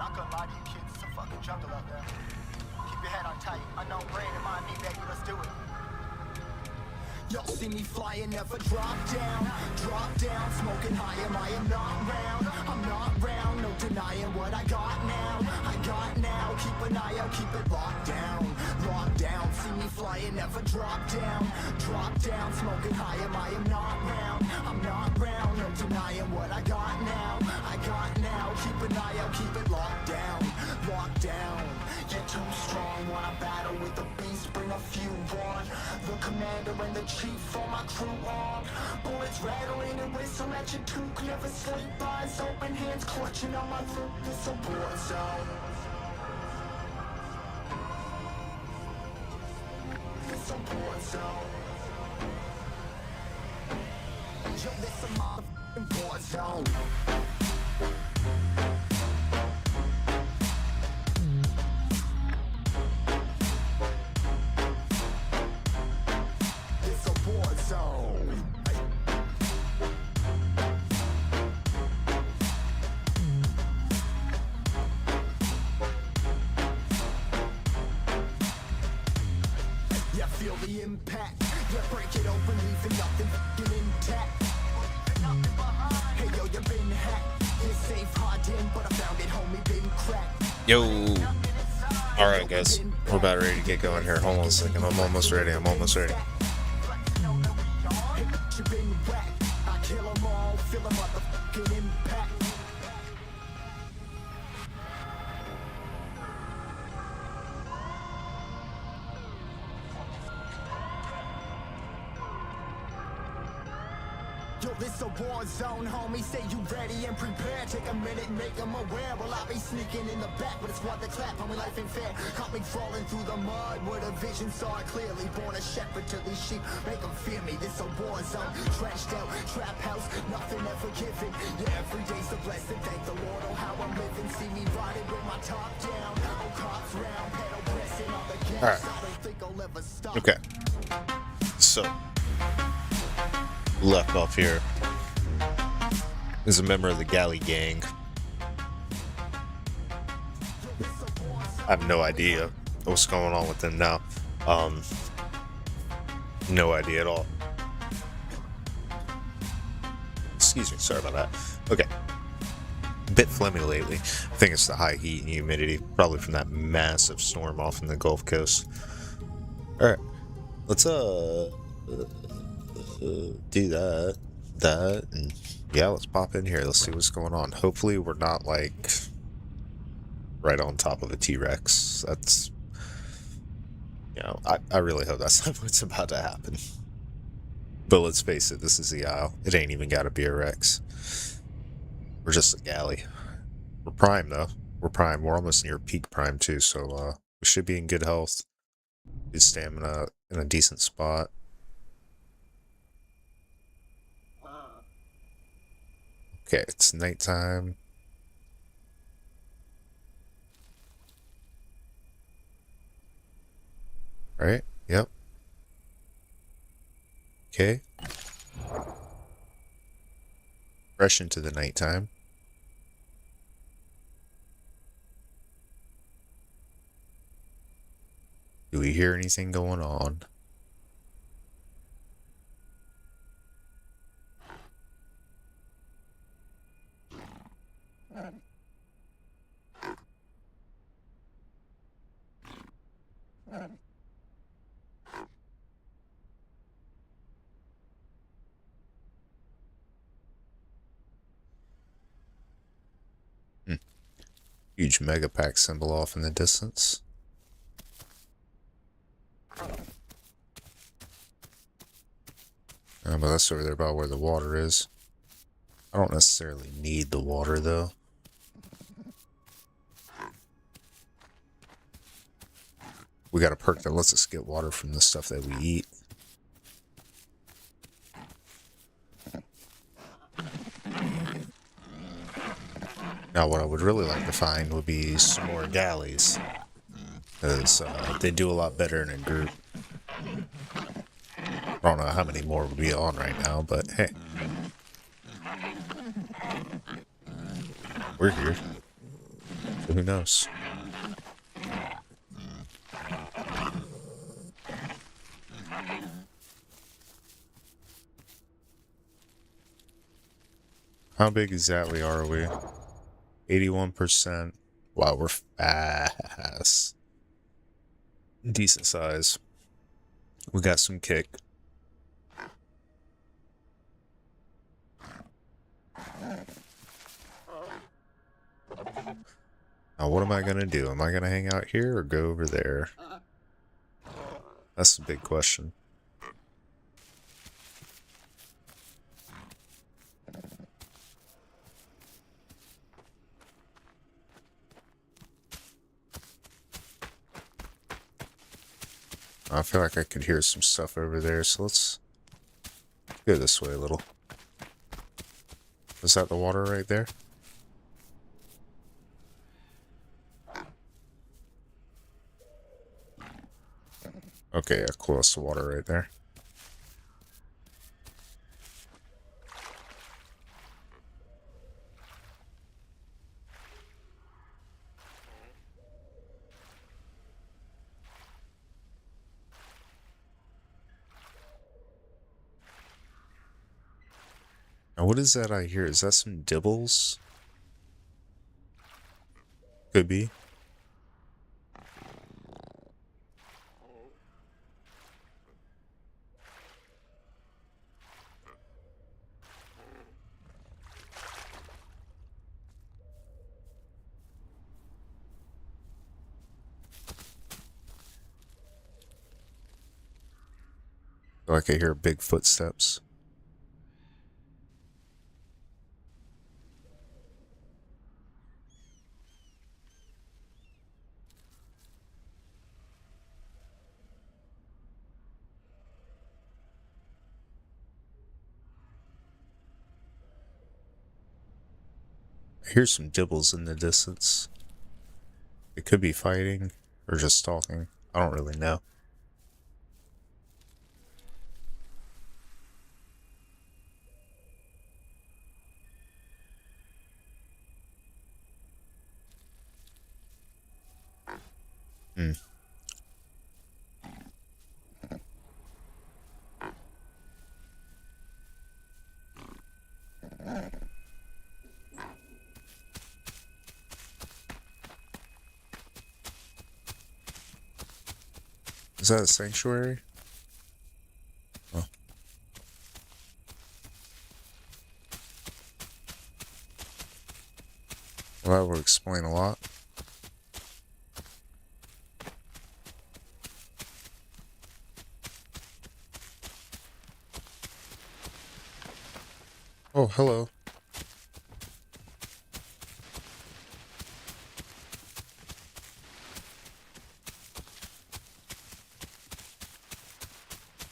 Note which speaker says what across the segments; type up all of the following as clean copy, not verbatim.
Speaker 1: Not gonna lie to you kids, it's a fucking jungle out there. Keep your head on tight. Unknown brain and mind me, baby, let's do it. Y'all see me flying, never drop down, smoking high, I am not round, I'm not round, no denying what I got now, keep an eye out, keep it locked down, see me flying, never drop down, smoking high, I am not round, I'm not round, no denying what I got now, keep an eye out, keep it locked down, you're too strong, wanna battle with the beast, bring a few on, the commander and the chief for my crew on, bullets rattling and whistle at your toque, never sleep, eyes open, hands clutching on my throat, it's a war zone. It's a war zone. Yo, this a motherfucking war zone. Feel the impact, yeah, break it open, leaving nothing fucking intact. Hey yo, you been hacked, you're safe, hard in, but I found it, homie, been cracked.
Speaker 2: Yo, alright guys, we're about ready to get going here. Hold on a second, I'm almost ready.
Speaker 1: Yo, this a war zone, homie, say you ready and prepared. Take a minute, make them aware. Well, I'll be sneaking in the back, but it's what the clap, homie, life ain't fair. Caught me crawling through the mud, where the vision saw it clearly. Born a shepherd to these sheep, make them fear me. This a war zone, trashed out, trap house, nothing ever given. Yeah, every day's a blessing, thank the Lord, oh how I'm living. See me riding with my top down, oh cops round, pedal pressing on the gas.
Speaker 2: Alright.
Speaker 1: I don't think I'll ever stop.
Speaker 2: Okay, so left off here is a member of the Galley gang. I have no idea what's going on with them now. No idea at all. Excuse me, sorry about that. Okay. A bit phlegmy lately. I think it's the high heat and humidity, probably from that massive storm off in the Gulf Coast. Alright. Let's do that, and yeah, let's pop in here. Let's see what's going on. Hopefully we're not like right on top of a T-Rex. That's, you know, I really hope that's not what's about to happen. But let's face it, this is the Isle. It ain't even gotta be a Rex. We're just a galley. We're prime though. We're prime. We're almost near peak prime too, so we should be in good health, good stamina, in a decent spot. Okay, it's nighttime. Right? Yep. Okay. Fresh into the nighttime. Do we hear anything going on? Huge mega pack symbol off in the distance. But that's over there about where the water is. I don't necessarily need the water though. We got a perk that lets us get water from the stuff that we eat. Now what I would really like to find would be some more galleys, because they do a lot better in a group. I don't know how many more would be on right now, but hey. We're here. Who knows? How big exactly are we? 81%. Wow, we're fast. Decent size. We got some kick. Now, what am I going to do? Am I going to hang out here or go over there? That's the big question. I feel like I could hear some stuff over there, so let's go this way a little. Is that the water right there? Okay, yeah, cool. That's the water right there. Now, what is that I hear? Is that some dibbles? Could be. Feel like I hear big footsteps. I hear some dibbles in the distance. It could be fighting or just stalking. I don't really know. Hmm. Is that a sanctuary? Oh. Well, that would explain a lot. Oh, hello.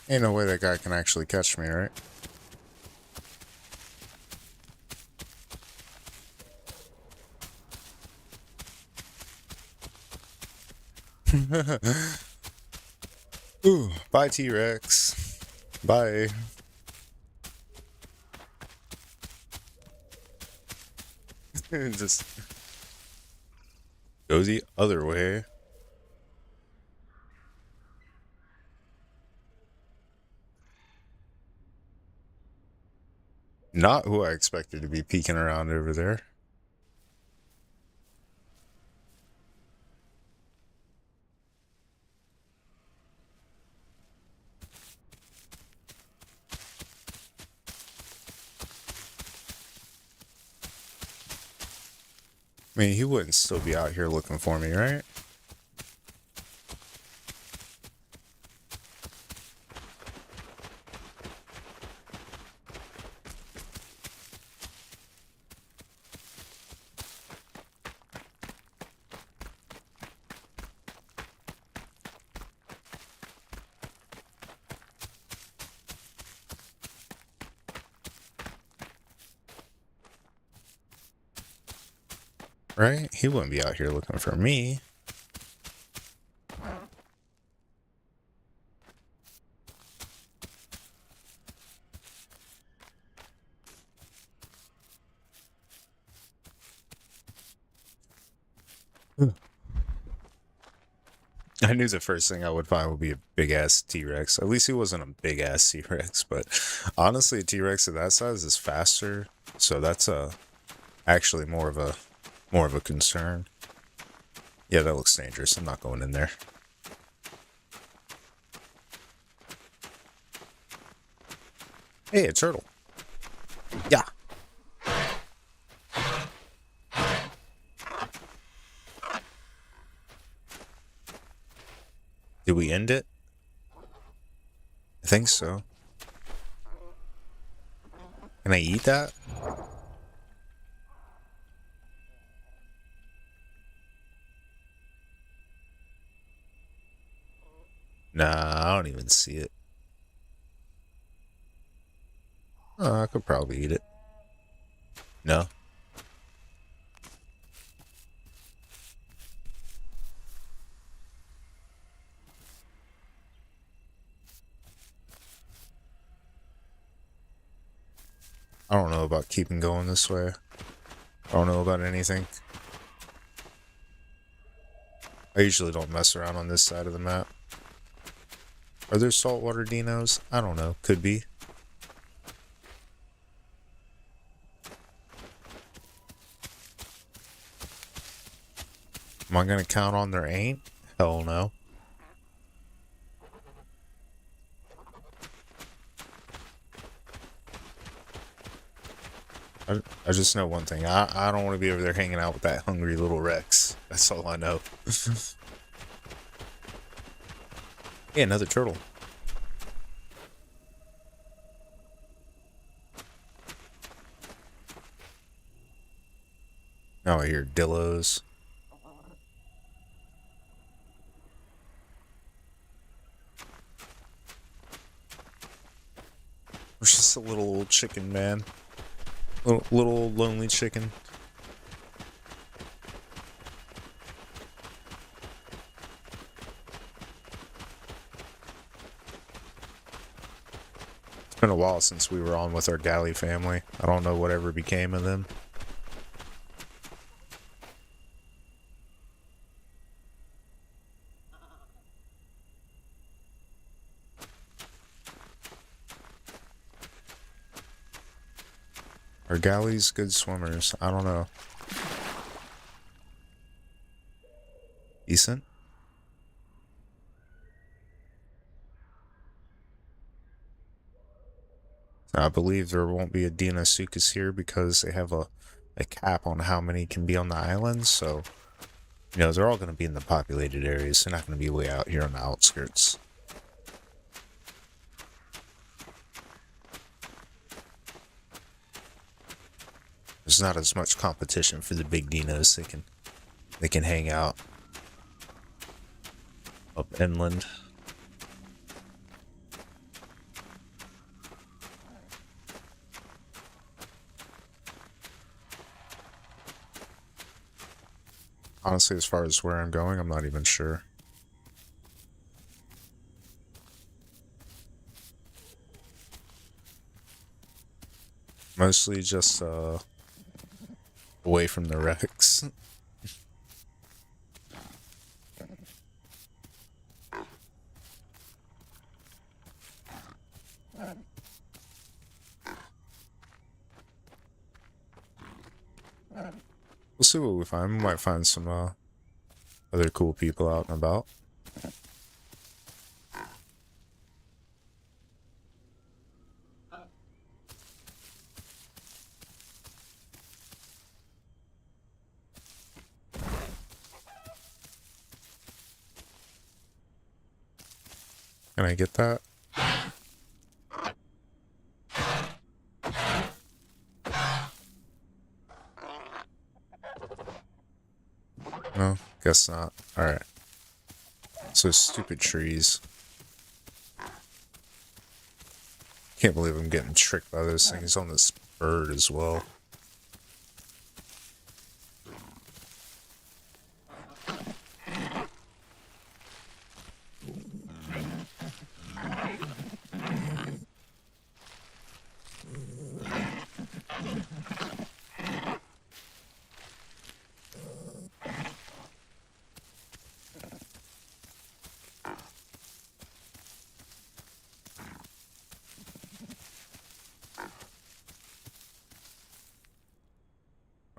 Speaker 2: Ain't no way that guy can actually catch me, right? Ooh, bye T-Rex. Bye. Just go the other way. Not who I expected to be peeking around over there. I mean, he wouldn't still be out here looking for me, right? Right? He wouldn't be out here looking for me. I knew the first thing I would find would be a big ass T-Rex. At least he wasn't a big ass T-Rex, but honestly, a T-Rex of that size is faster, so that's actually more of a concern. Yeah, that looks dangerous. I'm not going in there. Hey, a turtle. Yeah. Did we end it? I think so. Can I eat that? Nah, I don't even see it. Oh, I could probably eat it. No. I don't know about keeping going this way. I don't know about anything. I usually don't mess around on this side of the map. Are there saltwater dinos? I don't know. Could be. Am I gonna count on there ain't? Hell no. I just know one thing. I don't want to be over there hanging out with that hungry little Rex. That's all I know. Hey, another turtle. Now I hear dillos. There's just a little old chicken, man. Little old lonely chicken. It's been a while since we were on with our galley family. I don't know whatever became of them. Are galleys good swimmers? I don't know. Decent? I believe there won't be a Deinosuchus here because they have a cap on how many can be on the island, so you know, they're all going to be in the populated areas. They're not going to be way out here on the outskirts. There's not as much competition for the big dinos. They can hang out up inland. Honestly, as far as where I'm going, I'm not even sure. Mostly just away from the wrecks. We'll see what we find. We might find some other cool people out and about. Can I get that? No, guess not. Alright. So stupid trees. Can't believe I'm getting tricked by those things on this bird as well.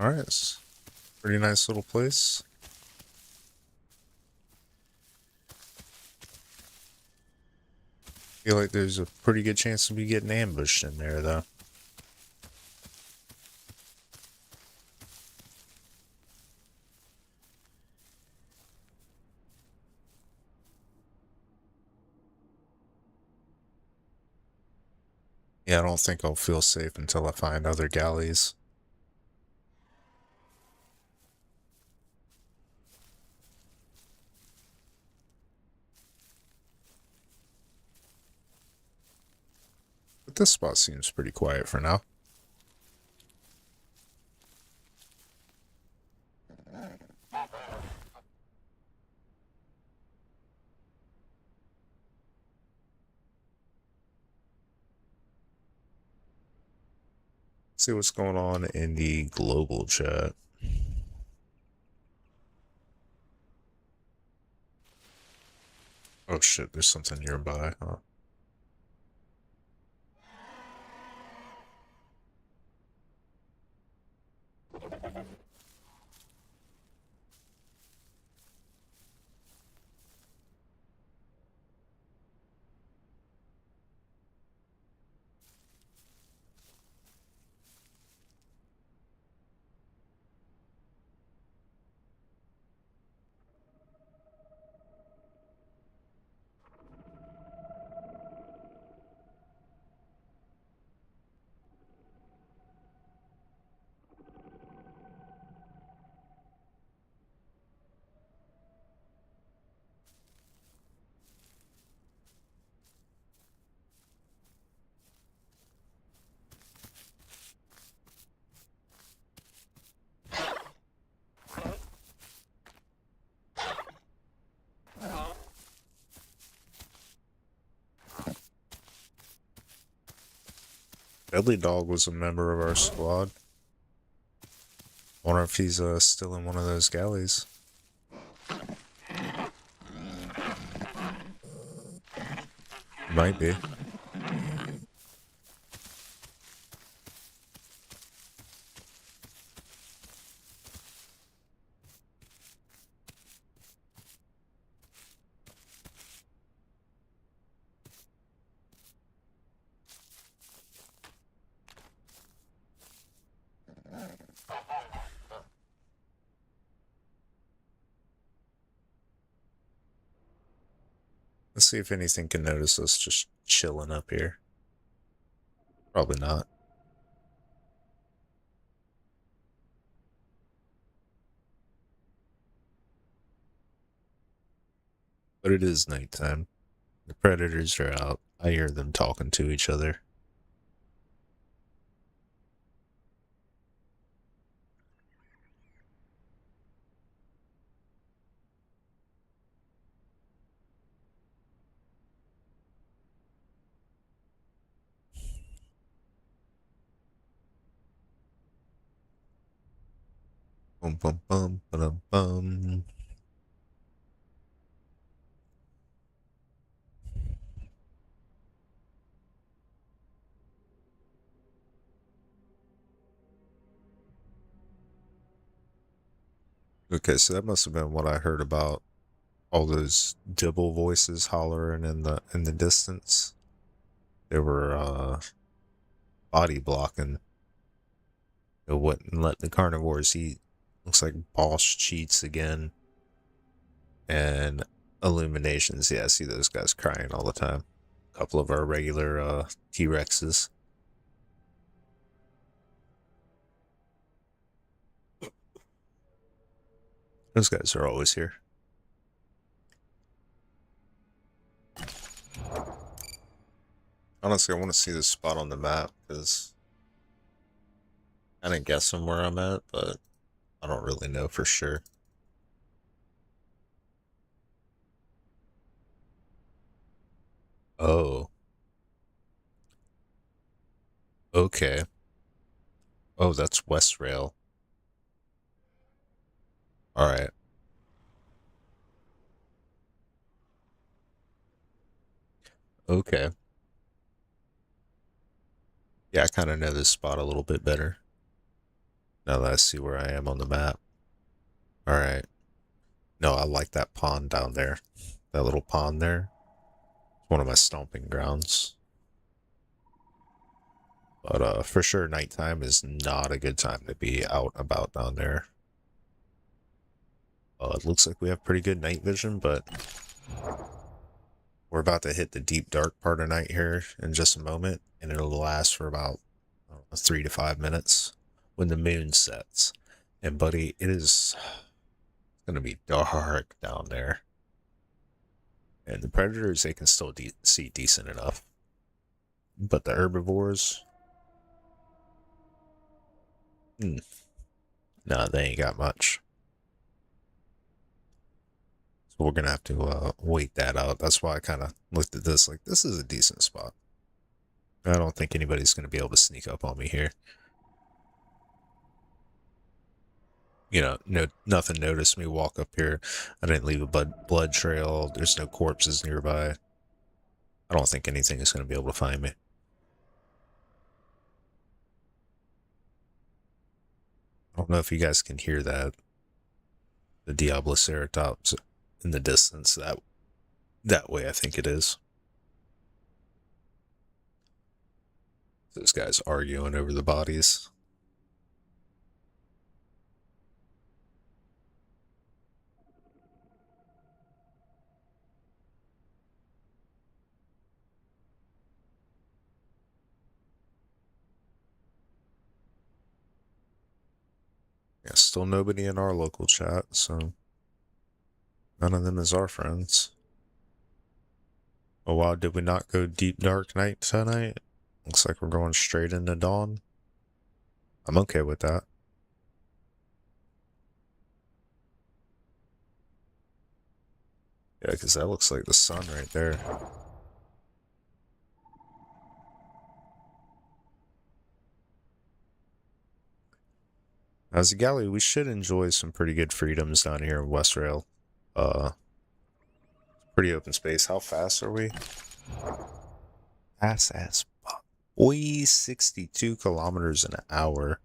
Speaker 2: Alright, it's a pretty nice little place. Feel like there's a pretty good chance of me getting ambushed in there, though. Yeah, I don't think I'll feel safe until I find other galleys. But this spot seems pretty quiet for now. See what's going on in the global chat. Oh shit, there's something nearby, huh? Deadly Dog was a member of our squad. Wonder if he's still in one of those galleys. Might be. Let's see if anything can notice us just chilling up here. Probably not. But it is nighttime. The predators are out. I hear them talking to each other. Bum bum bum bum bum. Okay, so that must have been what I heard about all those dibble voices hollering in the distance. They were body blocking. It wouldn't let the carnivores eat. Looks like Boss cheats again. And Illuminations, yeah, I see those guys crying all the time. A couple of our regular T-Rexes. Those guys are always here. Honestly, I want to see this spot on the map, because I didn't guess where I'm at, but I don't really know for sure. Oh. Okay. Oh, that's West Rail. Alright. Okay. Yeah, I kind of know this spot a little bit better. Now that I see where I am on the map. Alright. No, I like that pond down there. That little pond there. It's one of my stomping grounds. But for sure, nighttime is not a good time to be out and about down there. It looks like we have pretty good night vision, but we're about to hit the deep dark part of night here in just a moment, and it'll last for about, I don't know, 3 to 5 minutes when the moon sets. And buddy, it is gonna be dark down there. And the predators, they can still see decent enough. But the herbivores, nah, they ain't got much. So we're gonna have to wait that out. That's why I kind of looked at this like, this is a decent spot. I don't think anybody's gonna be able to sneak up on me here. You know, no, nothing noticed me walk up here. I didn't leave a blood trail. There's no corpses nearby. I don't think anything is going to be able to find me. I don't know if you guys can hear that. The Diabloceratops in the distance. That way I think it is. Those guys arguing over the bodies. Yeah, still nobody in our local chat, so none of them is our friends. Oh wow, did we not go deep dark night tonight? Looks like we're going straight into dawn. I'm okay with that. Yeah, because that looks like the sun right there. As a galley, we should enjoy some pretty good freedoms down here in West Rail. Pretty open space. How fast are we? Fast as fuck. 62 kilometers an hour.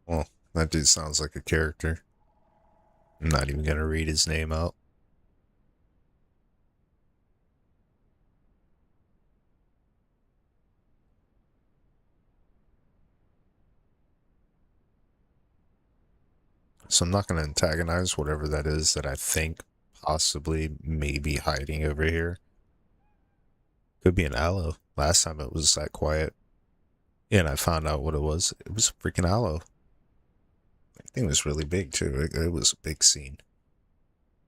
Speaker 2: Well, that dude sounds like a character. I'm not even gonna read his name out. So I'm not gonna antagonize whatever that is that I think possibly may be hiding over here. Could be an aloe. Last time it was that quiet. Yeah, and I found out what it was. It was a freaking aloe. I think it was really big too. It was a big scene.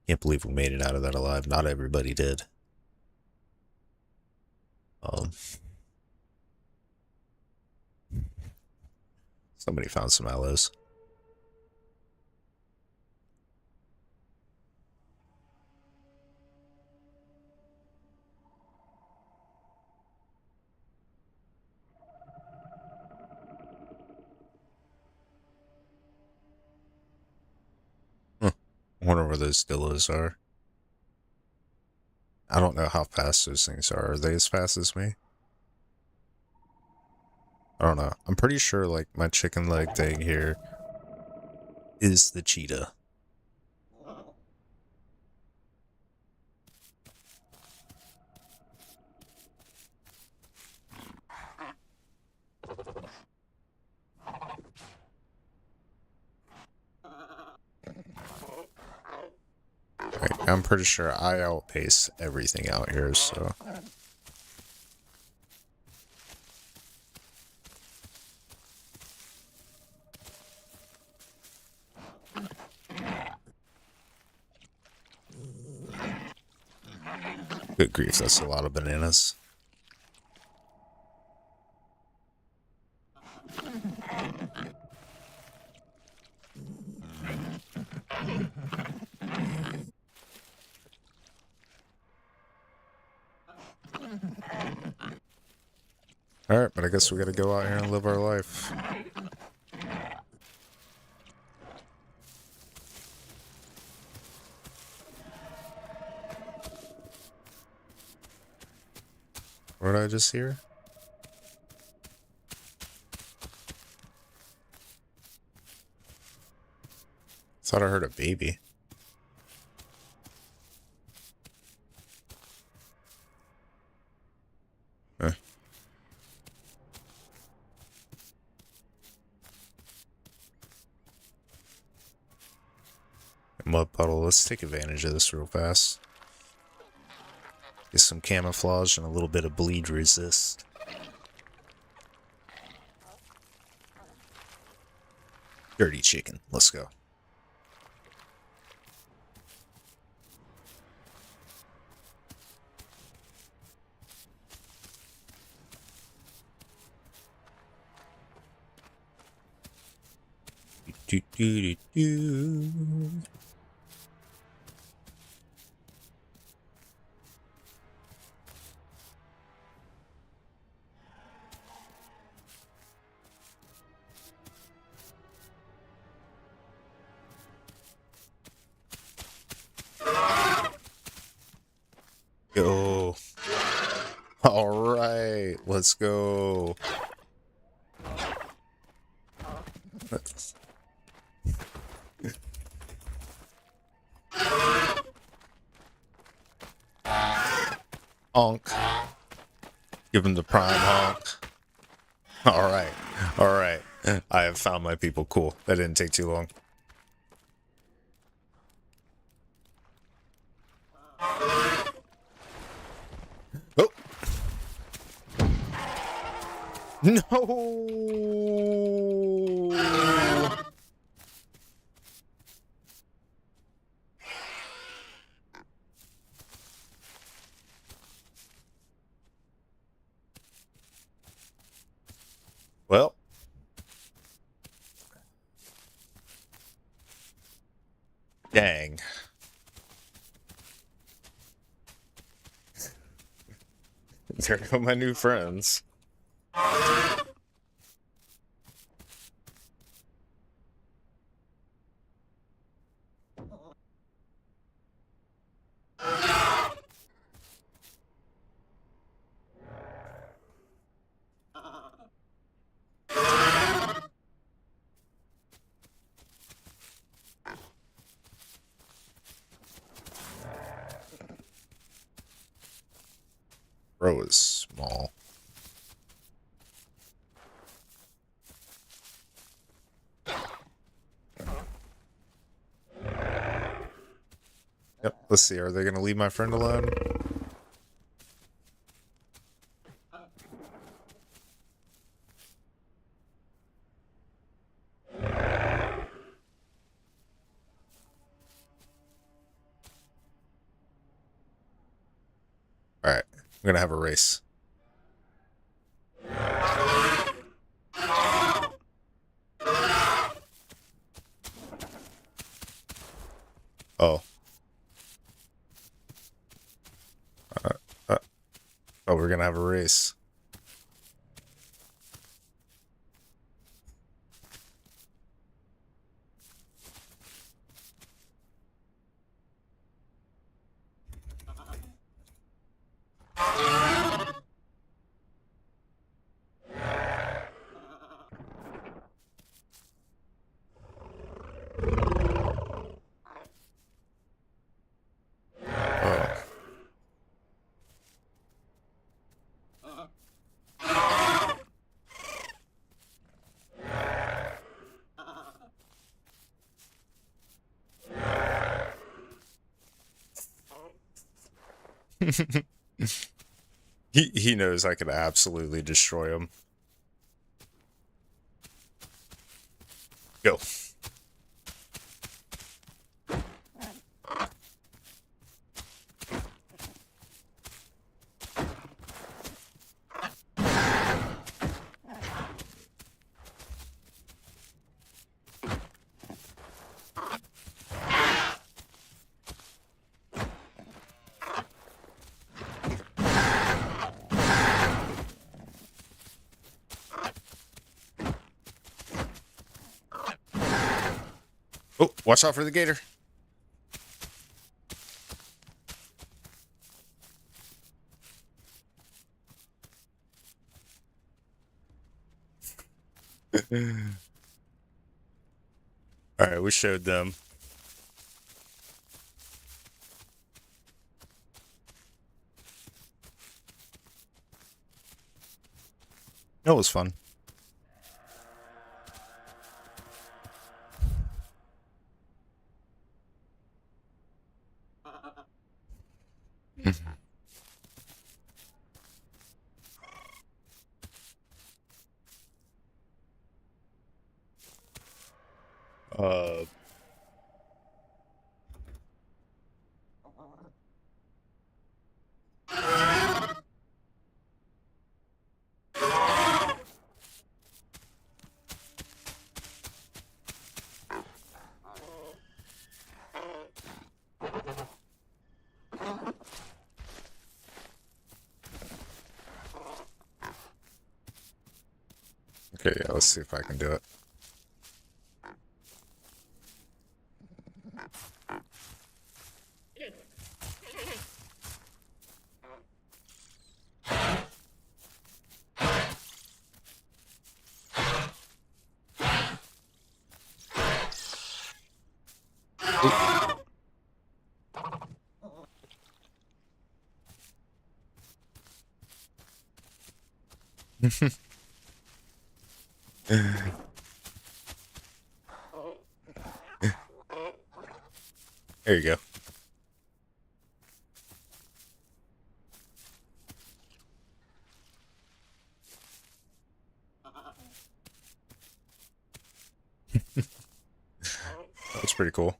Speaker 2: Can't believe we made it out of that alive. Not everybody did. Somebody found some aloes. Huh. I wonder where those dillos are. I don't know how fast those things are. Are they as fast as me? I don't know. I'm pretty sure, like, my chicken leg thing here is the cheetah. Right, I'm pretty sure I outpace everything out here, so... Good grief, that's a lot of bananas. Alright, but I guess we gotta go out here and live our life. What did I just hear? Thought I heard a baby. Huh. Mud puddle. Let's take advantage of this real fast. Get some camouflage and a little bit of bleed resist. Dirty chicken. Let's go. Do, do, do, do. Go. All right, let's go. Honk. Give him the prime honk. Alright. Alright. I have found my people. Cool. That didn't take too long. Oh! No! Well. Dang. There go my new friends. Bro is small. Yep, let's see. Are they going to leave my friend alone? Alright, I'm going to have a race. Oh. Oh, we're going to have a race. He knows I could absolutely destroy him. Go. Oh, watch out for the gator. Alright, we showed them. It was fun. uh Okay, yeah, let's see if I can do it. There you go. That's pretty cool.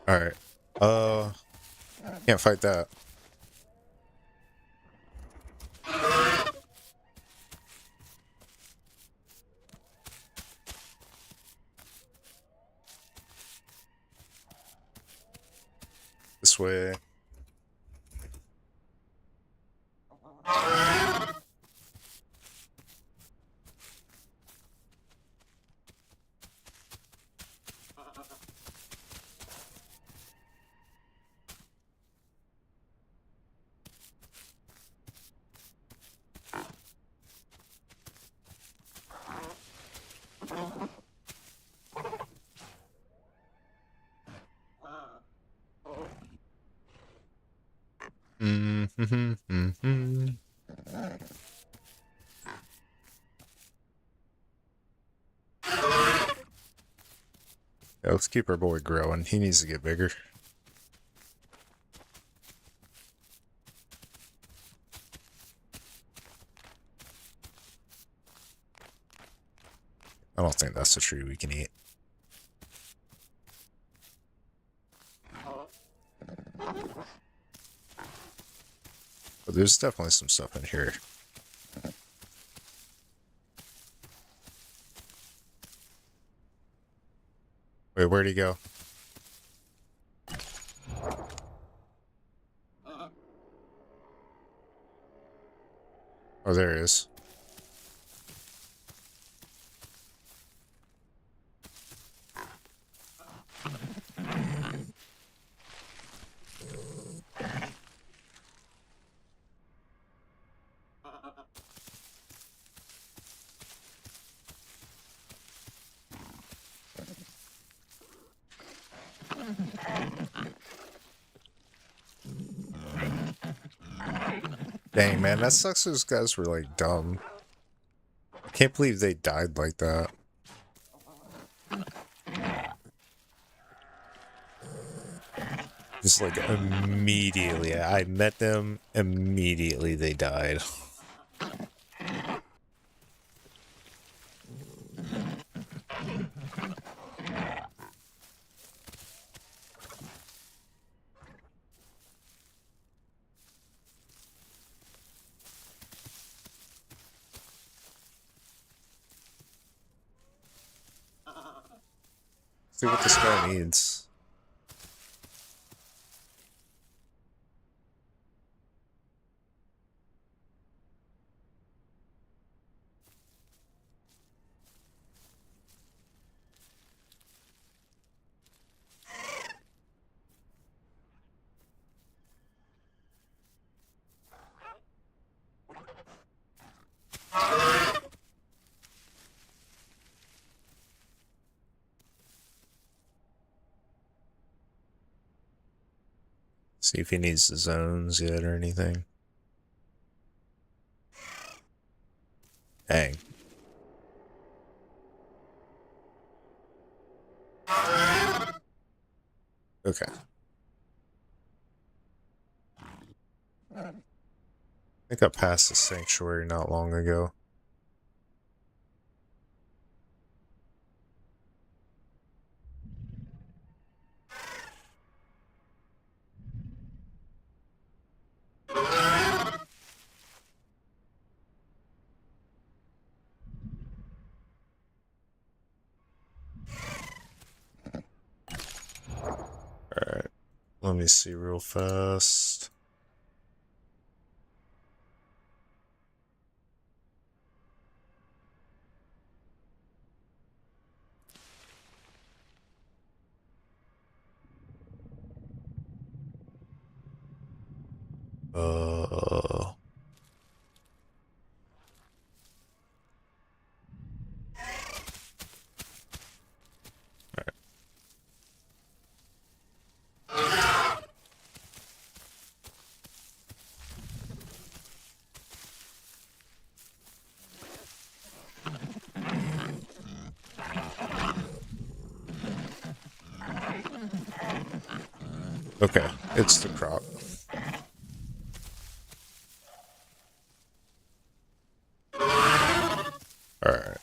Speaker 2: Alright. Can't fight that. This way. Yeah, let's keep our boy growing. He needs to get bigger. I don't think that's a tree we can eat. But there's definitely some stuff in here. Wait, where'd he go? Oh, there he is. Dang, man, that sucks. Those guys were like dumb. I can't believe they died like that. Just like immediately. I met them, immediately they died. See what this guy needs. See if he needs the zones yet or anything. Dang. Okay. I think I passed the sanctuary not long ago. Alright. Let me see real fast. Uh... Okay, it's the crop. Alright.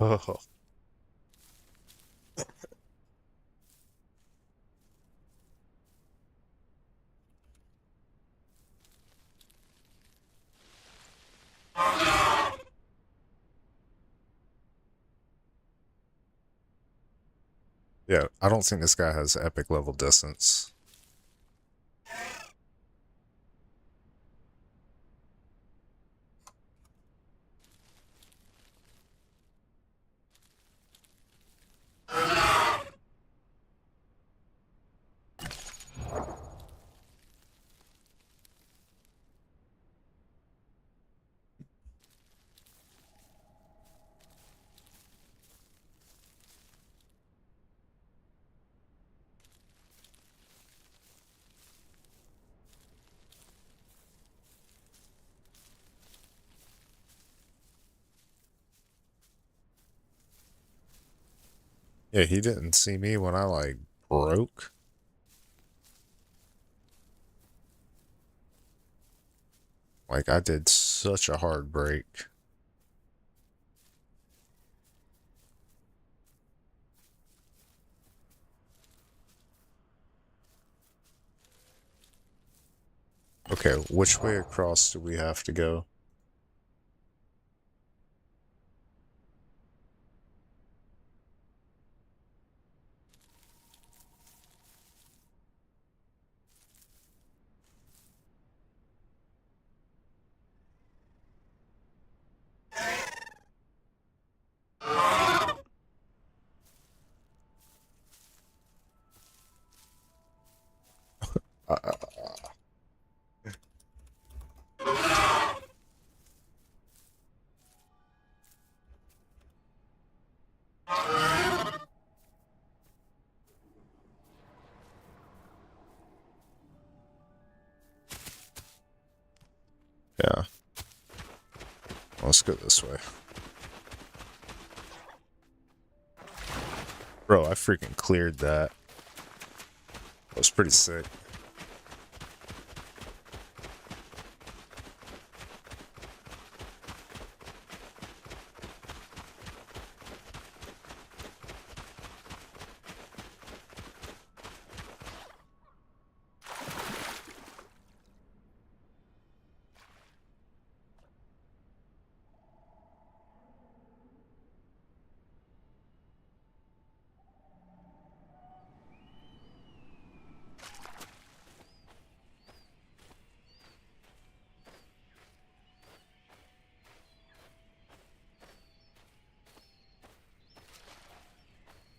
Speaker 2: Oh. Yeah, I don't think this guy has epic level distance. Yeah, he didn't see me when I, like, broke. Like, I did such a hard break. Okay, which way across do we have to go? Uh, Yeah. Let's go this way. Bro, I freaking cleared that. That was pretty sick.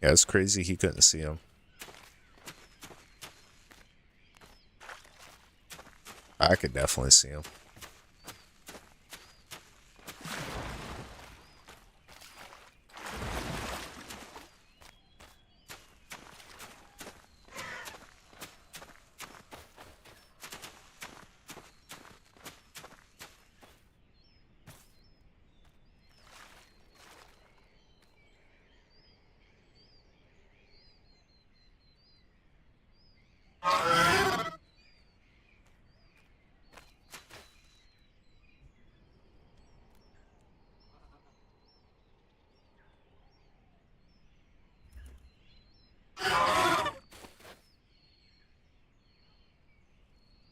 Speaker 2: Yeah, it's crazy he couldn't see him. I could definitely see him.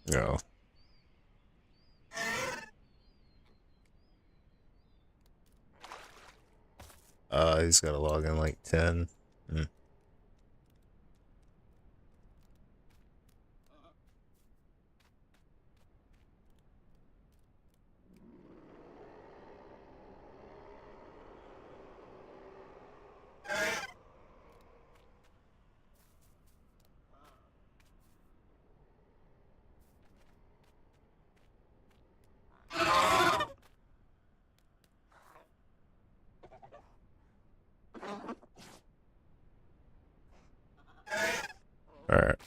Speaker 2: No. He's got to log in like 10. Alright.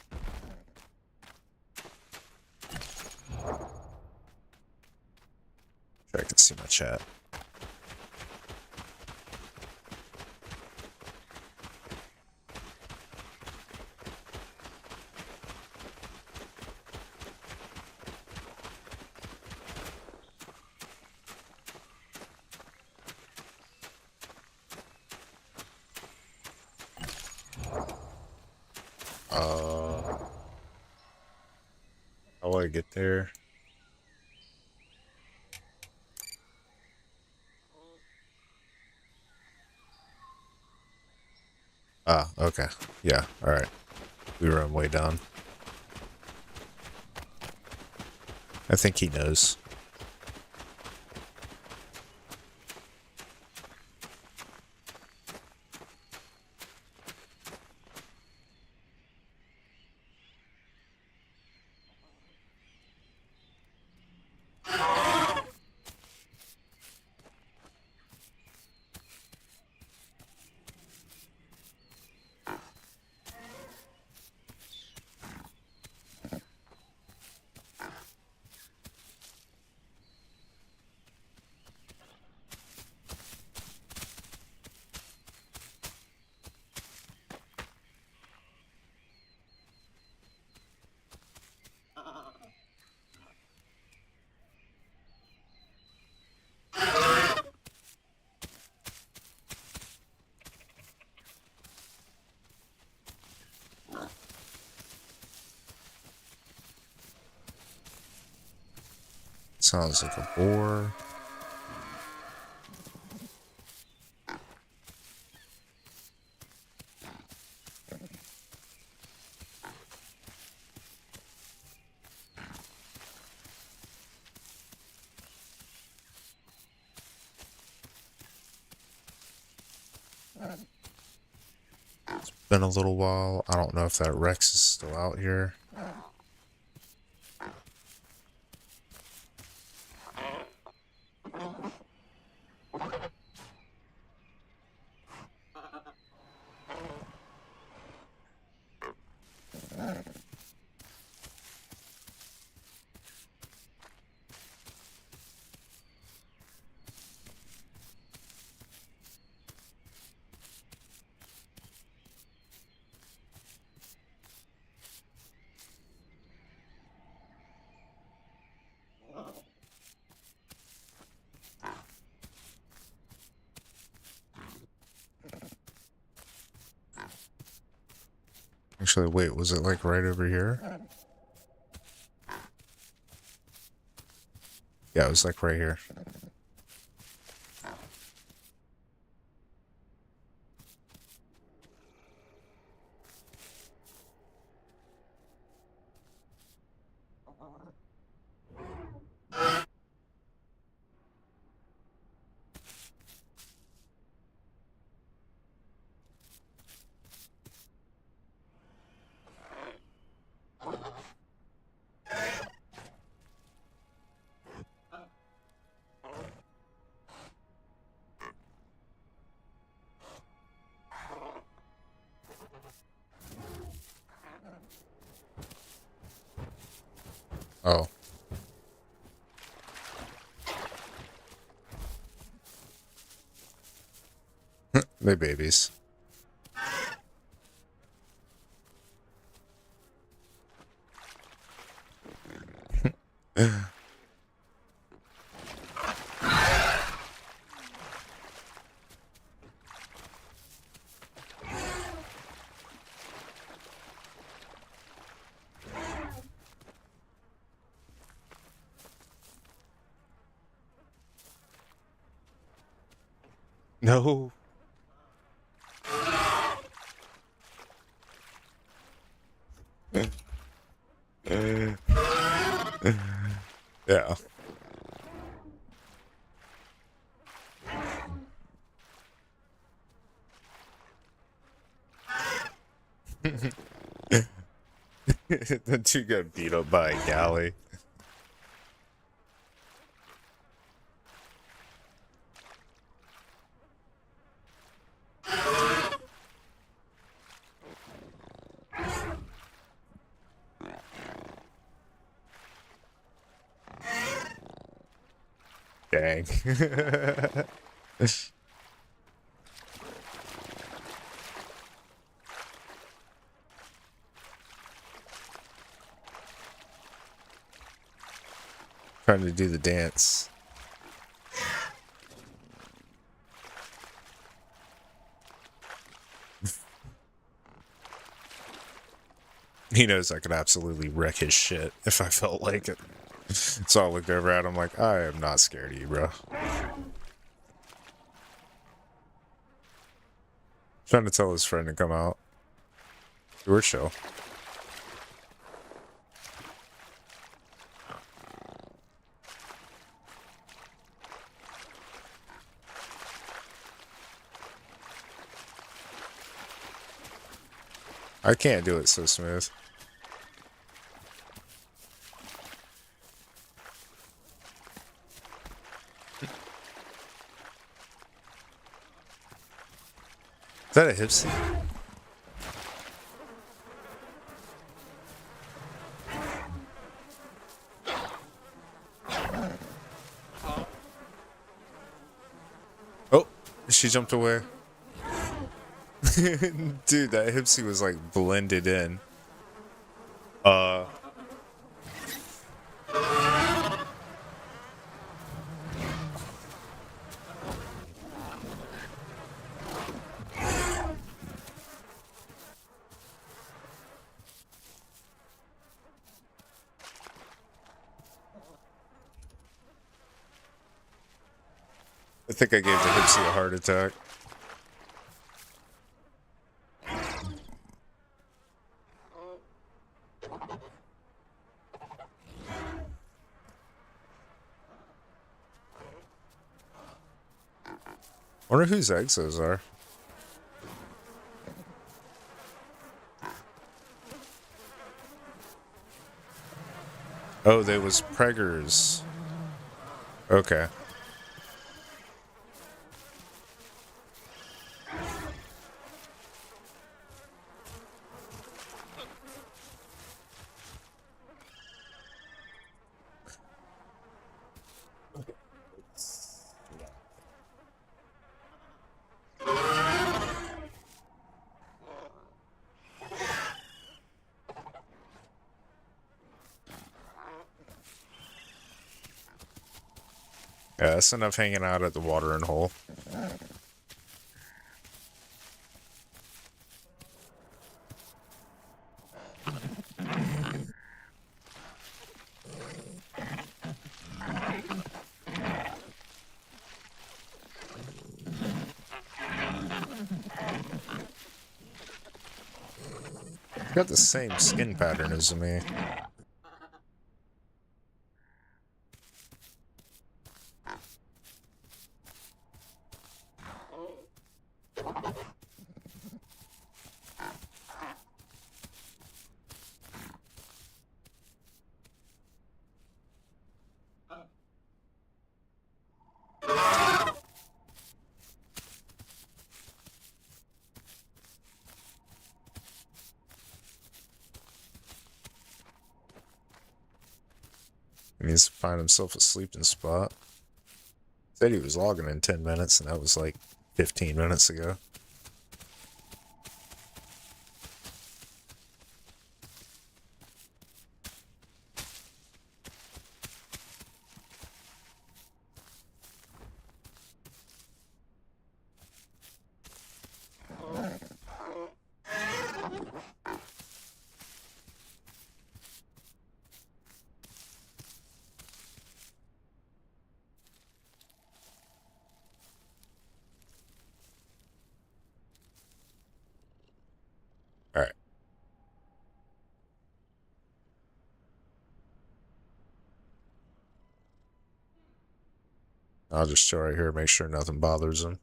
Speaker 2: Sure I can see my chat. How do I get there? Ah, okay. Yeah, alright. We run way down. I think he knows. Sounds like a boar. It's been a little while. I don't know if that Rex is still out here. Actually, wait, was it like right over here? Yeah, it was like right here. Oh. They babies. No. Yeah. The two got beat up by a galley. Dang. Trying to do the dance. He knows I could absolutely wreck his shit if I felt like it. So I looked over at him like, I am not scared of you, bro. Trying to tell his friend to come out. We're chill. I can't do it so smooth. Is that a hipsy? Oh, she jumped away. Dude, that hipsy was like blended in. I think I gave the hipsy a heart attack. Wonder whose eggs those are. Oh, they was preggers. Okay. Yeah, that's enough hanging out at the watering hole. Got the same skin pattern as me. He needs to find himself a sleeping spot. Said he was logging in 10 minutes, and that was like 15 minutes ago. Alright. I'll just chill right here, make sure nothing bothers him.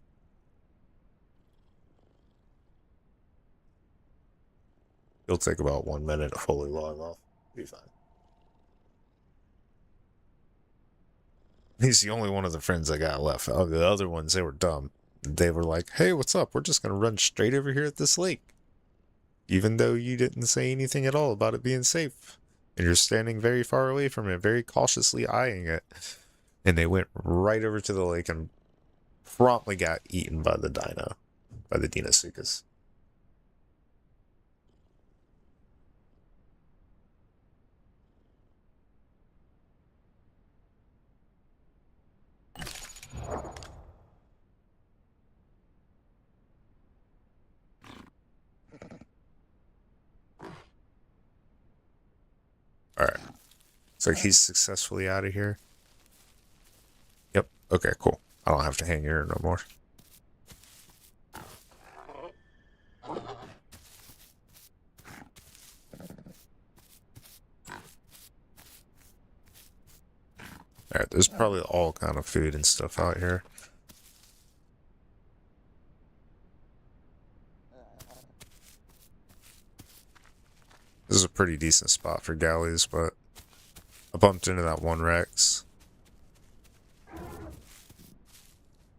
Speaker 2: It'll take about 1 minute to fully log off. Be fine. He's the only one of the friends I got left. Oh, the other ones, they were dumb. They were like, hey, what's up? We're just going to run straight over here at this lake. Even though you didn't say anything at all about it being safe. And you're standing very far away from it, very cautiously eyeing it. And they went right over to the lake and promptly got eaten by the Dinosuchus. Alright. Looks like he's successfully out of here. Yep. Okay, cool. I don't have to hang here no more. Alright, there's probably all kind of food and stuff out here. This is a pretty decent spot for galleys, but I bumped into that one Rex.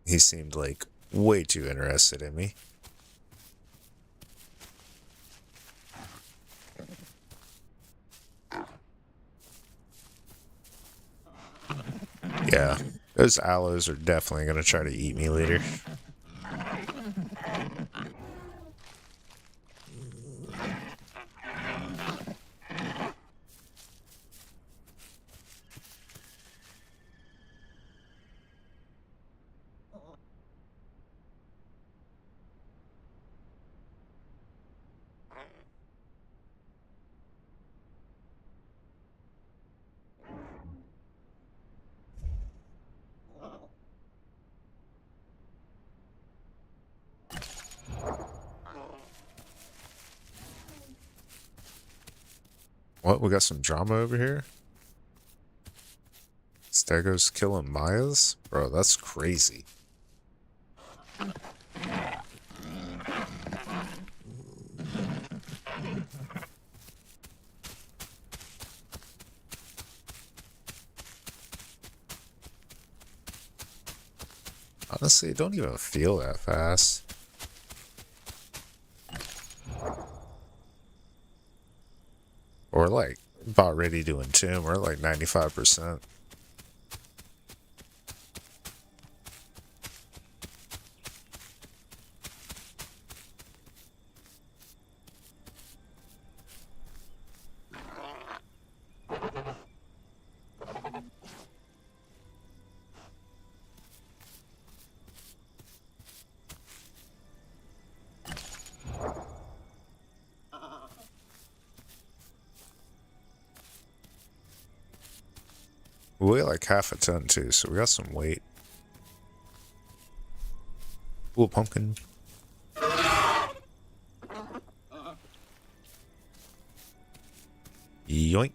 Speaker 2: He seemed like way too interested in me. Yeah, those aloes are definitely going to try to eat me later. What? We got some drama over here? Stego's killing Mayas? Bro, that's crazy. Honestly, it don't even feel that fast. We're like about ready to entomb. We're at like 95%. We weigh like half a ton too, so we got some weight. Ooh, pumpkin. Yoink.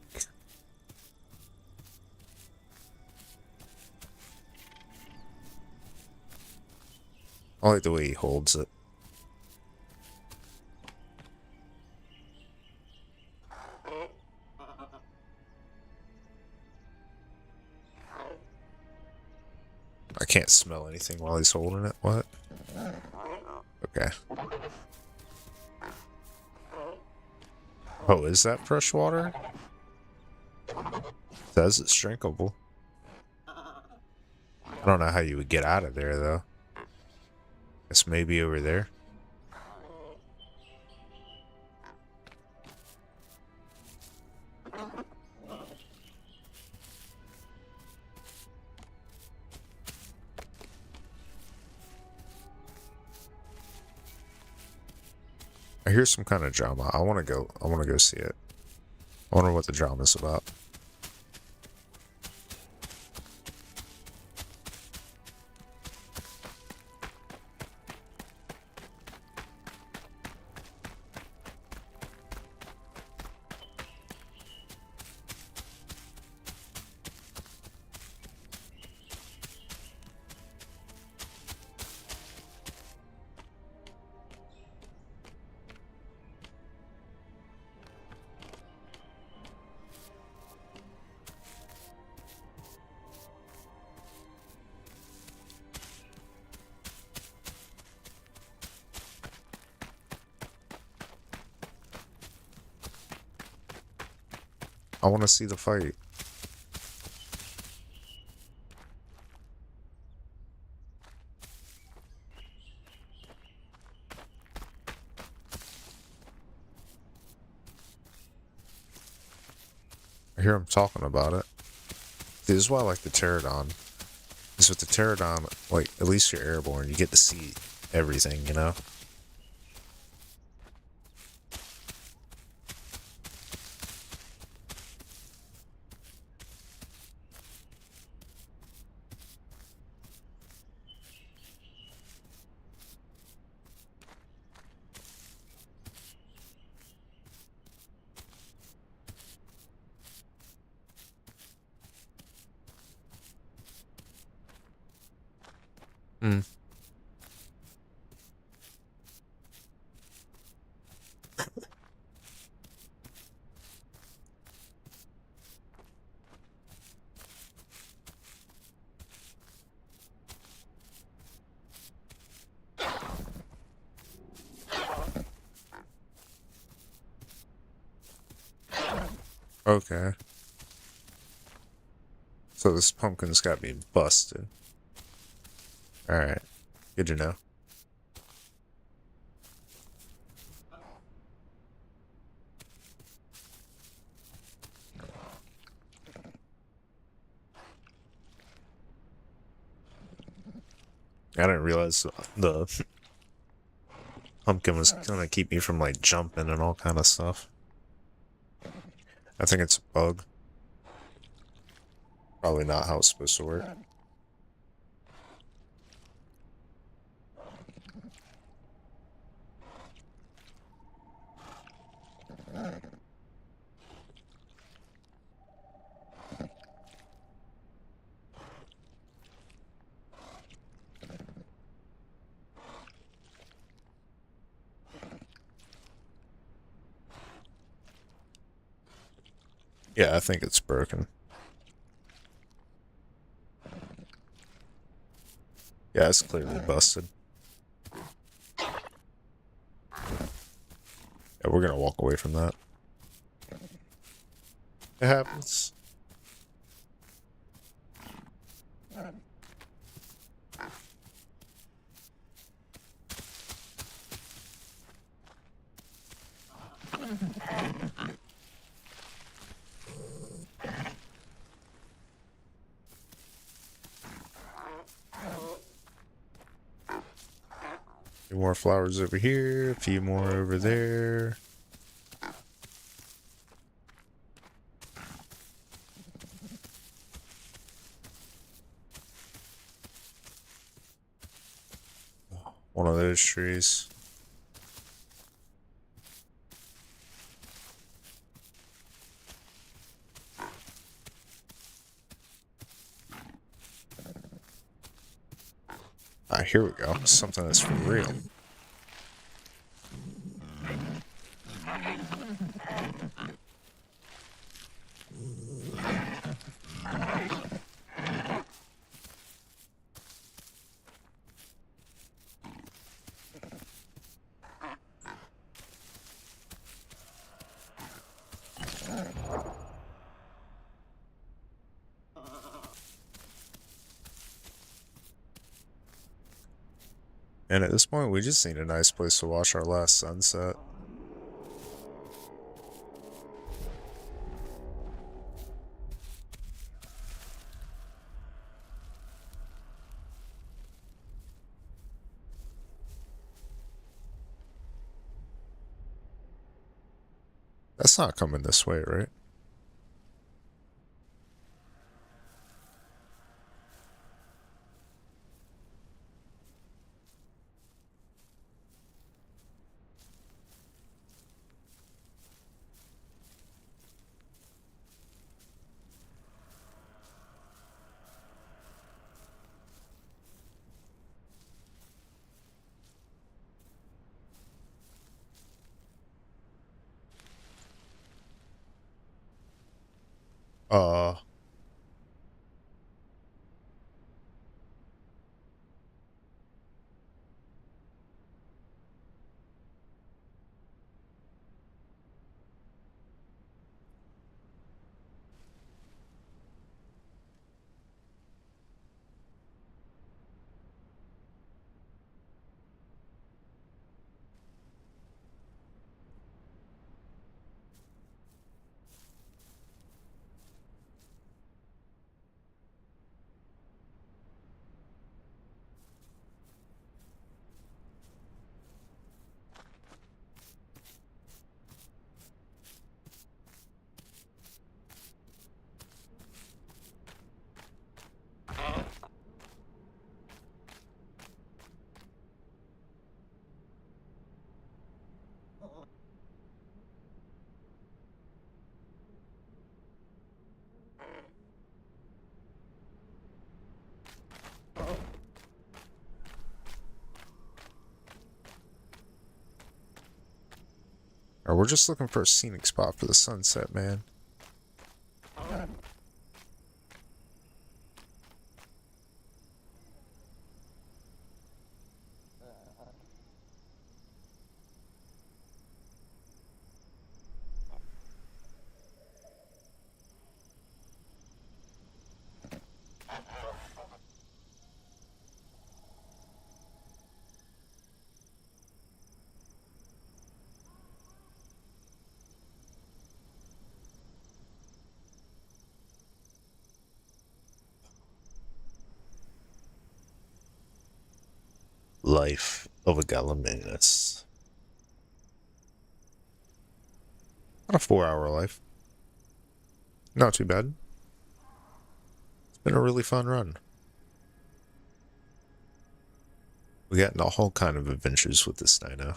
Speaker 2: I like the way he holds it. I can't smell anything while he's holding it. What? Okay. Oh, is that fresh water? Says it's drinkable. I don't know how you would get out of there, though. Guess maybe over there. I hear some kind of drama. I want to go see it. I wonder what the drama's about. I want to see the fight. I hear him talking about it. This is why I like the pterodon. Because with the pterodon, like, at least you're airborne. You get to see everything, you know? Hmm. Okay. So this pumpkin's got me busted. Alright. Good to know. I didn't realize the pumpkin was gonna keep me from, like, jumping and all kind of stuff. I think it's a bug. Probably not how it's supposed to work. Yeah, I think it's broken. Yeah, it's clearly busted. Yeah, we're gonna walk away from that. It happens. A few more flowers over here, a few more over there. One of those trees. Ah, here we go. Something that's for real. And at this point, we just need a nice place to watch our last sunset. That's not coming this way, right? Uh, or we're just looking for a scenic spot for the sunset, man. Life of a Gallimimus. Not a 4-hour life. Not too bad. It's been a really fun run. We got into a whole kind of adventures with this Dino.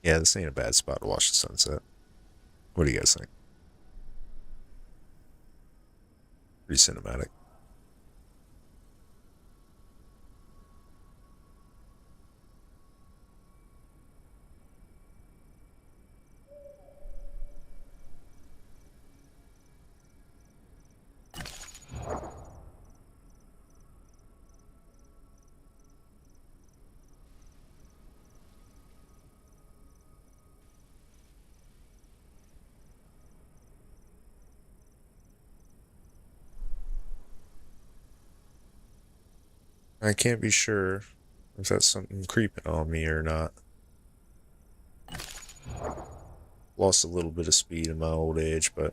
Speaker 2: Yeah, this ain't a bad spot to watch the sunset. What do you guys think? Pretty cinematic. I can't be sure if that's something creeping on me or not. Lost a little bit of speed in my old age, but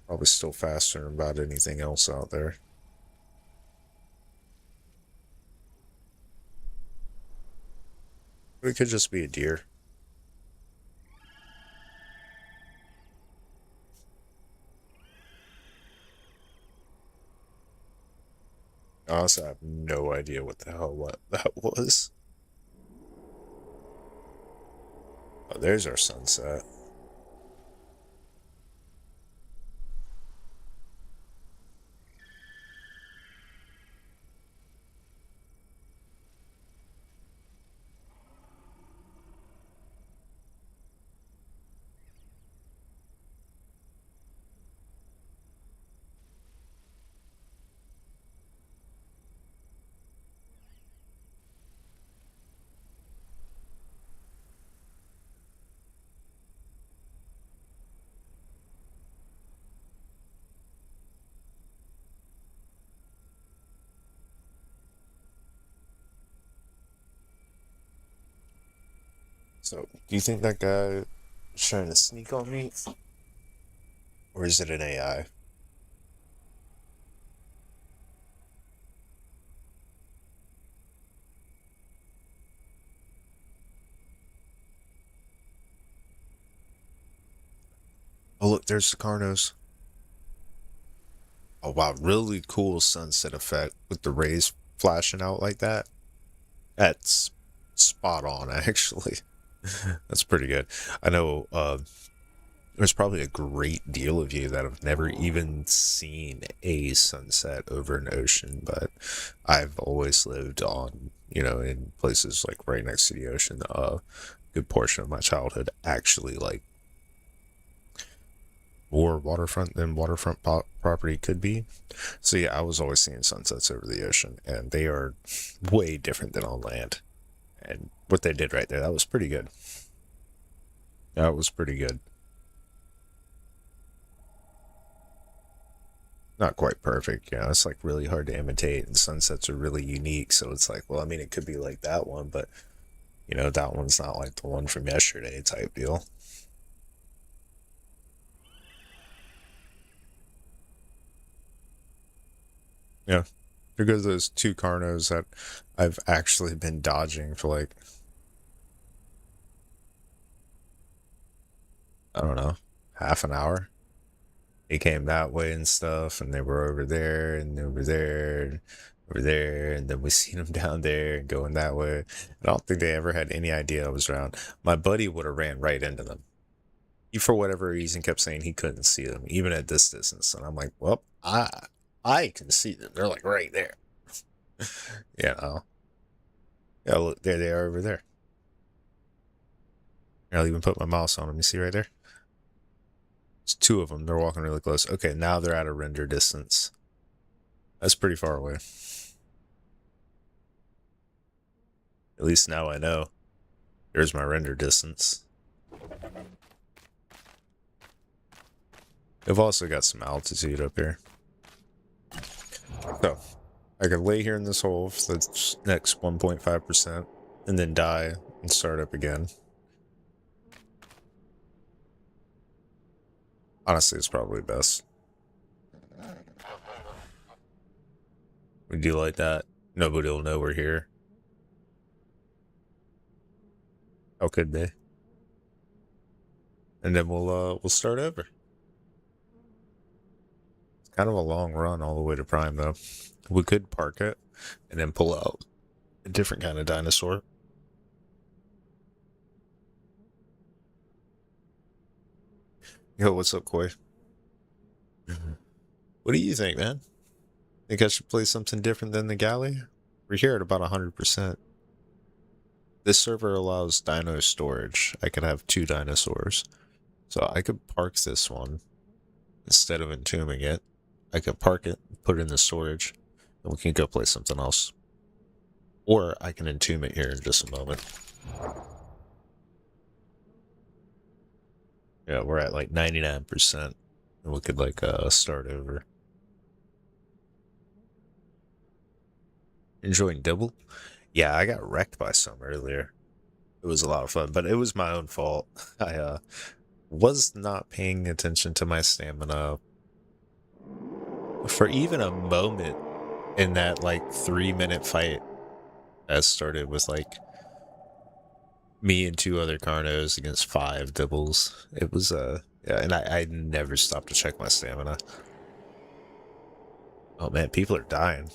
Speaker 2: probably still faster than about anything else out there. It could just be a deer. Honestly, I have no idea what the hell what that was. Oh, there's our sunset. So, do you think that guy is trying to sneak on me? Or is it an AI? Oh, look, there's the Carnos. Oh, wow, really cool sunset effect with the rays flashing out like that. That's spot on, actually. That's pretty good. I know there's probably a great deal of you that have never even seen a sunset over an ocean, but I've always lived on, in places like right next to the ocean. A good portion of my childhood actually like more waterfront than waterfront property could be. So yeah, I was always seeing sunsets over the ocean, and they are way different than on land. And what they did right there, that was pretty good. That was pretty good. Not quite perfect, it's like really hard to imitate, and sunsets are really unique. So it's like, well, I mean, it could be like that one, but that one's not like the one from yesterday type deal. Yeah. Because those two Carnos that I've actually been dodging for like, I don't know, half an hour. They came that way and stuff, and they were over there and over there and over there, and then we seen them down there and going that way. I don't think they ever had any idea I was around. My buddy would have ran right into them. He, for whatever reason, kept saying he couldn't see them, even at this distance. And I'm like, well, I can see them. They're like right there. Yeah, look, there they are over there. I'll even put my mouse on them. You see right there? There's two of them. They're walking really close. Okay, now they're at a render distance. That's pretty far away. At least now I know. There's my render distance. They've also got some altitude up here. So, I could lay here in this hole for the next 1.5% and then die and start up again. Honestly, it's probably best. We do like that. Nobody will know we're here. How could they? And then we'll start over. It's kind of a long run all the way to Prime, though. We could park it and then pull out a different kind of dinosaur. Yo, what's up, Koi? What do you think, man? Think I should play something different than the galley? We're here at about 100%. This server allows dino storage. I could have 2 dinosaurs. So I could park this one instead of entombing it. I could park it, put it in the storage, and we can go play something else. Or I can entomb it here in just a moment. Yeah, we're at like 99%. And we could like start over. Enjoying double? Yeah, I got wrecked by some earlier. It was a lot of fun, but it was my own fault. was not paying attention to my stamina for even a moment in that like 3-minute fight that started with like me and two other Carnos against 5 Dibbles. It was yeah, and I never stopped to check my stamina. Oh man, people are dying.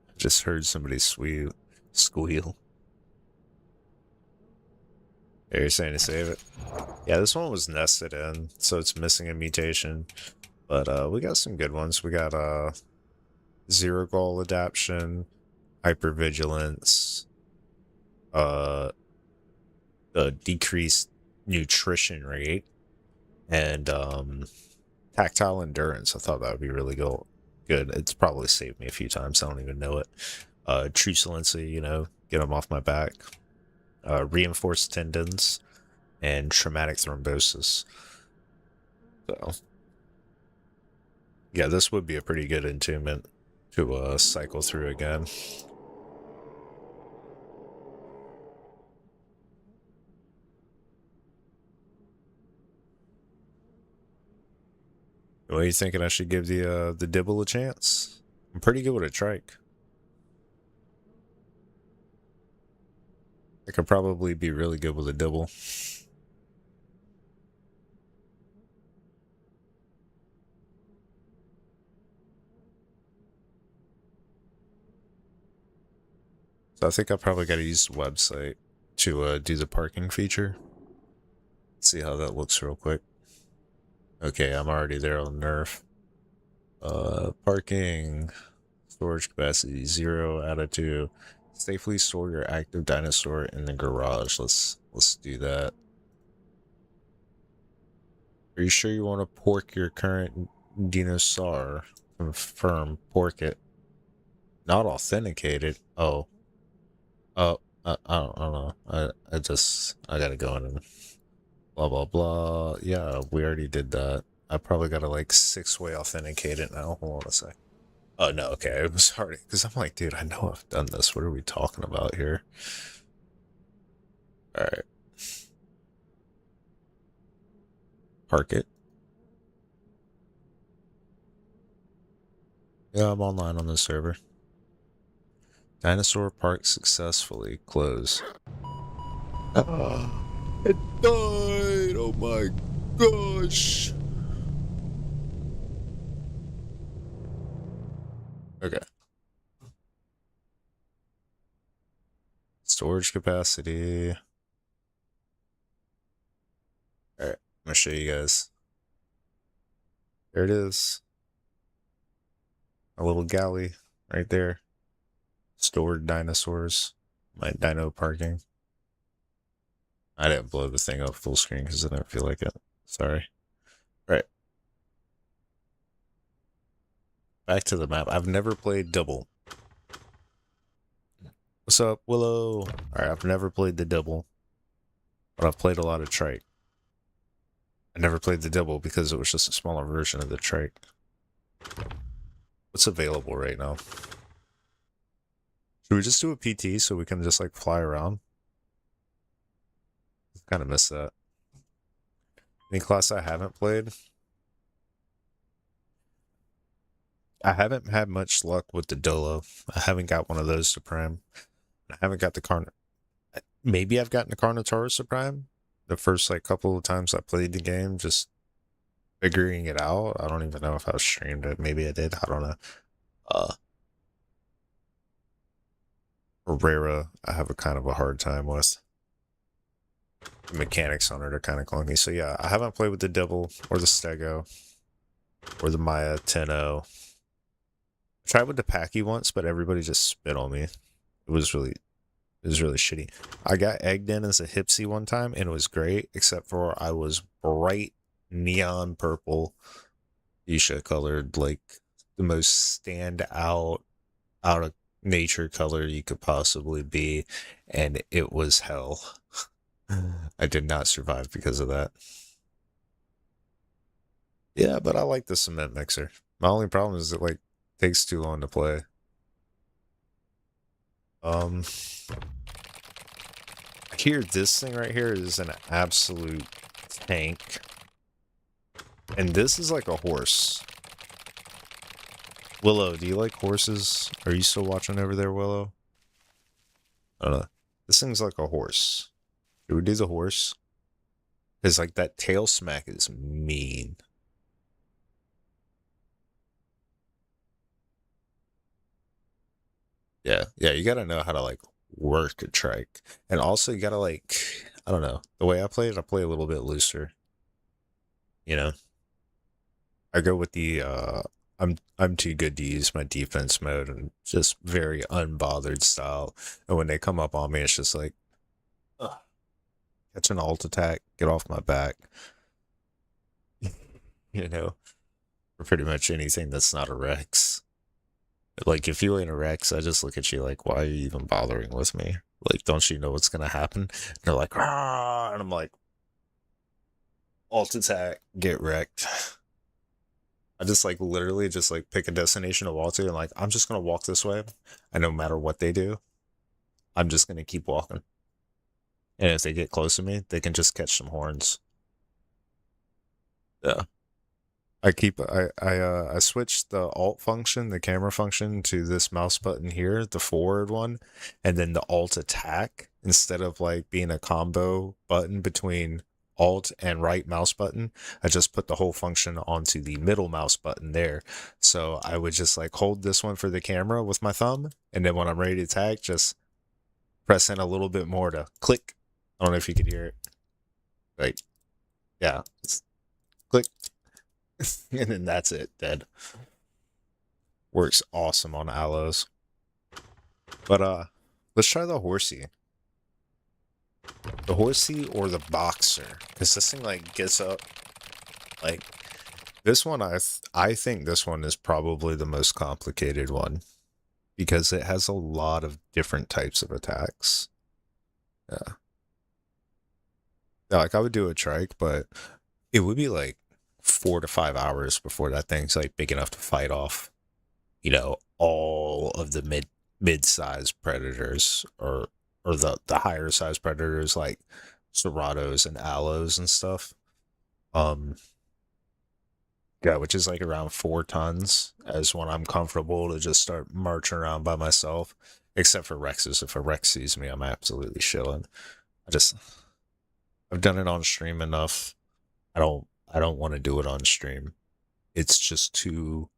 Speaker 2: I just heard somebody squeal. You're saying to save it? Yeah, this one was nested in, so it's missing a mutation. But we got some good ones. We got zero goal adaption, hypervigilance, uh the decreased nutrition rate, and tactile endurance. I thought that would be really good. It's probably saved me a few times. I don't even know it. Truculency, get them off my back. Reinforced tendons and traumatic thrombosis. So, yeah, this would be a pretty good entombment to cycle through again. What are you thinking? I should give the Dibble a chance? I'm pretty good with a trike. I could probably be really good with a Dibble. So I think I probably got to use the website to do the parking feature. Let's see how that looks real quick. Okay, I'm already there on Nerf. Parking, storage capacity 0 out of 2. Safely store your active dinosaur in the garage. Let's do that. Are you sure you want to pork your current dinosaur? Confirm. Pork it. Not authenticated. Oh. I don't know. I gotta go in and blah, blah, blah. Yeah, we already did that. I probably gotta like 6-way authenticate it now. Hold on a sec. Oh, no, okay. It was hard because I'm like, dude, I know I've done this. What are we talking about here? Alright. Park it. Yeah, I'm online on the server. Dinosaur park successfully. Close. It died! Oh my gosh! Okay. Storage capacity. Alright, I'm gonna show you guys. There it is. A little galley right there. Stored dinosaurs. My dino parking. I didn't blow the thing up full screen because I didn't feel like it. Sorry. Right. Back to the map. I've never played Double. What's up, Willow? Alright, I've never played the Double. But I've played a lot of Trike. I never played the Double because it was just a smaller version of the Trike. What's available right now? Should we just do a PT so we can just like fly around? I kind of miss that. Any class I haven't played? I haven't had much luck with the Dolo. I haven't got one of those to Prime. I haven't got the Maybe I've gotten the Carnotaurus to Prime. The first like couple of times I played the game, just figuring it out. I don't even know if I streamed it. Maybe I did. I don't know. Herrera, I have a kind of a hard time with. The mechanics on it are kind of clunky. So yeah, I haven't played with the Devil or the Stego or the Maya 10-0. I tried with the Packy once, but everybody just spit on me. It was really shitty. I got egged in as a Hipsy one time, and it was great, except for I was bright neon purple, fuchsia colored, like the most out of nature color you could possibly be, and it was hell. I did not survive because of that. Yeah, but I like the cement mixer. My only problem is it like takes too long to play. Um, here, this thing right here is an absolute tank. And this is like a horse. Willow, do you like horses? Are you still watching over there, Willow? I don't know. This thing's like a horse. Should we do the horse? Because like that tail smack is mean. Yeah, you gotta know how to like work a trike. And also you gotta like, I don't know. The way I play it, I play a little bit looser. You know? I go with the I'm too good to use my defense mode and just very unbothered style. And when they come up on me, it's just like ugh, catch an alt attack, get off my back. You know, for pretty much anything that's not a Rex. Like if you ain't a Rex, I just look at you like, why are you even bothering with me? Like, don't you know what's gonna happen? And they're like, ah, and I'm like, alt attack, get wrecked. I just like literally just like pick a destination to walk to and like I'm just gonna walk this way. And no matter what they do, I'm just gonna keep walking. And if they get close to me, they can just catch some horns. Yeah. I switched the alt function, the camera function, to this mouse button here, the forward one, and then the alt attack instead of like being a combo button between alt and right mouse button. I just put the whole function onto the middle mouse button there. So I would just like hold this one for the camera with my thumb, and then when I'm ready to attack, just press in a little bit more to click. I don't know if you could hear it. Like, yeah, it's click. And then that's it, dead. Works awesome on aloes. But let's try the horsey. The horsey or the boxer, because this thing like gets up like this one. I think this one is probably the most complicated one because it has a lot of different types of attacks. Yeah, yeah, like I would do a trike, but it would be like 4 to 5 hours before that thing's like big enough to fight off, you know, all of the mid-sized predators or the higher sized predators like serratos and aloes and stuff. Um yeah, which is like around 4 tons as when I'm comfortable to just start marching around by myself. Except for Rexes. If a Rex sees me, I'm absolutely chilling. I just I've done it on stream enough. I don't want to do it on stream. It's just too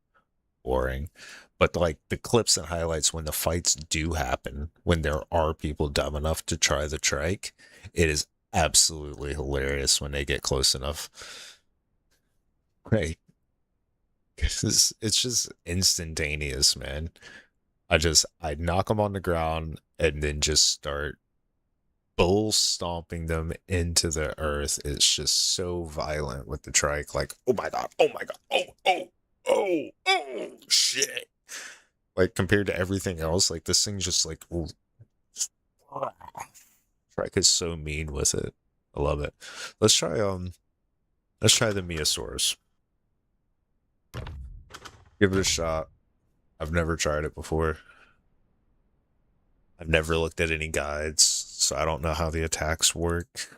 Speaker 2: boring. But like the clips and highlights when the fights do happen, when there are people dumb enough to try the trike, it is absolutely hilarious when they get close enough. Right. It's just instantaneous, man. I knock them on the ground and then just start bull stomping them into the earth. It's just so violent with the trike. Like, oh my god, oh my god, oh shit. Like compared to everything else, like this thing just like trike is so mean with it. I love it. Let's try the Miosaurus. Give it a shot. I've never tried it before. I've never looked at any guides, so I don't know how the attacks work,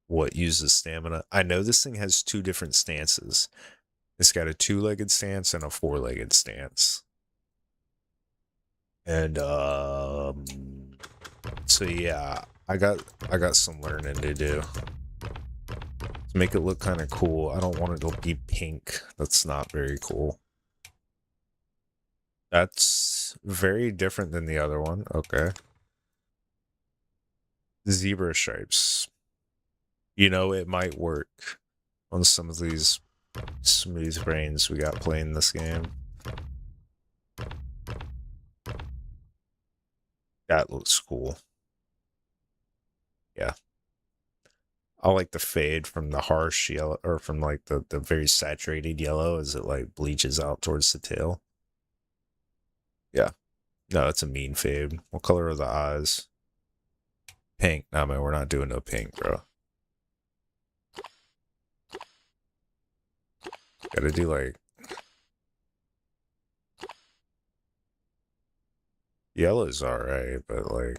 Speaker 2: what uses stamina. I know this thing has 2 different stances. It's got a 2-legged stance and a 4-legged stance. And so yeah, I got some learning to do to make it look kind of cool. I don't want it to be pink. That's not very cool. That's very different than the other one. Okay. Zebra stripes. You know, it might work on some of these smooth brains we got playing this game. That looks cool. Yeah. I like the fade from the harsh yellow, or from like the very saturated yellow as it like bleaches out towards the tail. Yeah. No, that's a mean fade. What color are the eyes? Pink. Nah, man, we're not doing no pink, bro. Gotta do like yellow's alright, but like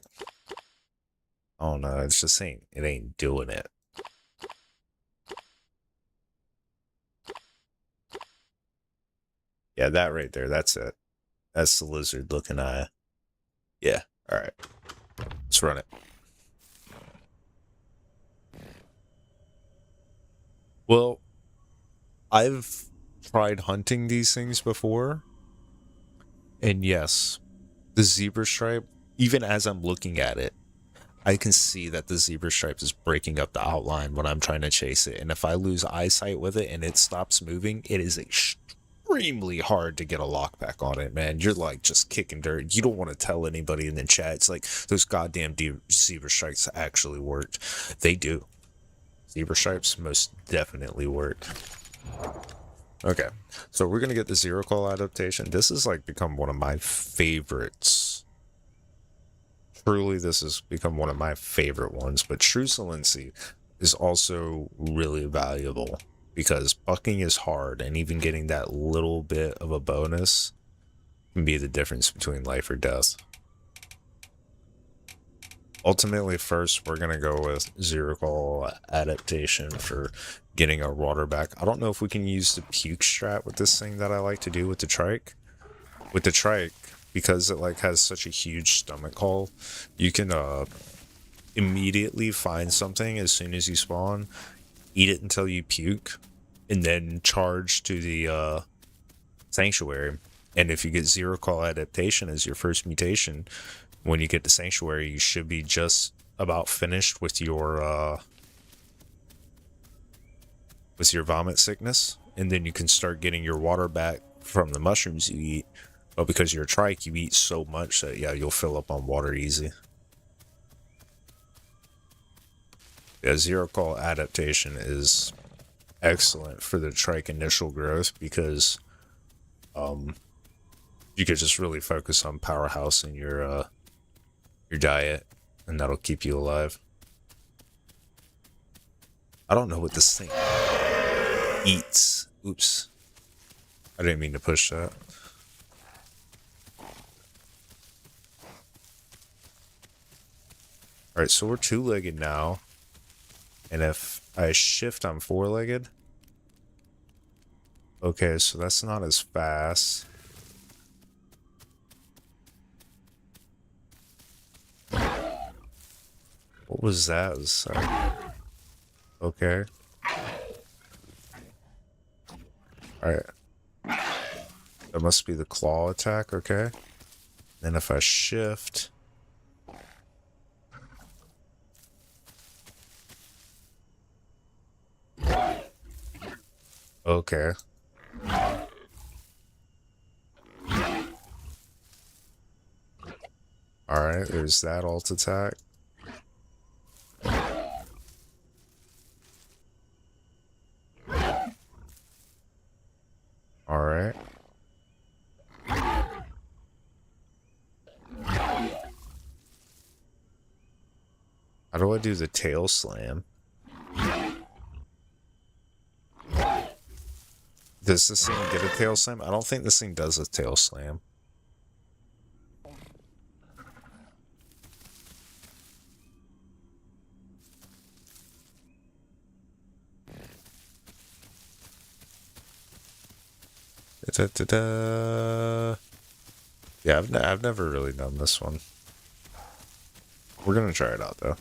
Speaker 2: I don't know, it's just it ain't doing it. Yeah, that right there, that's it. That's the lizard looking eye. Yeah, alright. Let's run it. Well, I've tried hunting these things before, and yes, the zebra stripe, even as I'm looking at it, I can see that the zebra stripe is breaking up the outline when I'm trying to chase it. And if I lose eyesight with it and it stops moving, it is extremely hard to get a lockback on it, man. You're like just kicking dirt. You don't want to tell anybody in the chat. It's like those goddamn zebra stripes actually worked. They do. Zebra stripes most definitely work. Okay, so we're gonna get the zero call adaptation. This has like become one of my favorites. Truly, this has become one of my favorite ones, but truculency is also really valuable because bucking is hard, and even getting that little bit of a bonus can be the difference between life or death. Ultimately, first, we're going to go with zero call adaptation for getting our water back. I don't know if we can use the puke strat with this thing that I like to do with the trike. With the trike, because it like has such a huge stomach hole, you can immediately find something as soon as you spawn, eat it until you puke, and then charge to the sanctuary. And if you get zero call adaptation as your first mutation, when you get to sanctuary, you should be just about finished with your vomit sickness, and then you can start getting your water back from the mushrooms you eat. But because you're a trike, you eat so much that yeah, you'll fill up on water easy. Yeah, zero call adaptation is excellent for the trike initial growth because you could just really focus on powerhouse in your diet, and that'll keep you alive. I don't know what this thing eats. Oops. I didn't mean to push that. Alright, so we're two-legged now. And if I shift, I'm four-legged. Okay, so that's not as fast. What was that? Okay. Alright. That must be the claw attack, okay. Then if I shift... Okay. Alright, there's that alt attack. Alright. How do I do the tail slam? Does this thing get a tail slam? I don't think this thing does a tail slam. Da-da-da-da. Yeah, I've never really done this one. We're gonna try it out though.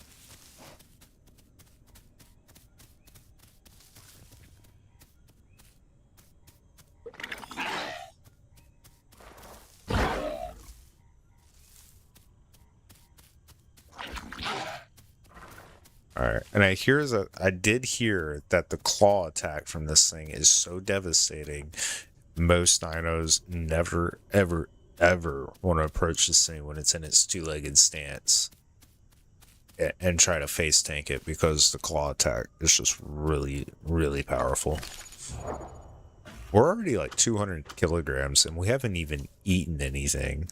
Speaker 2: Alright, and I did hear that the claw attack from this thing is so devastating. Most dinos never, ever, ever want to approach this thing when it's in its two-legged stance and try to face tank it because the claw attack is just really, really powerful. We're already like 200 kilograms and we haven't even eaten anything.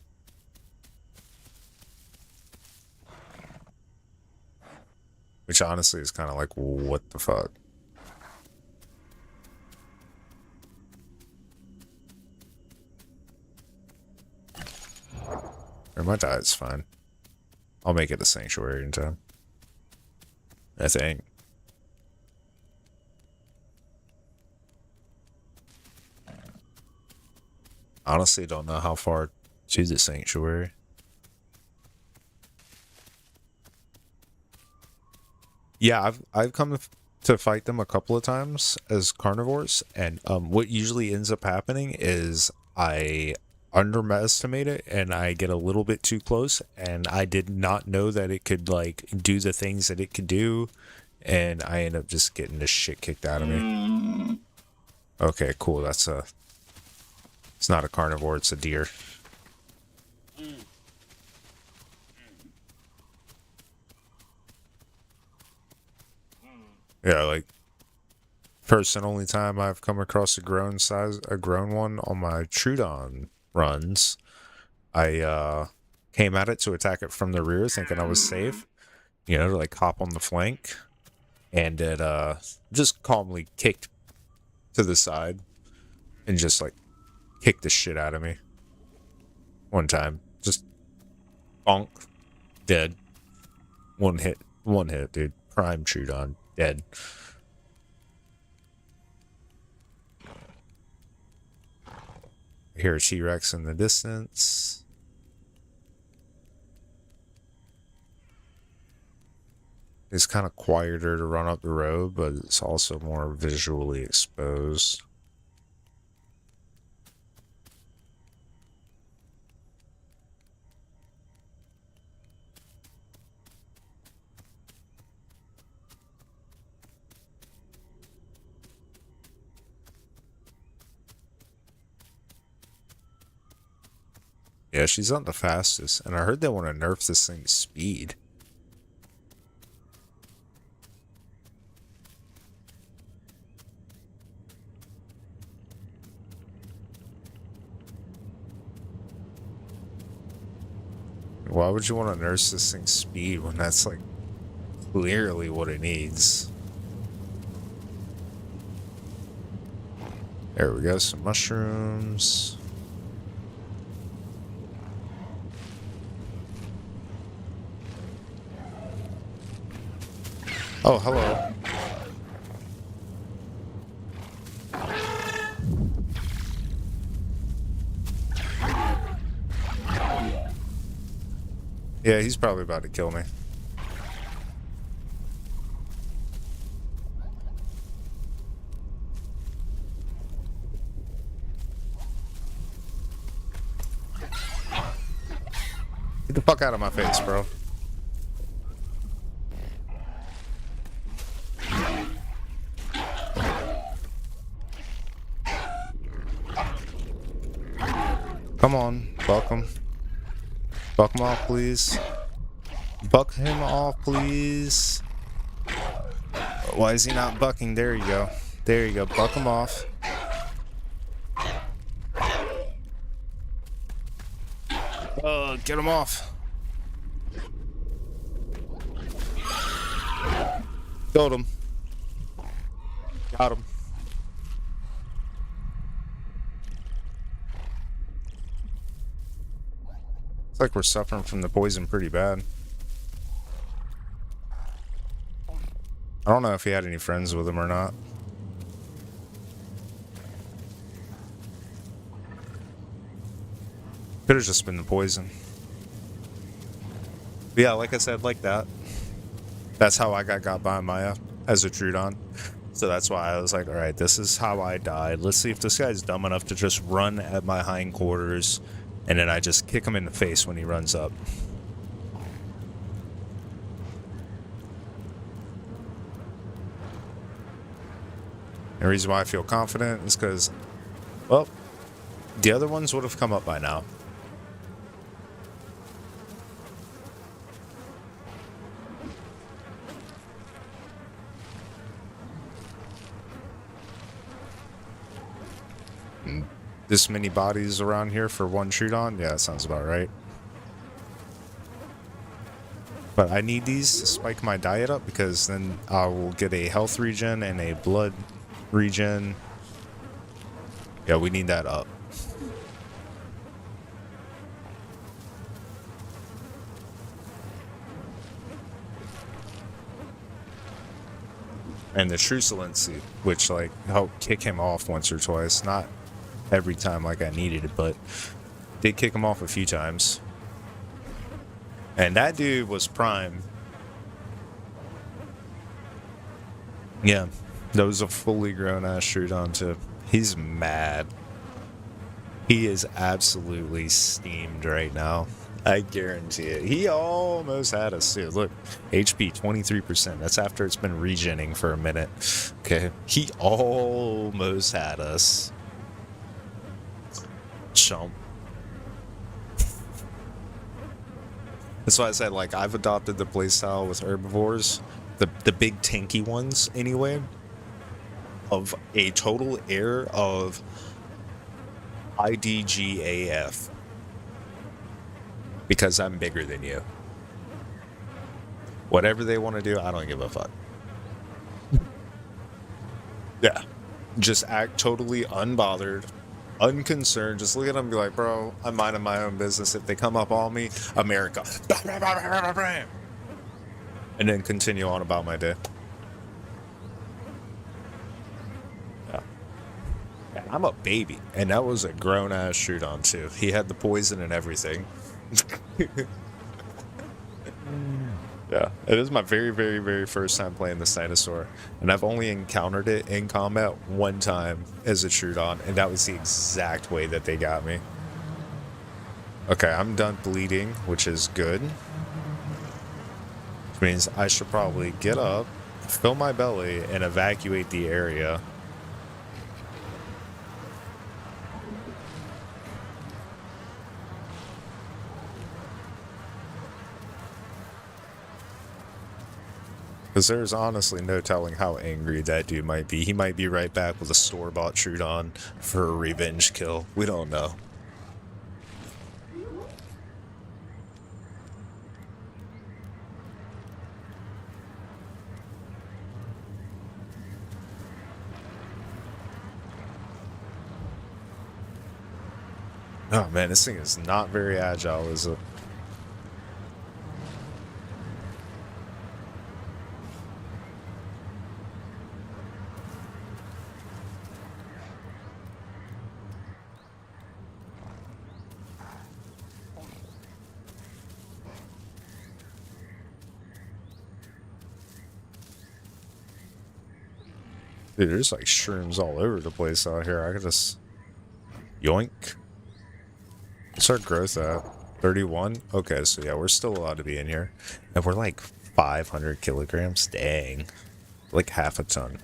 Speaker 2: Which honestly is kind of like, what the fuck? Or my diet's fine. I'll make it a sanctuary in time. I think. Honestly, don't know how far to the sanctuary. Yeah, I've come to fight them a couple of times as carnivores, and what usually ends up happening is I underestimate it and I get a little bit too close, and I did not know that it could like do the things that it could do, and I end up just getting the shit kicked out of me. Okay, cool. It's not a carnivore, it's a deer. Yeah, like first and only time I've come across a grown one on my Trudon runs. I came at it to attack it from the rear, thinking I was safe, you know, to like hop on the flank, and it just calmly kicked to the side and just like kicked the shit out of me. One time, just bonk, dead. One hit, dude. Prime Trudon, dead. I hear a T-Rex in the distance. It's kind of quieter to run up the road, but it's also more visually exposed. Yeah, she's not the fastest, and I heard they want to nerf this thing's speed. Why would you want to nurse this thing's speed when that's like clearly what it needs? There we go, some mushrooms. Oh, hello. Yeah, he's probably about to kill me. Get the fuck out of my face, bro. Come on, buck him. Buck him off, please. Buck him off, please. Why is he not bucking? There you go. There you go. Buck him off. Get him off. Got him. Got him. It's like we're suffering from the poison pretty bad. I don't know if he had any friends with him or not. Could have just been the poison. But yeah, like I said, like that. That's how I got by Maya as a Trudon. So that's why I was like, alright, this is how I died. Let's see if this guy's dumb enough to just run at my hindquarters, and then I just kick him in the face when he runs up. The reason why I feel confident is because, well, the other ones would have come up by now. And this many bodies around here for one Trudon? Yeah, that sounds about right. But I need these to spike my diet up, because then I will get a health regen and a blood regen. Yeah, we need that up. and the truculency, which like helped kick him off once or twice. Not every time like I needed it, but did kick him off a few times. And that dude was prime. Yeah, that was a fully grown ass Trudon too. He's mad. He is absolutely steamed right now. I guarantee it. He almost had us too. Look, HP 23%. That's after it's been regenning for a minute. Okay, he almost had us. Chump. That's why I said, like, I've adopted the playstyle with herbivores, the big tanky ones anyway, of a total air of IDGAF. Because I'm bigger than you. Whatever they want to do, I don't give a fuck. Yeah. Just act totally unbothered, unconcerned. Just look at them and be like, bro, I'm minding my own business. If they come up on me, America. And then continue on about my day. Yeah. And I'm a baby. And that was a grown-ass Trudon, too. He had the poison and everything. Yeah, it is my very, very, very first time playing this dinosaur, and I've only encountered it in combat one time as a Trudon, and that was the exact way that they got me. Okay, I'm done bleeding, which is good. Which means I should probably get up, fill my belly, and evacuate the area. Because there's honestly no telling how angry that dude might be. He might be right back with a store-bought Trudon for a revenge kill. We don't know. Oh man, this thing is not very agile, is it? Dude, there's like shrooms all over the place out here. I could just yoink. What's our growth at? 31? Okay, so yeah, we're still allowed to be in here. And we're like 500 kilograms? Dang. Like half a ton.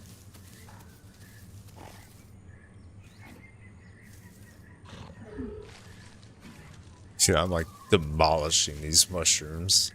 Speaker 2: See, I'm like demolishing these mushrooms.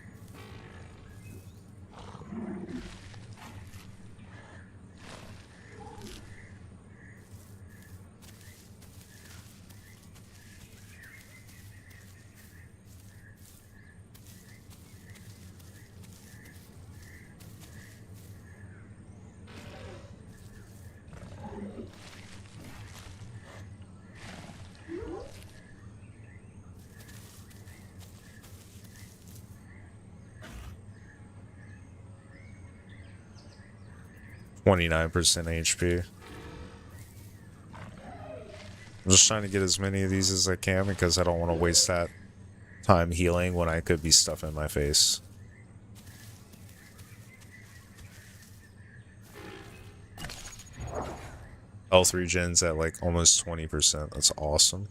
Speaker 2: .29% HP. I'm just trying to get as many of these as I can because I don't want to waste that time healing when I could be stuffing my face. Health regen's at like almost 20%. That's awesome.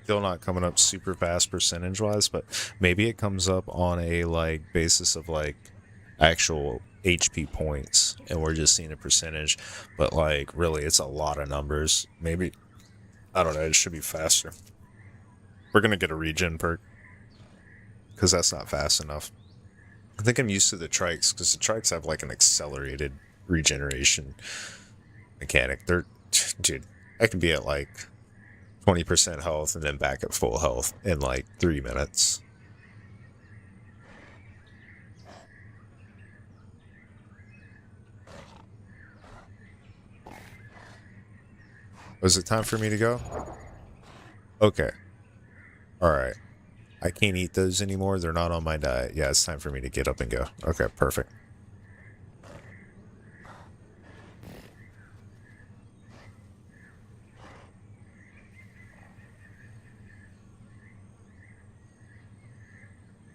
Speaker 2: Still not coming up super fast percentage wise, but maybe it comes up on a like basis of like actual HP points and we're just seeing a percentage, but like really it's a lot of numbers. Maybe, I don't know, it should be faster. We're gonna get a regen perk because that's not fast enough. I think I'm used to the trikes because the trikes have like an accelerated regeneration mechanic. They're, dude, I could be at like 20% health and then back at full health in like 3 minutes. Was it time for me to go? Okay. Alright. I can't eat those anymore. They're not on my diet. Yeah, it's time for me to get up and go. Okay, perfect.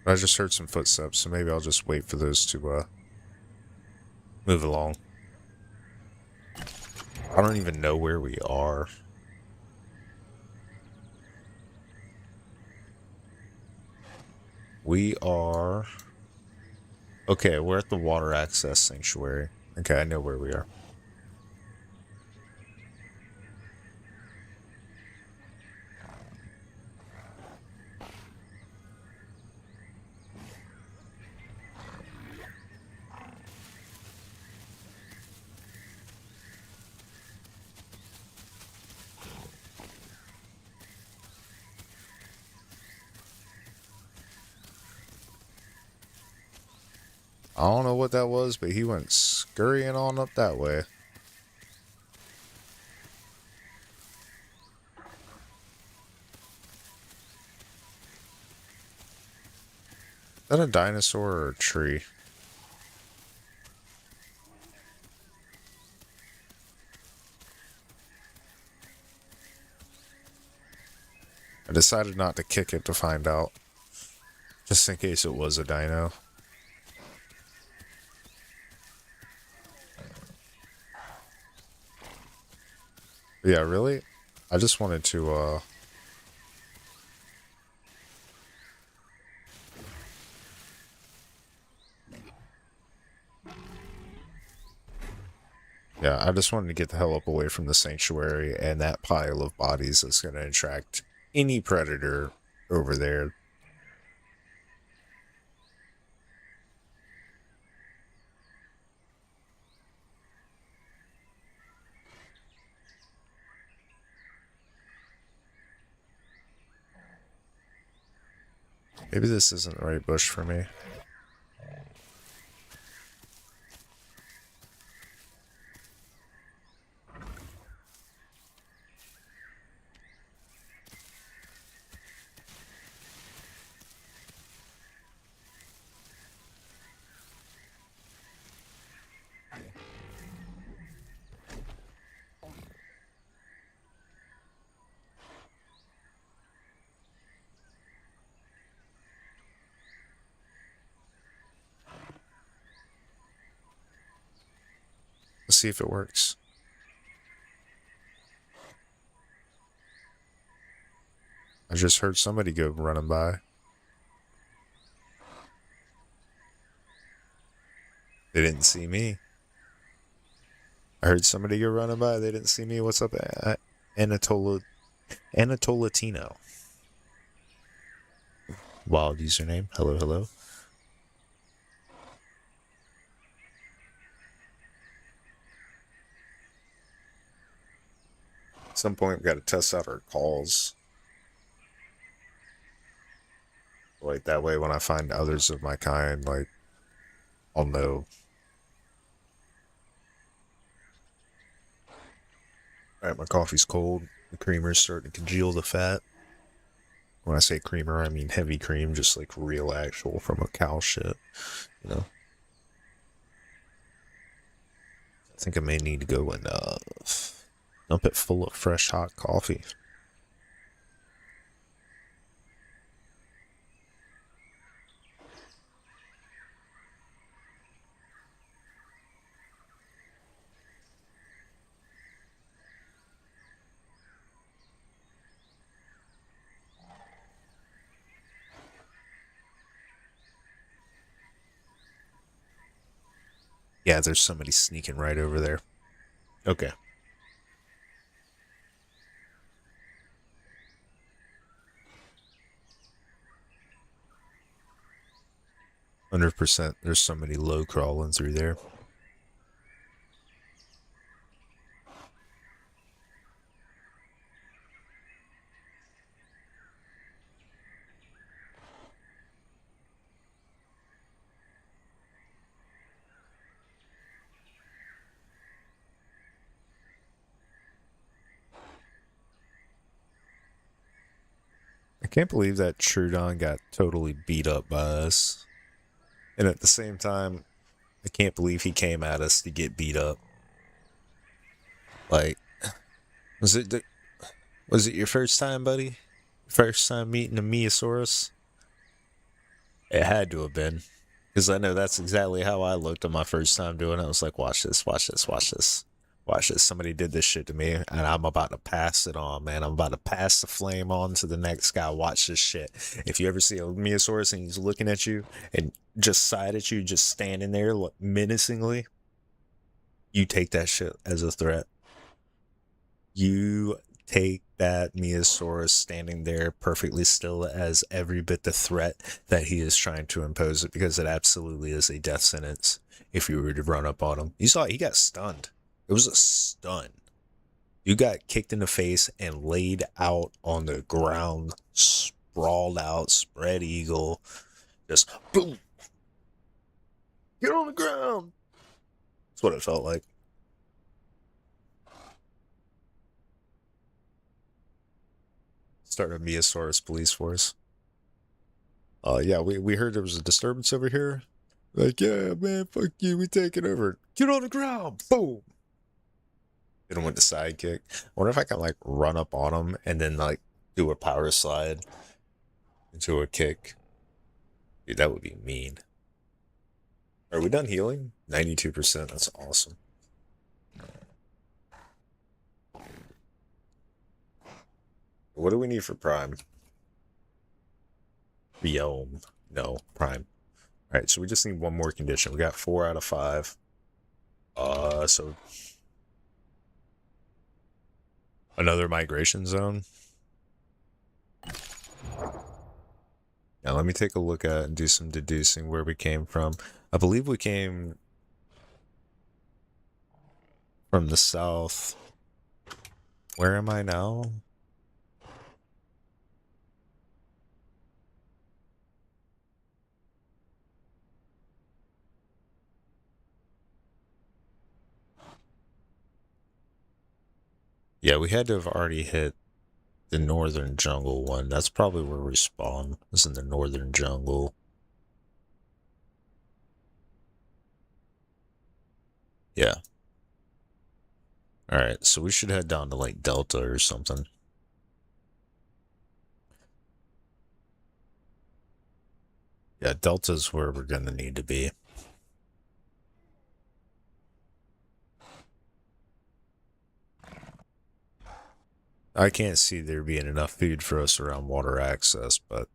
Speaker 2: I just heard some footsteps, so maybe I'll just wait for those to move along. I don't even know where we are. We are... Okay, we're at the Water Access Sanctuary. Okay, I know where we are. I don't know what that was, but he went scurrying on up that way. Is that a dinosaur or a tree? I decided not to kick it to find out. Just in case it was a dino. But yeah, really? I just wanted to, yeah, I just wanted to get the hell up away from the sanctuary and that pile of bodies that's going to attract any predator over there. Maybe this isn't the right bush for me. Let's see if it works. I just heard somebody go running by. They didn't see me. I heard somebody go running by. They didn't see me. What's up, Anatolatino? Wild username. Hello, hello. At some point, we've got to test out our calls. Like, that way, when I find others of my kind, like, I'll know. Alright, my coffee's cold. The creamer's starting to congeal the fat. When I say creamer, I mean heavy cream, just like real actual from a cow shit, you know? I think I may need to go and, dump it full of fresh hot coffee. Yeah, there's somebody sneaking right over there. Okay. 100%. There's somebody low crawling through there. Can't believe that Trudon got totally beat up by us. And at the same time, I can't believe he came at us to get beat up. Like, was it your first time, buddy? First time meeting a Meosaurus? It had to have been. Because I know that's exactly how I looked on my first time doing it. I was like, watch this, watch this, watch this. Watch this. Somebody did this shit to me, and I'm about to pass it on, man. I'm about to pass the flame on to the next guy. Watch this shit. If you ever see a Meosaurus and he's looking at you and just side at you, just standing there menacingly, you take that shit as a threat. You take that Meosaurus standing there perfectly still as every bit the threat that he is trying to impose it, because it absolutely is a death sentence if you were to run up on him. You saw he got stunned. It was a stun. You got kicked in the face and laid out on the ground, sprawled out, spread eagle, just boom. Get on the ground. That's what it felt like. Start a Meosaurus police force. Yeah, we heard there was a disturbance over here. Like, yeah, man, fuck you, we take it over. Get on the ground. Boom. Hit him with the sidekick. I wonder if I can, like, run up on him and then, like, do a power slide into a kick. Dude, that would be mean. Are we done healing? 92%. That's awesome. What do we need for Prime? Biome. No, Prime. Alright, so we just need one more condition. We got 4 out of 5. So... another migration zone. Now let me take a look at and do some deducing where we came from. I believe we came from the south. Where am I now? Yeah, we had to have already hit the northern jungle one. That's probably where we spawn. It's in the northern jungle. Yeah. Alright, so we should head down to like Delta or something. Yeah, Delta's where we're gonna need to be. I can't see there being enough food for us around water access, but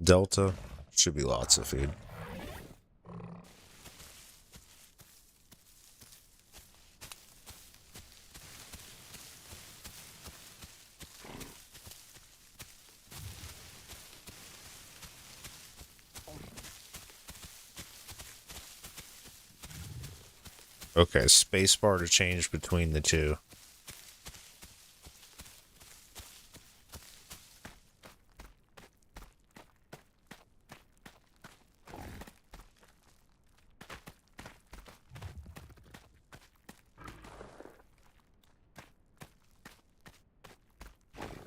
Speaker 2: Delta should be lots of food. Okay, spacebar to change between the two.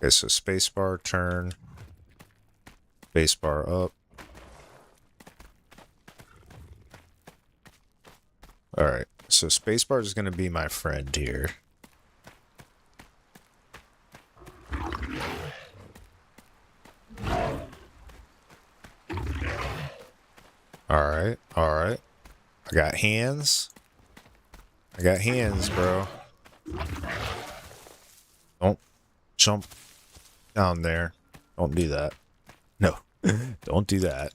Speaker 2: Okay, so spacebar turn, spacebar up. Alright, so spacebar is going to be my friend here. Alright, alright. I got hands. I got hands, bro. Don't jump down there. Don't do that. No, don't do that.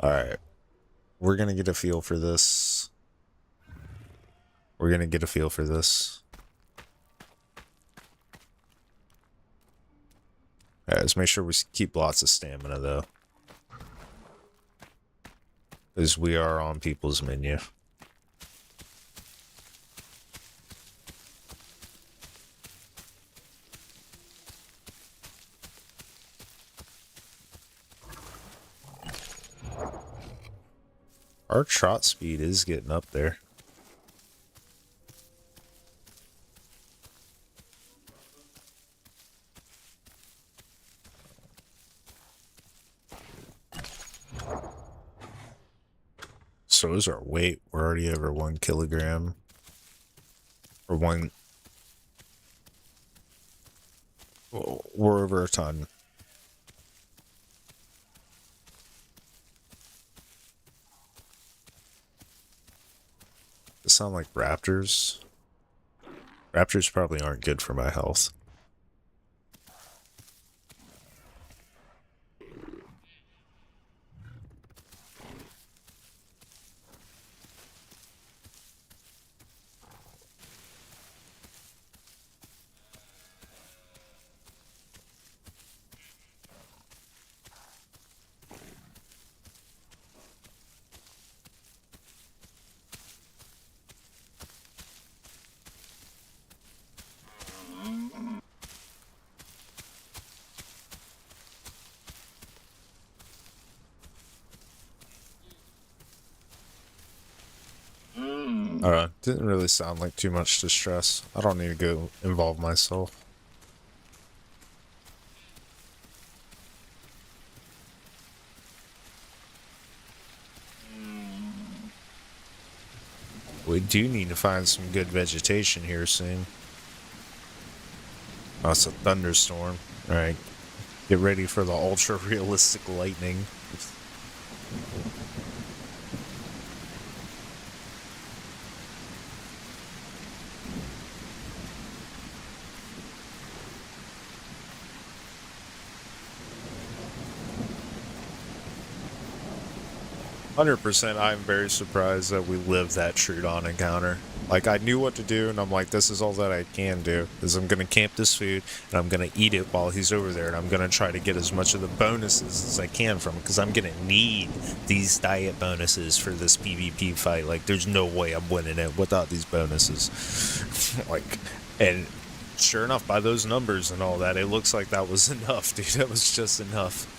Speaker 2: Alright. We're gonna get a feel for this. We're gonna get a feel for this. Alright, let's make sure we keep lots of stamina, though. Because we are on people's menu. Our trot speed is getting up there. So is our weight. We're already over 1 kilogram. Or one... We're over a ton. They sound like raptors. Raptors probably aren't good for my health. Didn't really sound like too much distress. I don't need to go involve myself. We do need to find some good vegetation here soon. Oh, it's a thunderstorm. Alright. Get ready for the ultra-realistic lightning. 100%, I'm very surprised that we lived that Trudon encounter. Like, I knew what to do, and I'm like, this is all that I can do, is I'm gonna camp this food, and I'm gonna eat it while he's over there, and I'm gonna try to get as much of the bonuses as I can from it, because I'm gonna need these diet bonuses for this PvP fight. Like, there's no way I'm winning it without these bonuses. Like, and sure enough, by those numbers and all that, it looks like that was enough, dude. That was just enough.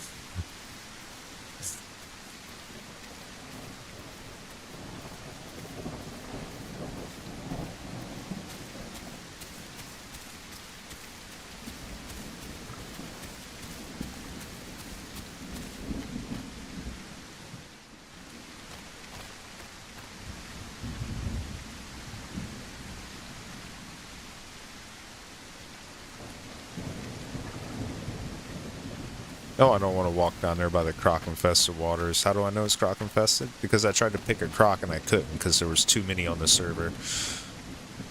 Speaker 2: No, I don't want to walk down there by the croc-infested waters. How do I know it's croc-infested? Because I tried to pick a croc and I couldn't because there was too many on the server.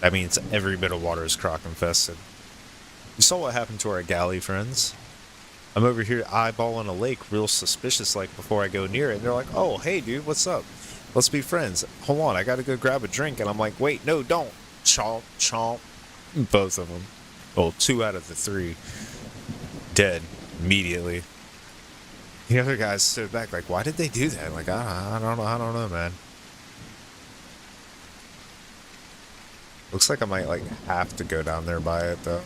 Speaker 2: That means every bit of water is croc-infested. You saw what happened to our galley friends. I'm over here eyeballing a lake real suspicious like before I go near it. And they're like, oh, hey, dude, what's up? Let's be friends. Hold on, I gotta go grab a drink. And I'm like, wait, no, don't. Chomp, chomp. Both of them. Well, 2 out of the 3. Dead. Immediately. The other guys stood back like, why did they do that? Like, I don't know, man. Looks like I might, like, have to go down there by it, though.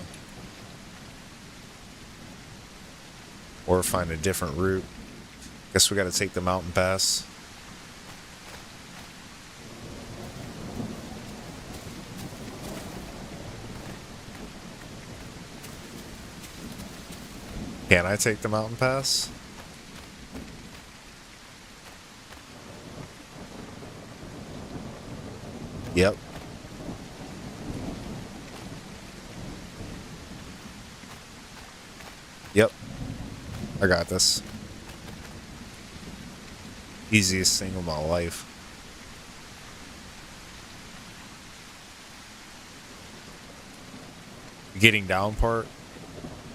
Speaker 2: Or find a different route. Guess we gotta take the mountain pass. Can I take the mountain pass? Yep. Yep. I got this. Easiest thing of my life. Getting down part,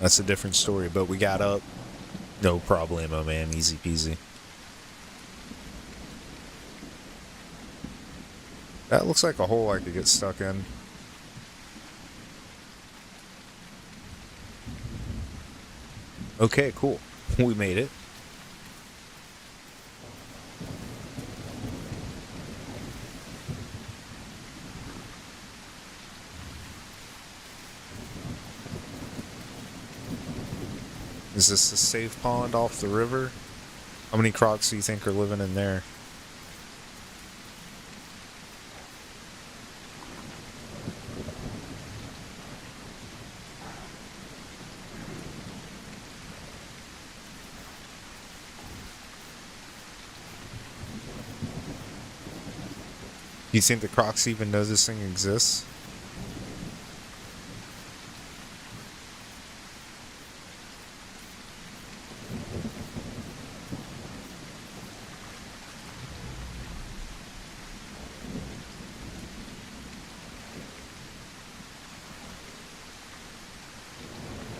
Speaker 2: that's a different story, but we got up. No problemo, man. Easy peasy. That looks like a hole I could get stuck in. Okay, cool. We made it. Is this a safe pond off the river? How many crocs do you think are living in there? You think the Crocs even know this thing exists?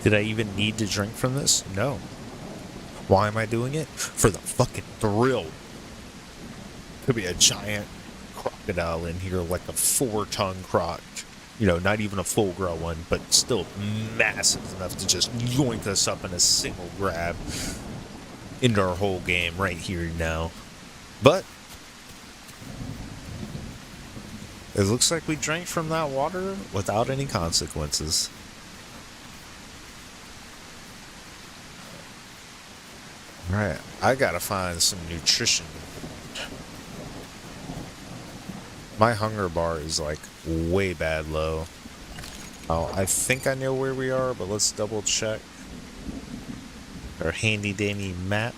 Speaker 2: Did I even need to drink from this? No. Why am I doing it? For the fucking thrill. Could be a giant crocodile in here, like a 4-ton croc. You know, not even a full grown one, but still massive enough to just yoink us up in a single grab into our whole game right here and now. But it looks like we drank from that water without any consequences. Alright, I gotta find some nutrition. My hunger bar is like way bad low. Oh, I think I know where we are, but let's double check our handy dandy map.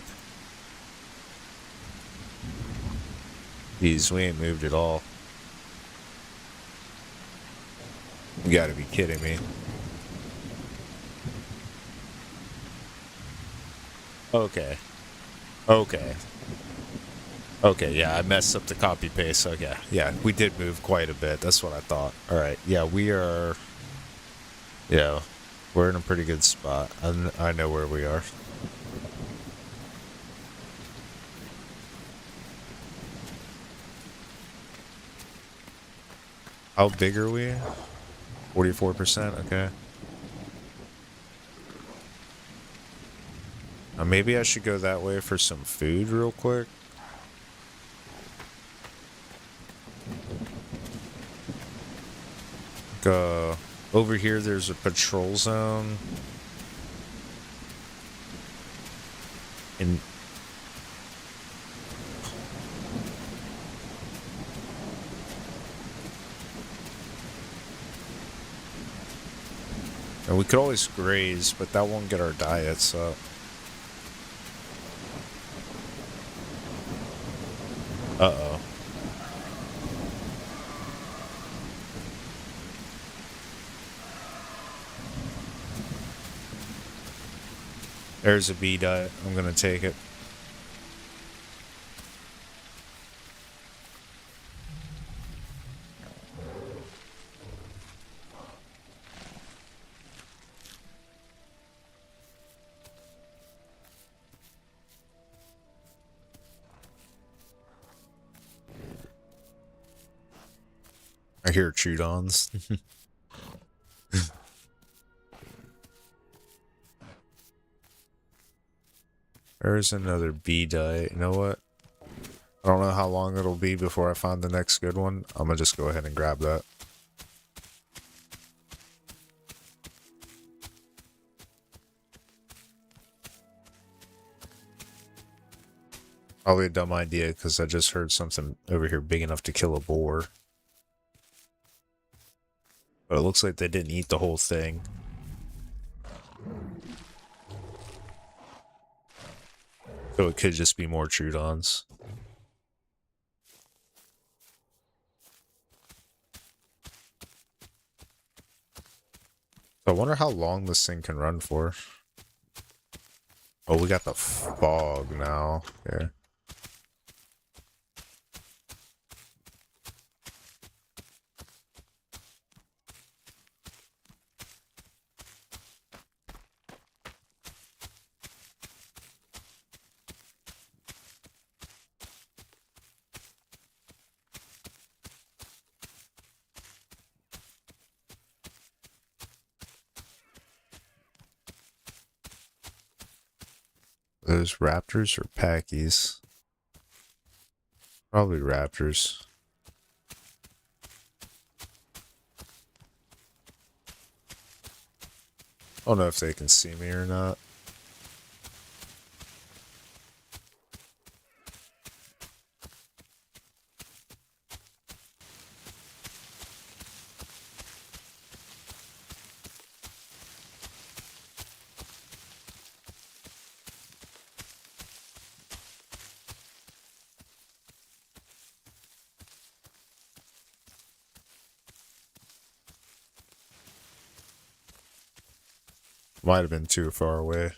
Speaker 2: Jeez, we ain't moved at all. You gotta be kidding me. Okay. Okay. Okay, yeah, I messed up the copy paste. Okay, yeah, we did move quite a bit. That's what I thought. Alright, yeah, we are... Yeah, we're in a pretty good spot. I know where we are. How big are we? 44%? Okay. Maybe I should go that way for some food real quick. Over here there's a patrol zone. And we could always graze, but that won't get our diets up. Uh-oh. There's a bee diet. I'm gonna take it. I hear Trudons. There's another bee diet. You know what? I don't know how long it'll be before I find the next good one. I'm gonna just go ahead and grab that. Probably a dumb idea because I just heard something over here big enough to kill a boar. But it looks like they didn't eat the whole thing. So it could just be more Trudons. I wonder how long this thing can run for. Oh, we got the fog now. Yeah. Those raptors or packies? Probably raptors. I don't know if they can see me or not. Might have been too far away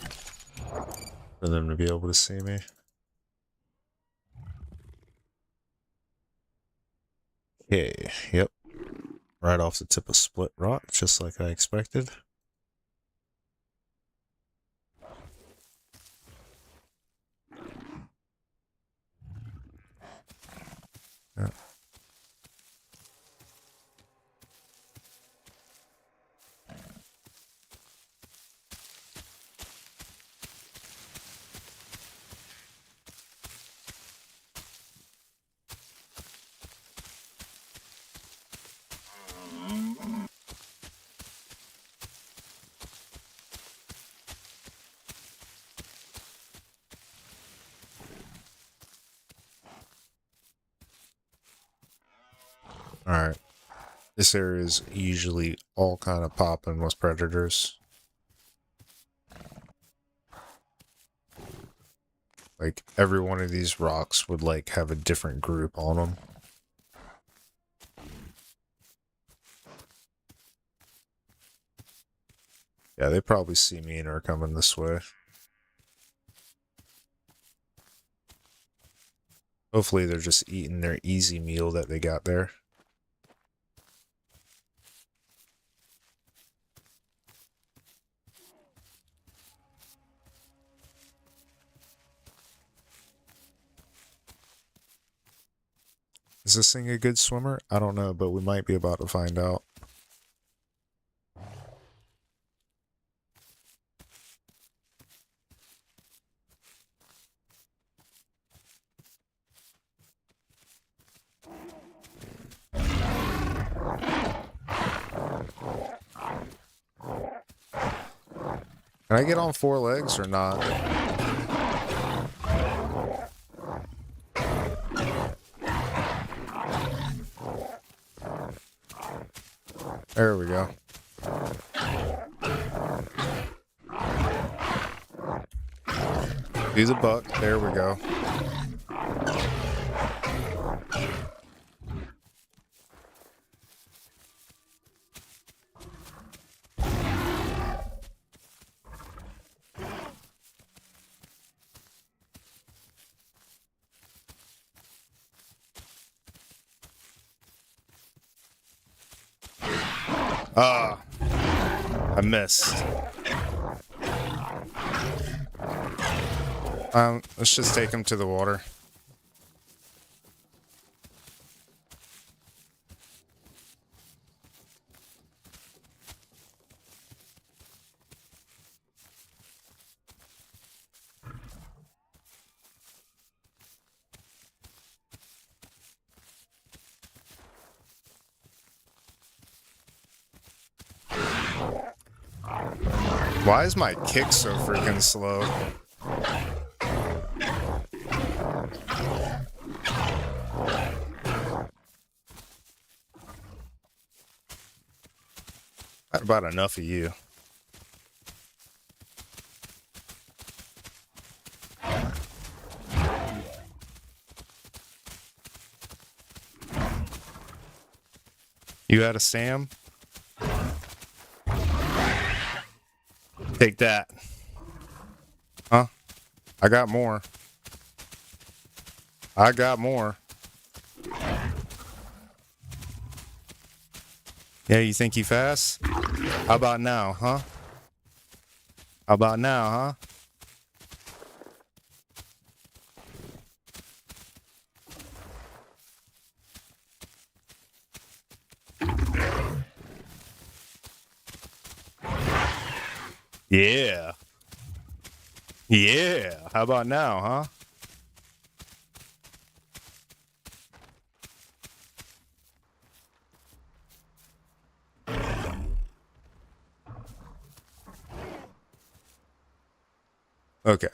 Speaker 2: for them to be able to see me. Okay, yep. Right off the tip of Split Rock, just like I expected. Yeah. Alright. This area is usually all kind of popping with predators. Like, every one of these rocks would, like, have a different group on them. Yeah, they probably see me and are coming this way. Hopefully they're just eating their easy meal that they got there. Is this thing a good swimmer? I don't know, but we might be about to find out. Can I get on 4 legs or not? There we go. He's a buck. There we go. Ah, I missed. Let's just take him to the water. Why is my kick so freaking slow? Got about enough of you. You had a Sam? Take that. Huh? I got more. I got more. Yeah, you think you fast? How about now, huh? How about now, huh? Yeah. Yeah. How about now, huh? Okay.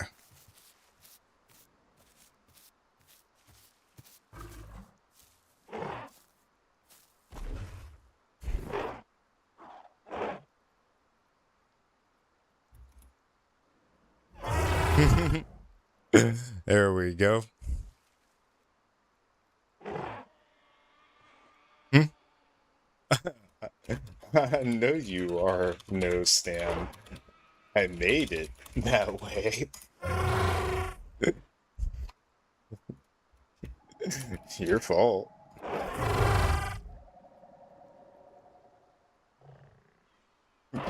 Speaker 2: There we go. Hmm? I know you are no Stan. I made it that way. Your fault.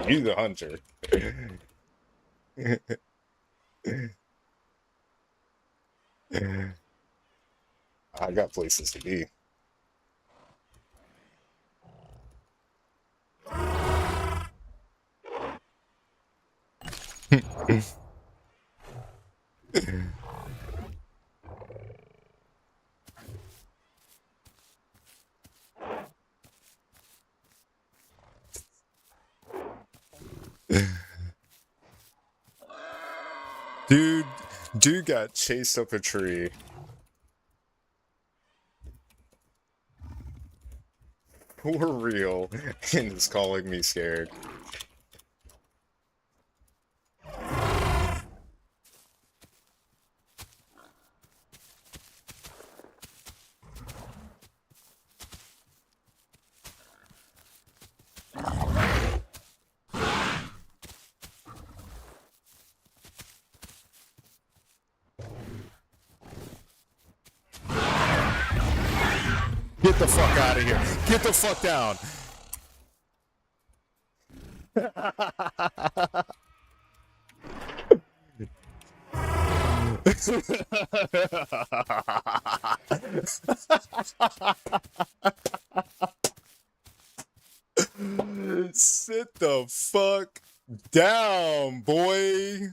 Speaker 2: You the hunter. I got places to be. Dude got chased up a tree. For real. And is calling me scared. Get the fuck out of here. Get the fuck down. Sit the fuck down, boy.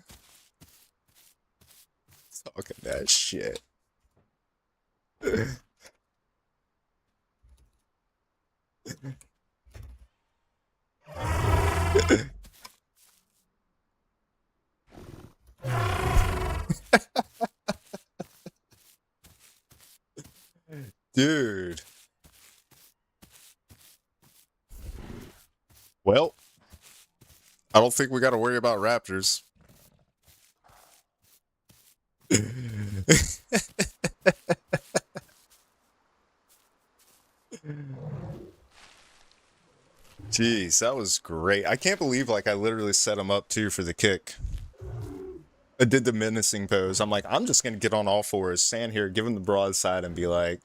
Speaker 2: Talking that shit. Dude. Well, I don't think we got to worry about raptors. Jeez, that was great. I can't believe, like, I literally set him up, too, for the kick. I did the menacing pose. I'm like, I'm just going to get on all fours, stand here, give him the broadside, and be like,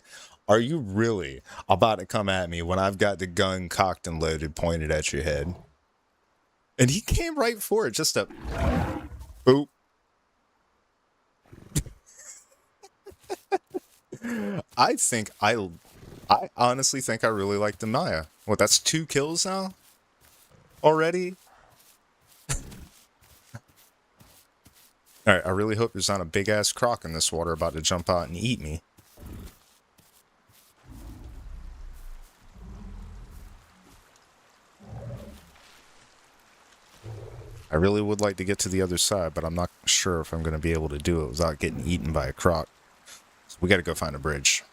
Speaker 2: are you really about to come at me when I've got the gun cocked and loaded, pointed at your head? And he came right for it, just a... Boop. I honestly think I really like the Maya. What, that's 2 kills now? Already? Alright, I really hope there's not a big-ass croc in this water about to jump out and eat me. I really would like to get to the other side, but I'm not sure if I'm going to be able to do it without getting eaten by a croc. So we got to go find a bridge.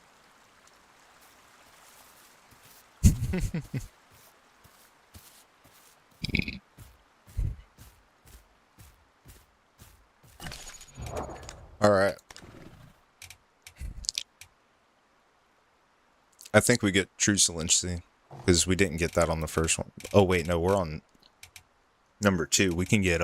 Speaker 2: Alright. I think we get true salinity, because we didn't get that on the first one. Oh wait, no, we're on number 2. We can get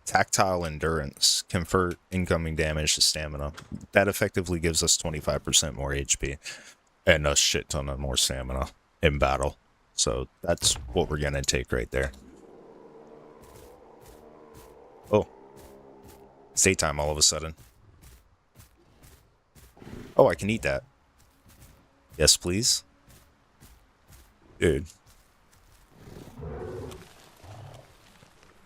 Speaker 2: tactile endurance, convert incoming damage to stamina. That effectively gives us 25% more HP and a shit ton of more stamina in battle. So that's what we're gonna take right there. Oh, it's daytime all of a sudden. Oh, I can eat that. Yes, please. Dude.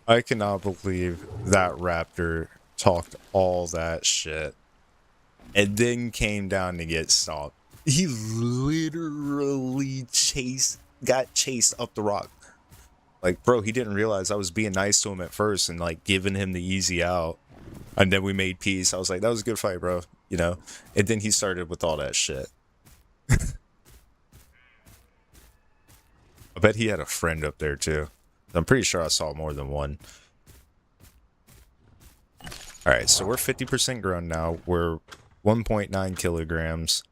Speaker 2: I cannot believe that raptor talked all that shit and then came down to get stopped. He literally got chased up the rock. Like, bro, he didn't realize I was being nice to him at first and, like, giving him the easy out. And then we made peace. I was like, that was a good fight, bro. You know? And then he started with all that shit. I bet he had a friend up there, too. I'm pretty sure I saw more than one. Alright, so we're 50% grown now. We're 1.9 kilograms.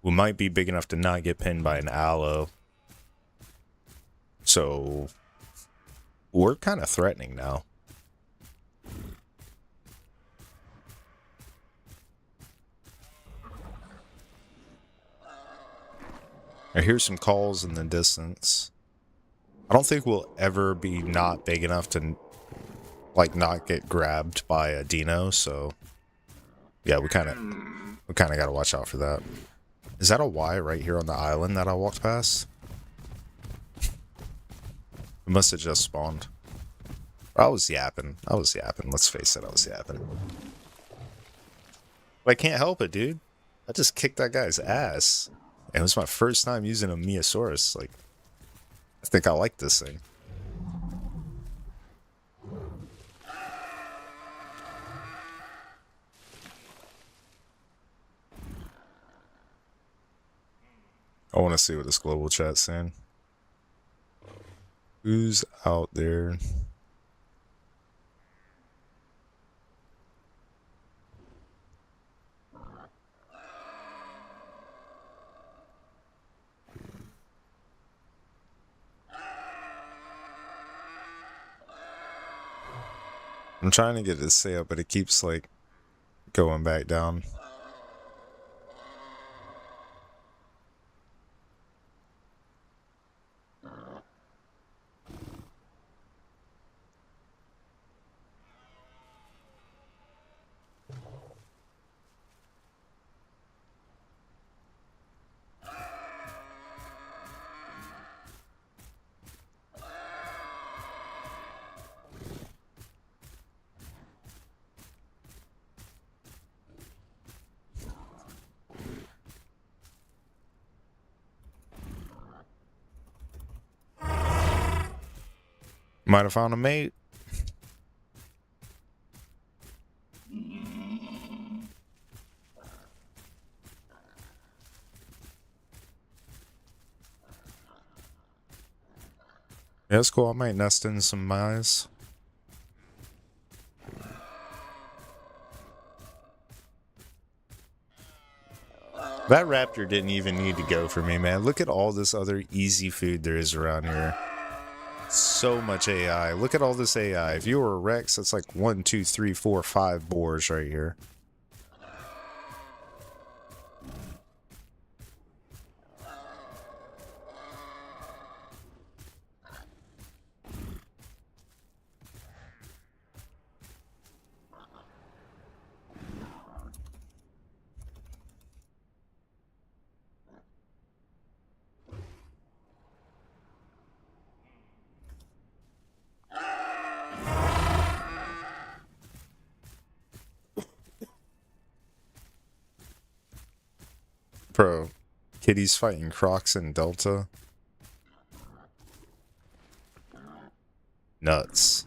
Speaker 2: We might be big enough to not get pinned by an aloe. So, We're kind of threatening now. I hear some calls in the distance. I don't think we'll ever be not big enough to, like, not get grabbed by a dino, so... Yeah, we kind of got to watch out for that. Is that a Y right here on the island that I walked past? It must have just spawned. I was yapping. Let's face it, I was yapping. But I can't help it, dude. I just kicked that guy's ass. And it was my first time using a Miosaurus. Like, I think I like this thing. I want to see what this global chat's saying. Who's out there? I'm trying to get it to stay up, but it keeps, like, going back down. Might have found a mate. Yeah, that's cool. I might nest in some mice. That raptor didn't even need to go for me, man. Look at all this other easy food there is around here. So much AI. Look at all this AI. If you were a Rex, that's like 1, 2, 3, 4, 5 boars right here. Bro, kitties fighting crocs in Delta. Nuts.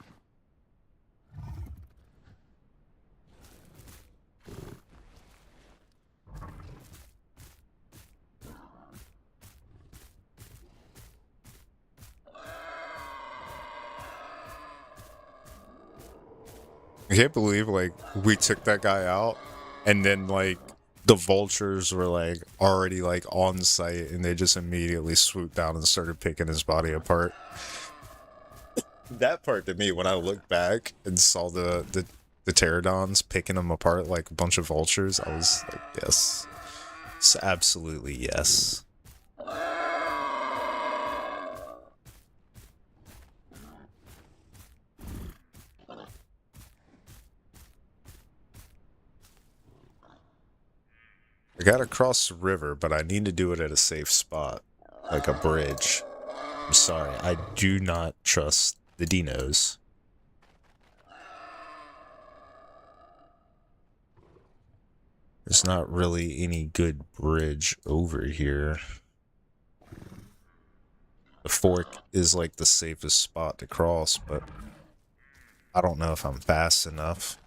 Speaker 2: I can't believe, like, we took that guy out, and then, like, the vultures were, like, already, like, on site, and they just immediately swooped down and started picking his body apart. That part to me, when I looked back and saw the pterodons picking them apart like a bunch of vultures, I was like, yes. It's absolutely yes. I gotta cross the river, but I need to do it at a safe spot, like a bridge. I'm sorry, I do not trust the dinos. There's not really any good bridge over here. The fork is like the safest spot to cross, but I don't know if I'm fast enough.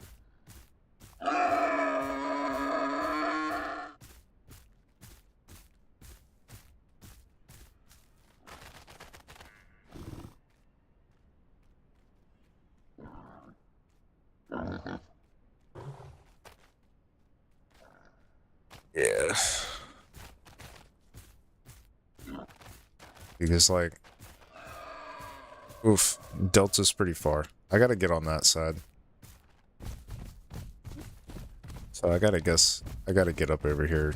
Speaker 2: Yeah. Because, like, Oof. Delta's pretty far. I gotta get on that side. So I gotta get up over here.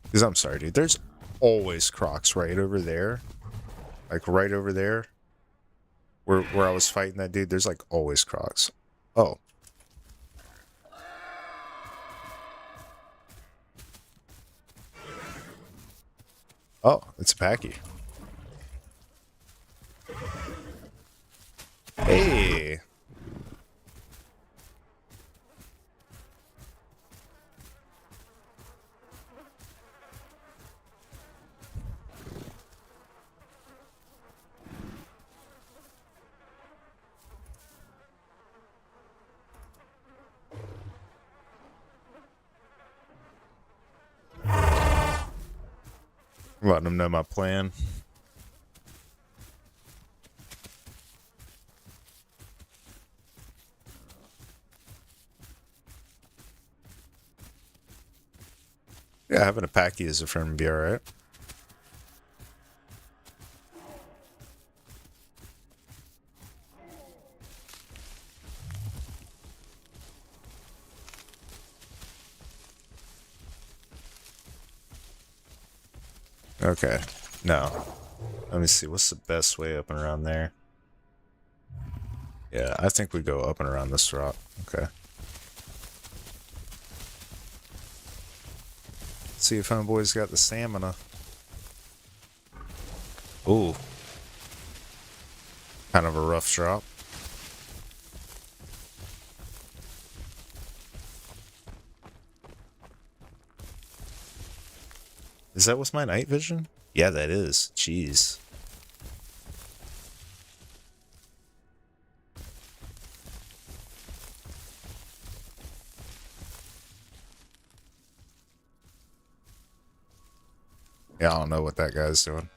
Speaker 2: Because I'm sorry, dude. There's always crocs right over there. Like right over there. Where I was fighting that dude, there's like always crocs. Oh. Oh, it's a packy. Hey. Letting them know my plan. Yeah, having a packy as a friend would be alright. Okay. No. Let me see. What's the best way up and around there? Yeah, I think we go up and around this rock. Okay. See if homeboy's got the stamina. Ooh. Kind of a rough drop. Is that with my night vision? Yeah, that is. Jeez. Yeah, I don't know what that guy's doing.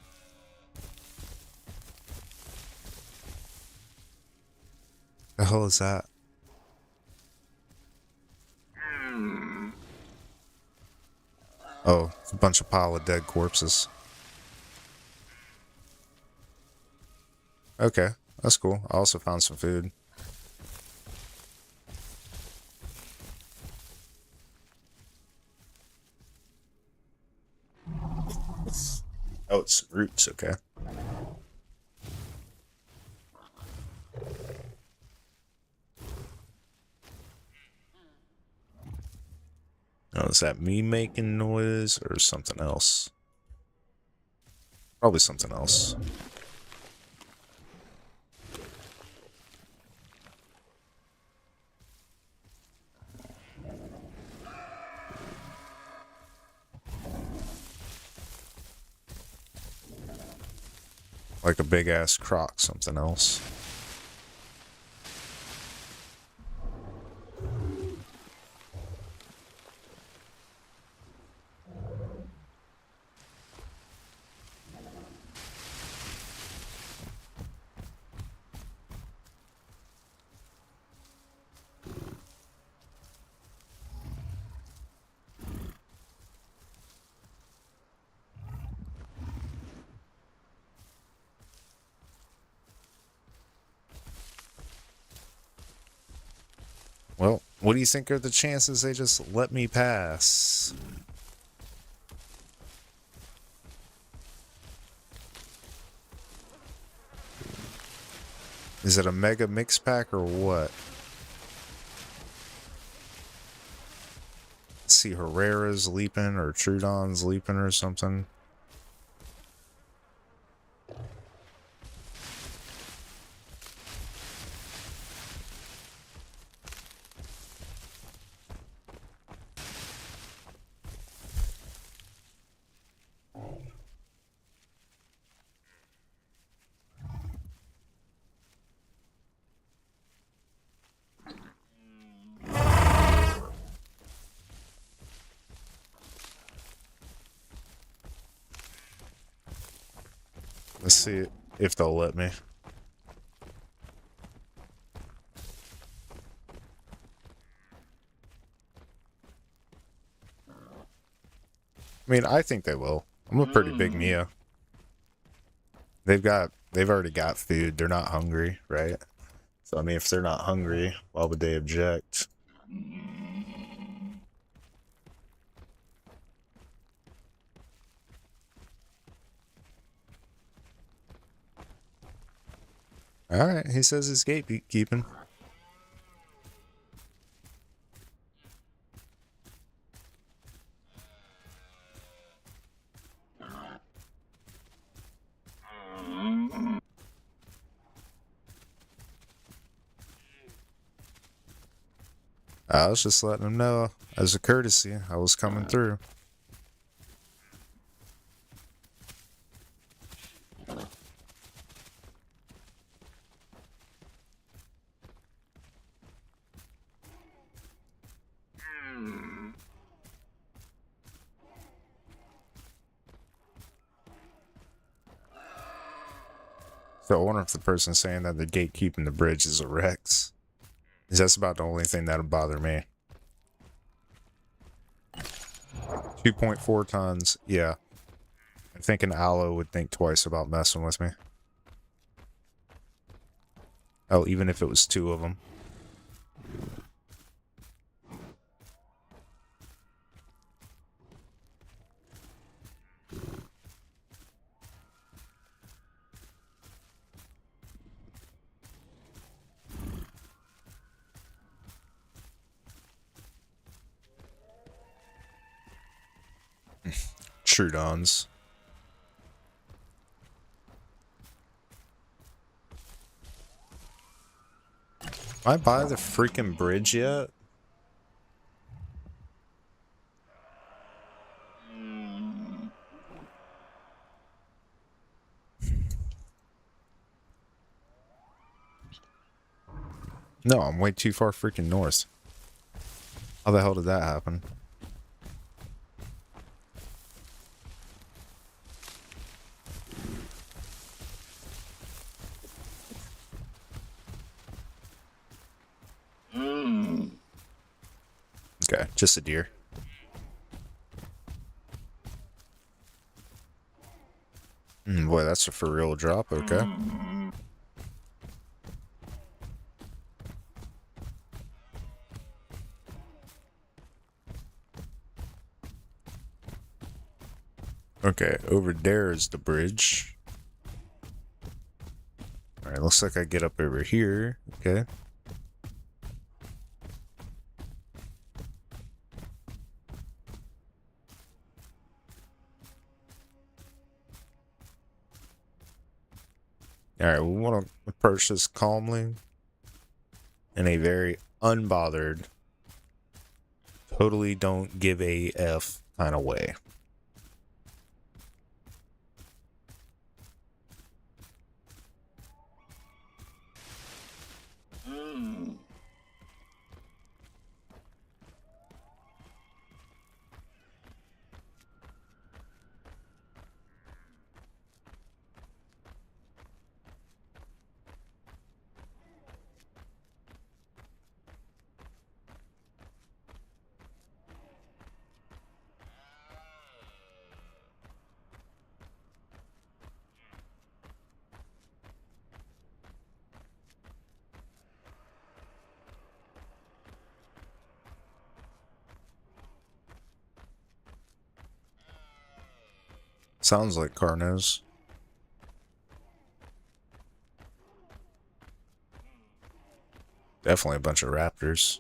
Speaker 2: The hell is that? Oh, it's a bunch of pile of dead corpses. Okay, that's cool. I also found some food. Oh, it's roots, okay. Oh, is that me making noise or something else? Probably something else. Like a big ass croc, something else. Well, what do you think are the chances they just let me pass? Is it a mega mix pack or what? Let's see, Herrera's leaping or Trudon's leaping or something. Let's see if they'll let me. I mean, I think they will. I'm a pretty big Mia. They've already got food. They're not hungry, right? So I mean, if they're not hungry, why would they object? All right, he says he's gatekeeping. I was just letting him know as a courtesy I was coming through. So I wonder if the person saying that the gatekeeping the bridge is a Rex. Because that's about the only thing that'll bother me. 2.4 tons, yeah. I think an aloe would think twice about messing with me. Oh, even if it was two of them. Trudons. Am I by the freaking bridge yet? No, I'm way too far freaking north. How the hell did that happen? Okay, just a deer. Boy, that's a for real drop, okay. Okay, over there is the bridge. Alright, looks like I get up over here. Okay. Alright, we want to approach this calmly. In a very unbothered, totally don't give a F kind of way. Sounds like Carnos. Definitely a bunch of raptors.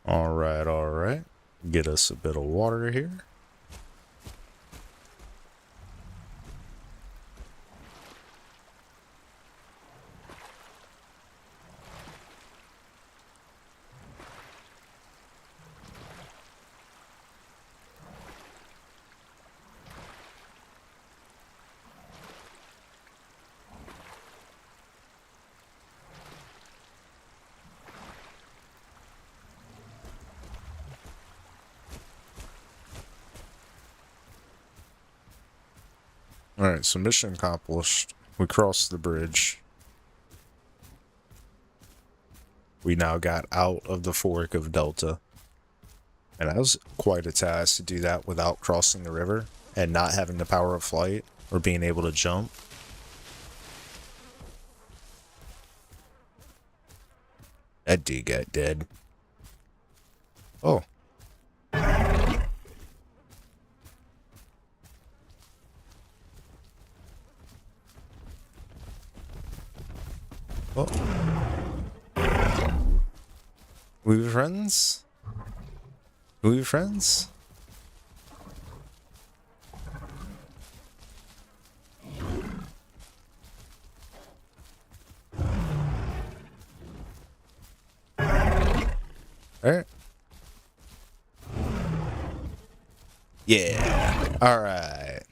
Speaker 2: Alright, alright. Get us a bit of water here. Alright, so mission accomplished. We crossed the bridge. We now got out of the fork of Delta. And that was quite a task to do that without crossing the river and not having the power of flight or being able to jump. That dude got dead. Oh. Oh. We friends? We friends? Alright. Yeah. Alright.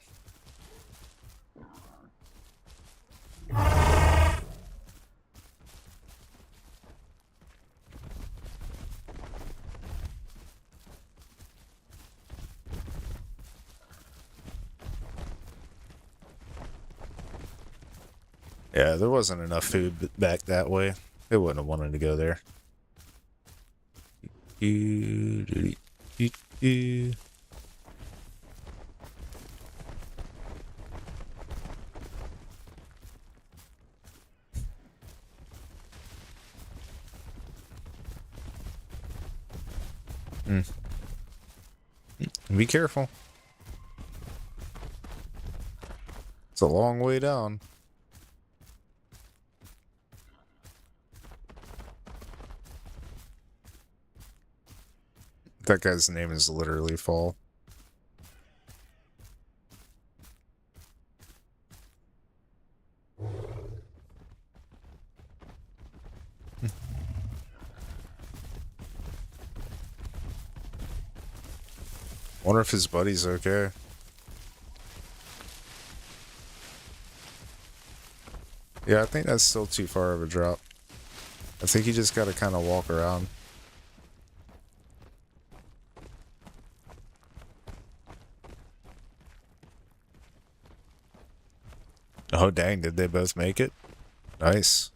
Speaker 2: Yeah, there wasn't enough food back that way. They wouldn't have wanted to go there. Be careful. It's a long way down. That guy's name is literally Fall. Wonder if his buddy's okay. Yeah, I think that's still too far of a drop. I think you just gotta kind of walk around. Oh dang, did they both make it? Nice.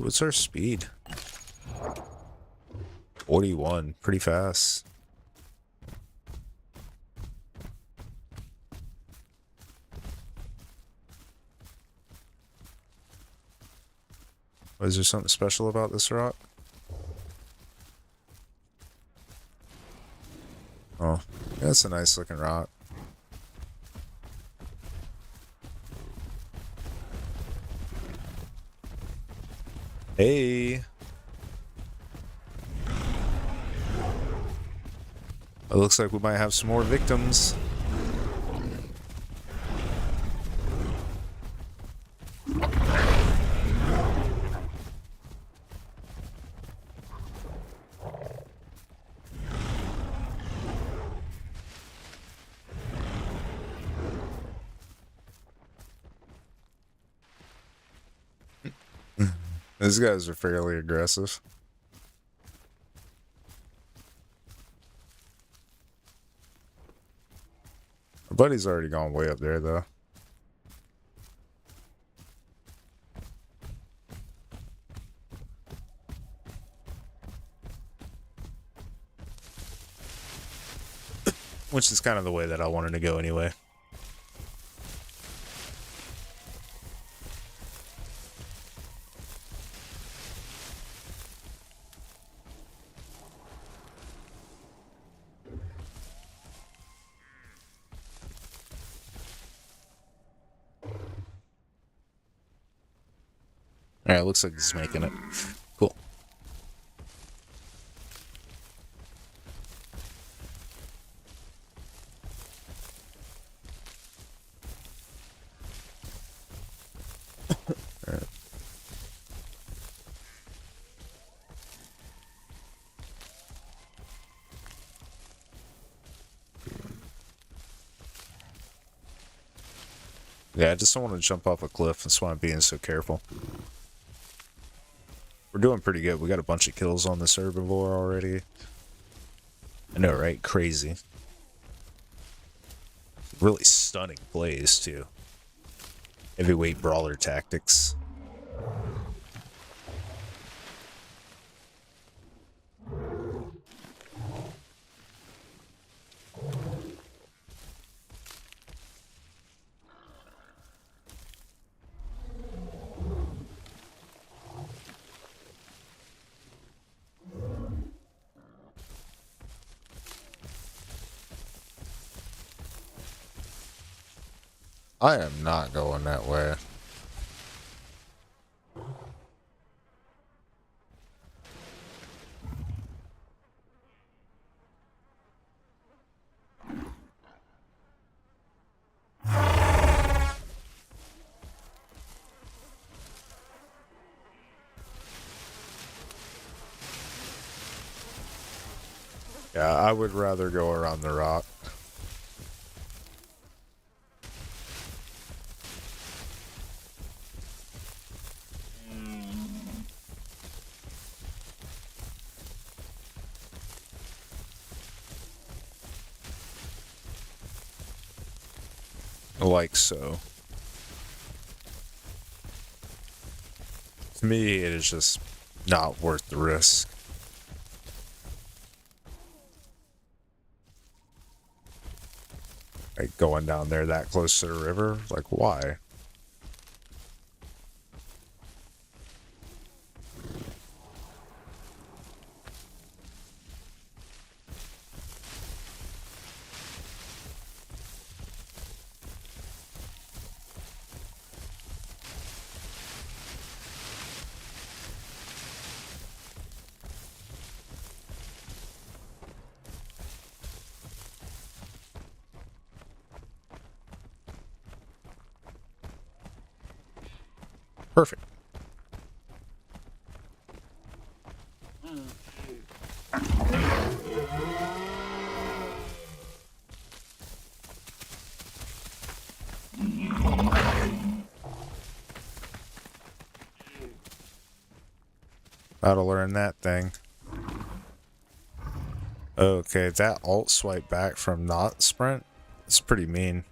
Speaker 2: What's our speed? 41. Pretty fast. Is there something special about this rock? Oh, yeah, that's a nice looking rock. Hey. It looks like we might have some more victims. These guys are fairly aggressive. Our buddy's already gone way up there, though. Which is kind of the way that I wanted to go anyway. Alright, looks like he's making it. Cool. Alright. Yeah, I just don't want to jump off a cliff. That's why I'm being so careful. We're doing pretty good. We got a bunch of kills on this herbivore already. I know, right? Crazy. Really stunning plays, too. Heavyweight brawler tactics. I am not going that way. Yeah, I would rather go around the rock. Like so. To me, it is just not worth the risk. Like going down there that close to the river, like why? Perfect. Gotta learn that thing. Okay, that alt swipe back from not sprint, it's pretty mean.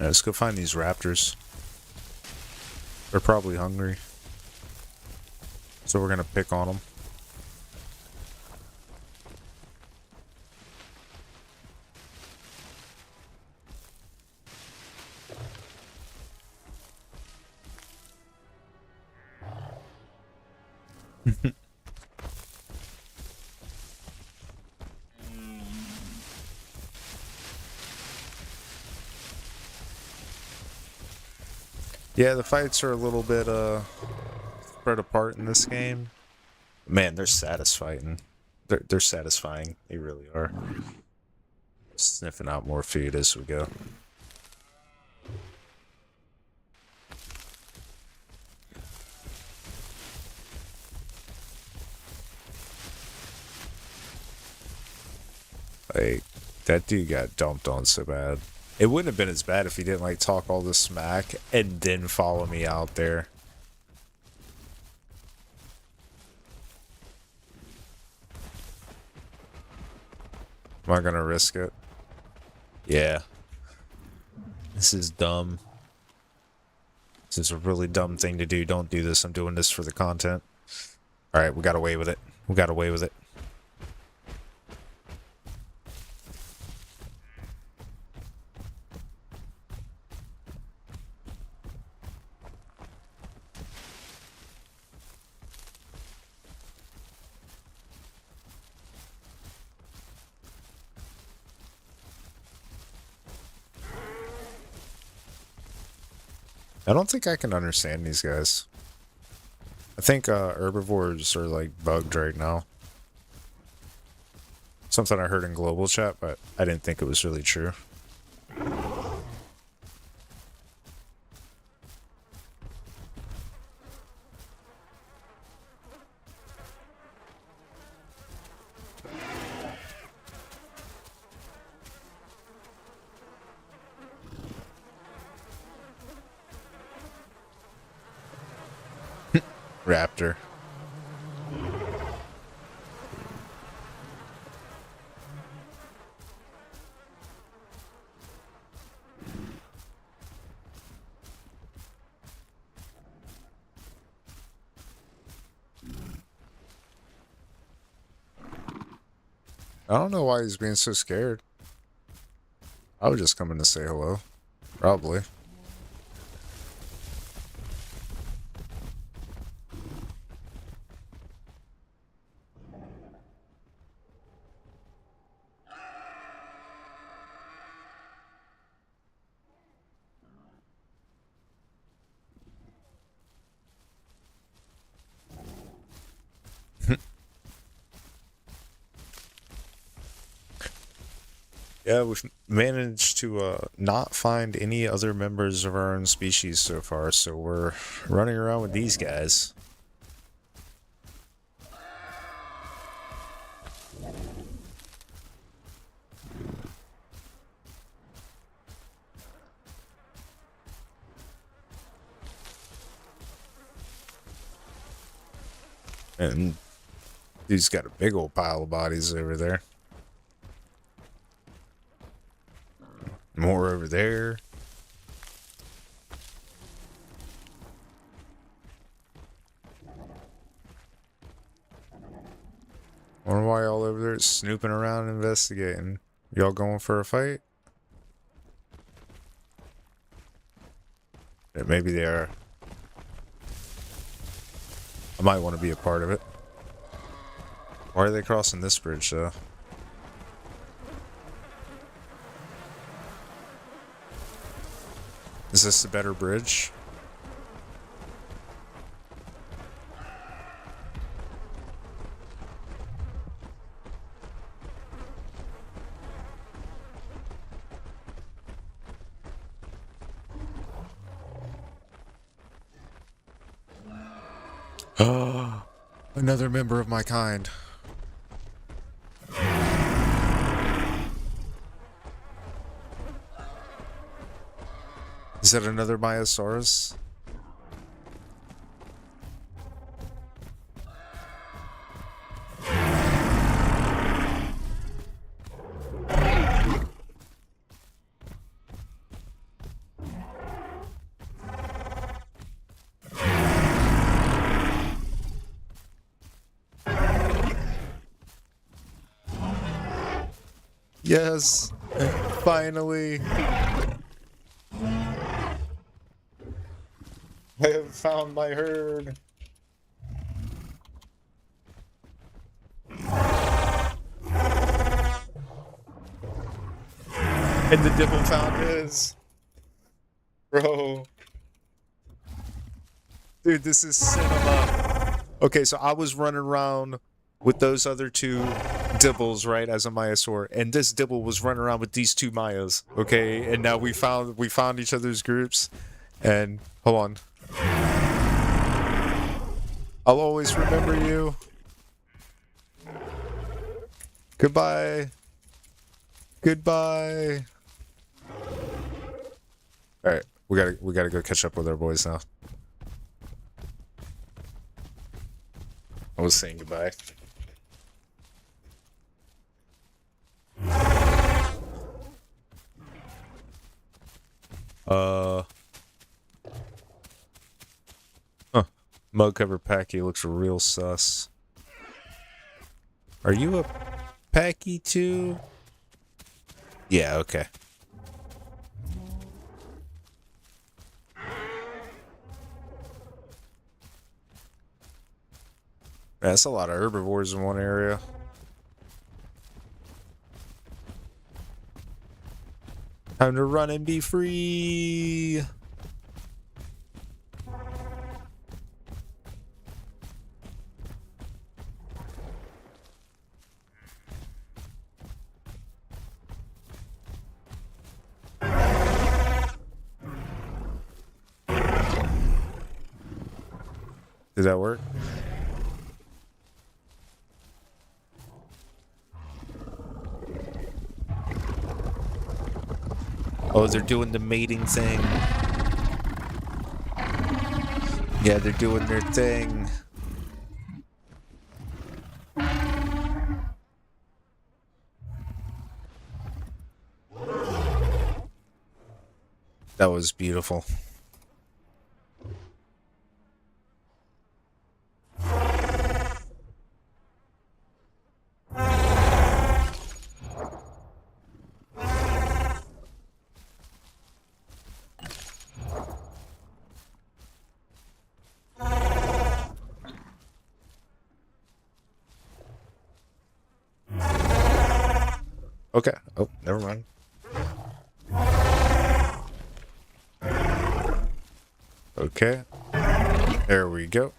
Speaker 2: Yeah, let's go find these raptors. They're probably hungry. So we're gonna pick on them. Yeah, the fights are a little bit spread apart in this game. Man, they're satisfying. They're satisfying. They really are. Sniffing out more food as we go. Like, that dude got dumped on so bad. It wouldn't have been as bad if he didn't, like, talk all this smack and then follow me out there. Am I gonna risk it? Yeah. This is dumb. This is a really dumb thing to do. Don't do this. I'm doing this for the content. Alright, we got away with it. We got away with it. I don't think I can understand these guys. I think herbivores are like bugged right now. Something I heard in global chat, but I didn't think it was really true. Raptor. I don't know why he's being so scared. I was just coming to say hello. Probably. Yeah, we've managed to not find any other members of our own species so far, so we're running around with these guys. And he's got a big old pile of bodies over there. More over there. Wonder why y'all over there snooping around investigating. Y'all going for a fight? Yeah, maybe they are. I might want to be a part of it. Why are they crossing this bridge, though? Is this the better bridge? Oh, another member of my kind. Is that another Myosaurus? Yes, finally. I have found my herd. And the dibble found his. Bro. Dude, this is cinema. Okay, so I was running around with those other two dibbles, right, as a Myosaur, and this dibble was running around with these two Mayas, okay? And now we found each other's groups, and hold on. I'll always remember you. Goodbye. Goodbye. All right, we gotta go catch up with our boys now. I was saying goodbye. Huh. Mug cover Packy looks real sus. Are you a Packy too? Yeah, okay. That's a lot of herbivores in one area. Time to run and be free. Did that work? Oh, they're doing the mating thing. Yeah, they're doing their thing. That was beautiful. Okay. Oh, never mind. Okay. There we go.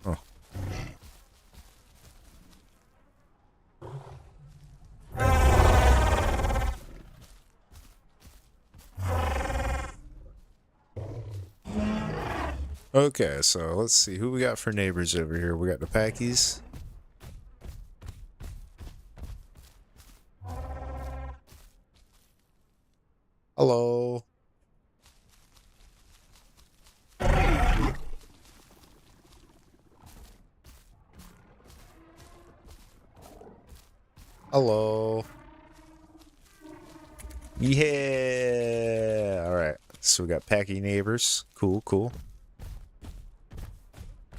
Speaker 2: Oh. Okay, so let's see who we got for neighbors over here. We got the Packies. Hello. Hello. Yeah. All right. So we got Packy neighbors. Cool, cool.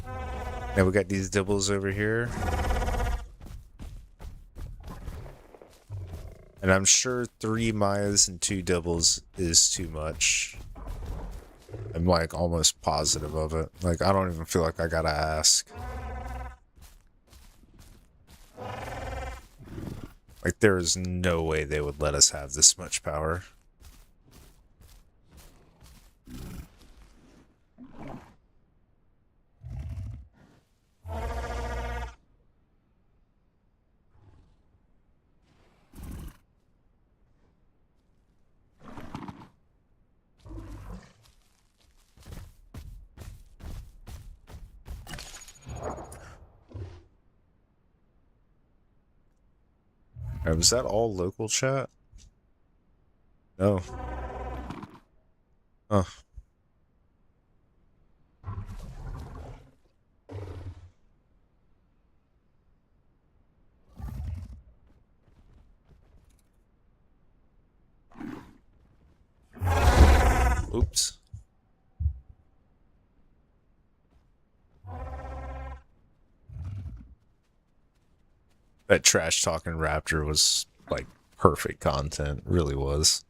Speaker 2: Now we got these doubles over here. And I'm sure 3 Mayas and 2 doubles is too much. I'm like almost positive of it. Like, I don't even feel like I gotta ask. Like, there is no way they would let us have this much power. Was that all local chat? No. Huh. Oops. That trash talking raptor was like perfect content. Really was.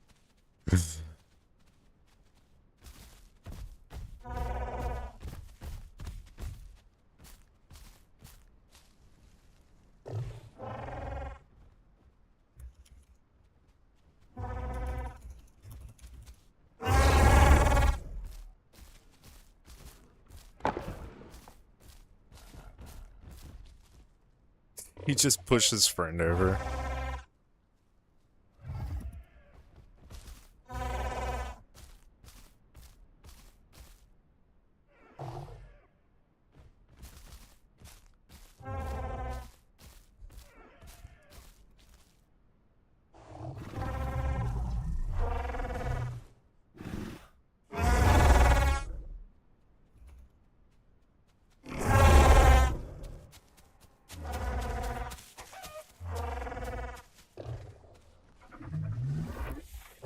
Speaker 2: He just pushed his friend over.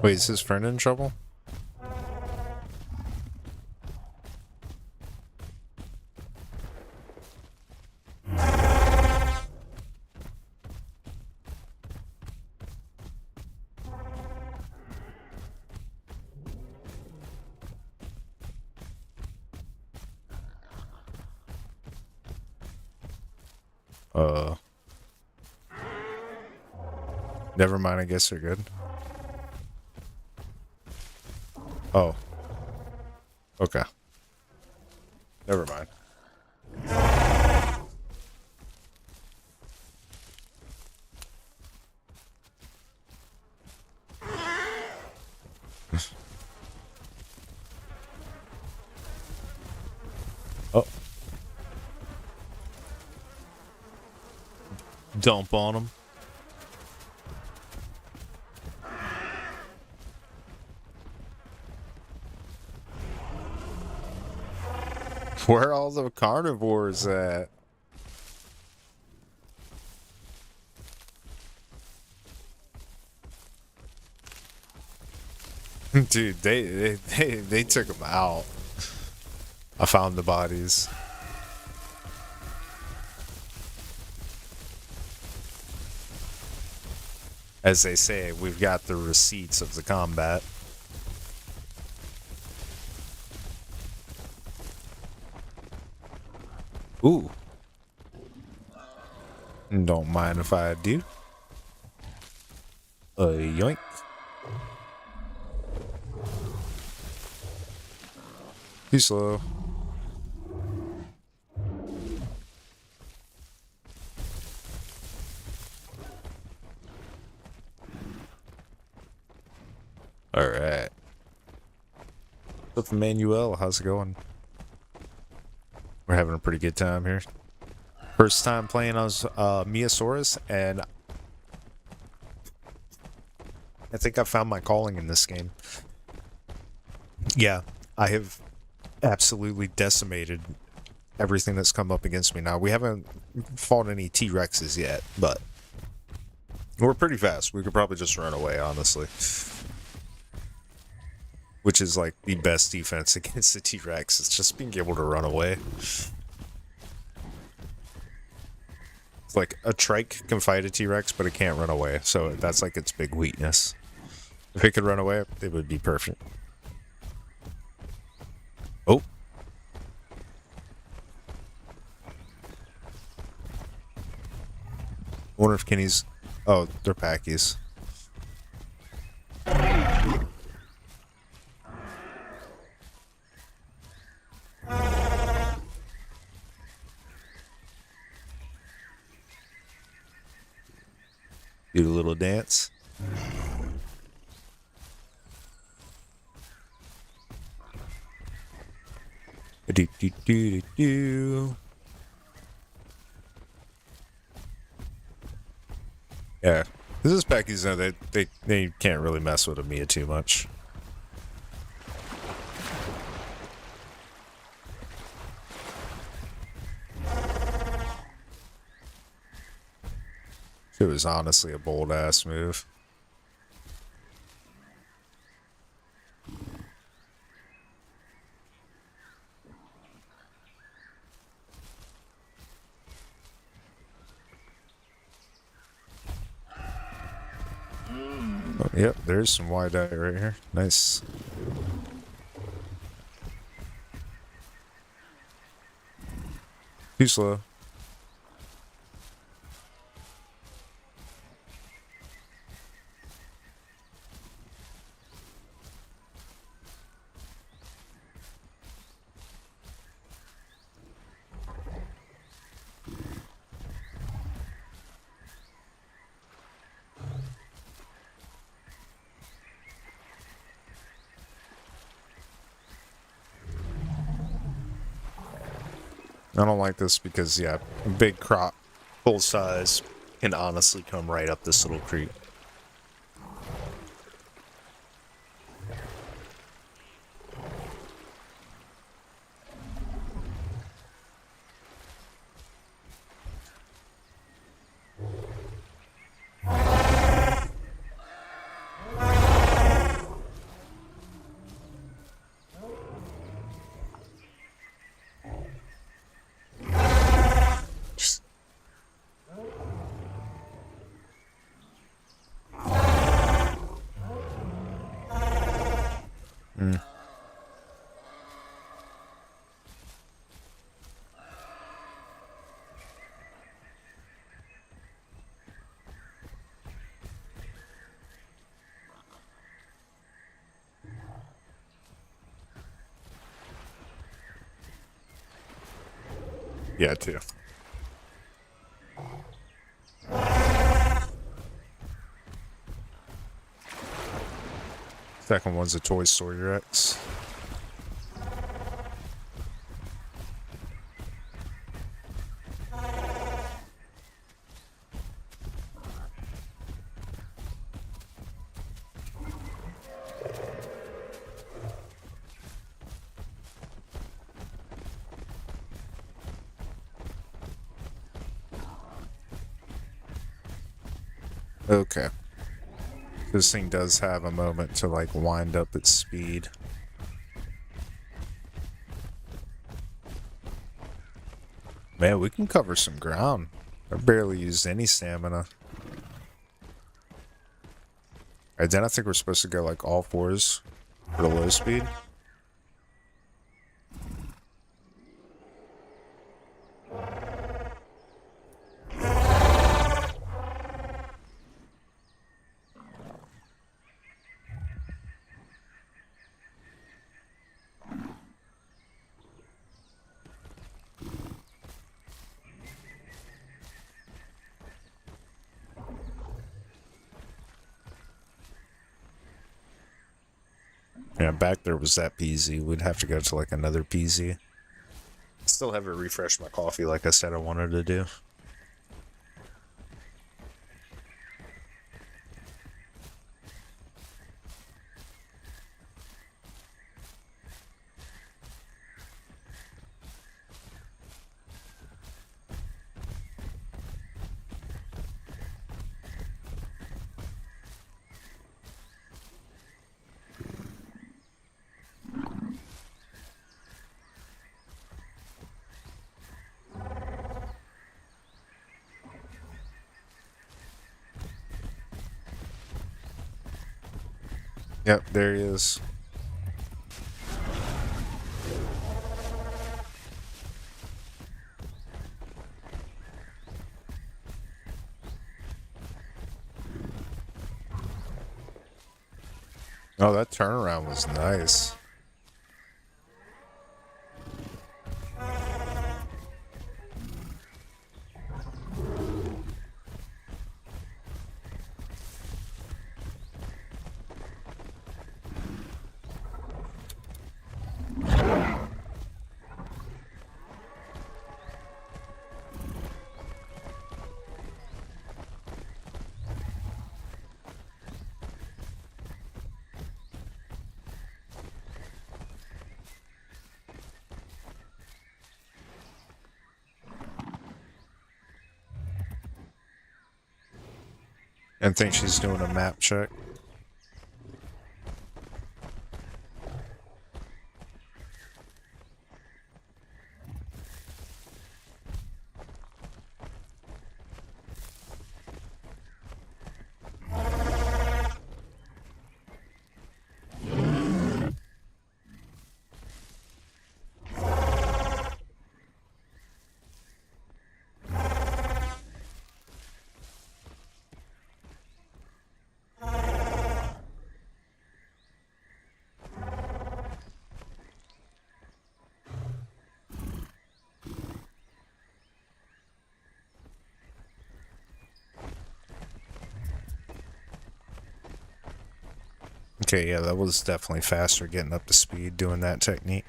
Speaker 2: Wait, is his friend in trouble? Never mind, I guess they're good. Oh. Okay. Never mind. Oh. Dump on him. Where are all the carnivores at? Dude, they took them out. I found the bodies. As they say, we've got the receipts of the combat. Ooh. Don't mind if I do. Yoink. Too slow. Alright. What's up, Emmanuel? How's it going? We're having a pretty good time here. First time playing as Miasaurus, and I think I found my calling in this game. Yeah, I have absolutely decimated everything that's come up against me. Now, we haven't fought any T-Rexes yet, but we're pretty fast. We could probably just run away, honestly. Which is like the best defense against the T-Rex. It's just being able to run away. It's like a trike can fight a T-Rex, but it can't run away. So that's like its big weakness. If it could run away, it would be perfect. Oh. I wonder if Kenny's... Oh, they're Packies. Do a little dance. Do do do do do. Yeah, this is Packies. They can't really mess with Mia too much. It was honestly a bold ass move. Oh, yep, there's some wide-eye right here. Nice. Too slow. I don't like this because, yeah, a big crop full size can honestly come right up this little creek. Yeah, too. Second one's a Toy Story Rex. Okay. This thing does have a moment to like wind up its speed. Man, we can cover some ground. I barely used any stamina. Alright, then I think we're supposed to go like all fours for the low speed. Yeah, back there was that PZ. We'd have to go to like another PZ. Still haven't refreshed my coffee like I said I wanted to do. Yep, there he is. Oh, that turnaround was nice. And think she's doing a map check. Okay, yeah, that was definitely faster getting up to speed doing that technique.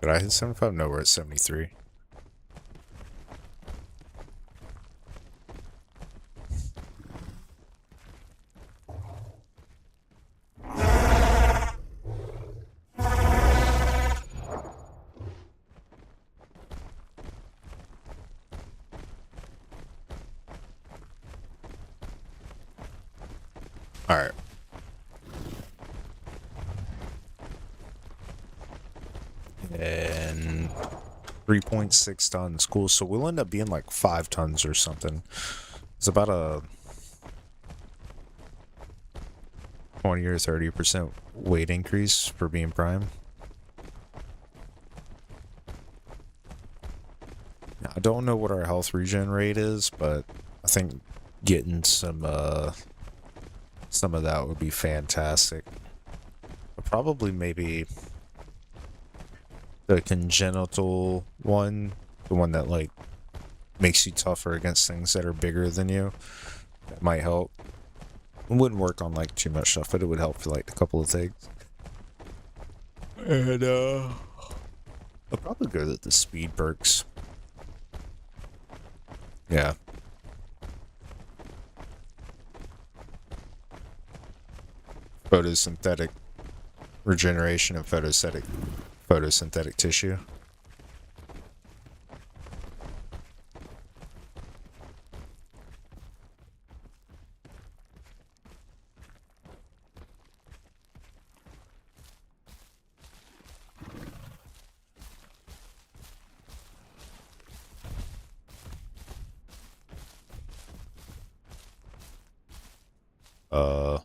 Speaker 2: Did I hit 75? No, we're at 73. Alright. And 3.6 tons. Cool. So we'll end up being like 5 tons or something. It's about a 20 or 30% weight increase for being prime. I don't know what our health regen rate is, but I think getting some of that would be fantastic. But probably maybe the congenital one, the one that like makes you tougher against things that are bigger than you. That might help. It wouldn't work on like too much stuff, but it would help for like a couple of things. And I'll probably go with the speed perks. Yeah. Photosynthetic regeneration of photosynthetic tissue. Uh,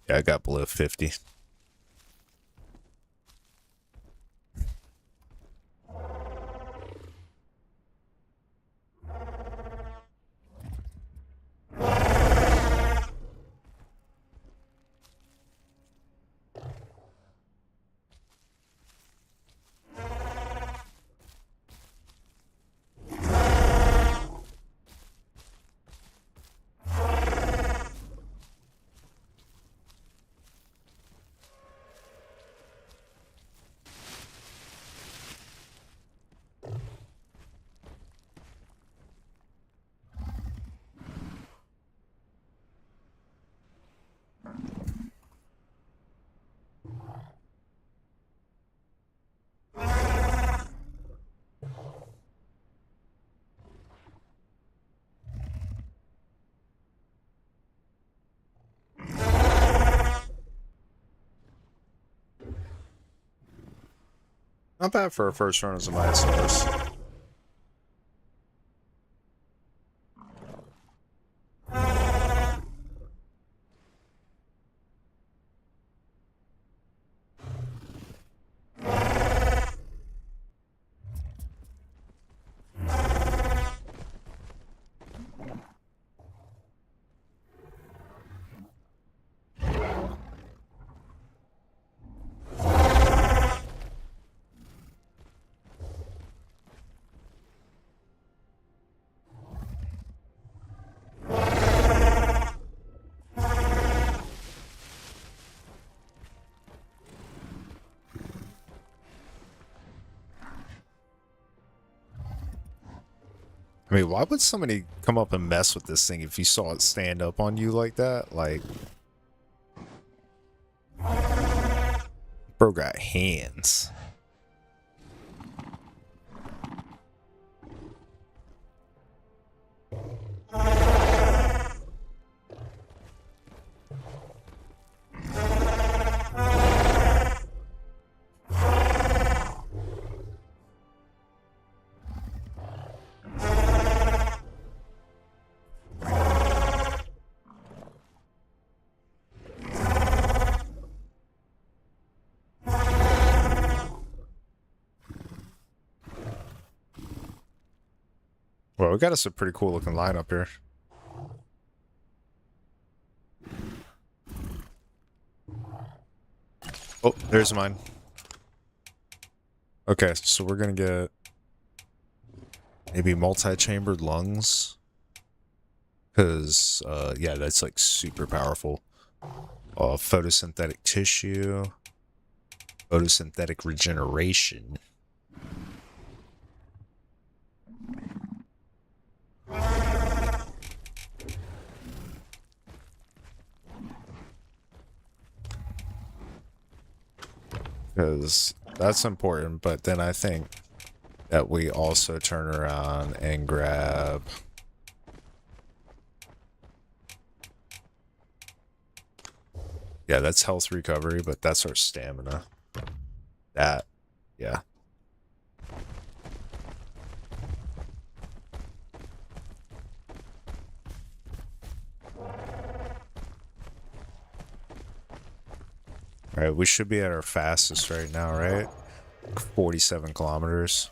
Speaker 2: yeah, I got below 50. Not bad for a first run as a Myosaurus. I mean, why would somebody come up and mess with this thing if you saw it stand up on you like that? Like, bro got hands. Well, we got us a pretty cool looking line up here. Oh, there's mine. Okay, so we're gonna get maybe multi-chambered lungs. Because, yeah, that's like super powerful. Photosynthetic tissue. Photosynthetic regeneration. Because that's important, but then I think that we also turn around and grab yeah, that's health recovery, but that's our stamina. That, yeah. Alright, we should be at our fastest right now, right? 47 kilometers.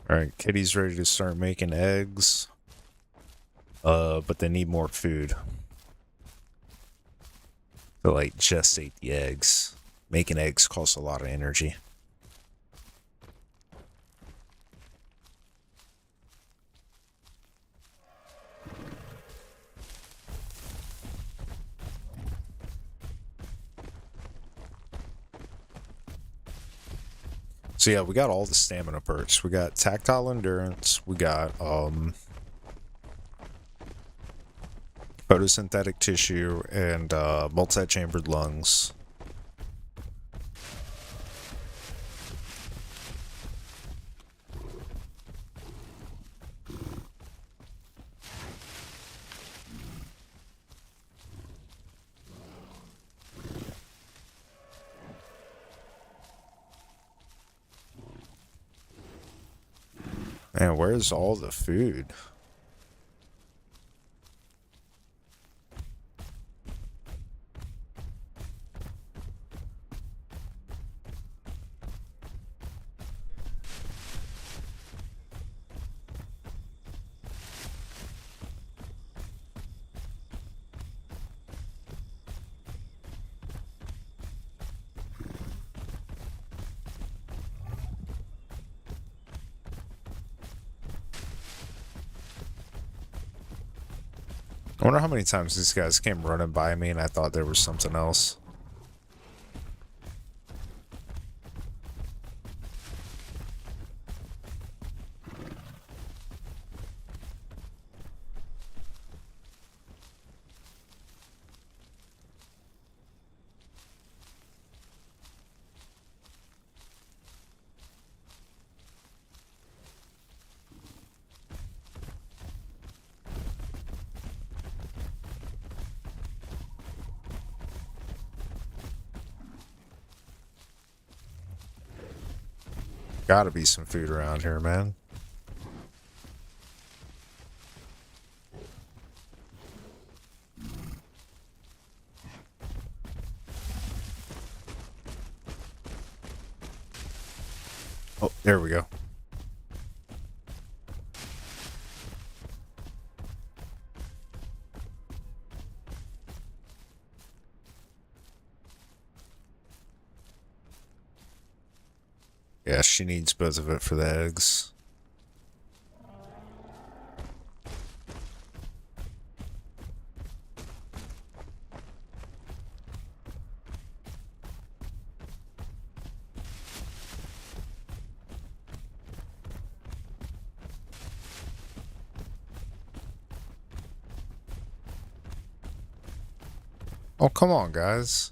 Speaker 2: Alright, Kitty's ready to start making eggs. But they need more food. But like just ate the eggs. Making eggs costs a lot of energy. So yeah, we got all the stamina perks. We got tactile endurance. We got photosynthetic tissue and multi-chambered lungs. Man, where's all the food? I wonder how many times these guys came running by me and I thought there was something else. Gotta be some food around here, man. Oh, there we go. Yeah, she needs both of it for the eggs. Oh, come on, guys.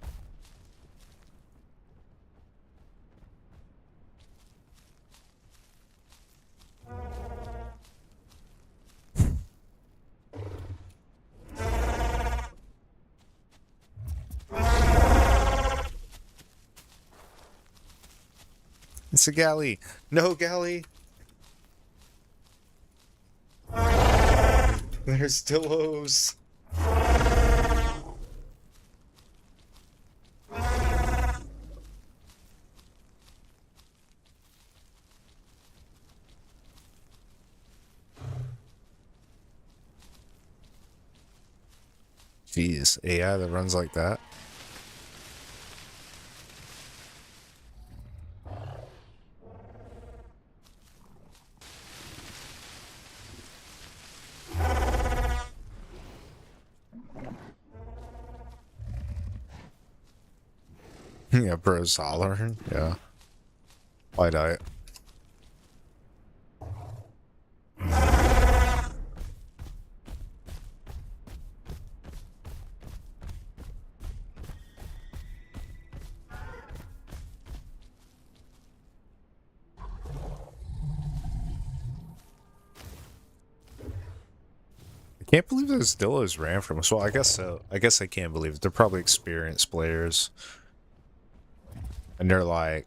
Speaker 2: It's a galley. No galley. There's Dillos. Jeez, AI that runs like that. Yeah, bro's hollering. Yeah. Why diet? I can't believe those Dillos ran from us. Well, I guess so. I guess I can't believe it. They're probably experienced players. And they're like,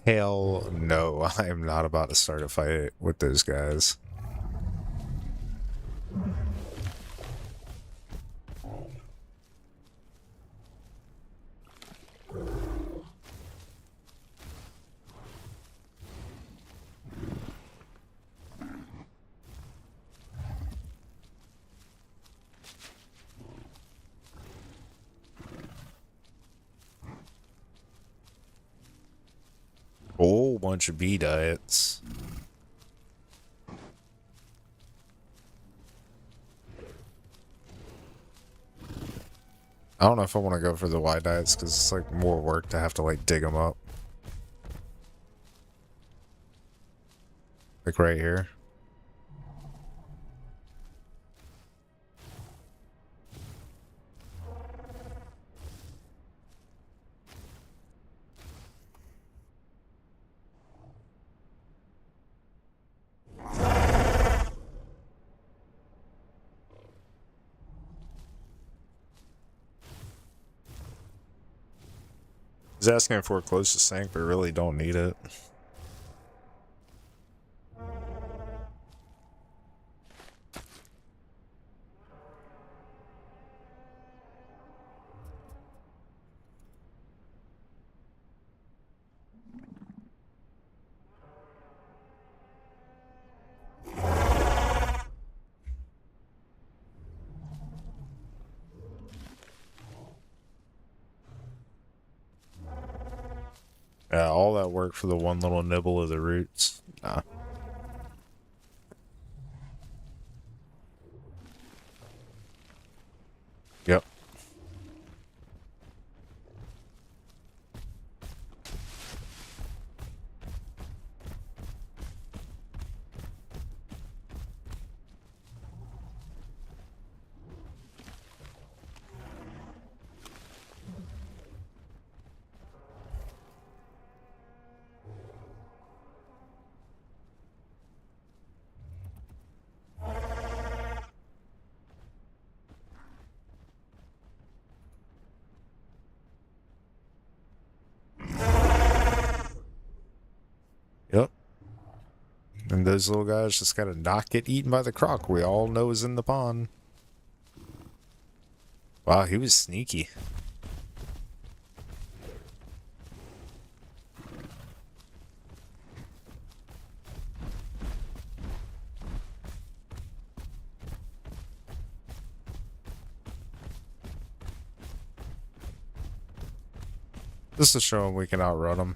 Speaker 2: hell no, I am not about to start a fight with those guys. Whole bunch of bee diets. I don't know if I want to go for the Y diets because it's like more work to have to like dig them up. Like right here. He's asking for a close to sink, but really don't need it. Yeah, all that work for the one little nibble of the roots. Nah. Yep. Yep. And those little guys just gotta not get eaten by the croc we all know is in the pond. Wow, he was sneaky. Just to show him we can outrun him.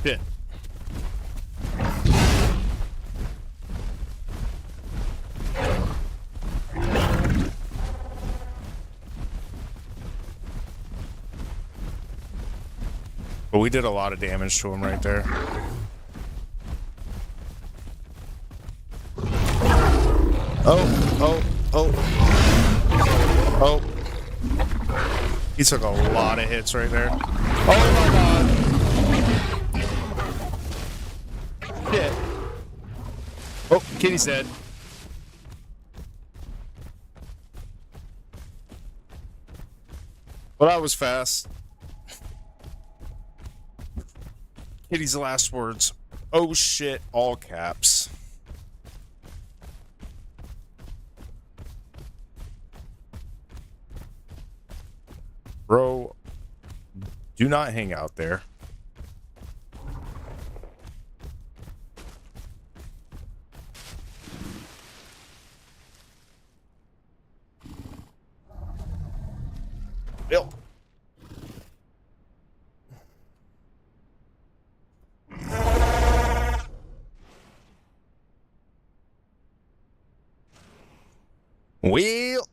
Speaker 2: Shit. But we did a lot of damage to him right there. Oh. He took a lot of hits right there. Oh my god. Shit. Oh, Kitty's dead. Well, that was fast. Kitty's last words. Oh shit, all caps. Bro, do not hang out there. Bill. Well.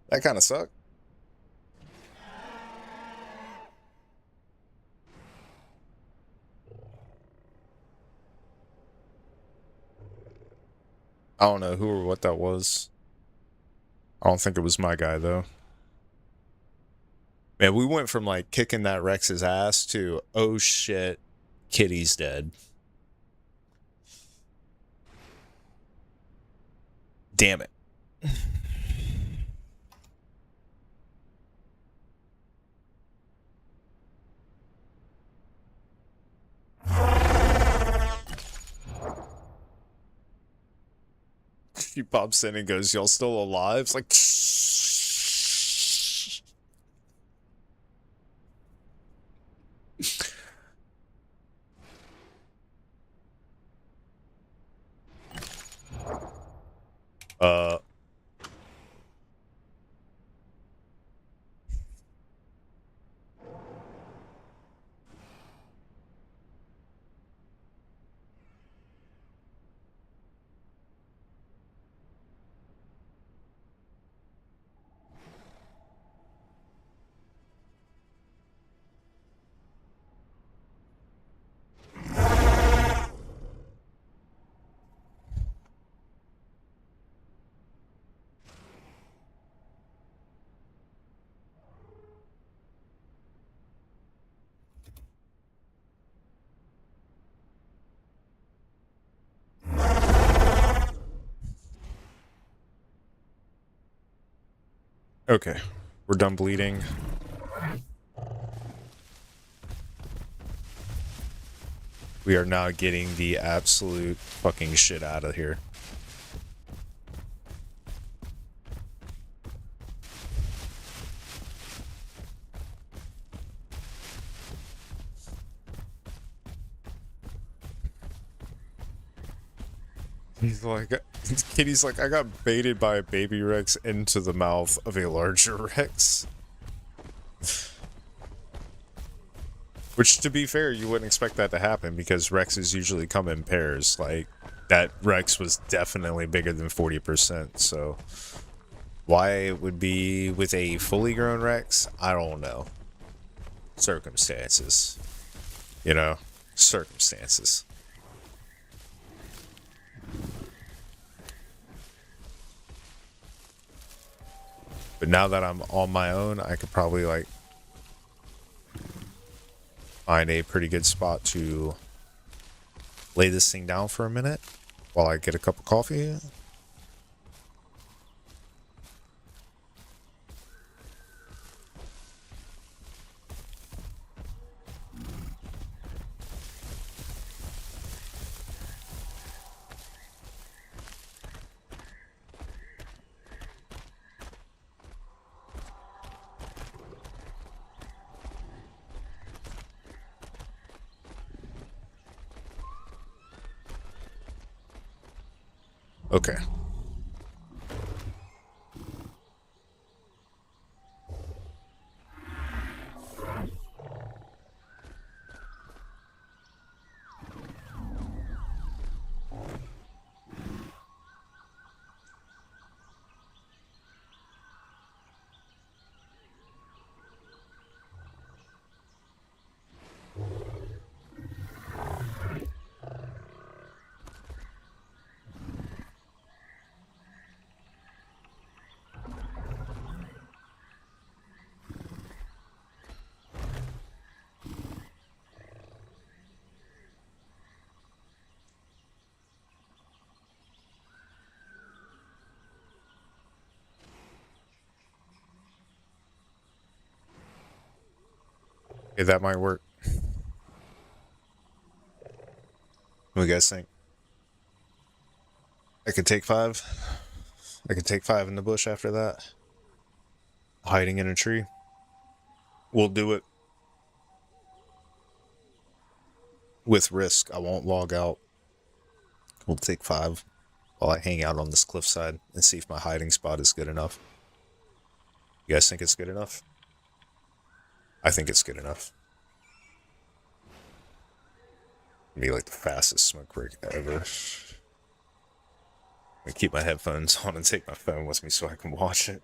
Speaker 2: That kind of sucked. I don't know who or what that was. I don't think it was my guy, though. Man, we went from, like, kicking that Rex's ass to, oh shit, Kitty's dead. Damn it. She pops in and goes, y'all still alive? It's like... uh... Okay. We're done bleeding. We are now getting the absolute fucking shit out of here. He's like, Kitty's like, I got baited by a baby Rex into the mouth of a larger Rex. Which, to be fair, you wouldn't expect that to happen because Rexes usually come in pairs. Like, that Rex was definitely bigger than 40%, so why it would be with a fully grown Rex, I don't know. Circumstances. You know? Circumstances. But now that I'm on my own, I could probably, like, find a pretty good spot to lay this thing down for a minute while I get a cup of coffee. Okay. Okay, that might work. What do you guys think? I could take 5. I could take 5 in the bush after that. Hiding in a tree. We'll do it. With risk. I won't log out. We'll take 5 while I hang out on this cliffside and see if my hiding spot is good enough. You guys think it's good enough? I think it's good enough. Be like the fastest smoke break ever. I keep my headphones on and take my phone with me so I can watch it.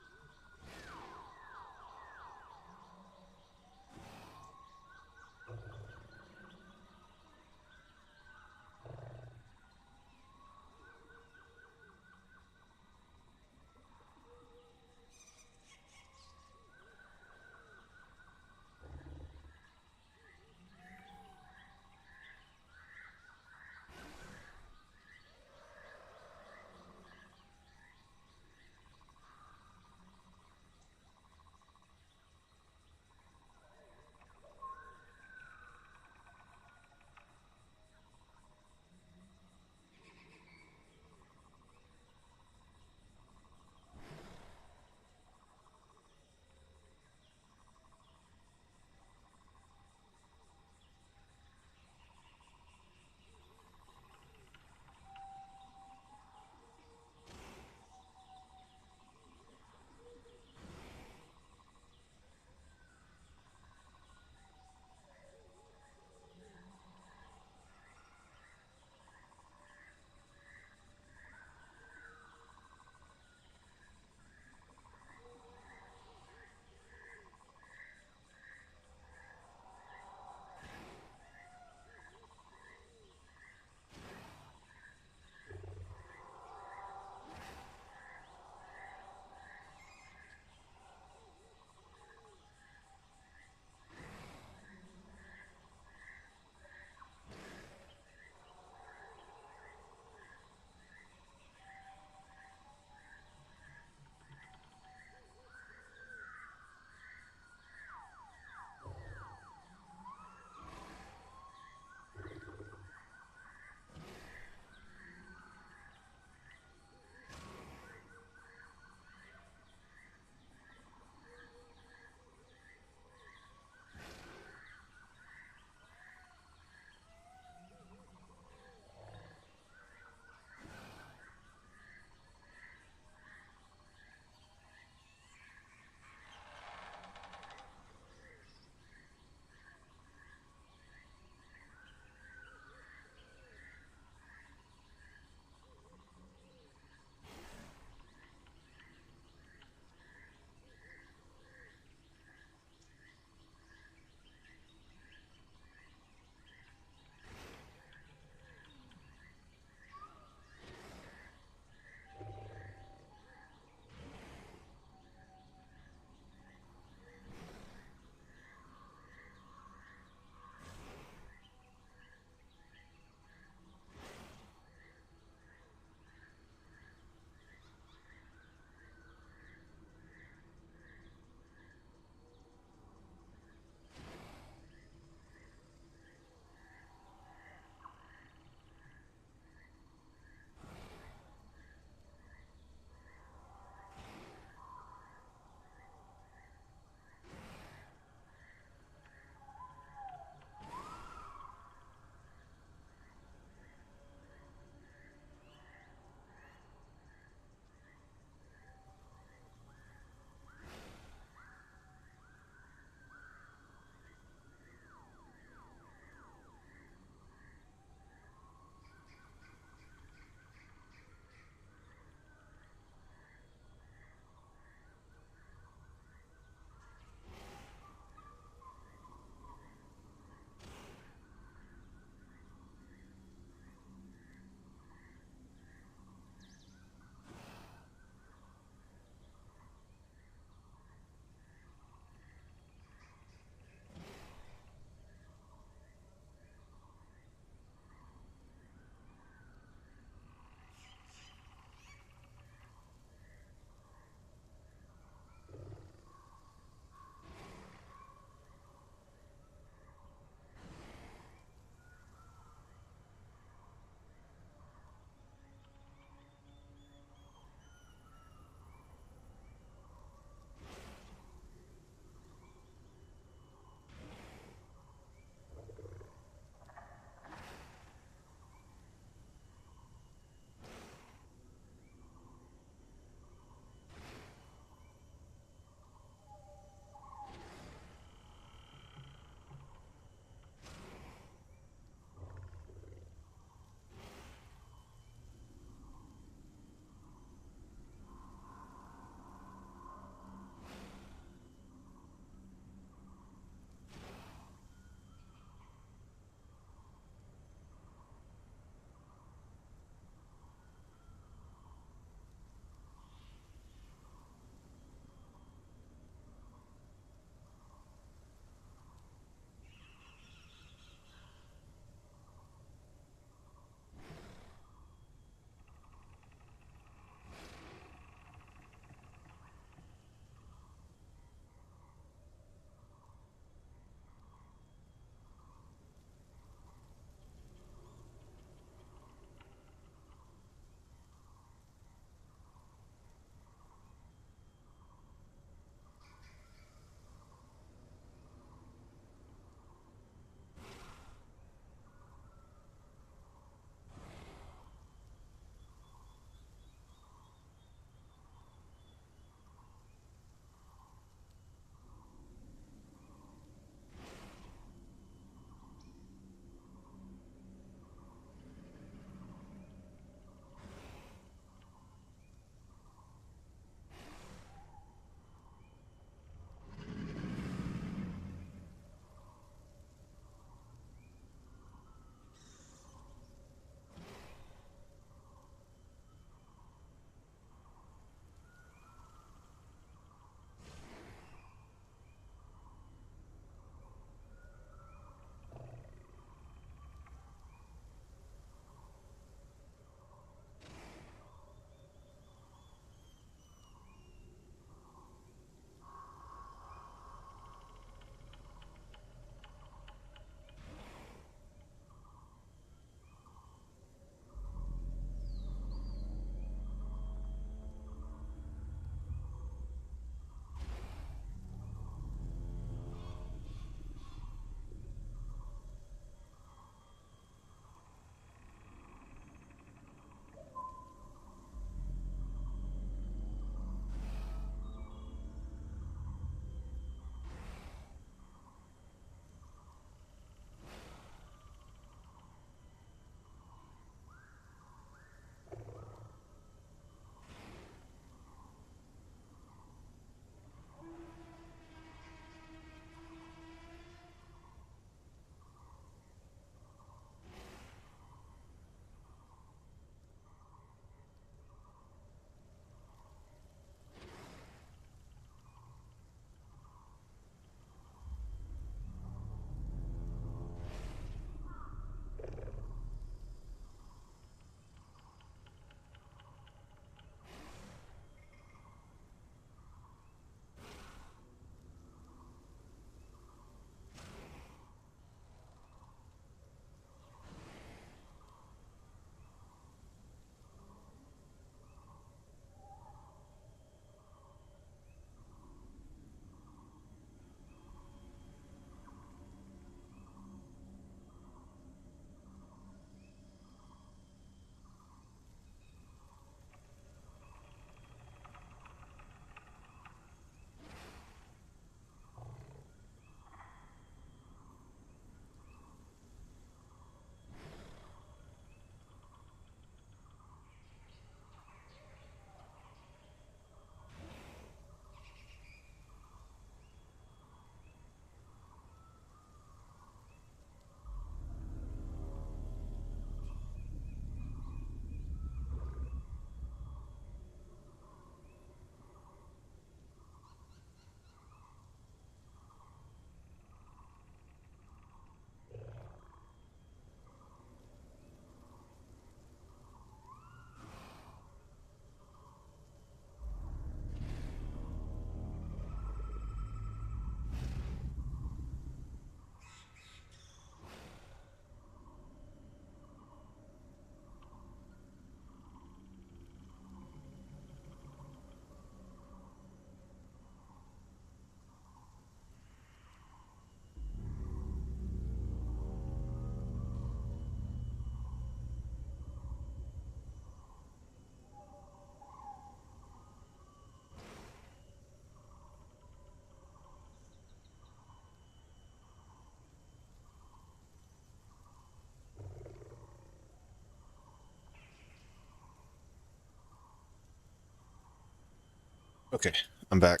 Speaker 2: Okay, I'm back.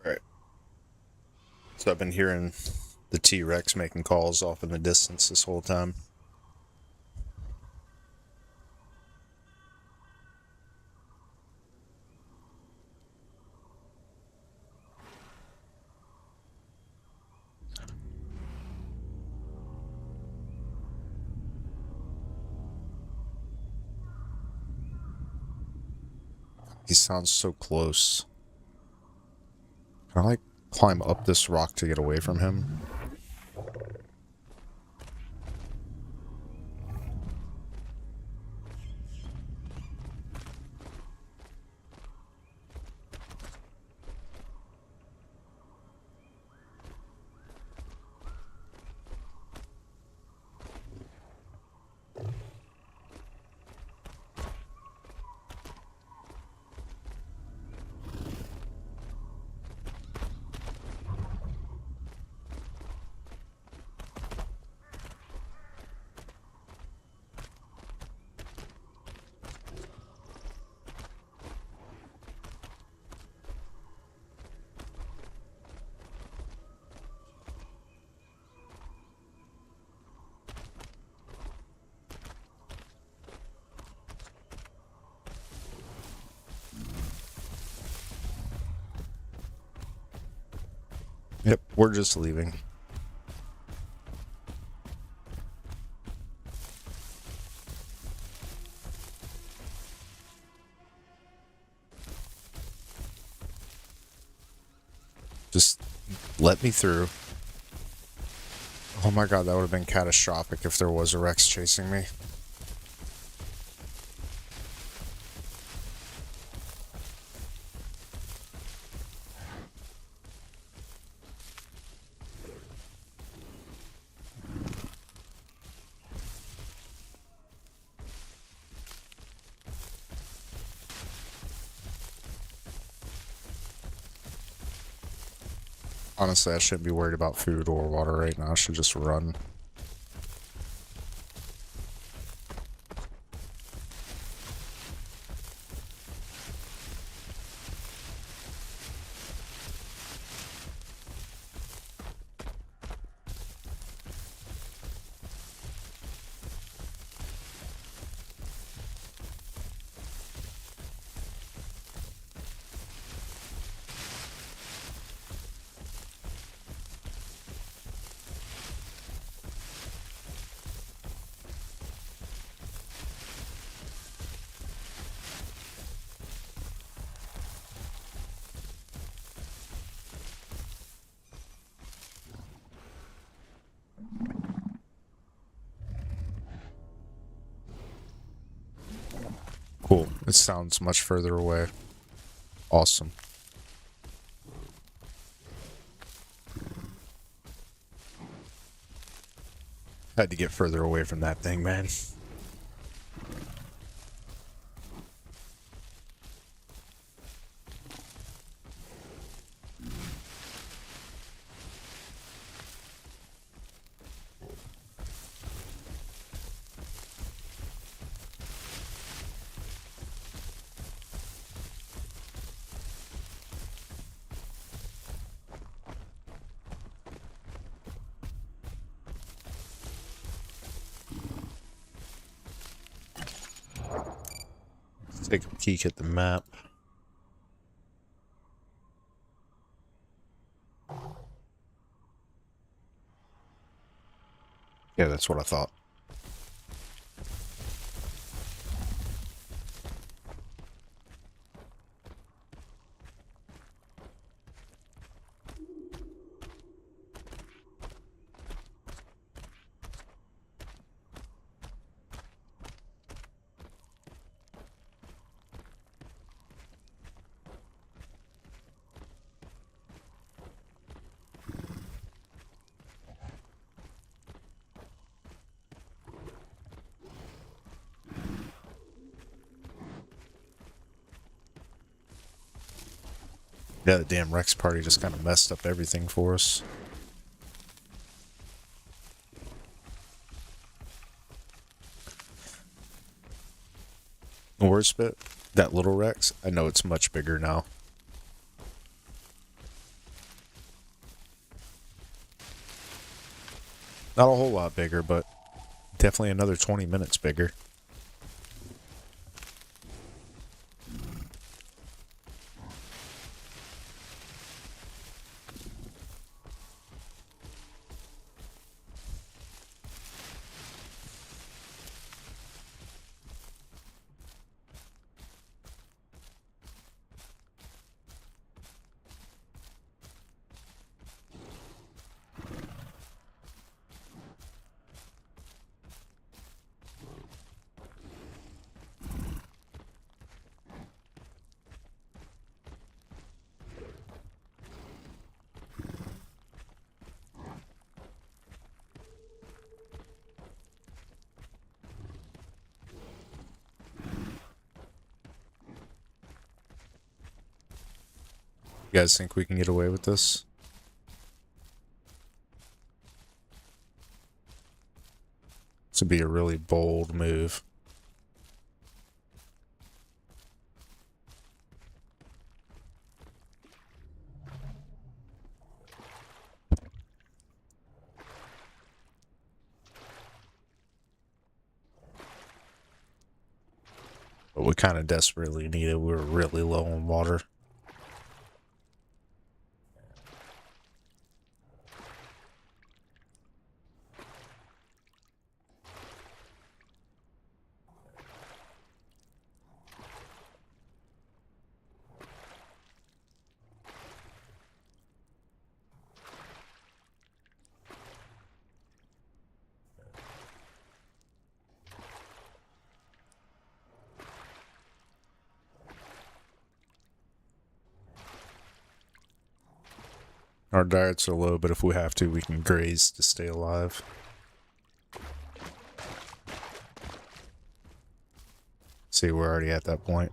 Speaker 2: Alright. So I've been hearing the T-Rex making calls off in the distance this whole time. He sounds so close. Can I, like, climb up this rock to get away from him? Yep, we're just leaving. Just let me through. Oh my god, that would have been catastrophic if there was a Rex chasing me. Honestly, I shouldn't be worried about food or water right now. I should just run. Cool. It sounds much further away. Awesome. Had to get further away from that thing, man. Let's take a peek at the map. Yeah, that's what I thought. Yeah, the damn Rex party just kind of messed up everything for us. The worst bit? That little Rex? I know it's much bigger now. Not a whole lot bigger, but definitely another 20 minutes bigger. You guys think we can get away with this? This would be a really bold move. But we kind of desperately need it. We were really low on water. Our diets are low, but if we have to, we can graze to stay alive. See, we're already at that point.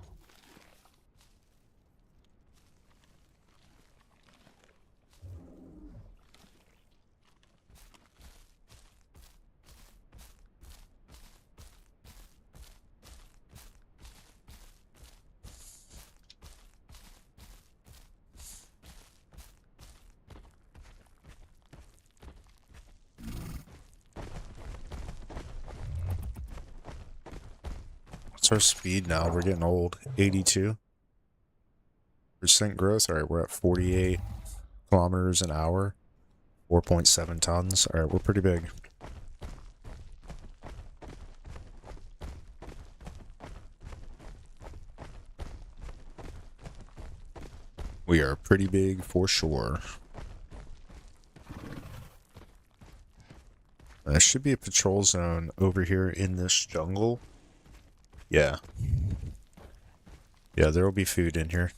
Speaker 2: What's our speed now? We're getting old. 82% growth. All right, we're at 48 kilometers an hour. 4.7 tons. All right, we're pretty big. We are pretty big for sure. There should be a patrol zone over here in this jungle. Yeah. Yeah, there will be food in here.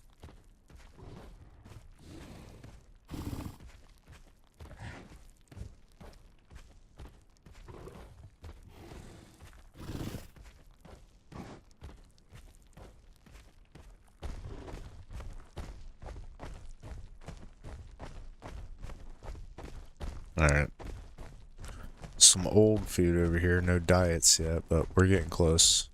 Speaker 2: Alright. Some old food over here. No diets yet, but we're getting close.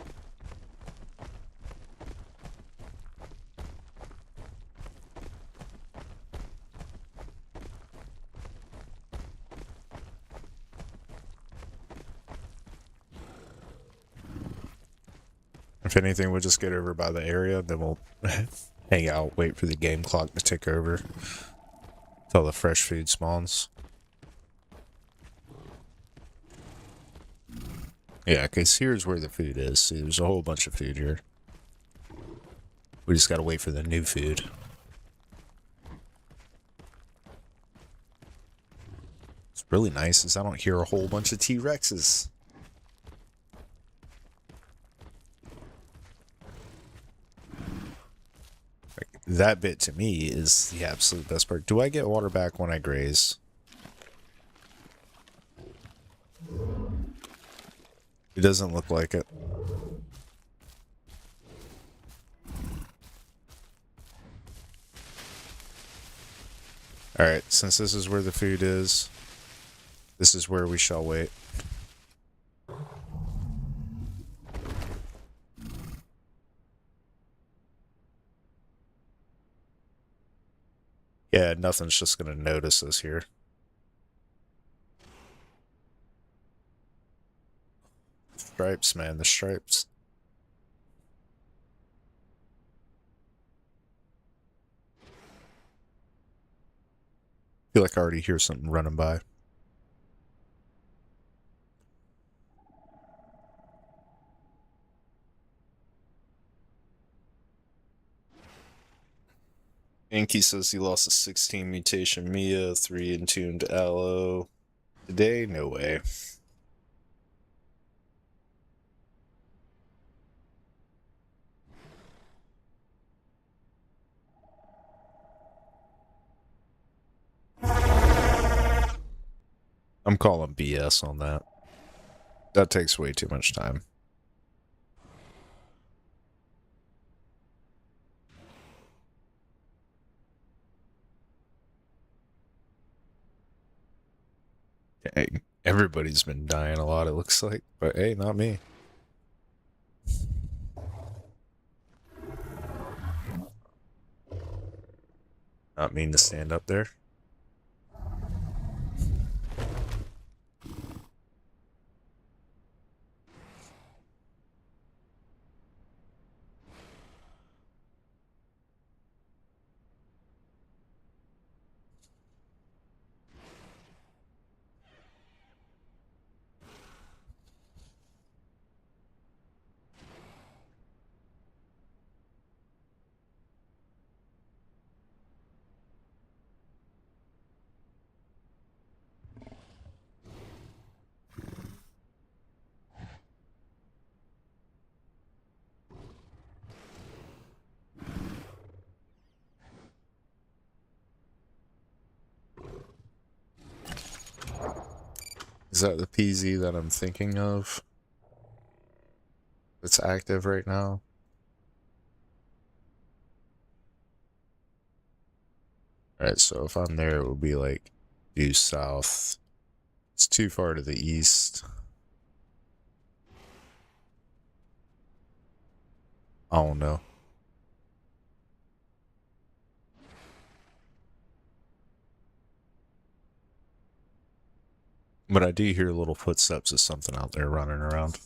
Speaker 2: If anything, we'll just get over by the area, then we'll hang out, wait for the game clock to tick over till the fresh food spawns. Yeah, because here's where the food is. See, there's a whole bunch of food here. We just gotta wait for the new food. What's really nice is I don't hear a whole bunch of T-Rexes. That bit to me is the absolute best part. Do I get water back when I graze? It doesn't look like it. Alright, since this is where the food is, this is where we shall wait. Yeah, nothing's just gonna notice us here. Stripes, man, the stripes. Feel like I already hear something running by. Yankee says he lost a 16 mutation Mia, 3 intuned Aloe. Today, no way. I'm calling BS on that. That takes way too much time. Dang. Everybody's been dying a lot, it looks like. But hey, not me. Not mean to stand up there. Is that the PZ that I'm thinking of? It's active right now. Alright, so if I'm there, it would be like due south. It's too far to the east. I don't know. But I do hear little footsteps of something out there running around.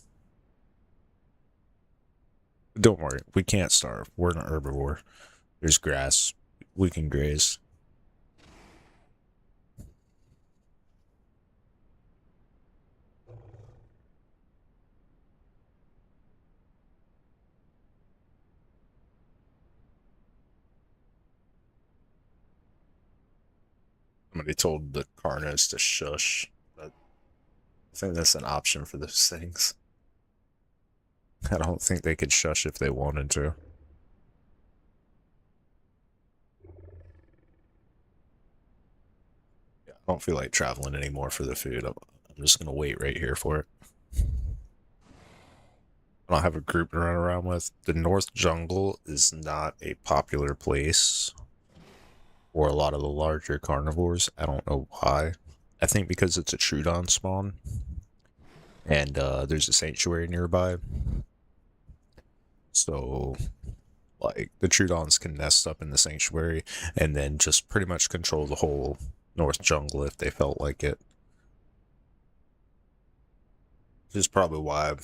Speaker 2: Don't worry, we can't starve. We're an herbivore. There's grass. We can graze. Somebody told the Carnos to shush, but I think that's an option for those things. I don't think they could shush if they wanted to. Yeah, I don't feel like traveling anymore for the food. I'm just gonna wait right here for it. I don't have a group to run around with. The North Jungle is not a popular place for a lot of the larger carnivores. I don't know why. I think because it's a Trudon spawn, and there's a sanctuary nearby. So, like, the Trudons can nest up in the sanctuary and then just pretty much control the whole North Jungle if they felt like it. Which is probably why,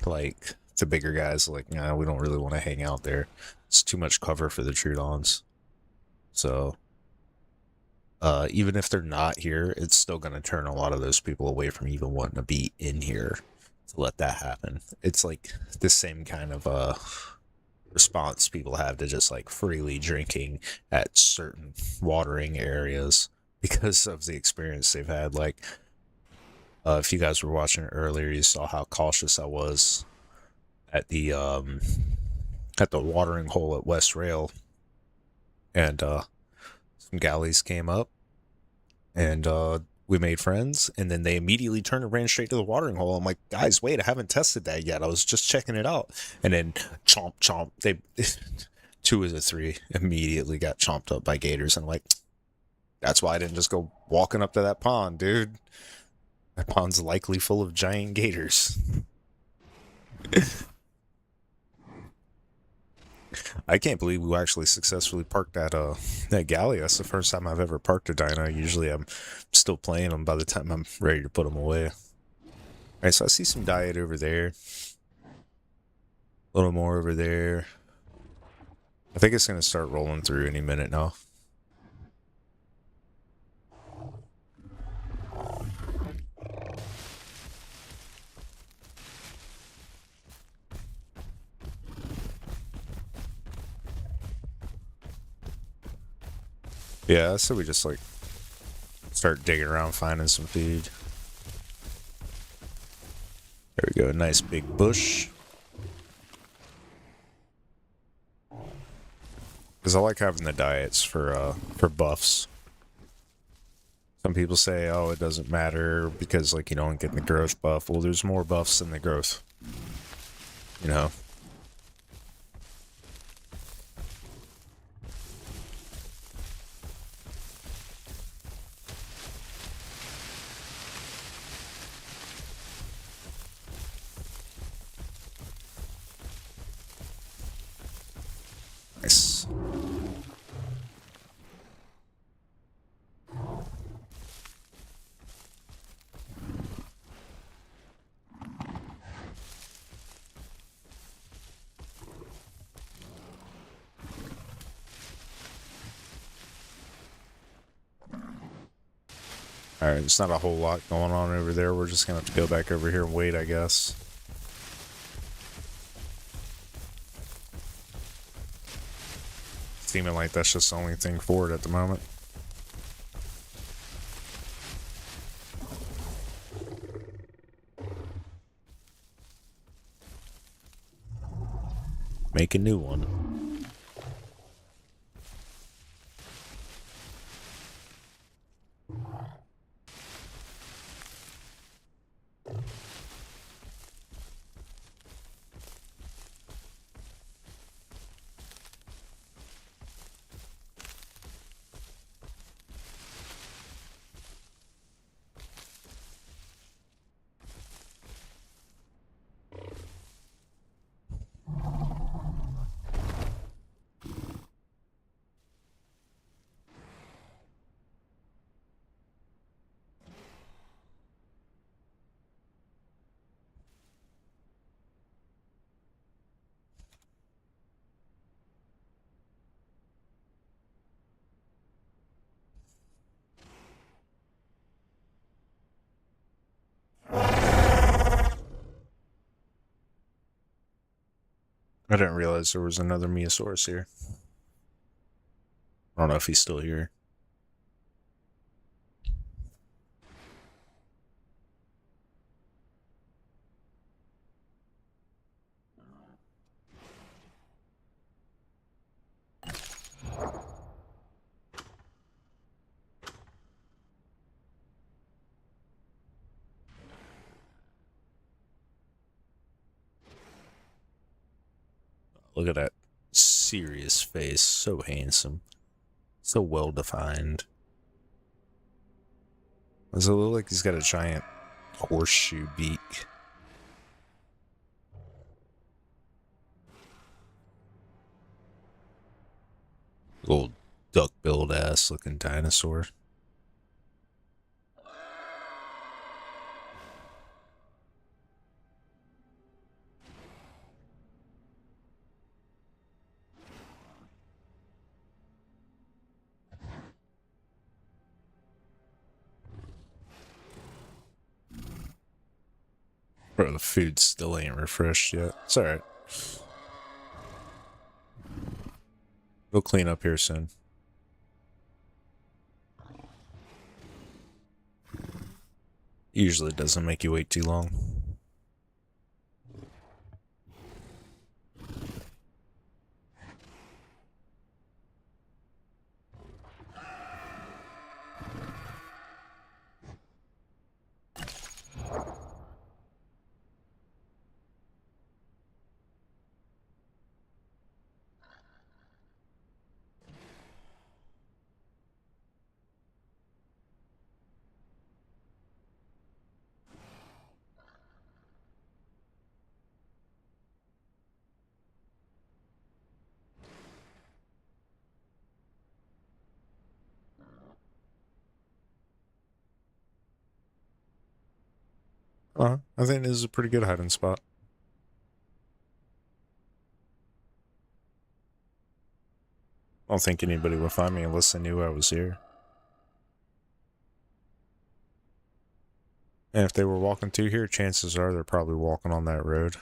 Speaker 2: like, the bigger guys are like, nah, we don't really want to hang out there. It's too much cover for the Trudons. So, even if they're not here, it's still going to turn a lot of those people away from even wanting to be in here to let that happen. It's like the same kind of response people have to just like freely drinking at certain watering areas because of the experience they've had. Like, if you guys were watching it earlier, you saw how cautious I was at the watering hole at West Rail, and some galleys came up, and we made friends, and then they immediately turned and ran straight to the watering hole. I'm like, guys, wait, I haven't tested that yet. I was just checking it out. And then chomp, chomp. They 2 of the 3 immediately got chomped up by gators. And I'm like, that's why I didn't just go walking up to that pond, dude. That pond's likely full of giant gators. I can't believe we actually successfully parked that galley. That's the first time I've ever parked a dino. Usually I'm still playing them by the time I'm ready to put them away. Alright, so I see some diet over there. A little more over there. I think it's going to start rolling through any minute now. Yeah, so we just like start digging around finding some food. There we go, nice big bush. Because I like having the diets for buffs. Some people say, oh, it doesn't matter because like you don't get the growth buff. Well, there's more buffs than the growth. You know? Nice. Alright, there's not a whole lot going on over there. We're just gonna have to go back over here and wait, I guess. Seeming like that's just the only thing for it at the moment. Make a new one. I didn't realize there was another Meosaurus here. I don't know if he's still here. Look at that serious face. So handsome. So well defined. Does it look like he's got a giant horseshoe beak? Little duck-billed ass looking dinosaur. Bro, the food still ain't refreshed yet. It's alright. We'll clean up here soon. Usually it doesn't make you wait too long. I think this is a pretty good hiding spot. I don't think anybody would find me unless they knew I was here. And if they were walking through here, chances are they're probably walking on that road.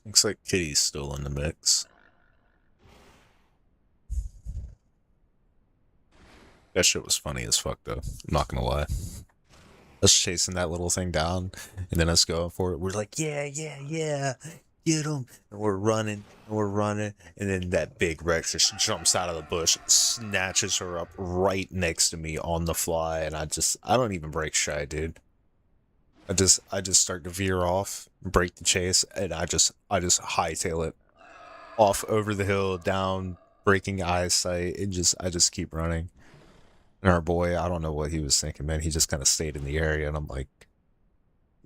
Speaker 2: Looks like Kitty's still in the mix. That shit was funny as fuck, though. I'm not gonna lie. Us chasing that little thing down, and then us going for it. We're like, yeah, yeah, yeah, get him. And we're running, and then that big Rex just jumps out of the bush, snatches her up right next to me on the fly, and I don't even break shy, dude. I just start to veer off, break the chase, and I just hightail it off over the hill, down, breaking eyesight, and I just keep running. And our boy, I don't know what he was thinking, man. He just kind of stayed in the area, and I'm like,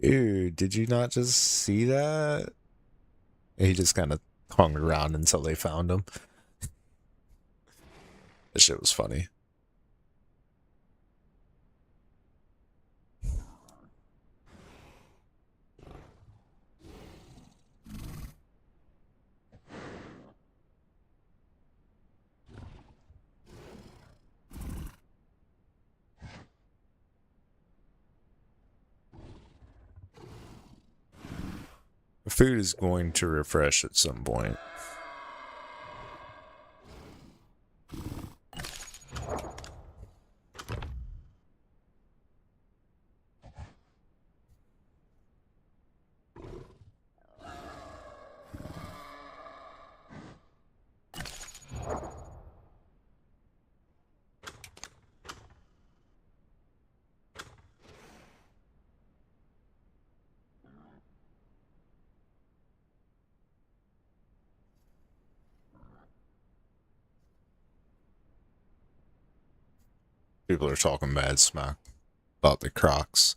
Speaker 2: dude, did you not just see that? And he just kind of hung around until they found him. That shit was funny. The food is going to refresh at some point. People are talking mad smack about the Crocs.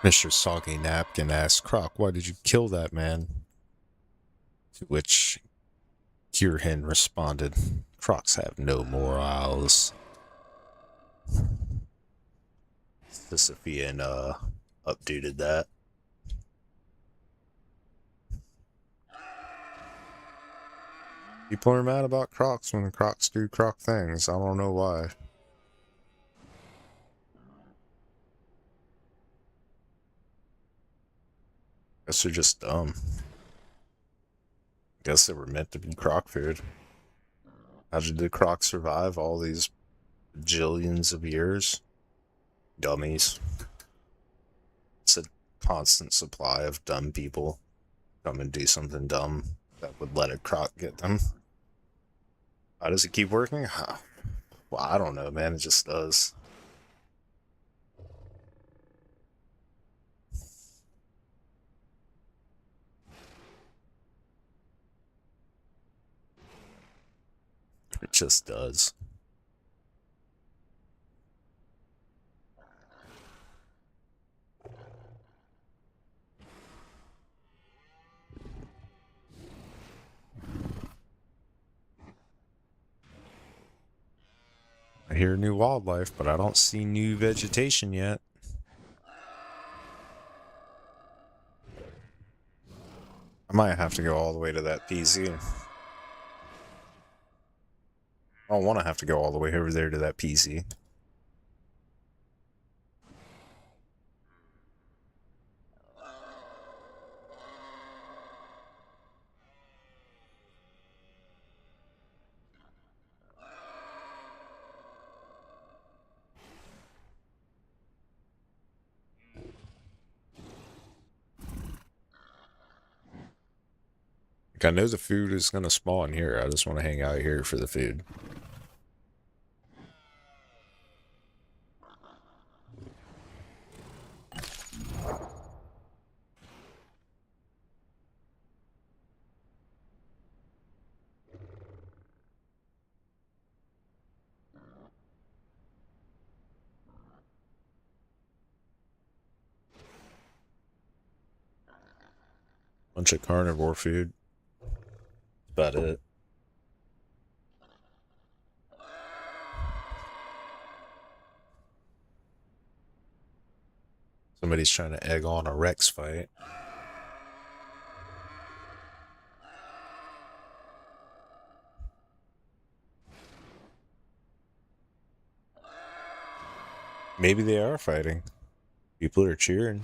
Speaker 2: Mr. Soggy Napkin asked Croc, why did you kill that man? To which Kierhin responded, Crocs have no morals. Sisyphean updated that. People are mad about Crocs when the Crocs do Croc things. I don't know why. Guess they're just dumb. Guess they were meant to be Croc food. How did the Crocs survive all these jillions of years? Dummies. It's a constant supply of dumb people come and do something dumb that would let a Croc get them. How does it keep working? Huh. Well, I don't know, man. It just does. It just does. I hear new wildlife, but I don't see new vegetation yet. I might have to go all the way to that PZ. I don't want to have to go all the way over there to that PZ. Like, I know the food is going to spawn here. I just want to hang out here for the food. Bunch of carnivore food. About it. Somebody's trying to egg on a Rex fight. Maybe they are fighting. People are cheering.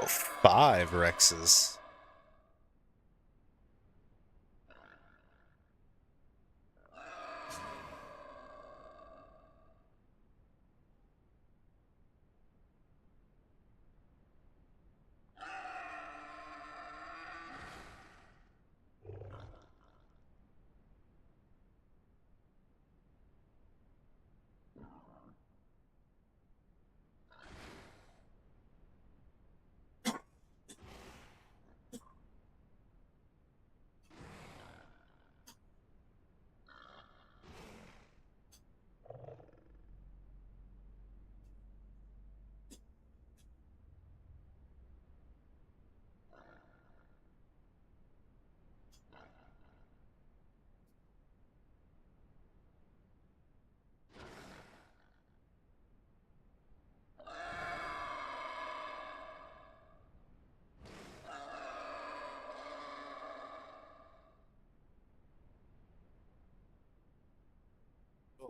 Speaker 2: Oh, 5 Rexes.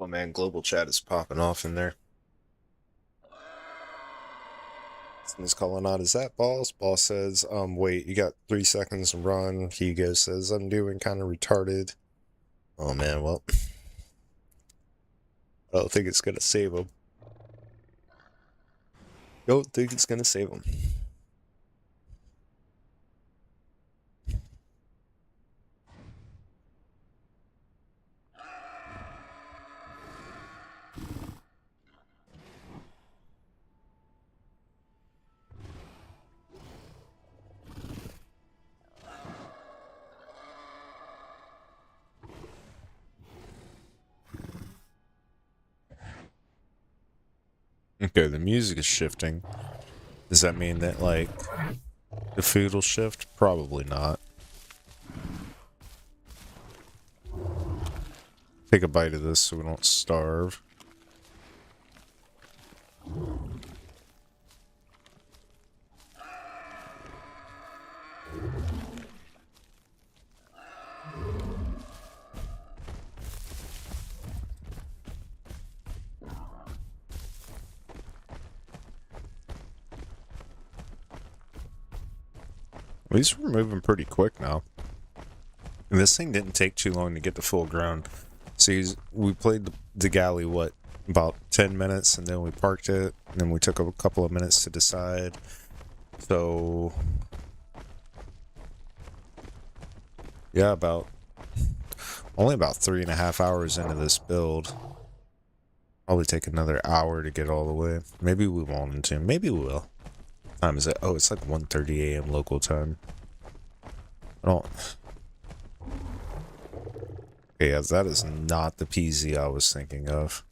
Speaker 2: Oh man, global chat is popping off in there. Someone's calling out, is that Boss? Boss says, wait, you got 3 seconds to run. Hugo says, I'm doing kind of retarded. Oh man, well, I don't think it's gonna save him. Don't think it's gonna save him. Okay, the music is shifting. Does that mean that, like, the food will shift? Probably not. Take a bite of this so we don't starve. At least we're moving pretty quick now. And this thing didn't take too long to get to full ground. See, we played the galley, what, about 10 minutes, and then we parked it, and then we took a couple of minutes to decide. So, yeah, only about 3.5 hours into this build. Probably take another hour to get all the way. Maybe we won't into. Maybe we will. What time is it? Oh, it's like 1:30 a.m. local time. I don't. Okay, yeah, that is not the PZ I was thinking of.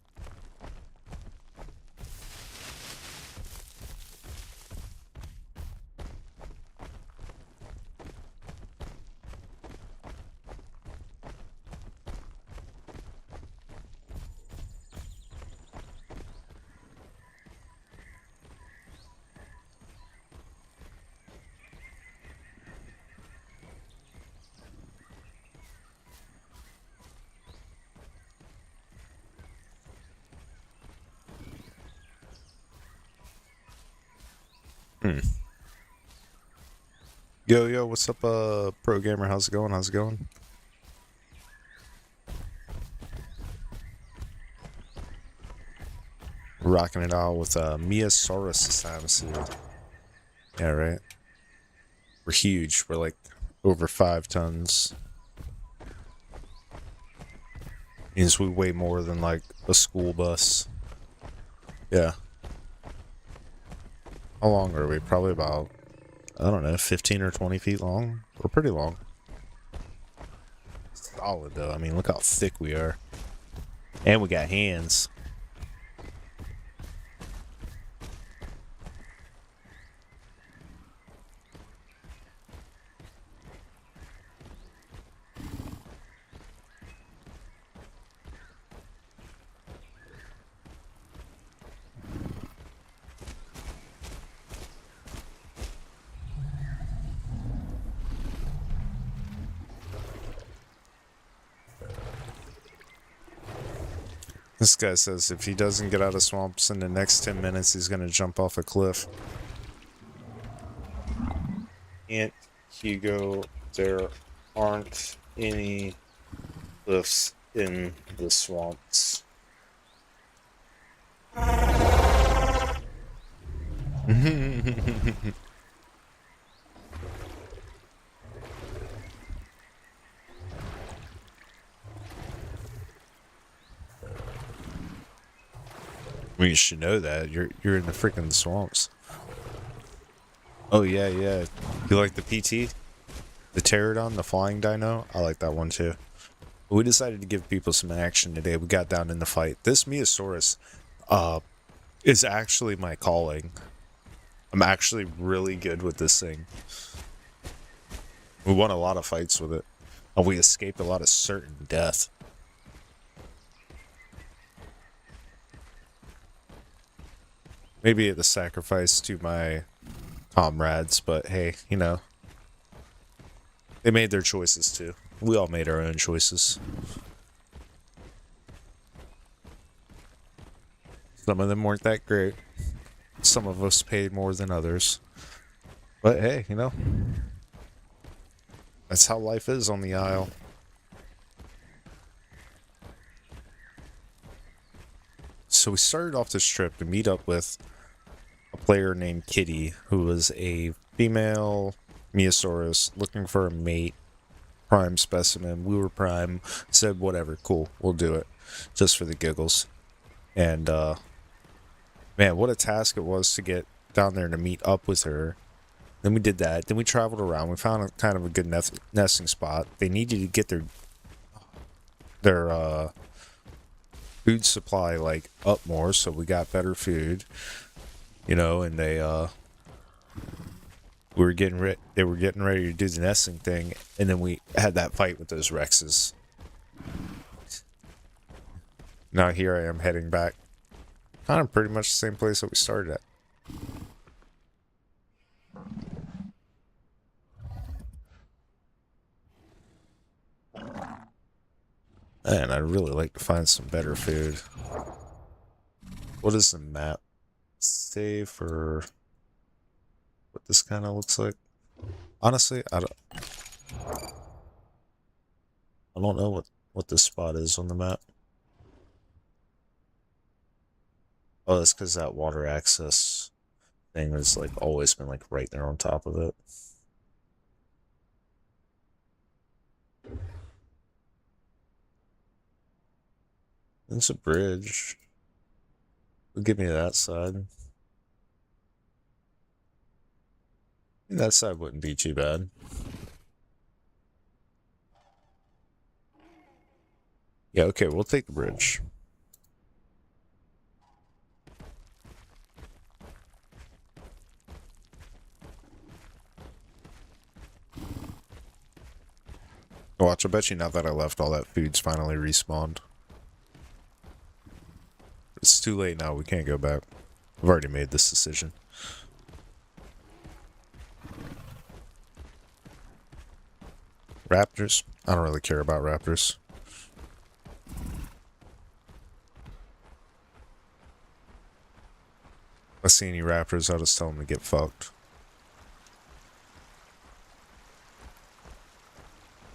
Speaker 2: Yo, what's up, Pro Gamer? How's it going? How's it going? Rocking it out with Miasaurus this time, so. Yeah, right. We're huge. We're like over 5 tons. Means we weigh more than like a school bus. Yeah. How long are we? Probably about, I don't know, 15 or 20 feet long. We're pretty long. Solid though. I mean, look how thick we are. And we got hands. This guy says if he doesn't get out of swamps in the next 10 minutes, he's gonna jump off a cliff. Aunt Hugo, there aren't any cliffs in the swamps. Well, you should know that. You're in the freaking swamps. Oh yeah, yeah. You like the PT? The Pterodon, the flying dino? I like that one too. We decided to give people some action today. We got down in the fight. This Meosaurus is actually my calling. I'm actually really good with this thing. We won a lot of fights with it. And we escaped a lot of certain death. Maybe at the sacrifice to my comrades, but hey, you know. They made their choices too. We all made our own choices. Some of them weren't that great. Some of us paid more than others. But hey, you know. That's how life is on the Isle. So we started off this trip to meet up with a player named Kitty, who was a female Meosaurus looking for a mate, prime specimen. We were prime, said whatever, cool, we'll do it, just for the giggles. And man, what a task it was to get down there to meet up with her. Then we did that. Then we traveled around. We found a kind of a good nesting spot. They needed to get their food supply like up more, so we got better food, you know. And they we were getting they were getting ready to do the nesting thing, and then we had that fight with those Rexes. Now here I am heading back, kind of pretty much the same place that we started at. Man, I'd really like to find some better food. What does the map say for what this kind of looks like? Honestly, I don't know what this spot is on the map. Oh, that's because that water access thing has like always been like right there on top of it. There's a bridge. Give me that side. That side wouldn't be too bad. Yeah, okay, we'll take the bridge. Watch, I bet you now that I left, all that food's finally respawned. It's too late now, we can't go back. I've already made this decision. Raptors? I don't really care about raptors. If I see any raptors, I'll just tell them to get fucked.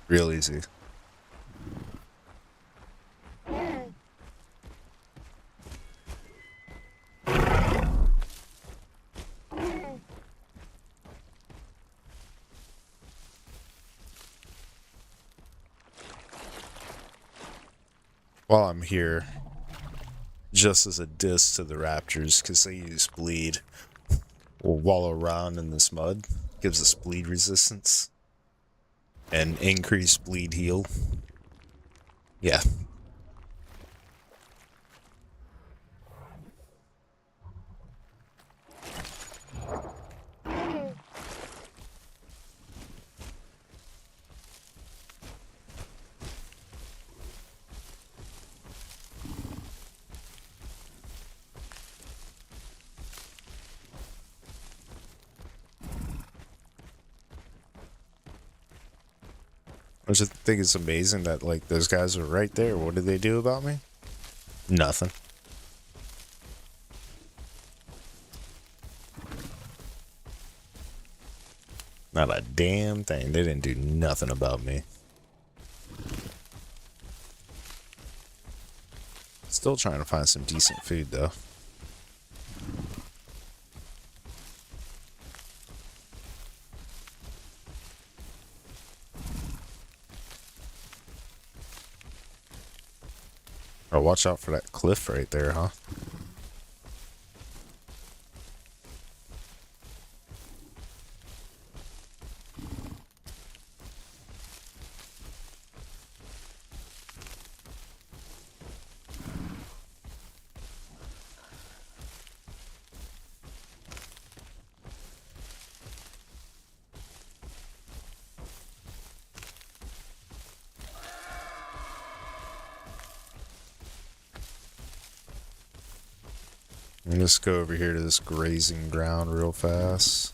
Speaker 2: Real easy. While I'm here, just as a diss to the raptors, because they use bleed, we'll wallow around in this mud, gives us bleed resistance, and increased bleed heal. Yeah. I just think it's amazing that, like, those guys are right there. What did they do about me? Nothing. Not a damn thing. They didn't do nothing about me. Still trying to find some decent food, though. Oh, watch out for that cliff right there, huh? Let's go over here to this grazing ground real fast.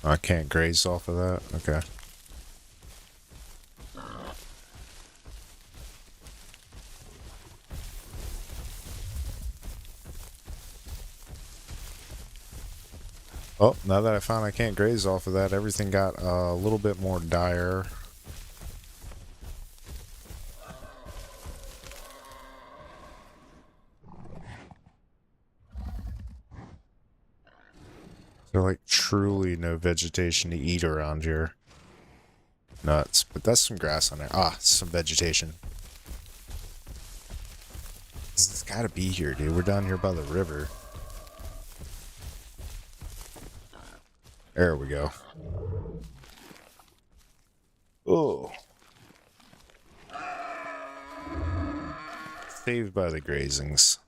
Speaker 2: I can't graze off of that? Okay. Oh, now that I found I can't graze off of that, everything got a little bit more dire. There's like truly no vegetation to eat around here. Nuts, but that's some grass on there. Ah, some vegetation. It's gotta be here, dude. We're down here by the river. There we go. Oh. Saved by the grazings.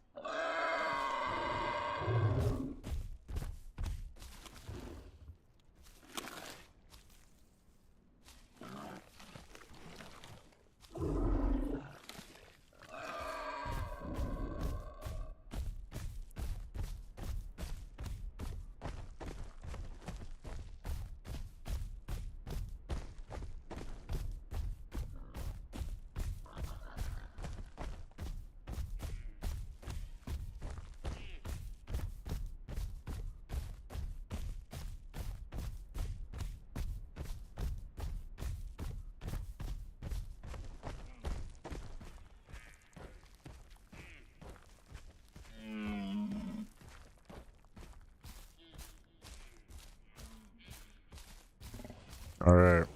Speaker 2: Alright.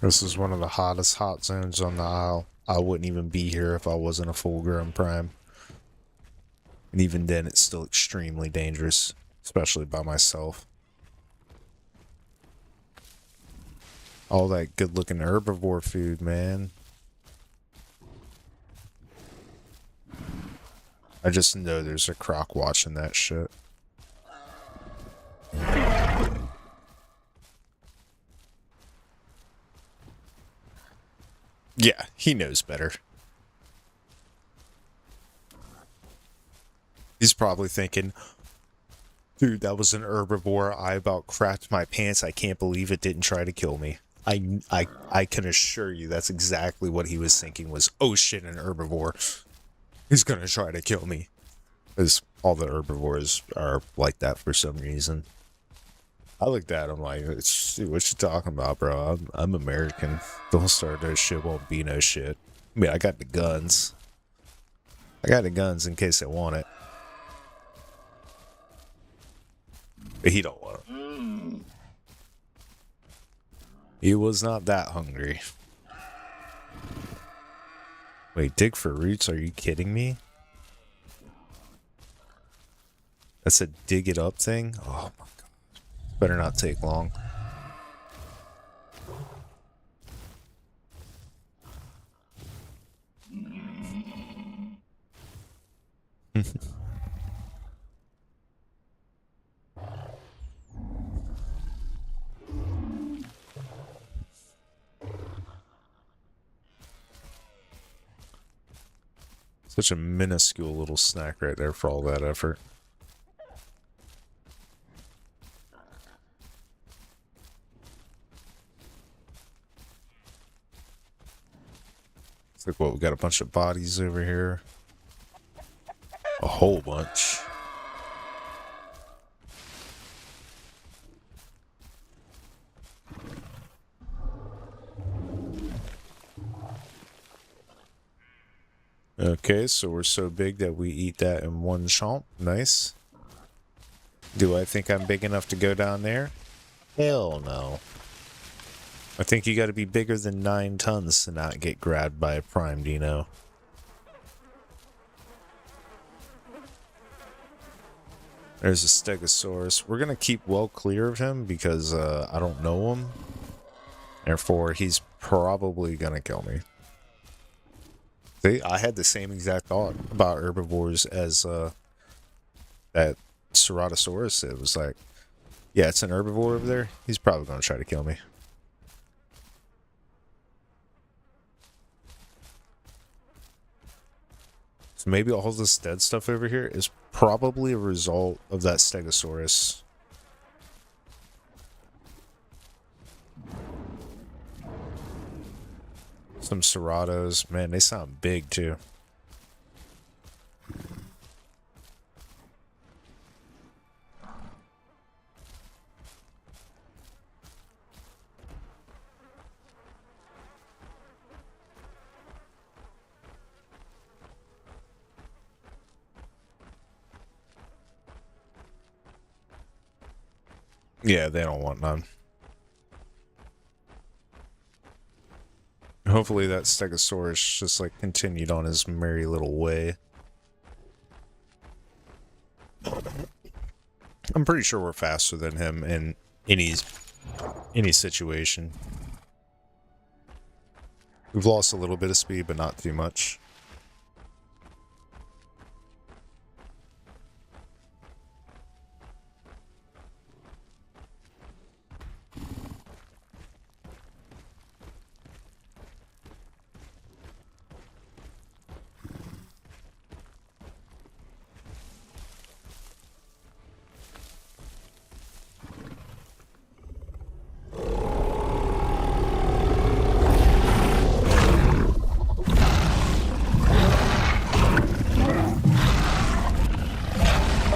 Speaker 2: This is one of the hottest hot zones on the Isle. I wouldn't even be here if I wasn't a full-grown prime. And even then, it's still extremely dangerous, especially by myself. All that good-looking herbivore food, man. I just know there's a croc watching that shit. Yeah, he knows better. He's probably thinking, dude, that was an herbivore. I about crapped my pants. I can't believe it didn't try to kill me. I can assure you that's exactly what he was thinking was, oh shit, an herbivore. He's gonna try to kill me. Because all the herbivores are like that for some reason. I looked at him like, what you talking about, bro? I'm American. Don't start no shit, won't be no shit. I mean, I got the guns. I got the guns in case I want it. But he don't want it. He was not that hungry. Wait, dig for roots? Are you kidding me? That's a dig it up thing? Oh my god. Better not take long. Such a minuscule little snack right there for all that effort. Looks like, what, we got a bunch of bodies over here. A whole bunch. Okay, so we're so big that we eat that in one chomp. Nice. Do I think I'm big enough to go down there? Hell no. I think you gotta be bigger than 9 tons to not get grabbed by a prime dino. There's a stegosaurus. We're gonna keep well clear of him because I don't know him. Therefore, he's probably gonna kill me. See, I had the same exact thought about herbivores as that Ceratosaurus. It was like, yeah, it's an herbivore over there. He's probably gonna try to kill me. So maybe all this dead stuff over here is probably a result of that stegosaurus. Some Ceratos. Man, they sound big too. Yeah, they don't want none. Hopefully that stegosaurus just like continued on his merry little way. I'm pretty sure we're faster than him in any situation. We've lost a little bit of speed, but not too much.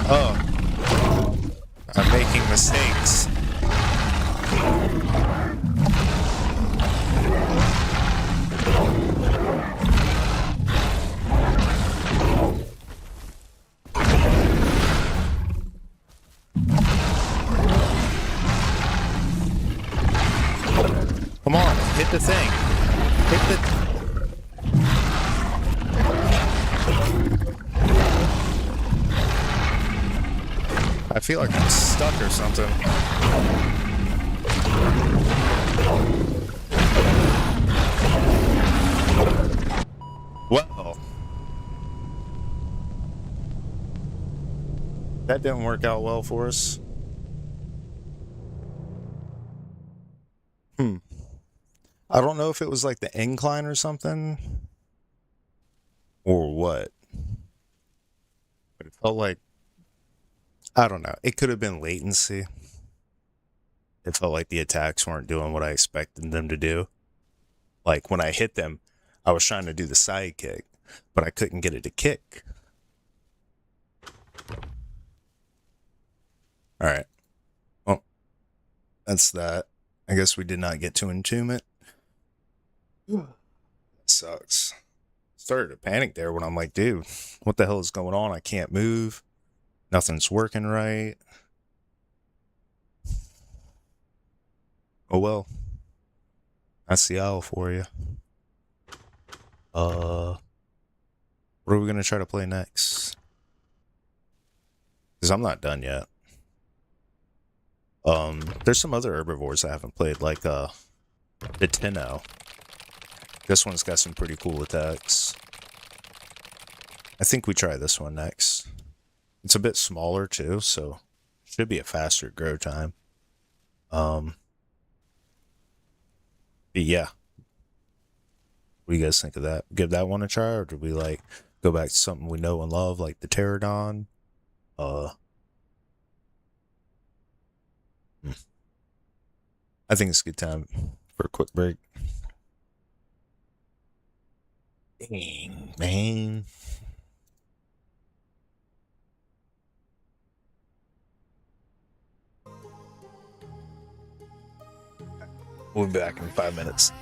Speaker 2: Oh, I'm making mistakes. Come on, hit the thing. Hit the... I feel like I'm stuck or something. Well, that didn't work out well for us. I don't know if it was like the incline or something, or what. But it felt like, I don't know. It could have been latency. It felt like the attacks weren't doing what I expected them to do. Like when I hit them, I was trying to do the side kick, but I couldn't get it to kick. Alright. Well, that's that. I guess we did not get to entombment. Sucks. Started to panic there when I'm like, dude, what the hell is going on? I can't move. Nothing's working right. Oh well. That's the owl for you. What are we gonna try to play next? Because I'm not done yet. There's some other herbivores I haven't played, like the Dino. This one's got some pretty cool attacks. I think we try this one next. It's a bit smaller too, so should be a faster grow time. But yeah. What do you guys think of that? Give that one a try, or do we like go back to something we know and love, like the Pterodon? I think it's a good time for a quick break. Dang, man. We'll be back in 5 minutes.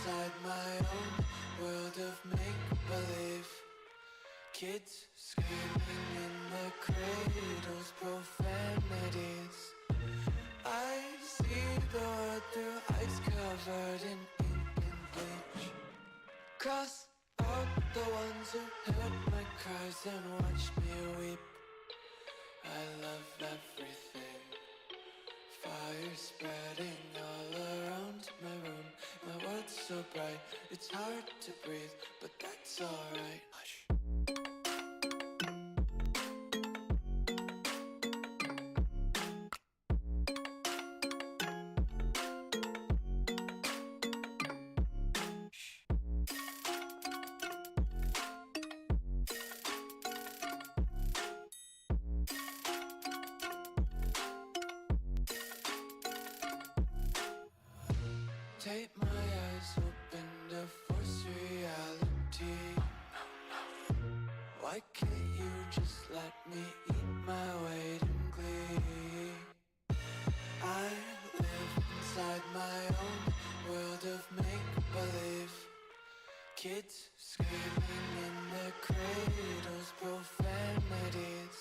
Speaker 3: inside my own world of make-believe. Kids screaming in the cradles, profanities. I see the world through ice covered in ink and bleach. Cross out the ones who heard my cries and watched me weep. I love everything. Fire spreading all around my room. My world's so bright, it's hard to breathe, but that's alright. Hush. Tape my eyes open to force reality. Why can't you just let me eat my weight in glee? I live inside my own world of make-believe. Kids screaming in their cradles, profanities.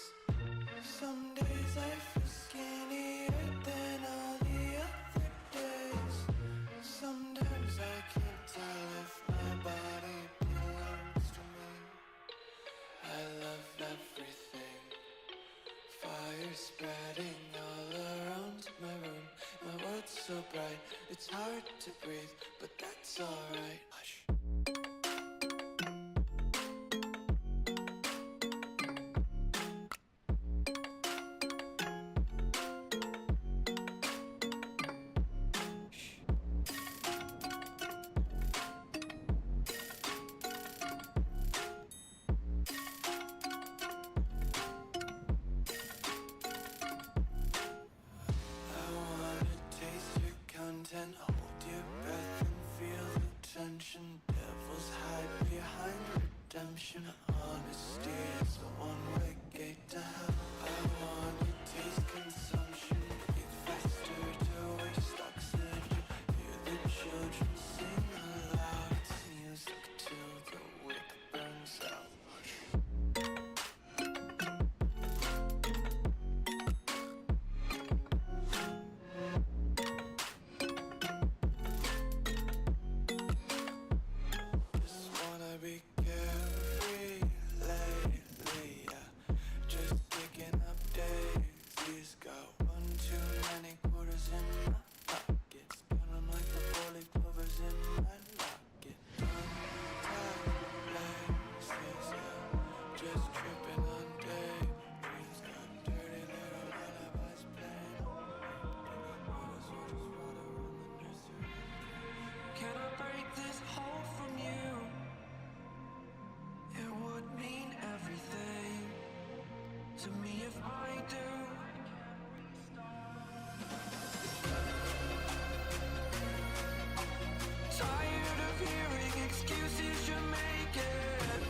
Speaker 3: Some days I feel skinnier than all the other days. Sometimes I can't tell if my body belongs to me. I love everything. Fire spreading all around my room. My world's so bright, it's hard to breathe, but that's alright. Hush. And hold your breath and feel the tension. Devils hide behind redemption. Honesty is a one-way gate to hell. I wanna taste consumption. Breathe faster to waste oxygen. Hear the children sing aloud. It's music till the wick burns out. Be carefree lately, yeah. Just picking up daisies. Got one too many quarters in my pockets. Count 'em like the four-leaf clovers in my locket. Untied laces, yeah. Just tripping on daydreams. Got dirty little lullabies playing. Water sources, water on the nursery. Can I break this hold from you? It would mean everything to me if I do. Tired of hearing excuses you're making.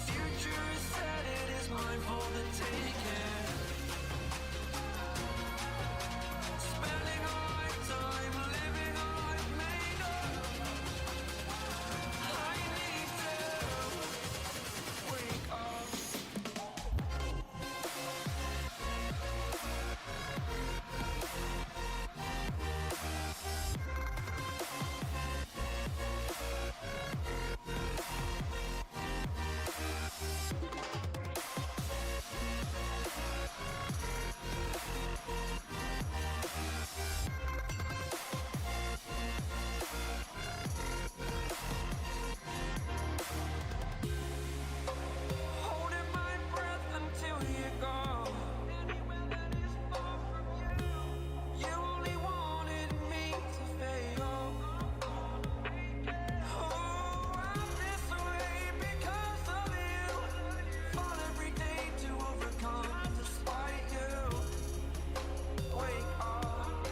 Speaker 3: Future is set, it is mine. for the taking. Spending all my time living all I've made up. I need to wake up. Holding my breath until you go. Anywhere that is far from you. You only wanted me to fail. Oh, I'm this way because of you. Fought every day to overcome despite you. Wake up.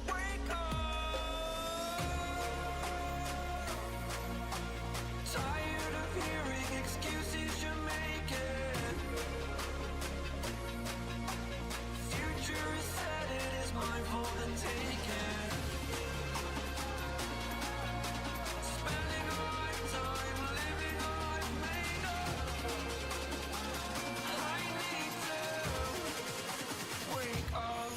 Speaker 3: Wake up. Tired of hearing excuses you're making. Future is set, it is mine for the taking. Spending all my time living all I've made up. I need to wake up.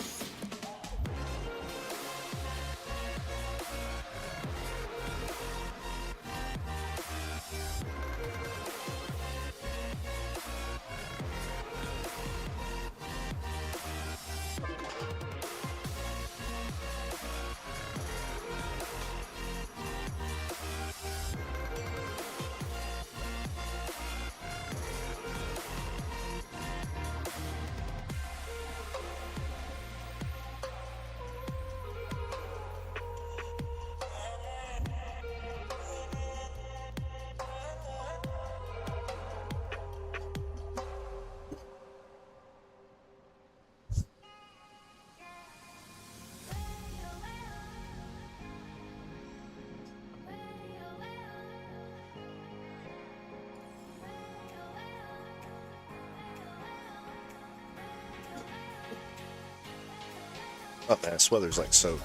Speaker 2: Oh man, this weather's like so.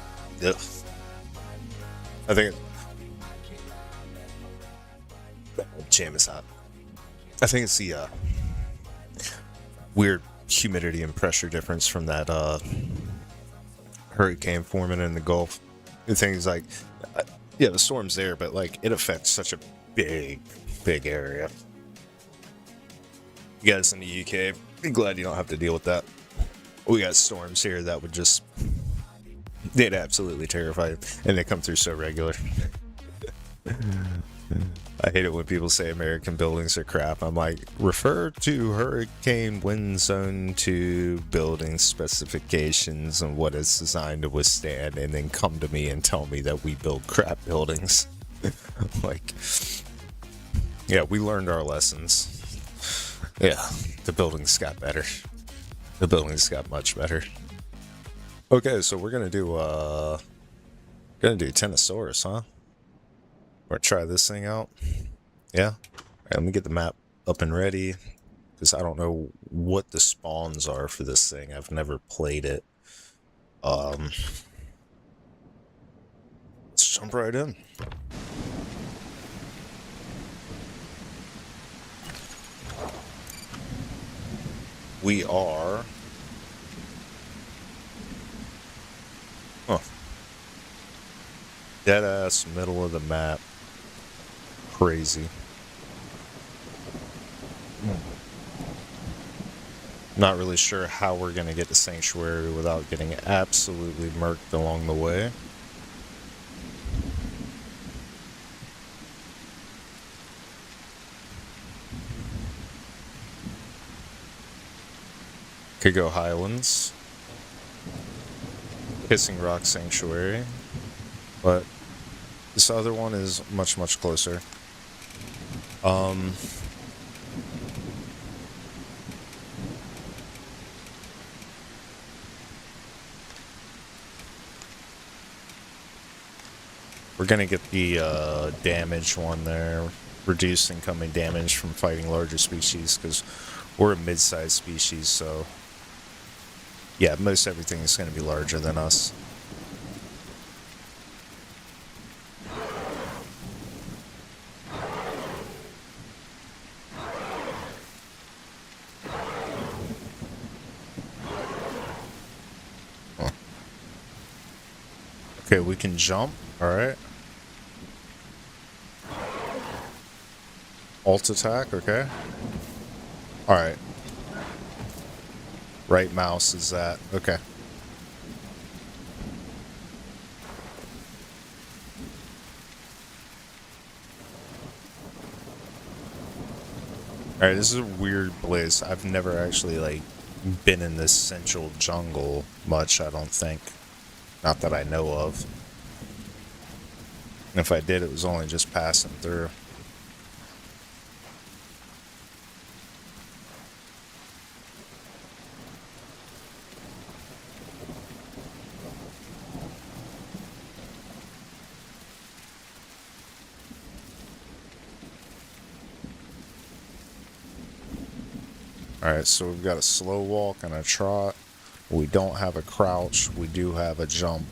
Speaker 2: Ugh. I think. Jam is hot. I think it's the weird humidity and pressure difference from that hurricane forming in the Gulf. The thing is, like, yeah, the storm's there, but like it affects such a big area. You guys in the UK, be glad you don't have to deal with that. We got storms here that would just, they'd absolutely terrify you, and they come through so regular. I hate it when people say American buildings are crap. I'm like, refer to Hurricane Wind Zone 2 building specifications and what it's designed to withstand, and then come to me and tell me that we build crap buildings. Like, yeah, we learned our lessons. Yeah, the buildings got better. The buildings got much better. Okay, so we're gonna do Tenosaurus, huh? Or try this thing out. Yeah. All right, let me get the map up and ready, because I don't know what the spawns are for this thing. I've never played it. Let's jump right in. We are... Dead ass middle of the map. Crazy. Not really sure how we're gonna get to Sanctuary without getting absolutely murked along the way. Could go Highlands. Hissing Rock Sanctuary. But this other one is much, much closer. We're gonna get the damage one there. reduced incoming damage from fighting larger species, because we're a mid-sized species, so yeah, most everything is going to be larger than us. Huh. Okay, we can jump. Alright. Alt attack, okay. Alright. Right mouse is that. Okay. Alright, this is a weird place. I've never actually, like, been in this central jungle much, I don't think. Not that I know of. And if I did, it was only just passing through. Alright, so we've got a slow walk and a trot. We don't have a crouch. We do have a jump.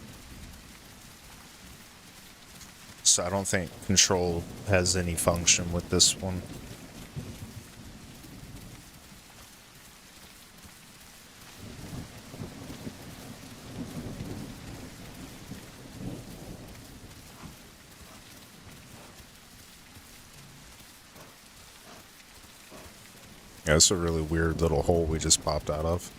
Speaker 2: So I don't think control has any function with this one. Yeah, it's a really weird little hole we just popped out of.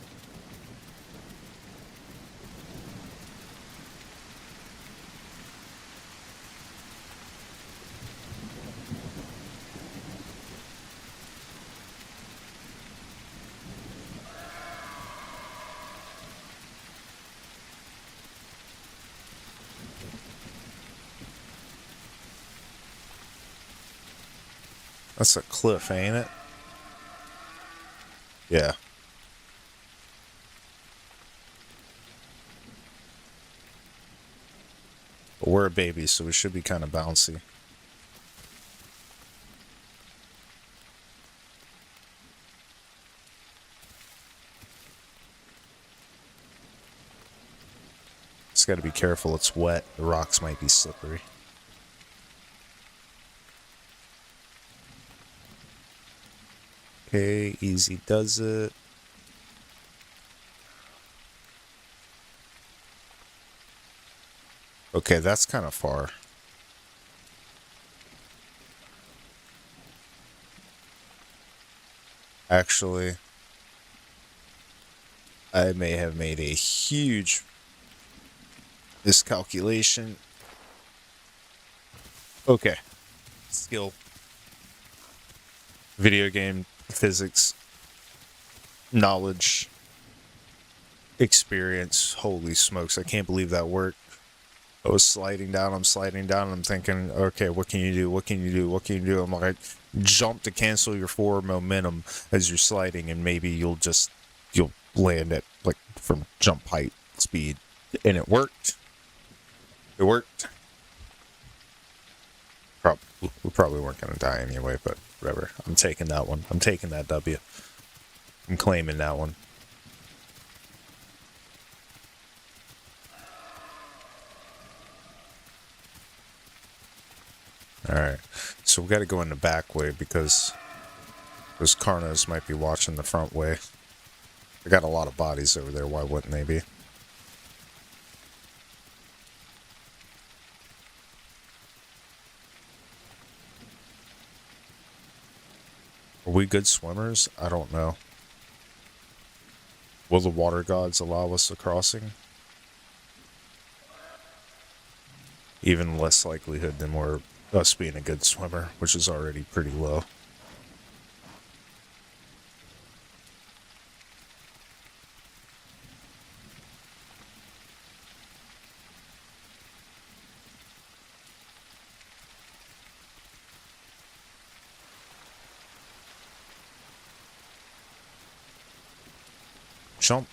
Speaker 2: That's a cliff, ain't it? Yeah. But we're a baby, so we should be kind of bouncy. Just gotta be careful, it's wet. The rocks might be slippery. Okay, easy does it. Okay, that's kind of far. Actually, I may have made a huge miscalculation. Okay. Skill. Video game physics. Knowledge. Experience. Holy smokes, I can't believe that worked. I was sliding down, I'm thinking, okay, what can you do? What can you do? What can you do? I'm like, jump to cancel your forward momentum as you're sliding, and maybe you'll land at, like, from jump height speed. And it worked. It worked. We probably weren't going to die anyway, but whatever. I'm taking that one. I'm taking that W. I'm claiming that one. Alright, so we got to go in the back way because those Carnos might be watching the front way. I got a lot of bodies over there, why wouldn't they be? Are we good swimmers? I don't know. Will the water gods allow us a crossing? Even less likelihood than us being a good swimmer, which is already pretty low. Jump.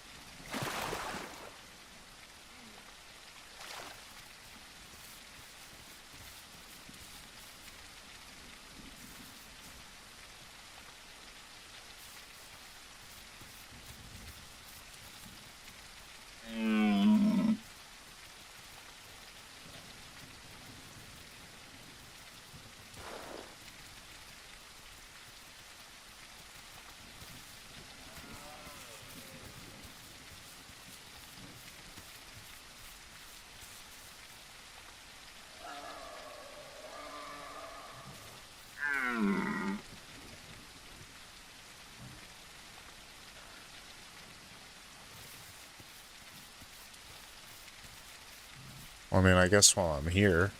Speaker 2: I mean, I guess while I'm here,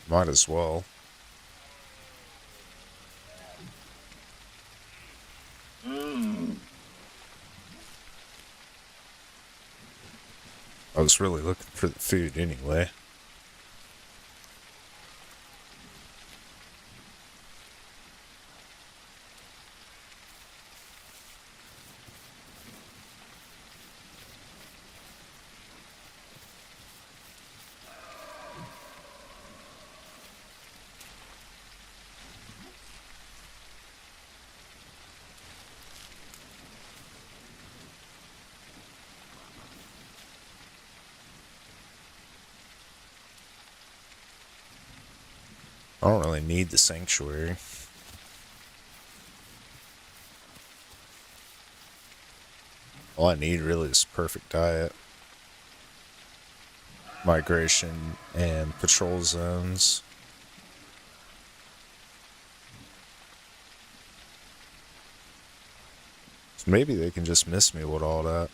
Speaker 2: might as well. I was really looking for the food anyway. I don't really need the sanctuary. All I need really is perfect diet, migration, and patrol zones. So maybe they can just miss me with all that.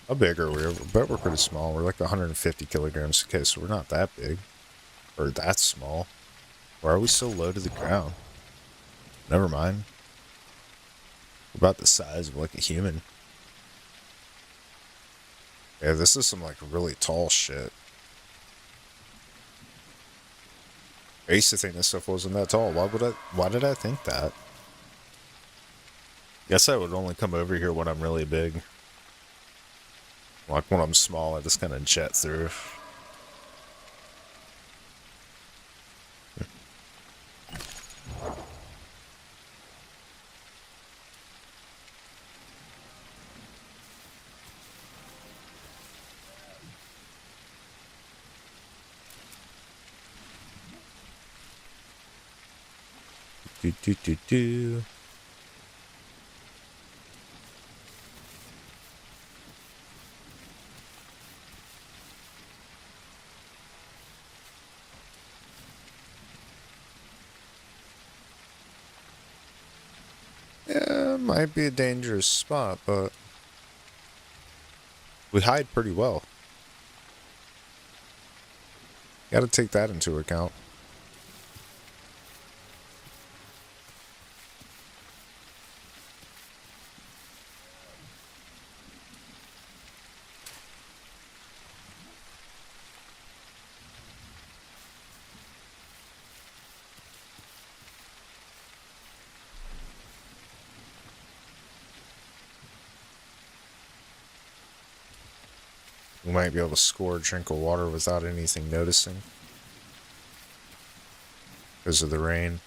Speaker 2: How big are we? I bet we're pretty small. We're like 150 kilograms. Okay, so we're not that big. Or that small. Why are we so low to the ground? Never mind. We're about the size of like a human. Yeah, this is some like really tall shit. I used to think this stuff wasn't that tall. Why did I think that? Guess I would only come over here when I'm really big. Like when I'm small, I just kind of jet through. Do do do do. Yeah, it might be a dangerous spot, but we hide pretty well. Got to take that into account. We might be able to score a drink of water without anything noticing because of the rain.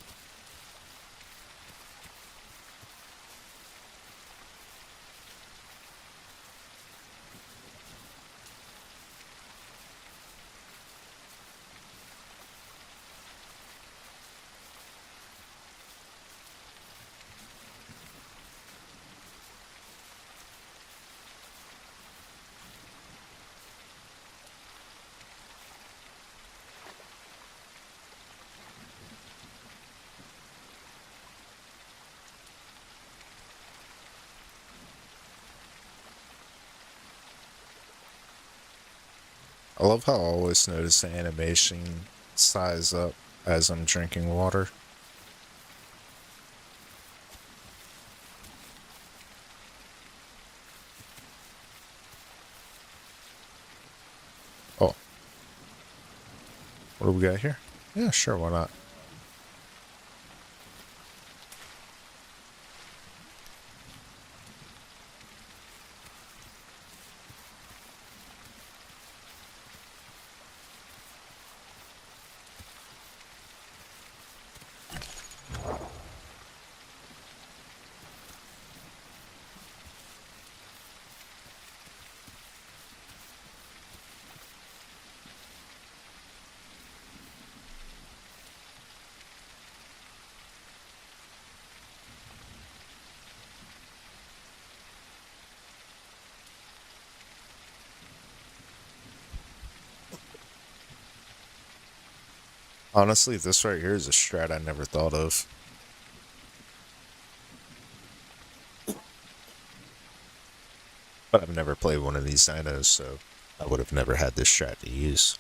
Speaker 2: I love how I always notice the animation size up as I'm drinking water. Oh, what do we got here? Yeah, sure, why not? Honestly, this right here is a strat I never thought of. But I've never played one of these dinos, so I would have never had this strat to use.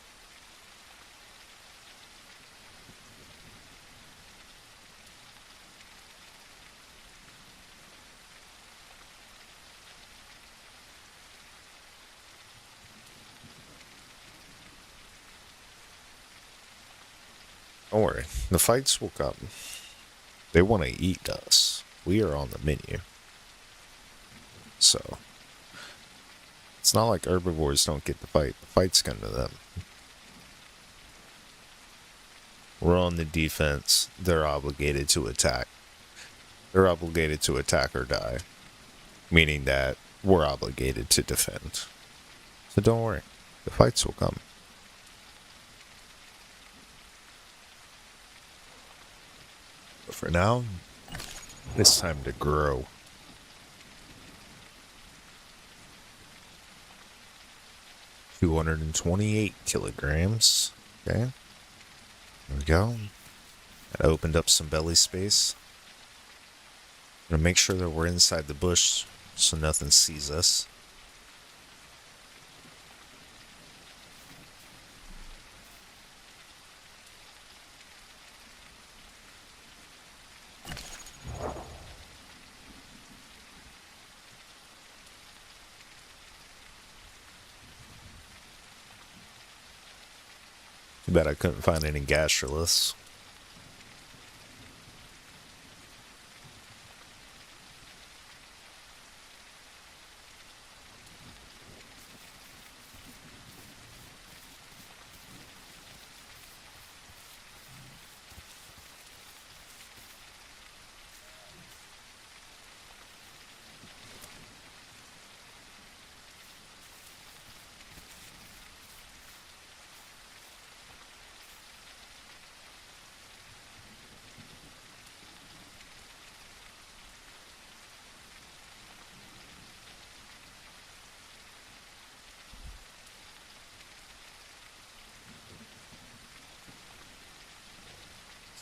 Speaker 2: Don't worry, the fights will come. They want to eat us. We are on the menu. So, it's not like herbivores don't get the fight. The fights come to them. We're on the defense. They're obligated to attack. They're obligated to attack or die. Meaning that we're obligated to defend. So don't worry. The fights will come. But for now, it's time to grow. $228 kilograms. Okay. There we go. That opened up some belly space. Gonna make sure that we're inside the bush so nothing sees us. Too bad I couldn't find any gastroliths.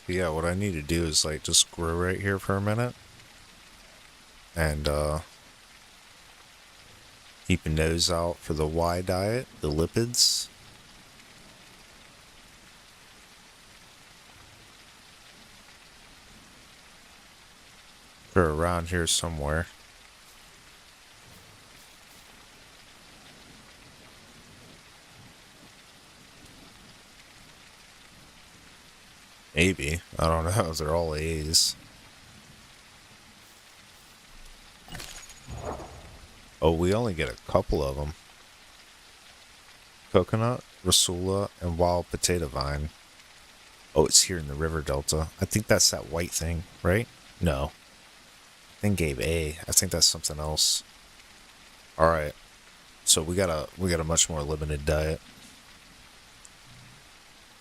Speaker 2: Yeah, what I need to do is like just grow right here for a minute and keep a nose out for the Y diet, the lipids. They're around here somewhere. Maybe. I don't know. They're all A's. Oh, we only get a couple of them. Coconut, Rasula, and wild potato vine. Oh, it's here in the river delta. I think that's that white thing, right? No. I think gave A. I think that's something else. Alright. So we got a much more limited diet.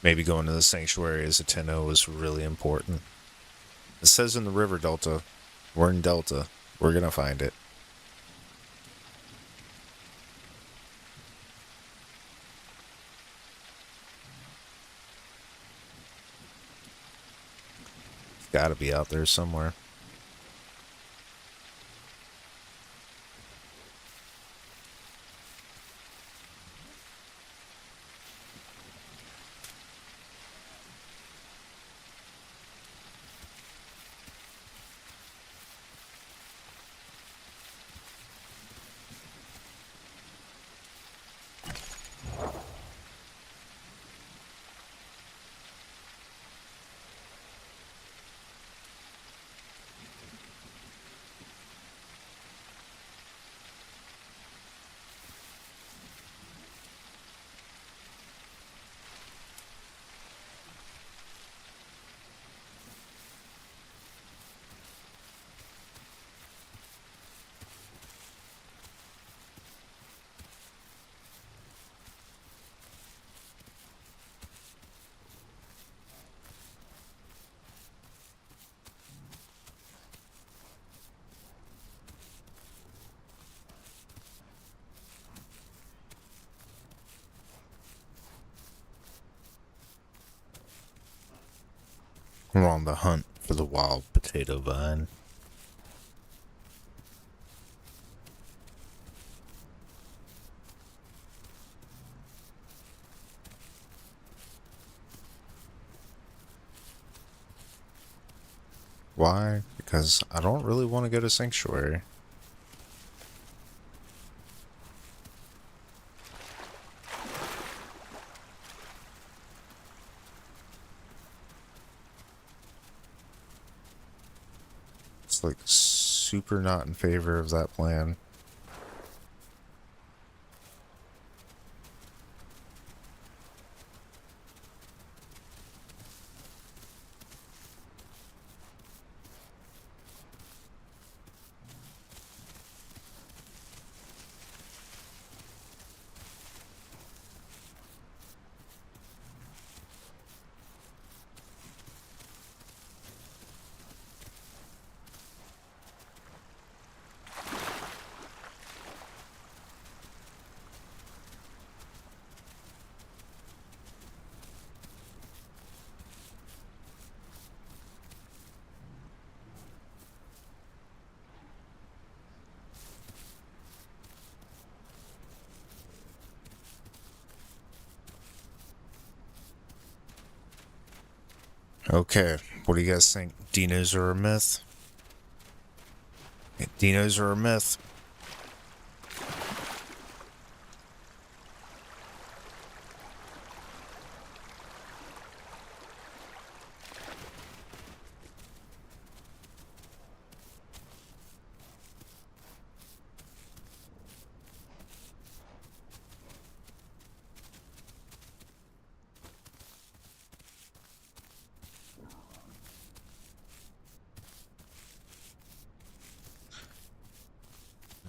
Speaker 2: Maybe going to the sanctuary as a 10-0 is really important. It says in the river delta. We're in delta. We're gonna find it. It's gotta be out there somewhere. We're on the hunt for the wild potato vine. Why? Because I don't really want to go to Sanctuary. It's like super not in favor of that plan. Okay, what do you guys think? Dinos are a myth? Dinos are a myth.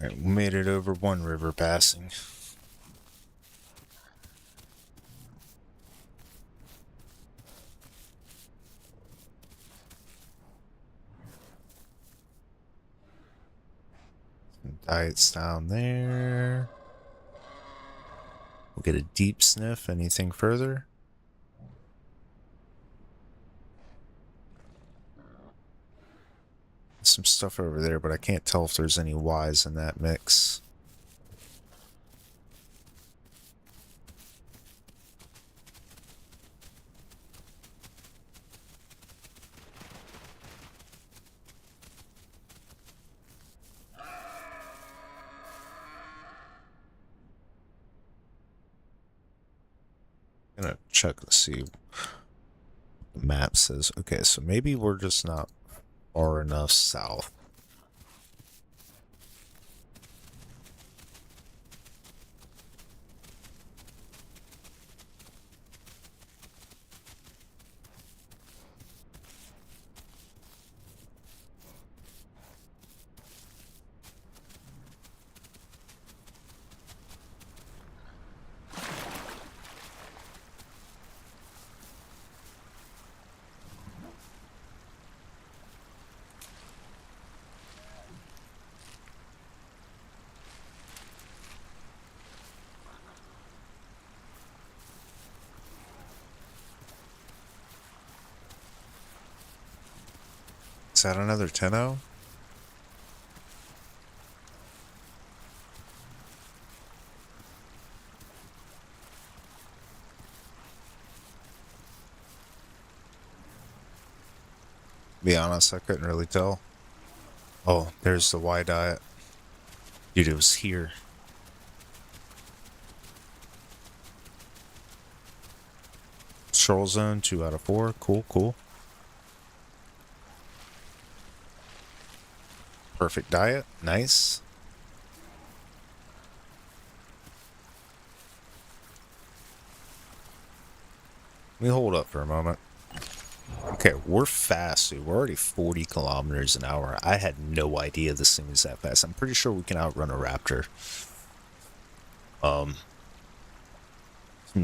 Speaker 2: Alright, we made it over one river passing. Diets down there. We'll get a deep sniff. Anything further? Some stuff over there, but I can't tell if there's any Ys in that mix. I'm gonna check to see what the map says. Okay, so maybe we're just not far enough south. Is that another 10-0? Be honest, I couldn't really tell. Oh, there's the Y diet. Dude, it was here. Shoal zone, 2 out of 4. Cool, cool. Perfect diet. Nice. Let me hold up for a moment. Okay, we're fast, dude. We're already 40 kilometers an hour. I had no idea this thing was that fast. I'm pretty sure we can outrun a raptor. Some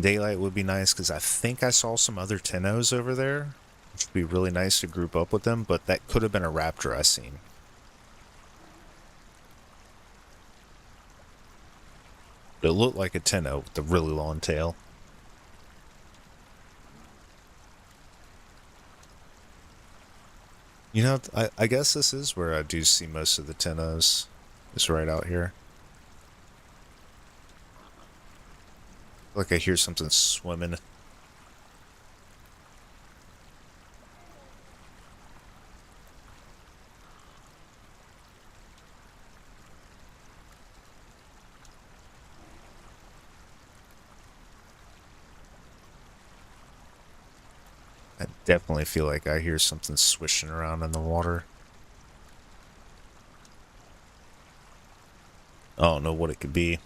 Speaker 2: daylight would be nice because I think I saw some other Tennos over there, which would be really nice to group up with them, but that could have been a raptor I seen. It looked like a Tenno with a really long tail. You know, I guess this is where I do see most of the tennos. It's right out here. Like I hear something swimming. I definitely feel like I hear something swishing around in the water. I don't know what it could be.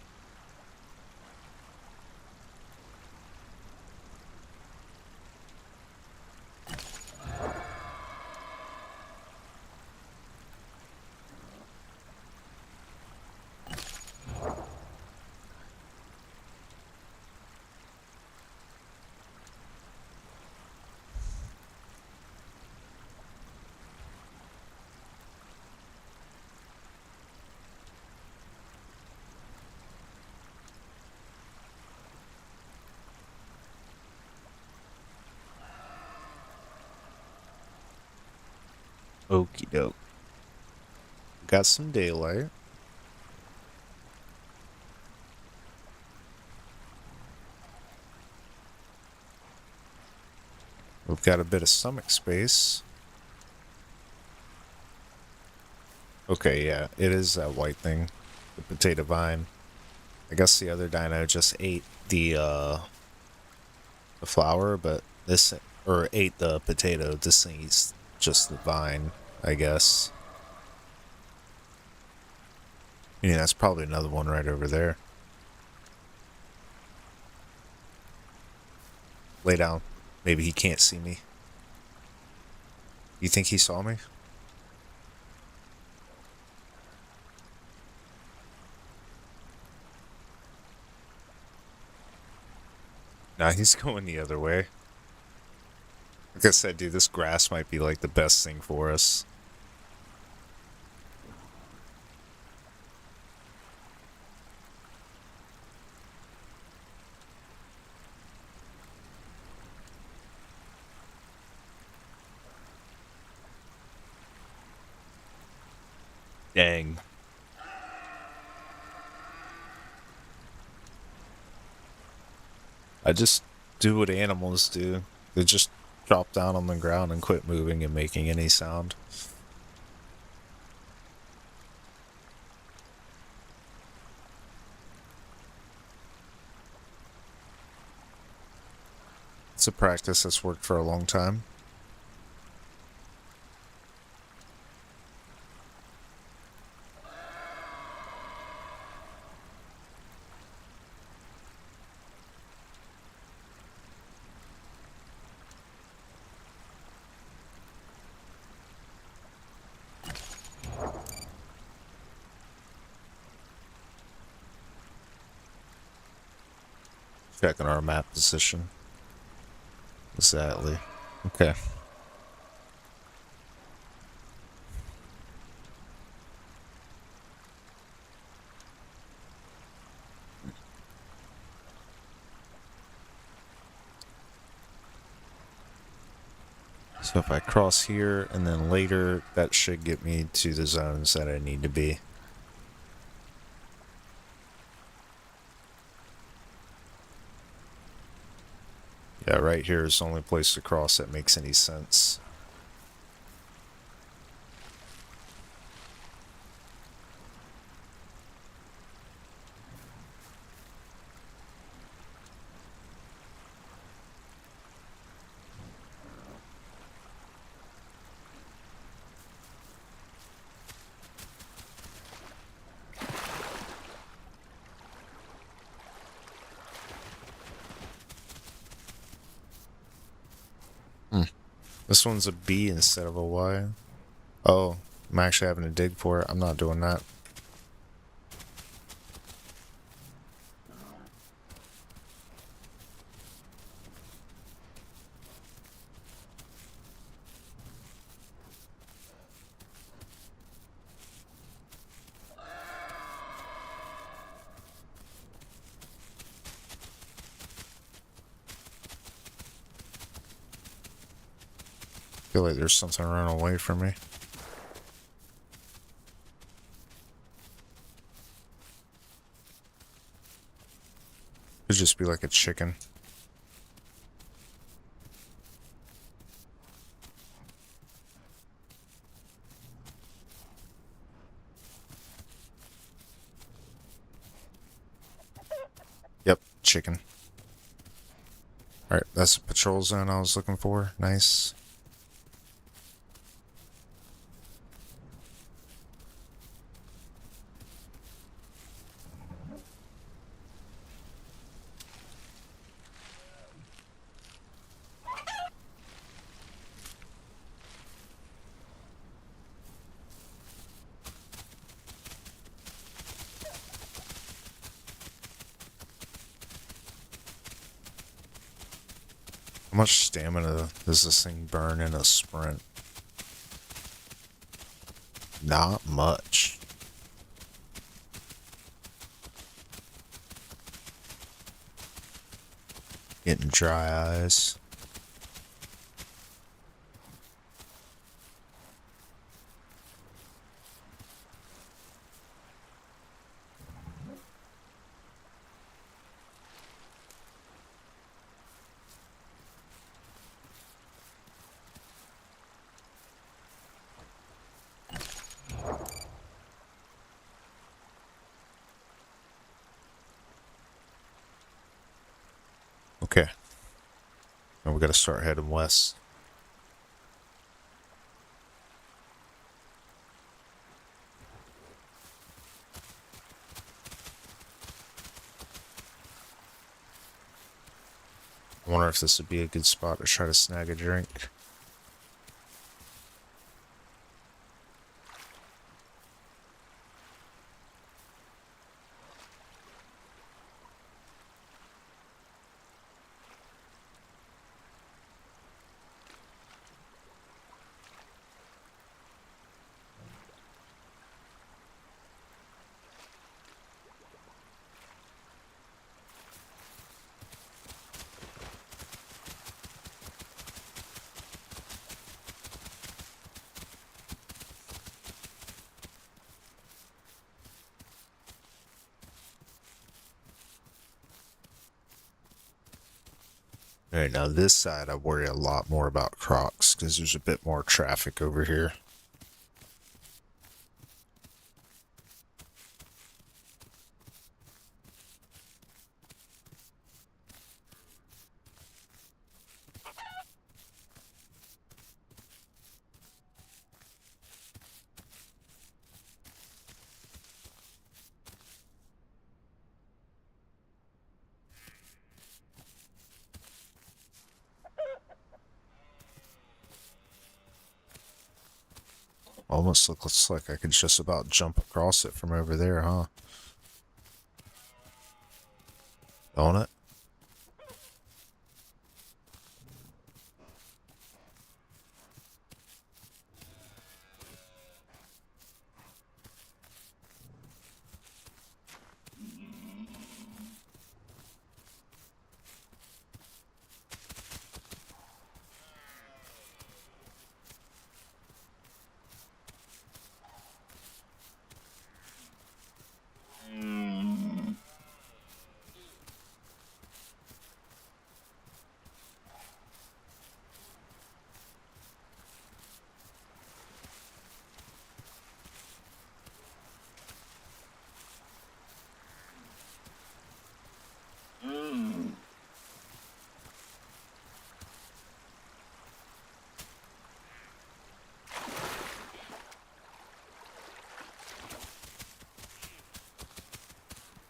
Speaker 2: Okie doke. Got some daylight. We've got a bit of stomach space. Okay, yeah, it is that white thing. The potato vine. I guess the other dino just ate the flower, but this, or ate the potato. This thing eats just the vine, I guess. Yeah, that's probably another one right over there. Lay down. Maybe he can't see me. You think he saw me? Nah, he's going the other way. Like I said, dude, this grass might be like the best thing for us. Dang. I just do what animals do. They just drop down on the ground and quit moving and making any sound. It's a practice that's worked for a long time. Checking our map position. Exactly. Okay. So if I cross here and then later, that should get me to the zones that I need to be. Yeah, right here is the only place to cross that makes any sense. This one's a B instead of a Y. Oh, I'm actually having to dig for it. I'm not doing that. Feel like there's something running away from me. Could just be like a chicken. Yep, chicken. Alright, that's the patrol zone I was looking for. Nice. How much stamina does this thing burn in a sprint? Not much. Getting dry eyes. Okay. Now we gotta start heading west. I wonder if this would be a good spot to try to snag a drink. Alright, now this side I worry a lot more about Crocs because there's a bit more traffic over here. Almost looks like I could just about jump across it from over there, huh? Don't it?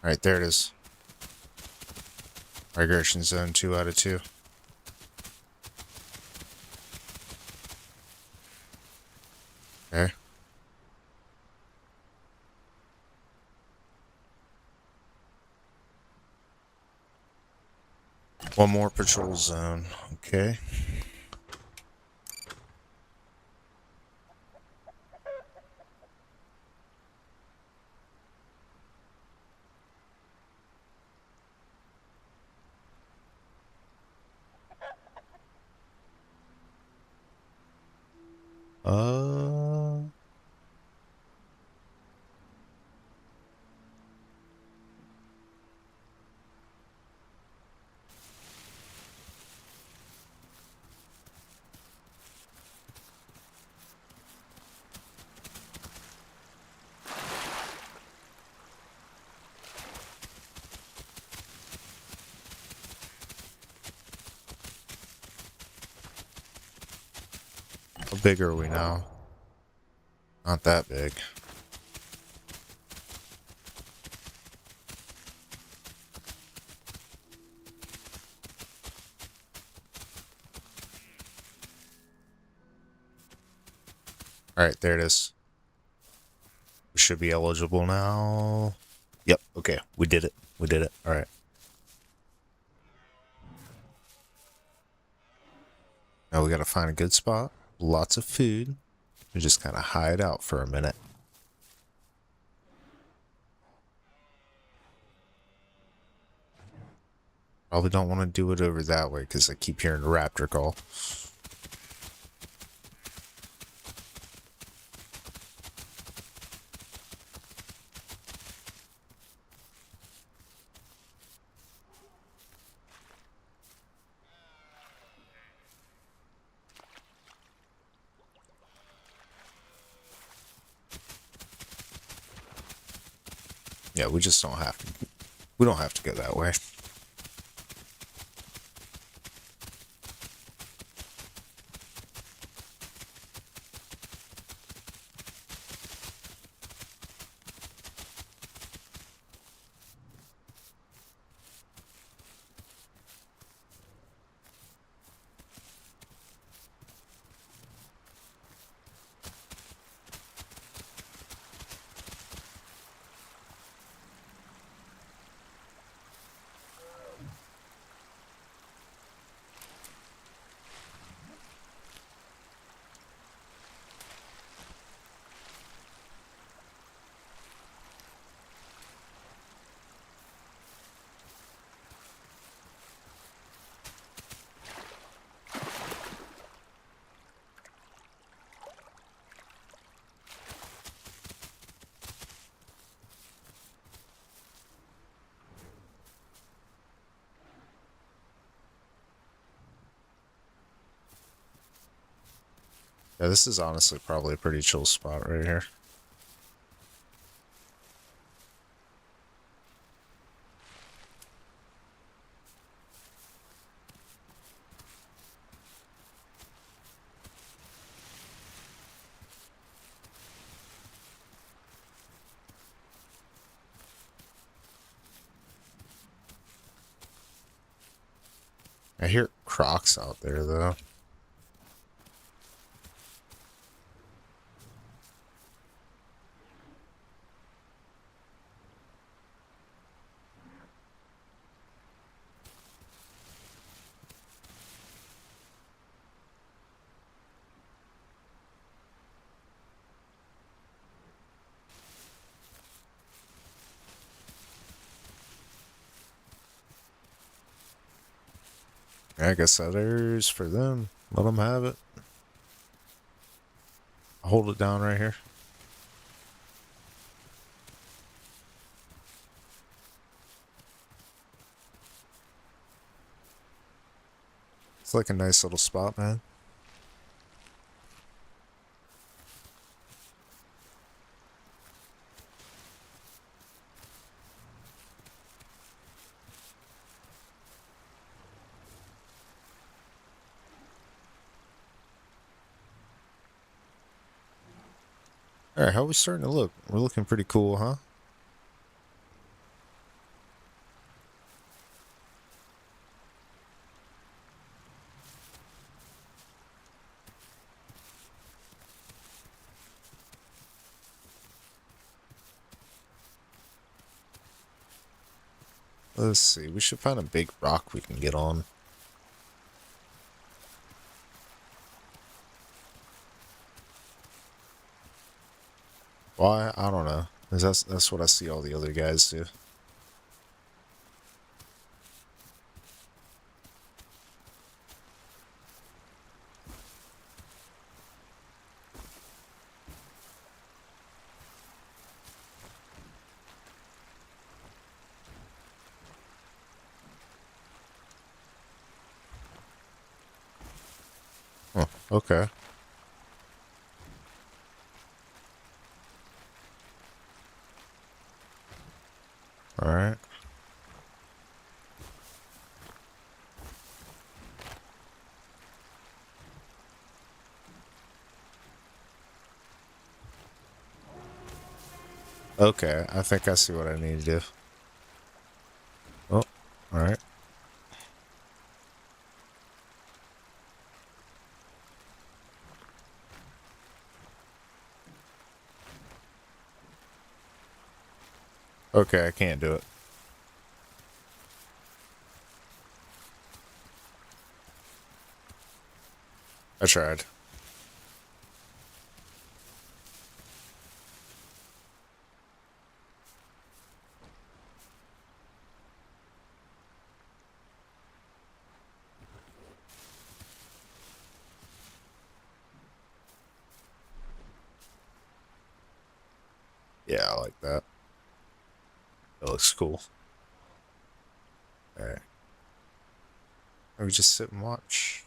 Speaker 2: Alright, there it is. Migration zone 2 out of 2. Okay. One more patrol zone. Okay. big are we now? Not that big. Alright, there it is. We should be eligible now. Yep, okay, we did it. We did it. Alright. Now we gotta find a good spot. Lots of food. We just kind of hide out for a minute. Probably don't want to do it over that way because I keep hearing the raptor call. Yeah, we just don't have to. We don't have to go that way. Yeah, this is honestly probably a pretty chill spot right here. I hear crocs out there though. I guess that is for them. Let them have it. I'll hold it down right here. It's like a nice little spot, man. Alright, how are we starting to look? We're looking pretty cool, huh? Let's see. We should find a big rock we can get on. Why? I don't know. 'Cause that's what I see all the other guys do. Oh, okay. Alright. Okay, I think I see what I need to do. Oh, alright. Okay, I can't do it. I tried. Yeah, I like that. That looks cool. Alright. We just sit and watch.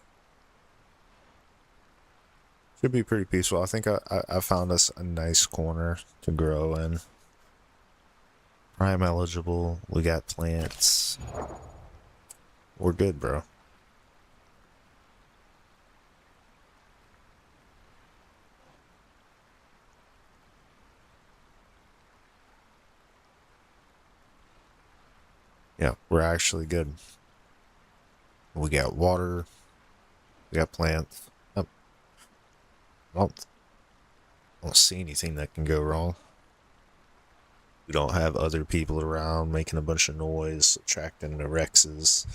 Speaker 2: Should be pretty peaceful. I think I found us a nice corner to grow in. Prime eligible. We got plants. We're good, bro. Yeah, we're actually good. We got water. We got plants. Oh, I don't see anything that can go wrong. We don't have other people around making a bunch of noise, attracting the Rexes.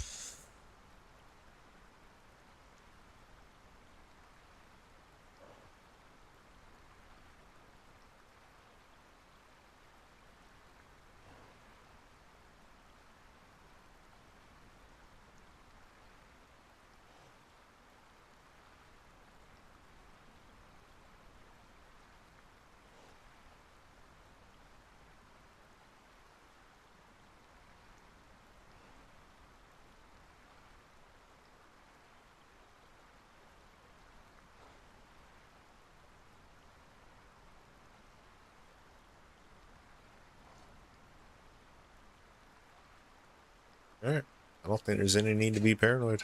Speaker 2: Alright. I don't think there's any need to be paranoid.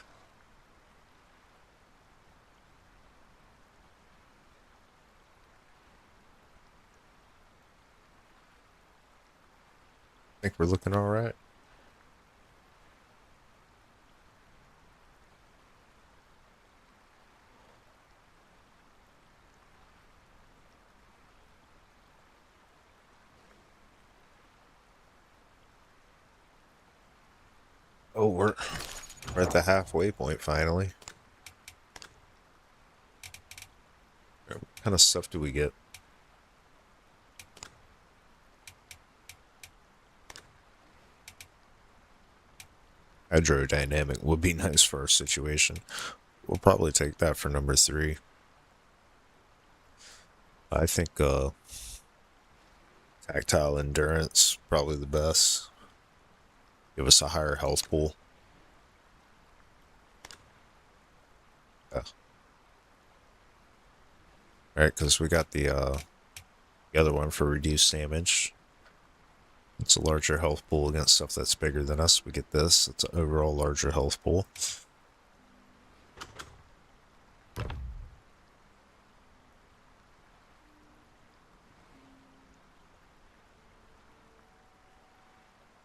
Speaker 2: I think we're looking alright. Oh, we're at the halfway point finally. What kind of stuff do we get? Hydrodynamic would be nice for our situation. We'll probably take that for number 3. I think tactile endurance probably the best. Give us a higher health pool. Yeah. Alright, because we got the other one for reduced damage. It's a larger health pool against stuff that's bigger than us. We get this. It's an overall larger health pool.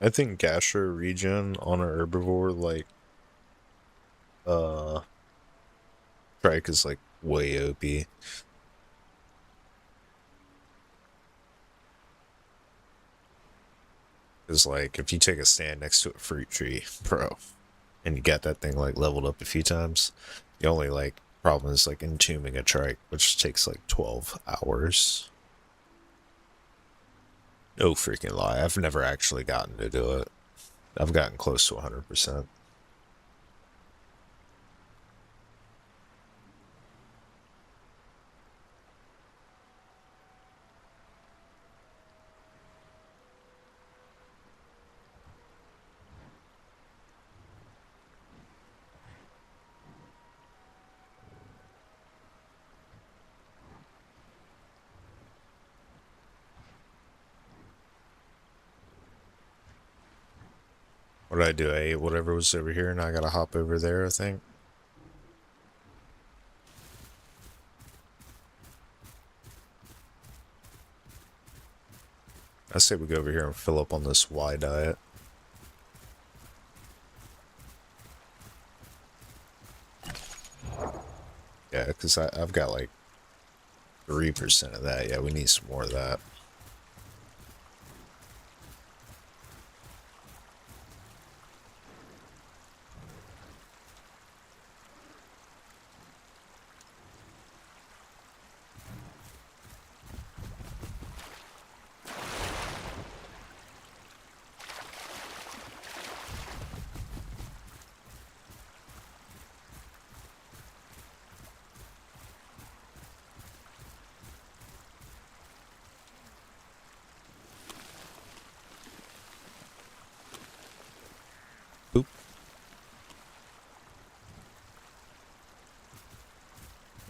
Speaker 2: I think gastro regen on an herbivore like Trike is like way OP. Is like if you take a stand next to a fruit tree, bro, and you got that thing like leveled up a few times, the only like problem is like entombing a trike, which takes like 12 hours. No freaking lie, I've never actually gotten to do it. I've gotten close to 100%. What did I do? I ate whatever was over here and I gotta hop over there, I think. I say we go over here and fill up on this Y diet. Yeah, because I've got like 3% of that. Yeah, we need some more of that. Oop.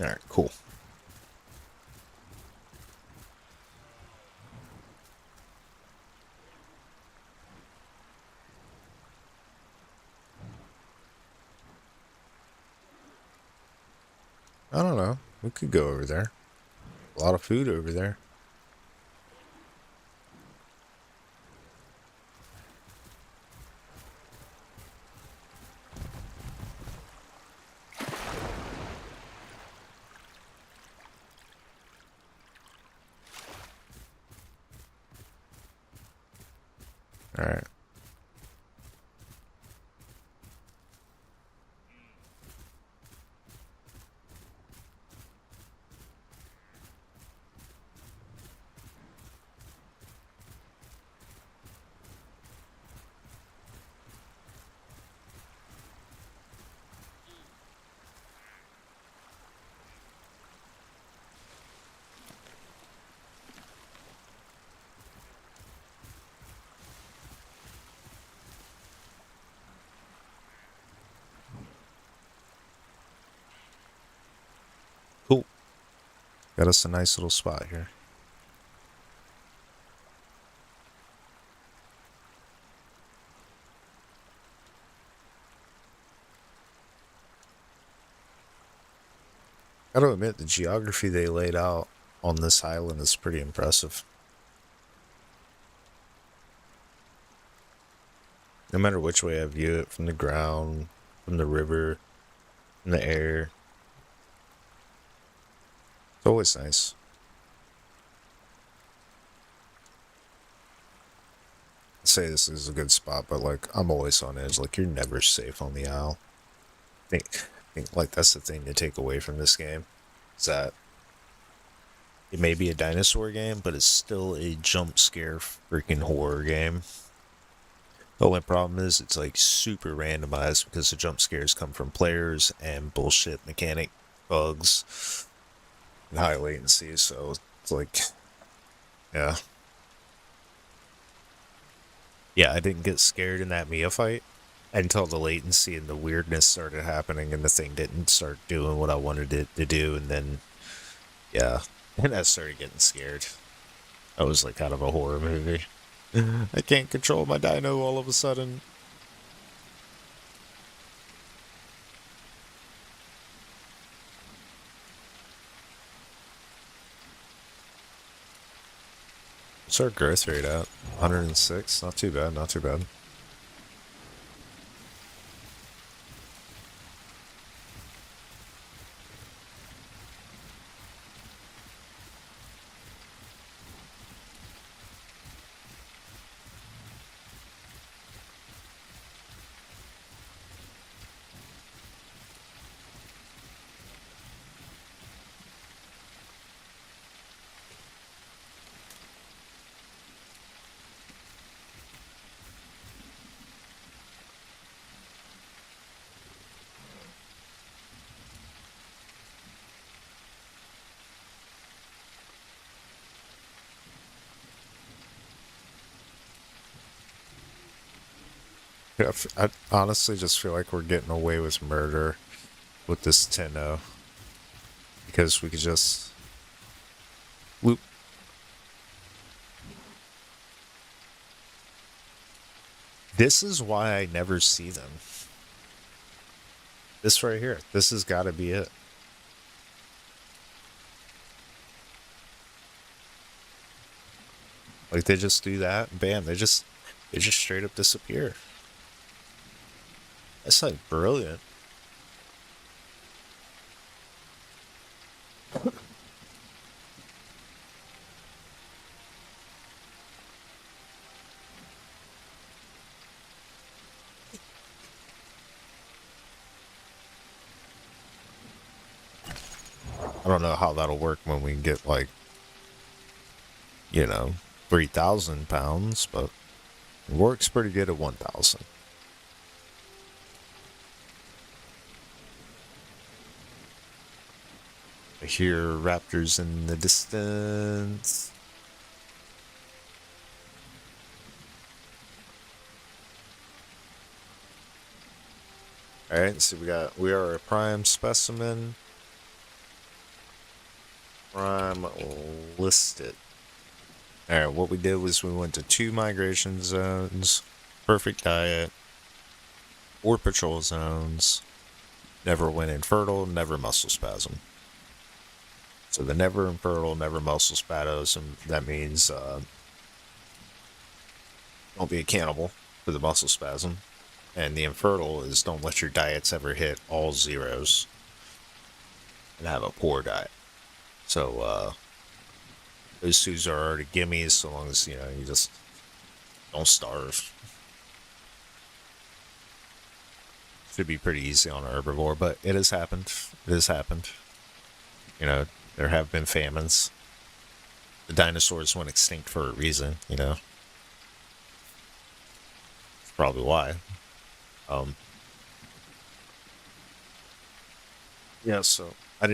Speaker 2: Alright, cool. I don't know. We could go over there. A lot of food over there. Alright. Cool. Got us a nice little spot here. Gotta admit, the geography they laid out on this island is pretty impressive. No matter which way I view it, from the ground, from the river, from the air, it's always nice. I'd say this is a good spot, but like, I'm always on edge. Like, you're never safe on the Isle. I think like that's the thing to take away from this game, is that it may be a dinosaur game, but it's still a jump scare freaking horror game. The only problem is it's like super randomized because the jump scares come from players and bullshit mechanic bugs and high latency, so it's like, yeah. Yeah, I didn't get scared in that Mia fight until the latency and the weirdness started happening and the thing didn't start doing what I wanted it to do, and then, yeah, and I started getting scared. I was like out of a horror movie. I can't control my dino all of a sudden. What's our growth rate at? 106? Not too bad, not too bad. Yeah, I honestly just feel like we're getting away with murder with this 10-0. Because we could just whoop. This is why I never see them. This right here. This has got to be it. Like they just do that, and bam, they just straight up disappear. That's like brilliant. I don't know how that'll work when we get like, 3,000 pounds, but it works pretty good at 1,000. I hear raptors in the distance. Alright, so we are a prime specimen. Prime listed. Alright, what we did was we went to 2 migration zones, perfect diet, 4 patrol zones, never went infertile, never muscle spasm. So the never infertile, never muscle spasm, that means don't be a cannibal for the muscle spasm. And the infertile is don't let your diets ever hit all zeros and have a poor diet. So those twos are already gimmies so long as, you just don't starve. Should be pretty easy on a herbivore, but it has happened. It has happened. There have been famines. The dinosaurs went extinct for a reason, That's probably why. Yeah, so I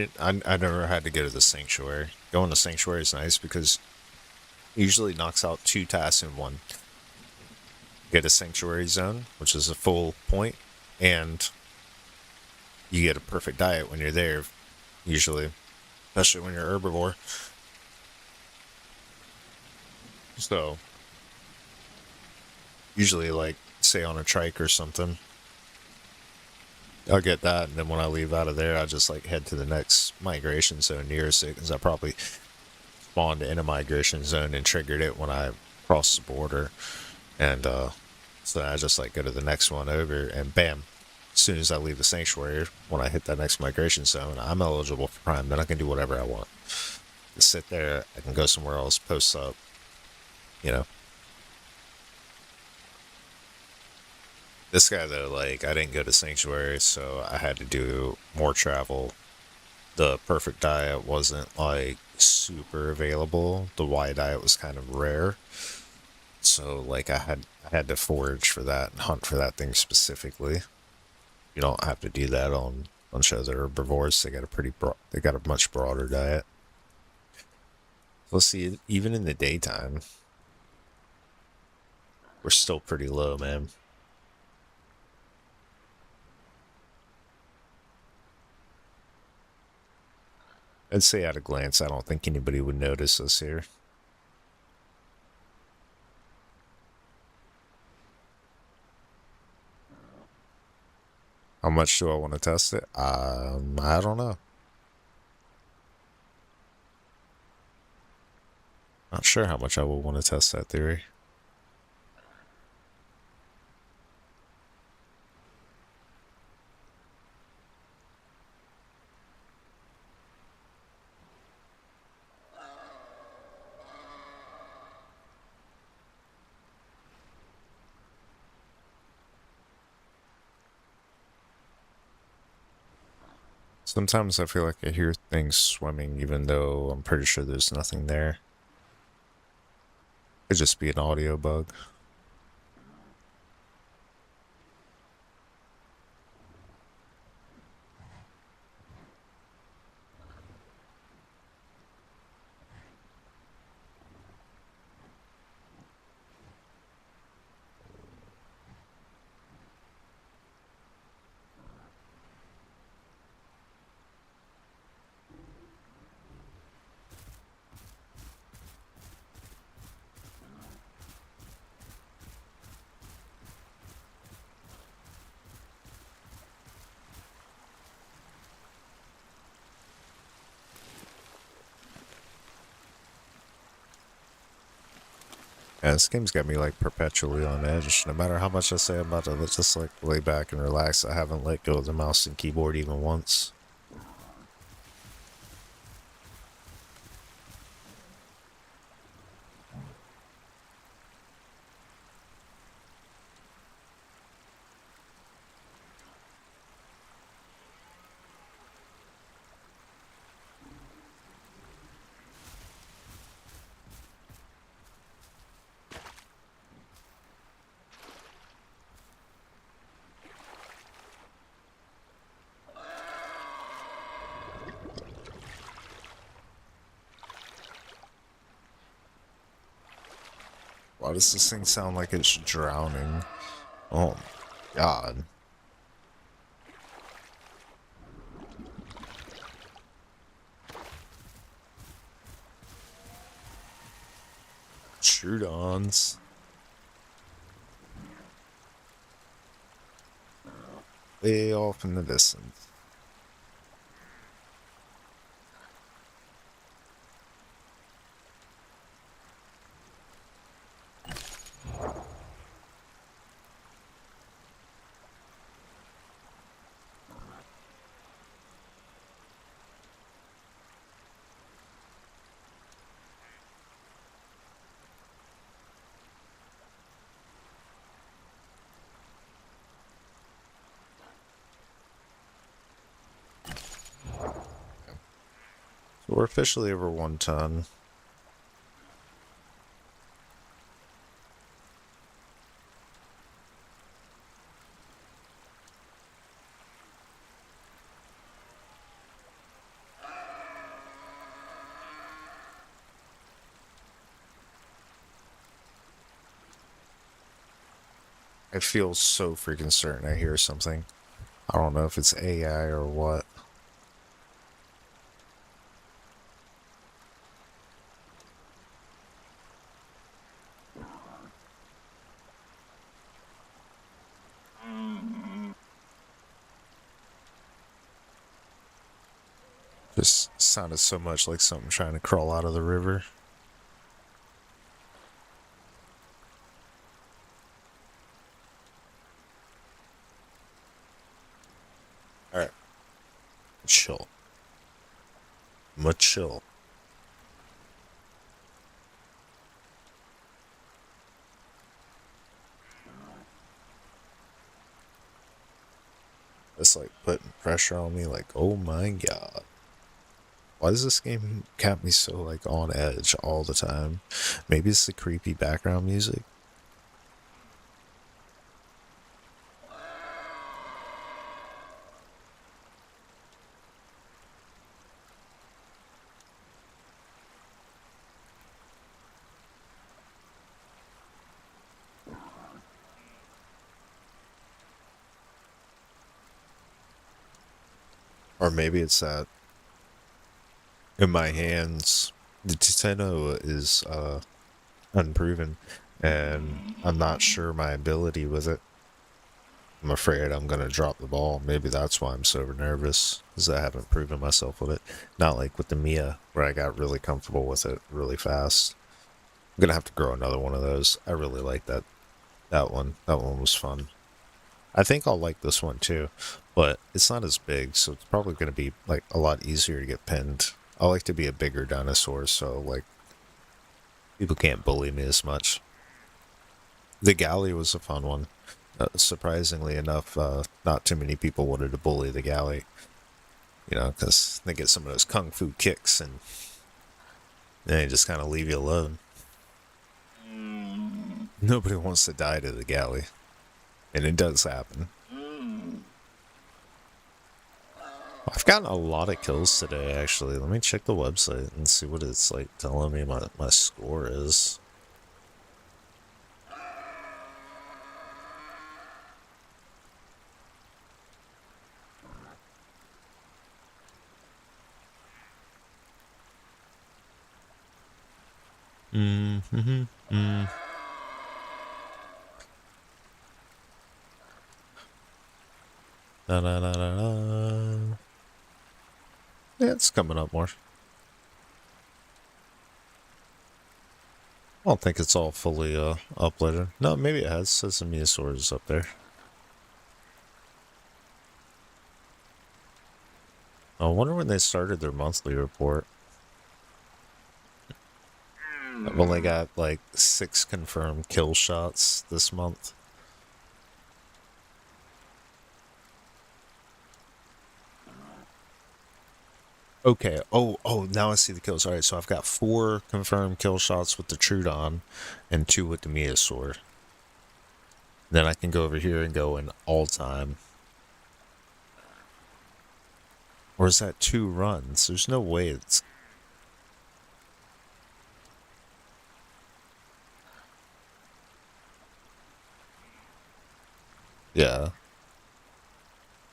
Speaker 2: never had to go to the sanctuary. Going to sanctuary is nice because it usually knocks out 2 tasks in one. Get a sanctuary zone, which is a full point, and you get a perfect diet when you're there, usually, especially when you're herbivore. So, usually, like, say on a trike or something, I'll get that, and then when I leave out of there, I just, like, head to the next migration zone nearest it, because I probably spawned in a migration zone and triggered it when I crossed the border, and, so I just, like, go to the next one over, and bam, as soon as I leave the sanctuary, when I hit that next migration zone, I'm eligible for prime, then I can do whatever I want. Just sit there, I can go somewhere else, post up, This guy, though, like, I didn't go to sanctuary, so I had to do more travel. The perfect diet wasn't, like, super available. The Y diet was kind of rare. So, like, I had to forage for that and hunt for that thing specifically. You don't have to do that on a bunch of other herbivores. They got a much broader diet. Let's see, even in the daytime, we're still pretty low, man. I'd say at a glance, I don't think anybody would notice us here. How much do I want to test it? I don't know. Not sure how much I will want to test that theory. Sometimes I feel like I hear things swimming even though I'm pretty sure there's nothing there. Could just be an audio bug. Yeah, this game's got me like perpetually on edge. No matter how much I say I'm about to just like lay back and relax, I haven't let go of the mouse and keyboard even once. Why does this thing sound like it's drowning? Oh my god. Shoot-ons. Way off in the distance. So we're officially over 1 ton. I feel so freaking certain I hear something. I don't know if it's AI or what. Just sounded so much like something trying to crawl out of the river. Alright. Chill. Much chill. It's like putting pressure on me, like, oh my god. Why does this game cap me so like on edge all the time? Maybe it's the creepy background music. Or maybe it's that in my hands, the Titano is unproven, and I'm not sure my ability with it. I'm afraid I'm gonna drop the ball. Maybe that's why I'm so nervous, is I haven't proven myself with it. Not like with the Mia, where I got really comfortable with it really fast. I'm gonna have to grow another one of those. I really like that one. That one was fun. I think I'll like this one too, but it's not as big, so it's probably going to be like a lot easier to get pinned. I like to be a bigger dinosaur, so like people can't bully me as much. The galley was a fun one. Surprisingly enough, not too many people wanted to bully the galley, you know, because they get some of those kung fu kicks and they just kind of leave you alone. Nobody wants to die to the galley, and it does happen. I've gotten a lot of kills today, actually. Let me check the website and see what it's like telling me my score is. Mm. Da, da, da, da, da. Yeah, it's coming up more. I don't think it's all fully uploaded. No, maybe it has. It says the Meosaur is up there. I wonder when they started their monthly report. I've only got like 6 confirmed kill shots this month. Okay. Oh, now I see the kills. Alright, so I've got 4 confirmed kill shots with the Trudon and 2 with the Meosaur. Then I can go over here and go in all time. Or is that 2 runs? There's no way it's... Yeah.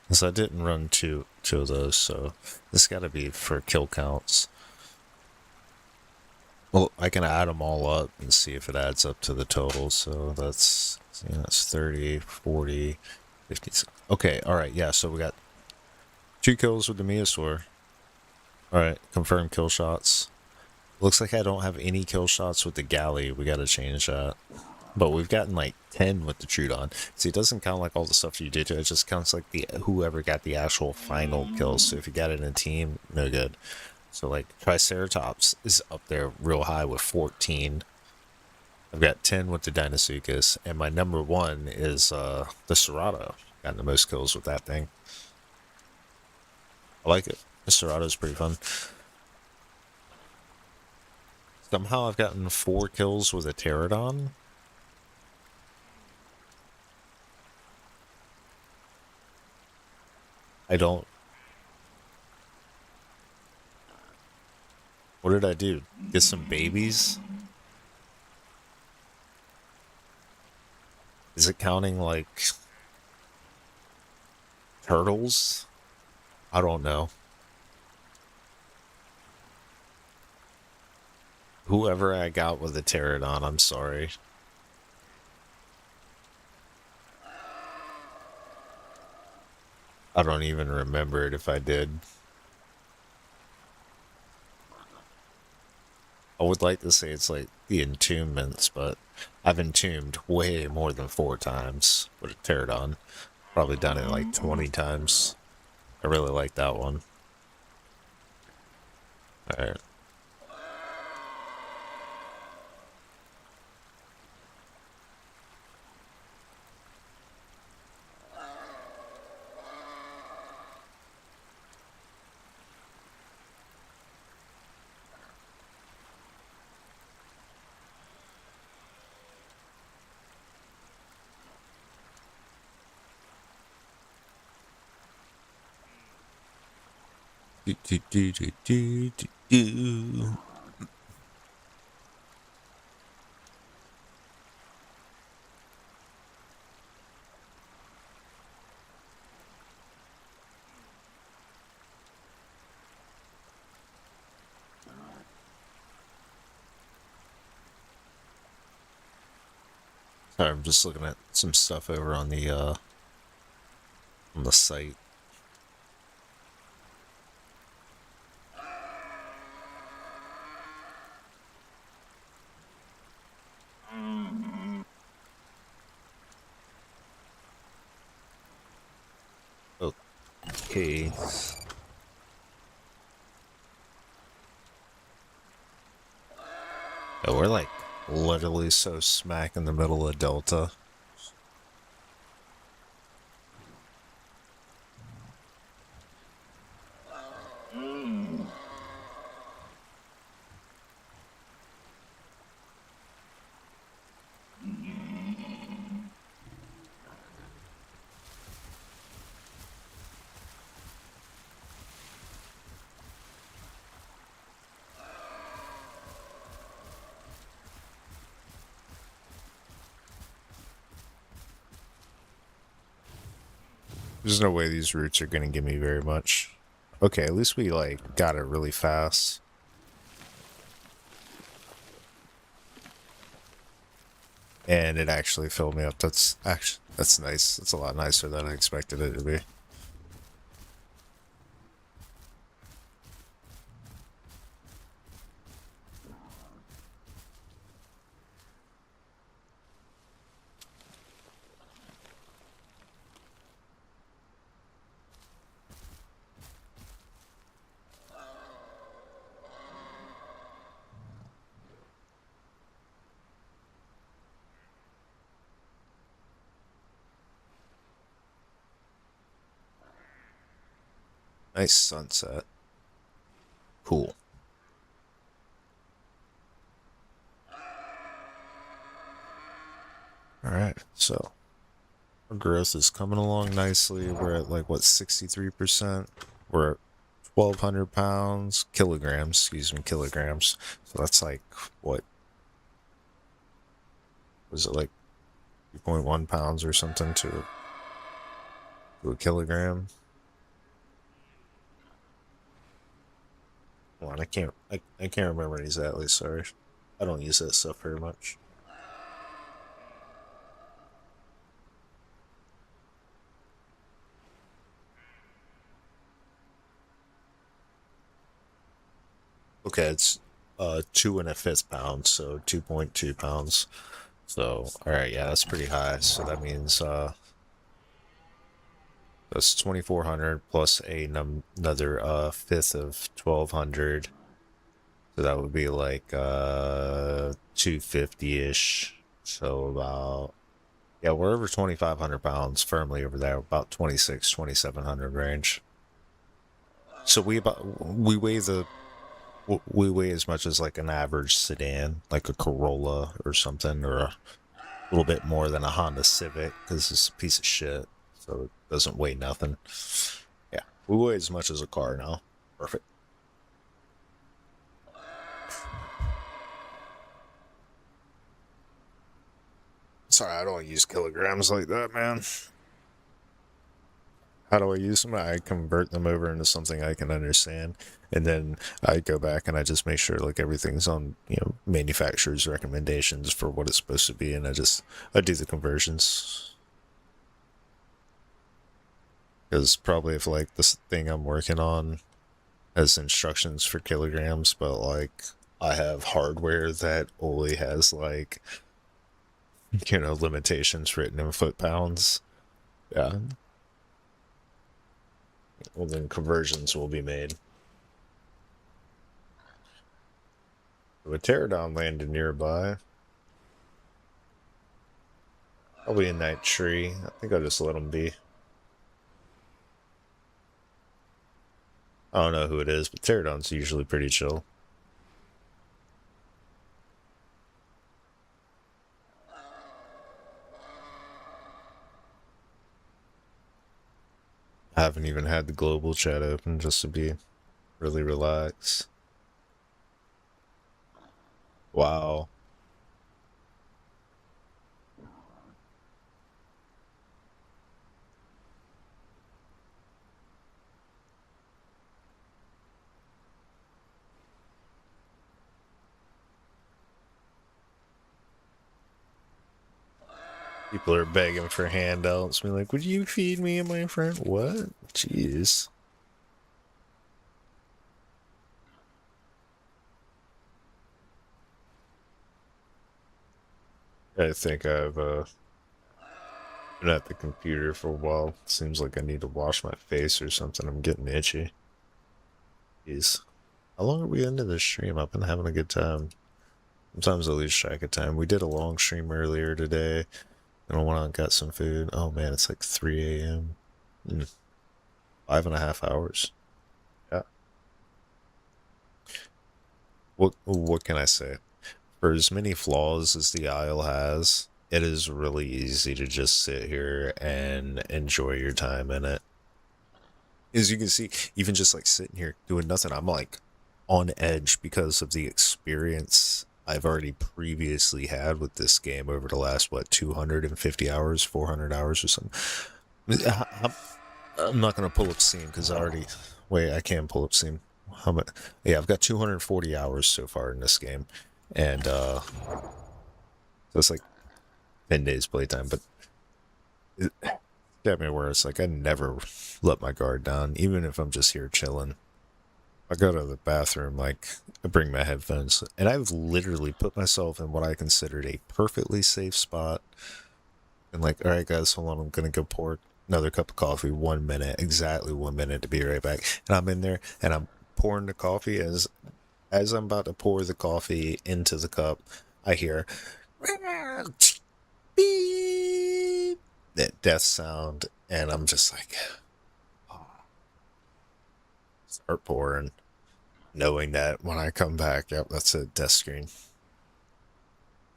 Speaker 2: Because I didn't run two of those, so this got to be for kill counts. Well, I can add them all up and see if it adds up to the total. So that's 30, 40, 50. Okay, alright, yeah, so we got 2 kills with the Meosaur. Alright, confirmed kill shots. Looks like I don't have any kill shots with the Galley. We gotta change that. But we've gotten like 10 with the Trudon. See, it doesn't count like all the stuff you did to it. It just counts like the whoever got the actual final kills. So if you got it in a team, no good. So like Triceratops is up there real high with 14. I've got 10 with the Deinosuchus, and my number 1 is the Serrato. Gotten the most kills with that thing. I like it. The Serrato's pretty fun. Somehow I've gotten 4 kills with a Pterodon. I don't... What did I do? Get some babies? Is it counting like turtles? I don't know. Whoever I got with the Pterodon, I'm sorry. I don't even remember it if I did. I would like to say it's like the entombments, but I've entombed way more than 4 times with a Pterodon. Probably done it like 20 times. I really like that one. Alright. Do. Sorry, I'm just looking at some stuff over on the site. Okay. Oh, we're like literally so smack in the middle of Delta. There's no way these routes are gonna give me very much. Okay, at least we like got it really fast. And it actually filled me up. That's nice. That's a lot nicer than I expected it to be. Nice sunset. Cool. Alright, so our growth is coming along nicely. We're at like what, 63%? We're at 1,200 pounds, kilograms, excuse me, kilograms. So that's like what was it, like 2.1 pounds or something to a kilogram? Hold on, I can't remember exactly, sorry. I don't use that stuff very much. Okay, it's 2 1/5 pounds, so 2.2 pounds. So alright, yeah, that's pretty high. So that means that's 2,400 plus another fifth of 1,200. So that would be like 250-ish. So about, yeah, we're over 2,500 pounds firmly over there, about 2,700 range. So we weigh as much as like an average sedan, like a Corolla or something, or a little bit more than a Honda Civic, because it's a piece of shit, so it doesn't weigh nothing. Yeah, we weigh as much as a car now. Perfect. Sorry, I don't use kilograms like that, man. How do I use them? I convert them over into something I can understand, and then I go back and I just make sure like everything's on, manufacturer's recommendations for what it's supposed to be, and I do the conversions. Because probably if like this thing I'm working on has instructions for kilograms, but like I have hardware that only has like limitations written in foot pounds. Yeah. Well, then conversions will be made. A pterodon landed nearby. Probably in that tree. I think I'll just let him be. I don't know who it is, but pterodons usually pretty chill. I haven't even had the global chat open just to be really relaxed. Wow. People are begging for handouts. Be like, would you feed me and my friend? What? Jeez. I think I've been at the computer for a while. Seems like I need to wash my face or something. I'm getting itchy. Jeez. How long are we into this stream? I've been having a good time. Sometimes I lose track of time. We did a long stream earlier today. And I went out and got some food. Oh man, it's like 3 a.m. 5.5 hours. Yeah. What can I say? For as many flaws as the Isle has, it is really easy to just sit here and enjoy your time in it. As you can see, even just like sitting here doing nothing, I'm like on edge because of the experience I've already previously had with this game over the last, what, 250 hours, 400 hours or something. I'm not going to pull up Steam because I already. Wait, I can pull up Steam. How much? Yeah, I've got 240 hours so far in this game. And, so it's like 10 days playtime, but it got me where it's like I never let my guard down, even if I'm just here chilling. I go to the bathroom, like, I bring my headphones, and I've literally put myself in what I considered a perfectly safe spot. And, like, all right, guys, hold on, I'm gonna go pour another cup of coffee. 1 minute, exactly 1 minute to be right back. And I'm in there, and I'm pouring the coffee. As I'm about to pour the coffee into the cup, I hear beep, that death sound, and I'm just like, start pouring, knowing that when I come back, yep, that's a death screen.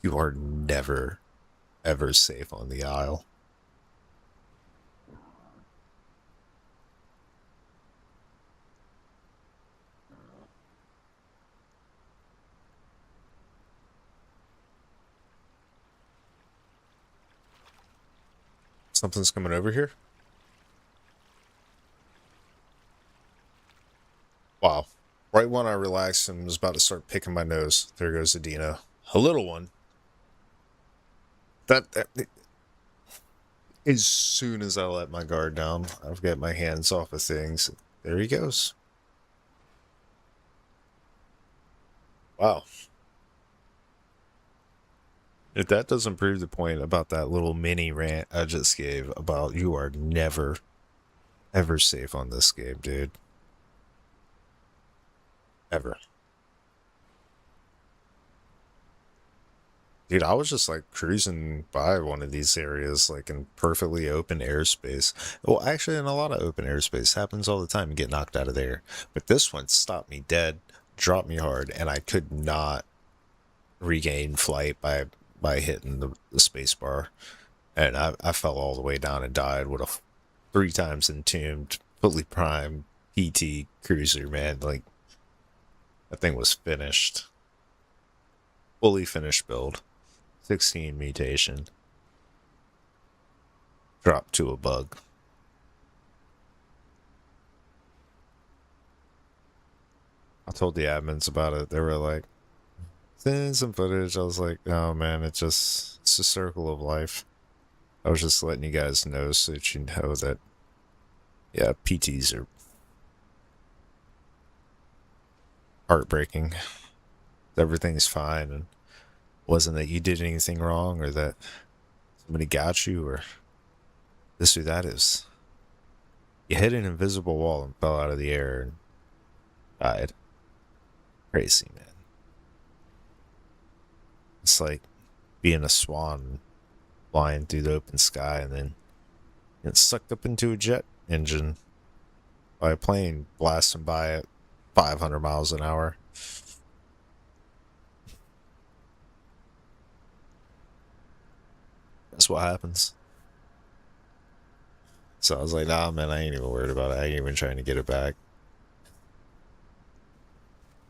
Speaker 2: You are never, ever safe on the aisle. Something's coming over here. Wow. Right when I relaxed and was about to start picking my nose, there goes a Dino. A little one. That as soon as I let my guard down, I've got my hands off of things. There he goes. Wow. If that doesn't prove the point about that little mini rant I just gave about you are never, ever safe on this game, dude. Ever. Dude, I was just like cruising by one of these areas, like in perfectly open airspace. Well, actually, in a lot of open airspace, happens all the time. You get knocked out of there. But this one stopped me dead, dropped me hard, and I could not regain flight by hitting the space bar. And I fell all the way down and died with a 3 times entombed, fully primed PT cruiser, man. Like, that thing was finished. Fully finished build. 16 mutation. Dropped to a bug. I told the admins about it. They were like, send some footage. I was like, oh man, it's a circle of life. I was just letting you guys know so that you know that, yeah, PTs are heartbreaking. Everything's fine, and wasn't that you did anything wrong or that somebody got you or this or that. Is you hit an invisible wall and fell out of the air and died. Crazy, man. It's like being a swan flying through the open sky and then get sucked up into a jet engine by a plane blasting by at 500 miles an hour. That's what happens. So I was like, nah, man, I ain't even worried about it. I ain't even trying to get it back.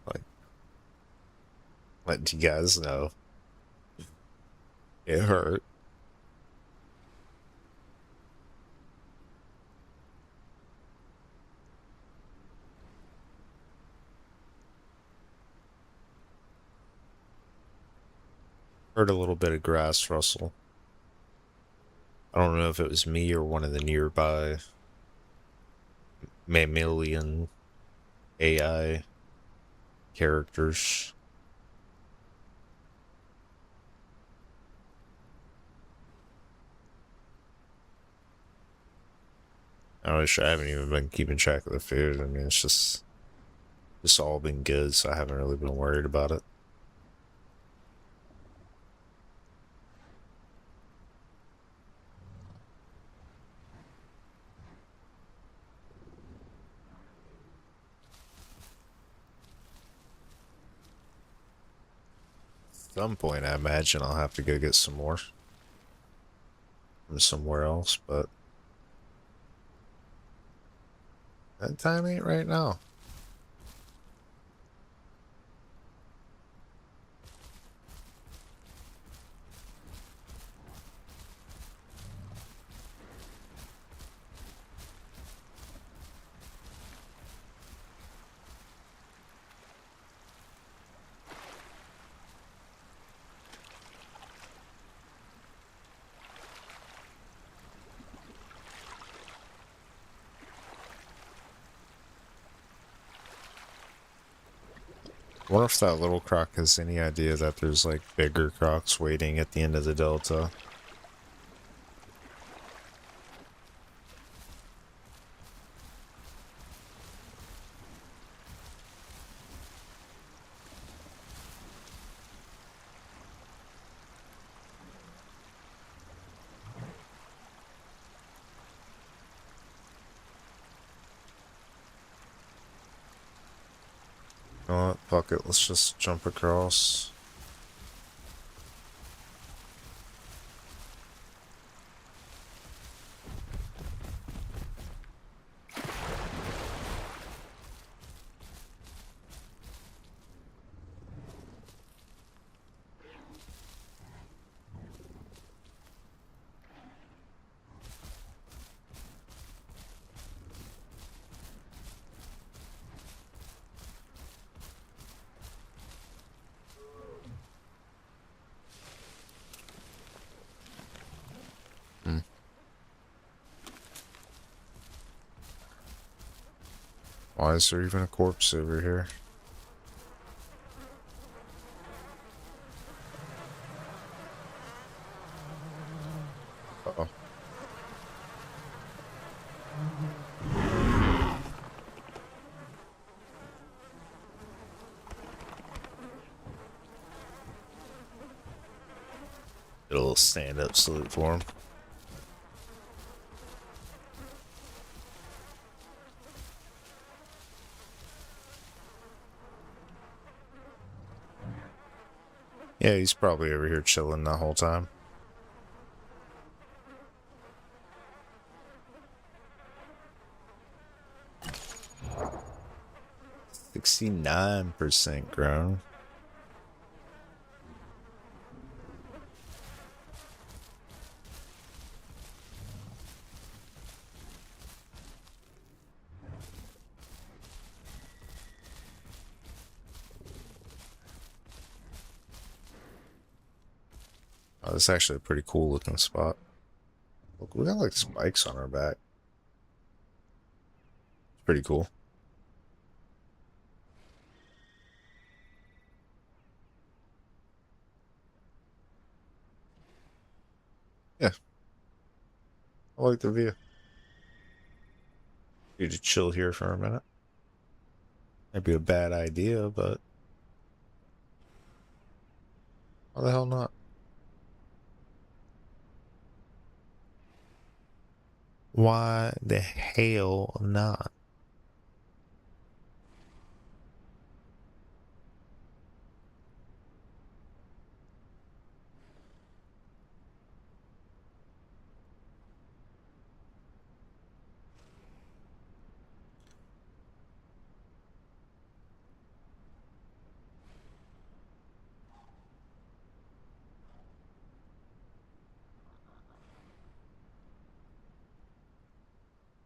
Speaker 2: Like, letting you guys know. It hurt. Heard a little bit of grass rustle. I don't know if it was me or one of the nearby mammalian AI characters. I wish I haven't even been keeping track of the food. I mean, it's just all been good, so I haven't really been worried about it. At some point, I imagine I'll have to go get some more from somewhere else, but that time ain't right now. I wonder if that little croc has any idea that there's like bigger crocs waiting at the end of the delta. You know what? Fuck it. Let's just jump across. Hmm. Why is there even a corpse over here? Uh-oh. Get a little stand-up salute for him. Yeah, he's probably over here chilling the whole time. %69 grown. Oh, this is actually a pretty cool looking spot. Look, we got like spikes on our back. It's pretty cool. Yeah, I like the view. Need to chill here for a minute. Might be a bad idea, but why the hell not? Why the hell not?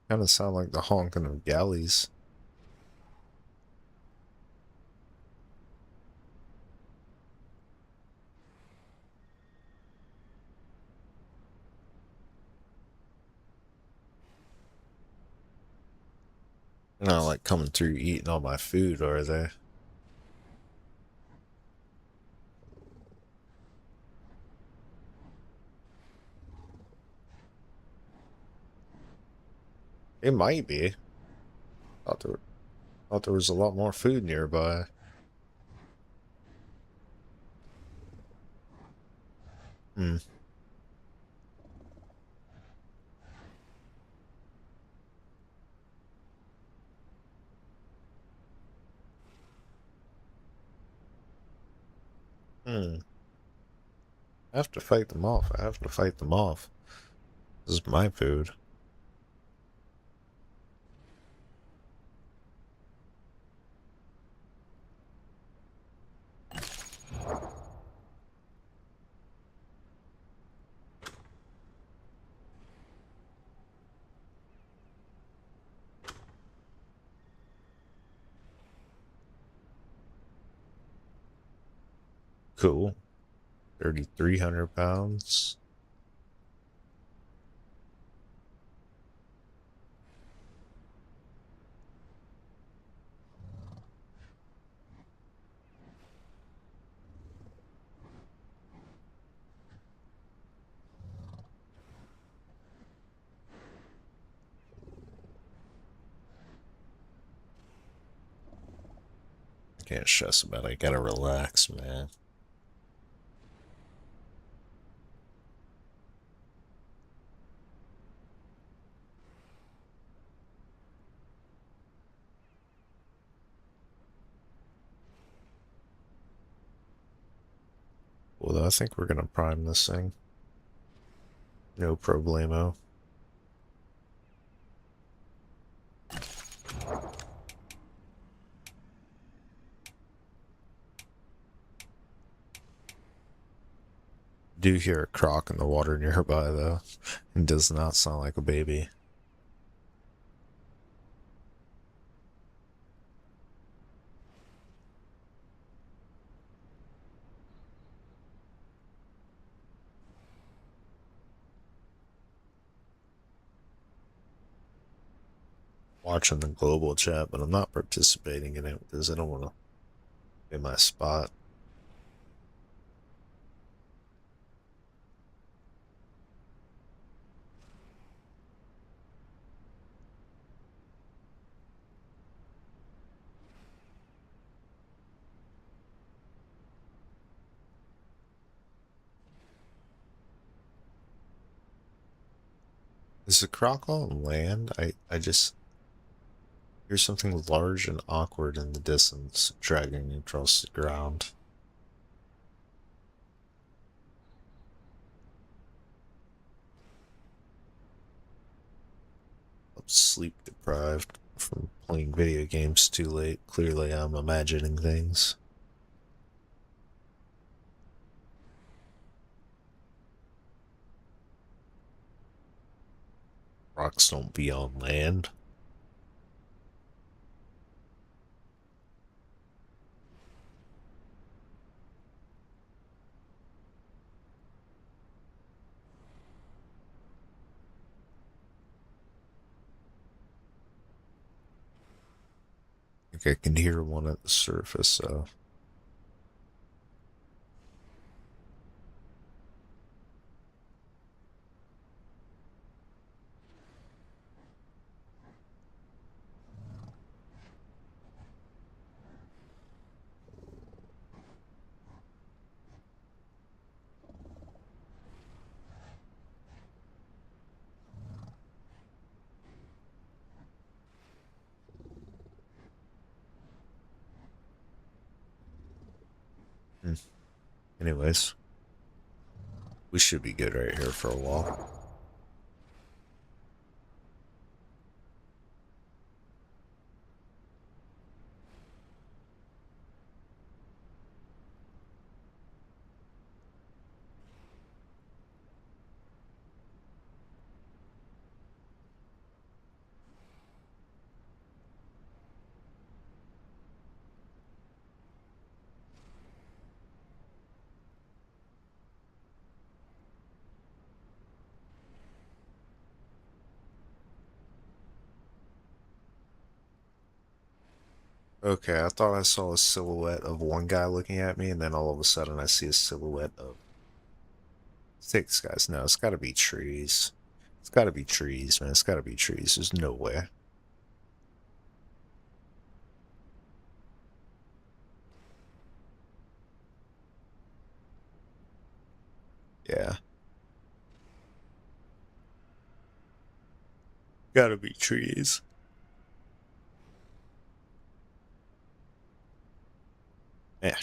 Speaker 2: Kind of sound like the honking of galleys. They're not like coming through eating all my food, are they? It might be. Thought thought there was a lot more food nearby. Hmm. Hmm. I have to fight them off. I have to fight them off. This is my food. Cool. 3,300 pounds. I can't stress about it. I gotta relax, man. Well, I think we're gonna prime this thing. No problemo. Do hear a croc in the water nearby, though. It does not sound like a baby. Watching the global chat, but I'm not participating in it because I don't want to be my spot. Is the croc on land? I just hear something large and awkward in the distance dragging across the ground. I'm sleep deprived from playing video games too late. Clearly, I'm imagining things. Rocks don't be on land. I think I can hear one at the surface, so. Anyways, we should be good right here for a while. Okay, I thought I saw a silhouette of one guy looking at me, and then all of a sudden I see a silhouette of six guys. No, it's gotta be trees. It's gotta be trees, man. It's gotta be trees. There's no way. Yeah. Gotta be trees. Yeah.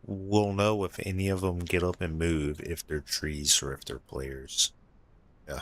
Speaker 2: We'll know if any of them get up and move if they're trees or if they're players. Yeah.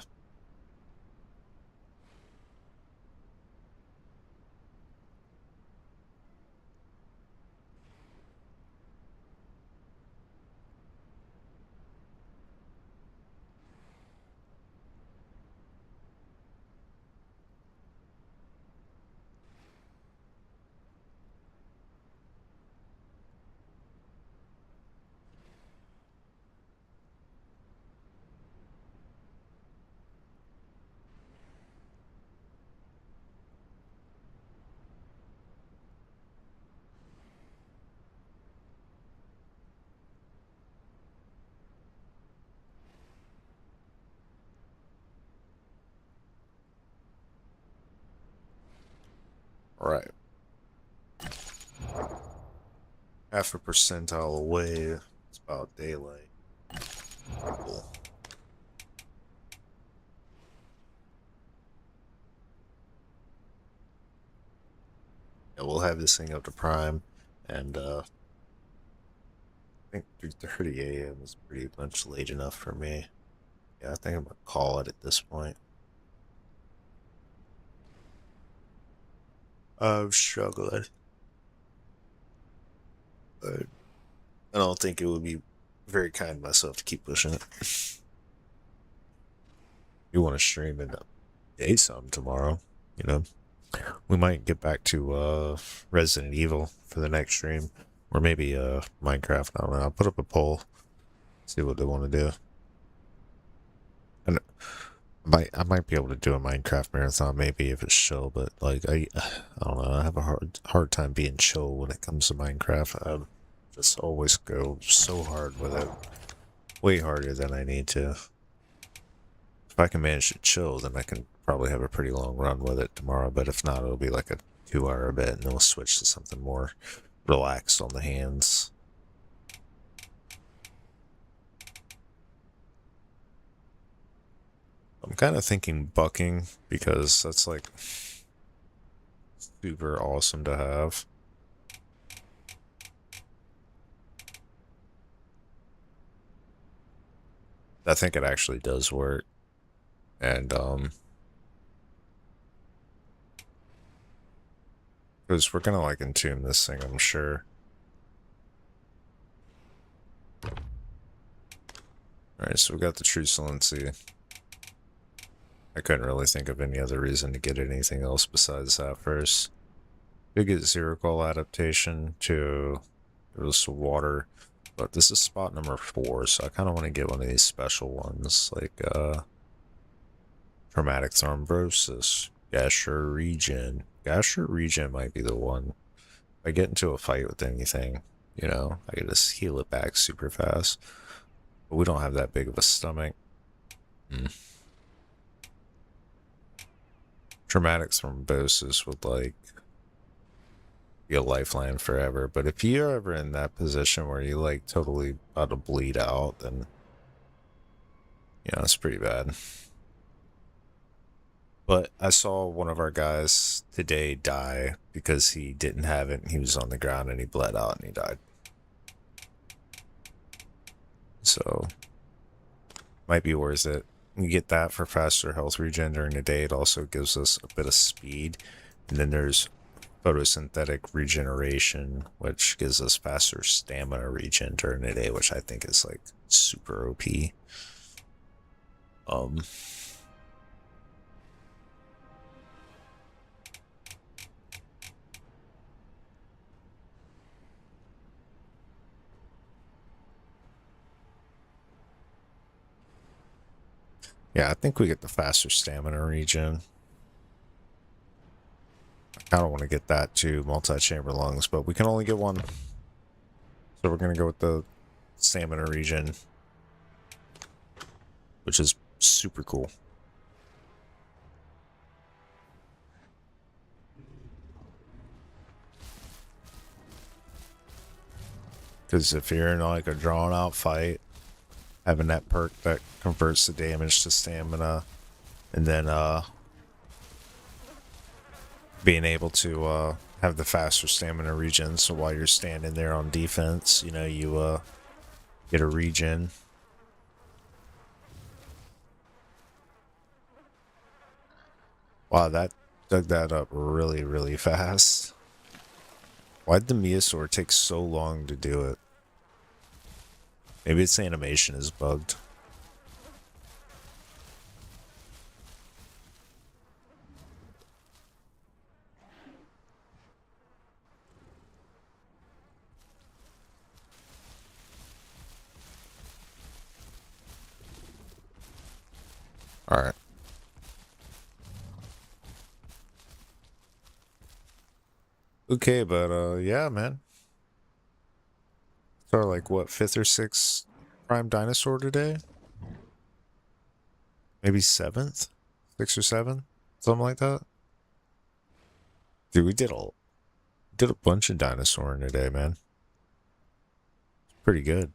Speaker 2: All right. Half a percentile away. It's about daylight. Cool. we'll have this thing up to Prime, and I think 3:30 a.m. is pretty much late enough for me. Yeah, I think I'm gonna call it at this point. I'm struggling. But I don't think it would be very kind of myself to keep pushing it. You want to stream and day some tomorrow, you know? We might get back to Resident Evil for the next stream. Or maybe Minecraft. I don't know. I'll put up a poll. See what they want to do. And I might be able to do a Minecraft marathon maybe if it's chill, but like I don't know. I have a hard time being chill when it comes to Minecraft. I just always go so hard with it. Way harder than I need to. If I can manage to chill, then I can probably have a pretty long run with it tomorrow, but if not, it'll be like a 2-hour bit, and then we'll switch to something more relaxed on the hands. I'm kind of thinking bucking, because that's like super awesome to have. I think it actually does work. And because we're gonna like entomb this thing, I'm sure. Alright, so we got the true silency. I couldn't really think of any other reason to get anything else besides that first. We get zero call adaptation to this water, but this is spot number 4, so I kind of want to get one of these special ones, like traumatic thrombosis, gastric regen. Gastric regen might be the one. If I get into a fight with anything, you know, I can just heal it back super fast. But we don't have that big of a stomach. Traumatic thrombosis would like be a lifeline forever, but if you're ever in that position where you like totally about to bleed out, then you know it's pretty bad. But I saw one of our guys today die because he didn't have it and he was on the ground and he bled out and he died. So might be worth it. You get that for faster health regen during the day. It also gives us a bit of speed. And then there's photosynthetic regeneration, which gives us faster stamina regen during the day, which I think is like super OP. Yeah, I think we get the faster stamina regen. I kind of want to get that too, multi-chamber lungs, but we can only get one. So we're going to go with the stamina regen, which is super cool. Because if you're in like a drawn-out fight, having that perk that converts the damage to stamina, and then being able to have the faster stamina regen, so while you're standing there on defense, you know, you get a regen. Wow, that dug that up really, really fast. Why'd the Meosaur take so long to do it? Maybe its animation is bugged. Alright. Okay, but yeah, man. It's our like what, 5th or 6th prime dinosaur today? Maybe 7th? 6 or 7? Something like that. Dude, we did a bunch of dinosaur today, man. It's pretty good.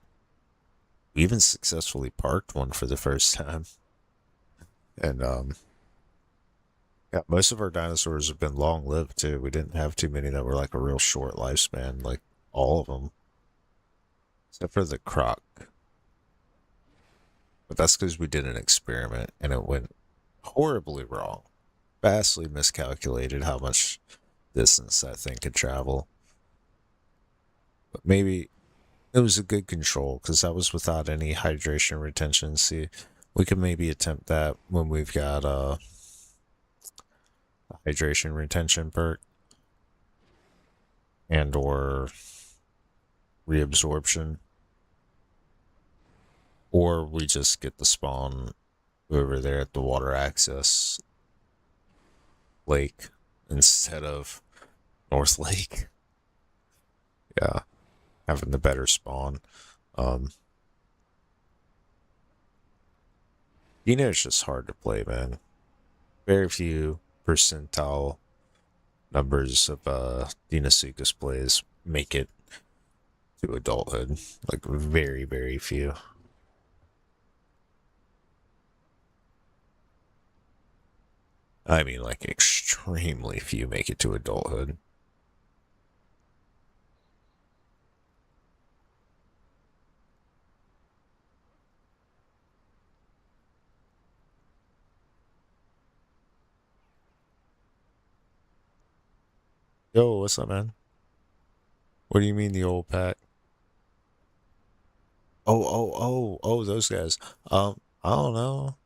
Speaker 2: We even successfully parked one for the first time. And Yeah, most of our dinosaurs have been long lived too. We didn't have too many that were like a real short lifespan, like all of them, except for the croc. But that's because we did an experiment and it went horribly wrong. Vastly miscalculated how much distance that thing could travel. But maybe it was a good control because that was without any hydration retention. See, we could maybe attempt that when we've got a hydration retention perk and or reabsorption, or we just get the spawn over there at the water access lake instead of North Lake. Yeah, having the better spawn. It's just hard to play, man. Very few percentile numbers of Dinosuchus plays make it to adulthood. Like very, very few. I mean, like extremely few make it to adulthood. Yo, what's up, man? What do you mean the old pack? Oh, those guys. I don't know.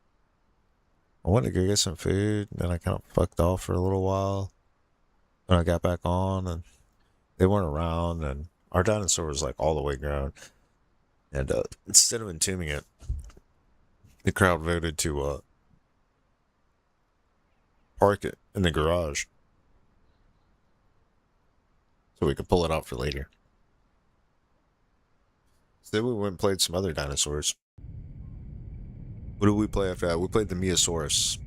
Speaker 2: I went to go get some food, then I kind of fucked off for a little while. Then I got back on, and they weren't around, and our dinosaur was like all the way grown. And instead of entombing it, the crowd voted to park it in the garage so we could pull it out for later. So then we went and played some other dinosaurs. What did we play after that? We played the Meosaurus.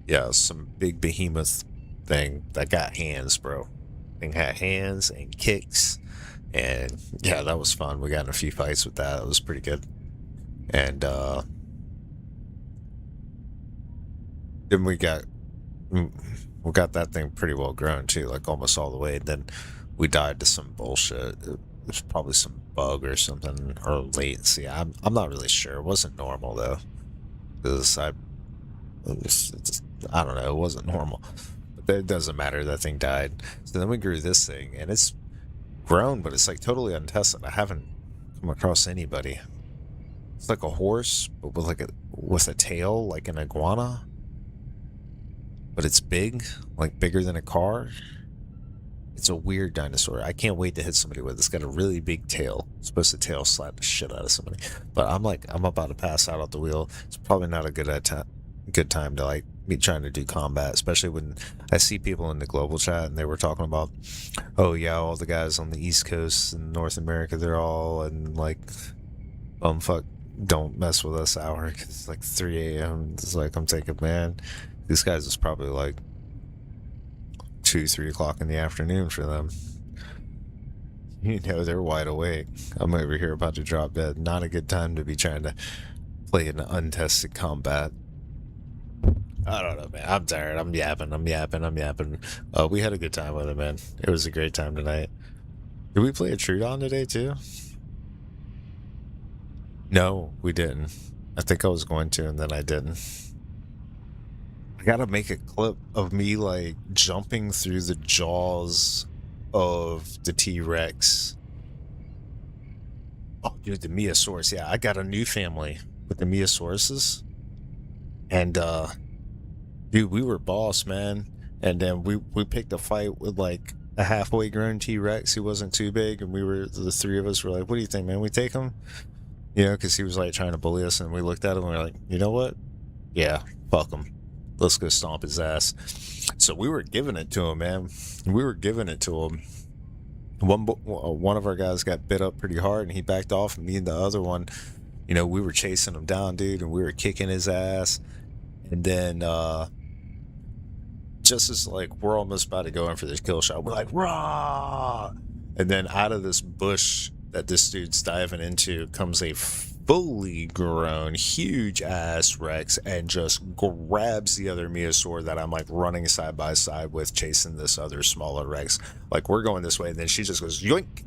Speaker 2: Yeah, some big behemoth thing that got hands, bro. Thing had hands and kicks. And yeah, that was fun. We got in a few fights with that. It was pretty good. And then we got that thing pretty well grown too, like almost all the way. And then we died to some bullshit. It was probably some bug or something, or latency. I'm not really sure. It wasn't normal though, because I don't know. It wasn't normal. But it doesn't matter. That thing died. So then we grew this thing, and it's grown, but it's like totally untested. I haven't come across anybody. It's like a horse, but with a tail, like an iguana. But it's big, like bigger than a car. It's a weird dinosaur. I can't wait to hit somebody with it. It's got a really big tail. It's supposed to tail slap the shit out of somebody. But I'm about to pass out the wheel. It's probably not a good time to like me trying to do combat, especially when I see people in the global chat and they were talking about, oh yeah, all the guys on the East Coast in North America, they're all and like, fuck, don't mess with us hour. It's like 3 a.m. It's like I'm thinking, man, these guys is probably like 2-3 o'clock in the afternoon for them. They're wide awake. I'm over here about to drop dead. Not a good time to be trying to play an untested combat. I don't know, man. I'm tired. I'm yapping. We had a good time with it, man. It was a great time tonight. Did we play a Trudon today, too? No, we didn't. I think I was going to, and then I didn't. I gotta make a clip of me, like, jumping through the jaws of the T-Rex. Oh, dude, the Meosaurus. Yeah, I got a new family with the Meosauruses. And, dude, we were boss, man. And then we picked a fight with like a halfway grown T-Rex. He wasn't too big, and the three of us were like, "What do you think, man? We take him?" Because he was like trying to bully us, and we looked at him and we were like, "You know what? Yeah, fuck him. Let's go stomp his ass." So we were giving it to him, man. We were giving it to him. One of our guys got bit up pretty hard, and he backed off, and me and the other one, we were chasing him down, dude, and we were kicking his ass. And then, just as like we're almost about to go in for this kill shot, we're like, "Rah!" And then out of this bush that this dude's diving into comes a fully grown, huge ass Rex and just grabs the other Meosaur that I'm like running side by side with, chasing this other smaller Rex. Like, we're going this way, and then she just goes yoink.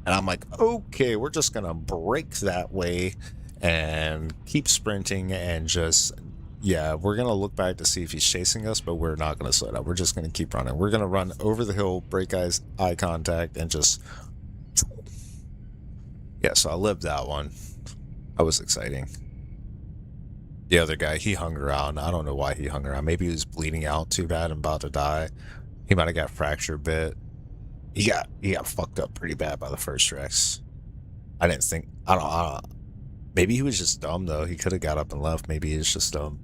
Speaker 2: And I'm like, okay, we're just gonna break that way and keep sprinting and just, yeah, we're gonna look back to see if he's chasing us, but we're not gonna slow down. We're just gonna keep running. We're gonna run over the hill, break eye contact, and just, yeah. So I lived that one. That was exciting. The other guy, he hung around. I don't know why he hung around. Maybe he was bleeding out too bad and about to die. He might have got fractured a bit. He got fucked up pretty bad by the first Rex. I didn't think. I don't. Maybe he was just dumb though. He could have got up and left. Maybe he's just dumb.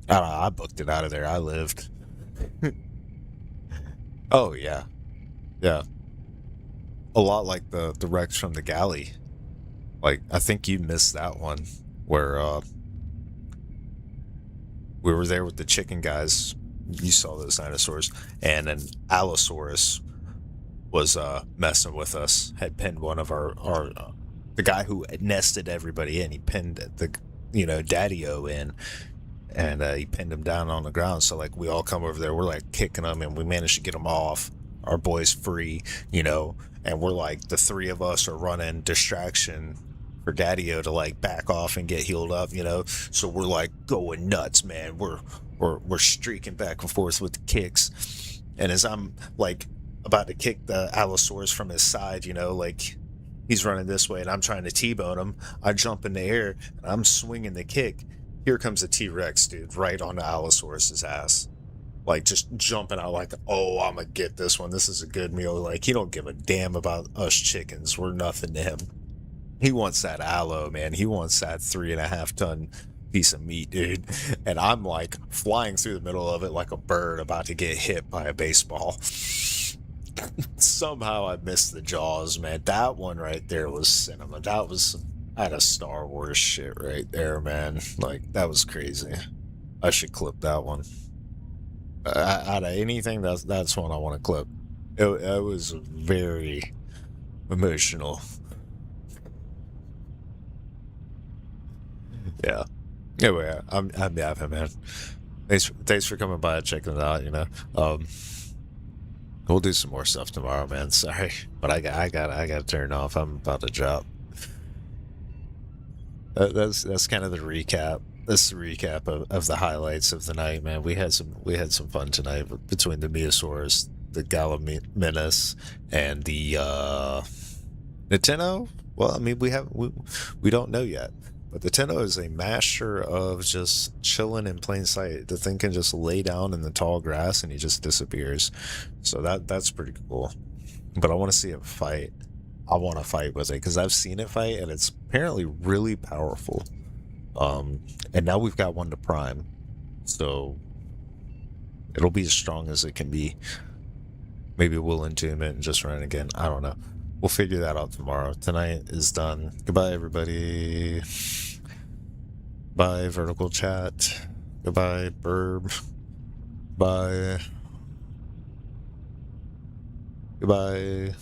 Speaker 2: I don't know. I booked it out of there. I lived. Oh yeah, yeah. A lot like the Rex from the galley. Like, I think you missed that one where we were there with the chicken guys. You saw those dinosaurs, and an Allosaurus was messing with us. Had pinned one of our the guy who nested everybody in. He pinned Daddy-O in, and he pinned him down on the ground. So like we all come over there, we're like kicking him, and we managed to get him off. Our boy's free, and we're like the three of us are running distraction for Daddy-O to like back off and get healed up, So we're like going nuts, man. We're streaking back and forth with the kicks, and as I'm like about to kick the Allosaurus from his side, like he's running this way, and I'm trying to T-bone him. I jump in the air, and I'm swinging the kick. Here comes a T-Rex, dude, right on the Allosaurus's ass. Like, just jumping out like, oh, I'm gonna get this one. This is a good meal. Like, he don't give a damn about us chickens. We're nothing to him. He wants that Allo, man. He wants that 3.5 ton piece of meat, dude. And I'm like flying through the middle of it like a bird about to get hit by a baseball. Somehow I missed the jaws, man. That one right there was cinema. That was out of Star Wars shit right there, man. Like, that was crazy. I should clip that one. Out of anything, that's one I want to clip. It was very emotional. Yeah. Anyway, I'm yapping, man. Thanks for coming by and checking it out. We'll do some more stuff tomorrow, man. Sorry, but I got to turn off. I'm about to drop. That's kind of the recap. That's the recap of the highlights of the night, man. We had some fun tonight between the Meosaurus, the Gallimimus, and the Nintendo. Well, I mean, we don't know yet. But the Tenno is a master of just chilling in plain sight. The thing can just lay down in the tall grass and he just disappears. So that's pretty cool. But I want to see it fight. I want to fight with it because I've seen it fight and it's apparently really powerful. And now we've got one to prime. So it'll be as strong as it can be. Maybe we'll entomb it and just run again. I don't know. We'll figure that out tomorrow. Tonight is done. Goodbye, everybody. Bye, Vertical Chat. Goodbye, Burb. Bye. Goodbye.